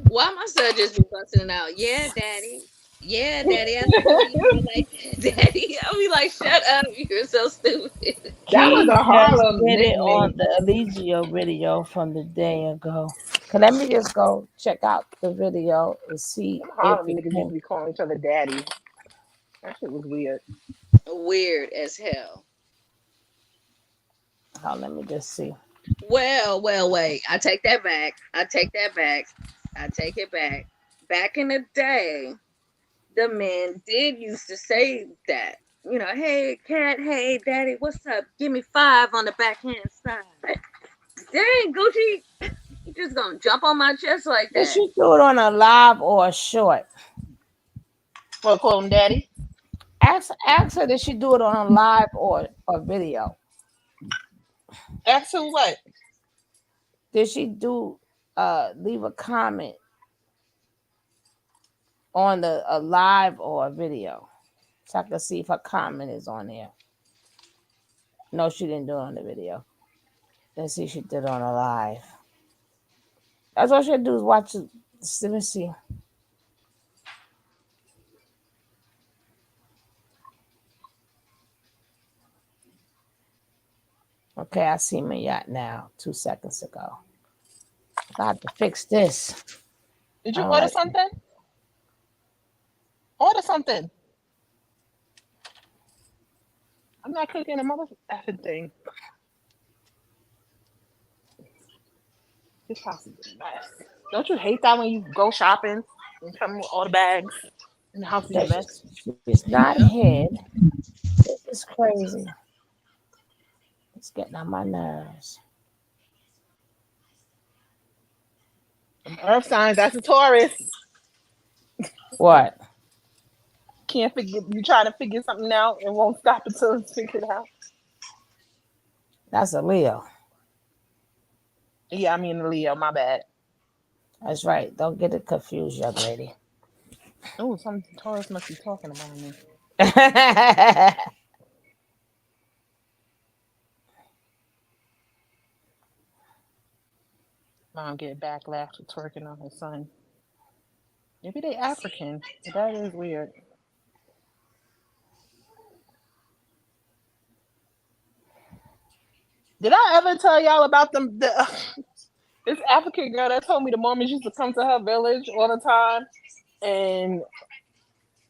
E: Why my son just be busting it out? Yeah, daddy. Yeah, daddy. I know you feel like that, daddy. I'll be like, shut up. You're so stupid.
H: That was
A: Key
H: a
A: just
H: Harlem
A: did it on
H: nickname.
A: the Eligio video from the day ago. Let me just go check out the video and see
H: Them
A: if
H: Harlem
A: it
H: niggas used
A: can.
H: to be calling each other daddy. That shit was weird.
E: Weird as hell.
A: Oh, let me just see.
E: Well, wait. I take that back. I take that back. I take it back. Back in the day, the men did used to say that. Hey, cat, hey, daddy, what's up? Give me 5 on the backhand side. Dang, Gucci, you just gonna jump on my chest like
A: Did
E: that.
A: she do it on a live or a short?
H: Well, call him daddy.
A: Ask her, did she do it on a live or video?
H: Ask who what?
A: Did she do leave a comment on a live or a video? So I can see if her comment is on there. No, she didn't do it on the video. Let's see if she did it on a live. That's all she had to do is watch it. Let me see. Okay, I see my yacht now 2 seconds ago. Got to fix this.
H: Did you
A: All
H: order
A: right.
H: something? Order something. I'm not cooking a mother effing thing. This house is a mess. Don't you hate that when you go shopping and come with all the bags and the house is a mess?
A: She's not
E: Yeah.
A: hid. This is crazy. It's getting on my nerves.
H: Earth signs, that's a Taurus.
A: What?
H: Can't figure, you try to figure something out and won't stop until it's figured out.
A: That's a Leo.
H: Yeah, I mean Leo, my bad.
A: That's right. Don't get it confused, young lady.
H: Oh, some Taurus must be talking about me. Mom get backlash for twerking on her son. Maybe they African. That is weird. Did I ever tell y'all about them? This African girl that told me the Mormons used to come to her village all the time and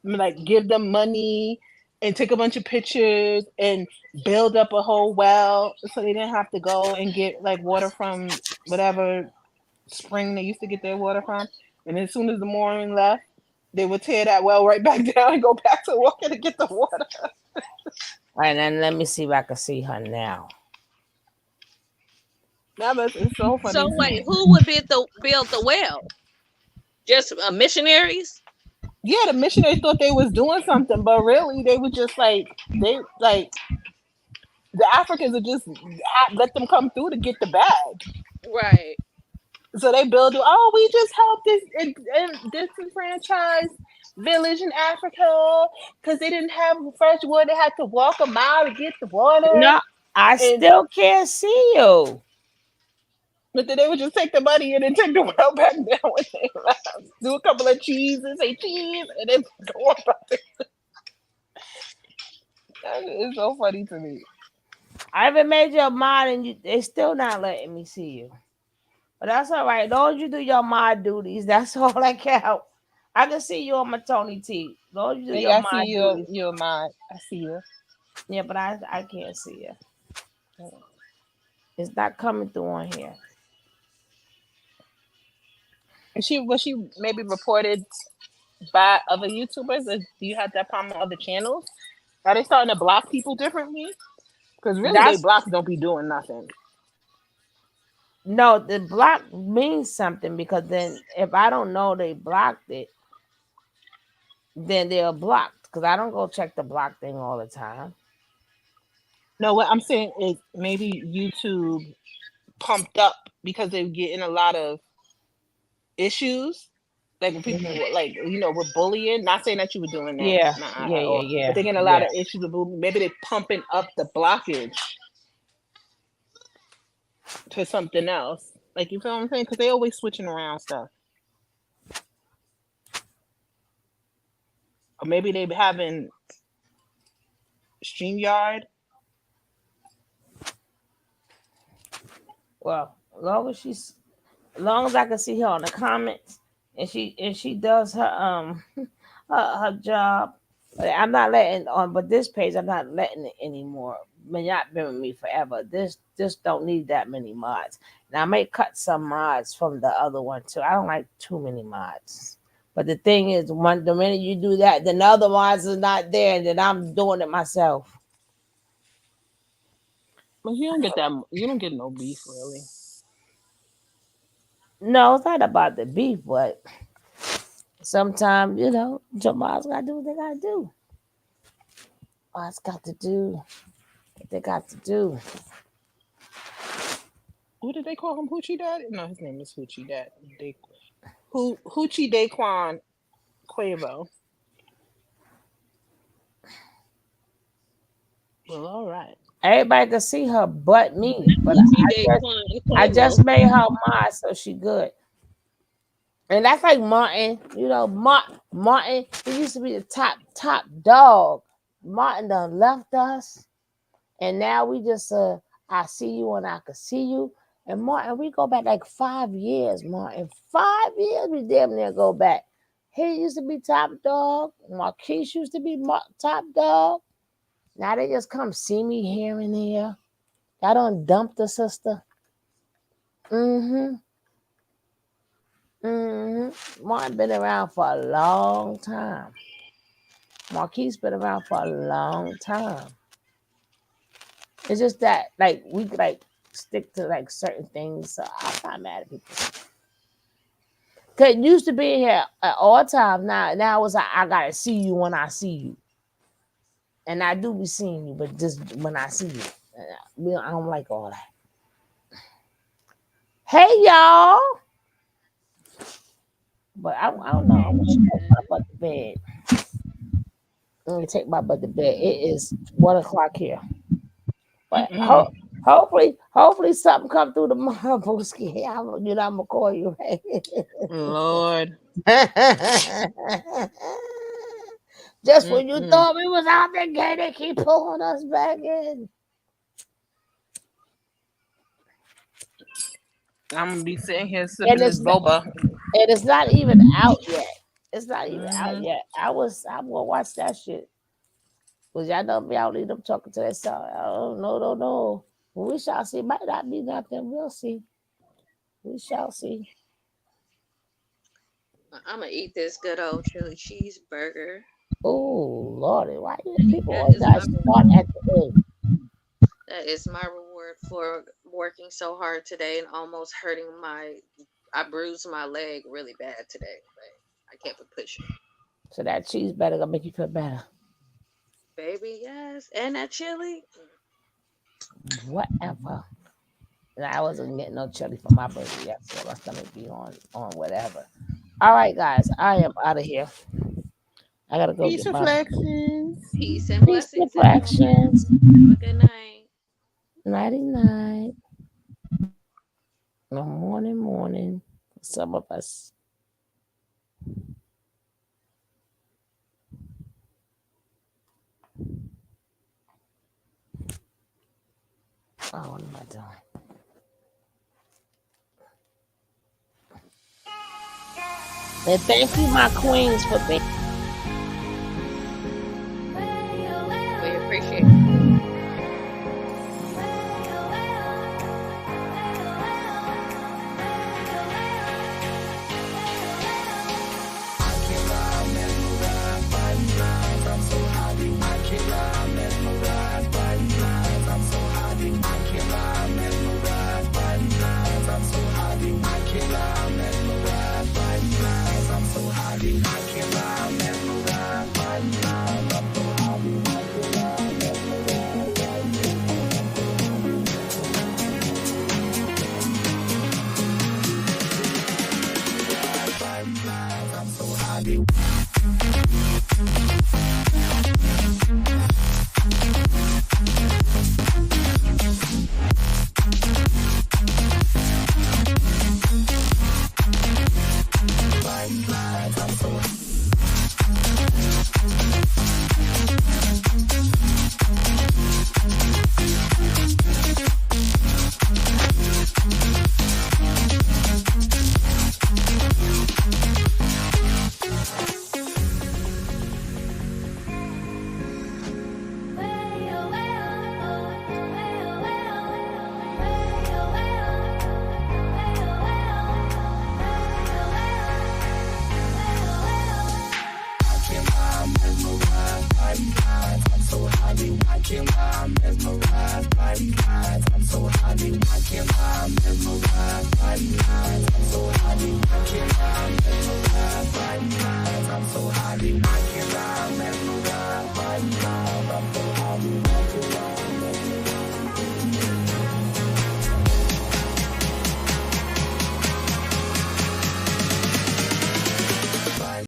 H: like give them money and take a bunch of pictures and build up a whole well so they didn't have to go and get like water from whatever spring they used to get their water from. And as soon as the Mormon left, they would tear that well right back down and go back to walking to get the water.
A: All right, then let me see if I can see her now.
H: It's so funny.
E: So wait, who would build the well? Just missionaries?
H: Yeah, the missionaries thought they was doing something, but really they were just like they like the Africans would just let them come through to get the bag.
E: Right.
H: So they build. Oh, we just helped this disenfranchised village in Africa because they didn't have fresh water. They had to walk a mile to get the water.
A: No, I
H: And
A: still can't see you.
H: but then they would just take the money and then take the well back down when they left. Do a couple of cheeses, say cheese, and then go about it. That is so funny to me.
A: I even made your mod and they still not letting me see you. But that's all right. As long as you do your mod duties, that's all that count. I can see you on my Tony T. As long as you do your
H: I
A: mod
H: see
A: duties.
H: your mind. I see you.
A: Yeah, but I can't see you. It's not coming through on here.
H: Was she maybe reported by other YouTubers? Or do you have that problem on other channels? Are they starting to block people differently? Because really, they blocks don't be doing nothing.
A: No, the block means something because then if I don't know they blocked it, then they're blocked because I don't go check the block thing all the time.
H: No, what I'm saying is maybe YouTube pumped up because they're getting a lot of issues. Like when people like with bullying. Not saying that you were doing that.
A: Yeah,
H: But they're getting a lot of issues with bullying. Maybe they're pumping up the blockage to something else. Like, you feel what I'm saying? Because they always switching around stuff. Or maybe they having StreamYard.
A: Well, as long as I can see her on the comments and she does her her job. I'm not letting on, but this page I'm not letting it anymore. I mean, y'all been with me forever. This don't need that many mods. Now I may cut some mods from the other one too. I don't like too many mods. But the thing is, the minute you do that, then the other mods is not there, and then I'm doing it myself.
H: But you don't get that. You don't get no beef really.
A: No, it's not about the beef, but sometimes Jamal's gotta do what they gotta do. What's got to do what they got to do.
H: Who did they call him? Hoochie Dad? No, his name is Hoochie Dad. Hoochie Daquan Quavo. Well, all right.
A: Everybody can see her but me. But I just made her mine, so she good. And that's like Martin. Martin, he used to be the top dog. Martin done left us. And now we just I see you and I can see you. And Martin, we go back like 5 years, Martin. 5 years we damn near go back. He used to be top dog. Marquise used to be top dog. Now they just come see me here and there. I done dumped the sister. Martin been around for a long time. Marquise been around for a long time. It's just that like we like stick to like certain things, so I'm not mad at people. Cause it used to be here at all times. Now it's like I gotta see you when I see you, and I do be seeing you, but just when I see you, I don't like all that. Hey y'all, but I don't know. I'm gonna take my butt to bed. I'm gonna take my butt to bed. It is 1:00 here, but hopefully something come through the marble skin. I'm gonna call you. Right?
H: Lord.
A: Just when you thought we was out the gate, they keep pulling us back in.
H: I'm gonna be sitting here
A: And
H: sipping
A: it's
H: this
A: not,
H: boba.
A: and it's not even out yet. It's not even out
H: Hmm.
A: yet. I'm gonna watch that shit. Cause y'all know me, I don't need them talking to that song. Oh no, no, no. Well, we shall see. Might not be nothing. We'll see. We shall see.
E: I'm gonna eat this good old chili cheeseburger.
A: Oh Lordy, why people
E: That
A: always
E: is
A: gotta
E: my
A: start at the end?
E: that is my reward for working so hard today and almost hurting my. I bruised my leg really bad today, but I kept it pushing.
A: So that cheese better gonna make you feel better.
E: Baby, yes, and that chili.
A: Whatever. And I wasn't getting no chili for my birthday yet, so my stomach be on whatever. All right, guys, I am out of here. I gotta go
H: Peace
A: get my
H: reflections.
E: Peace and
A: peace
E: blessings, everyone.
A: reflections.
E: Have a good night.
A: Nighty night. No morning. For some of us. Oh, what am I doing? And thank you, my queens, for being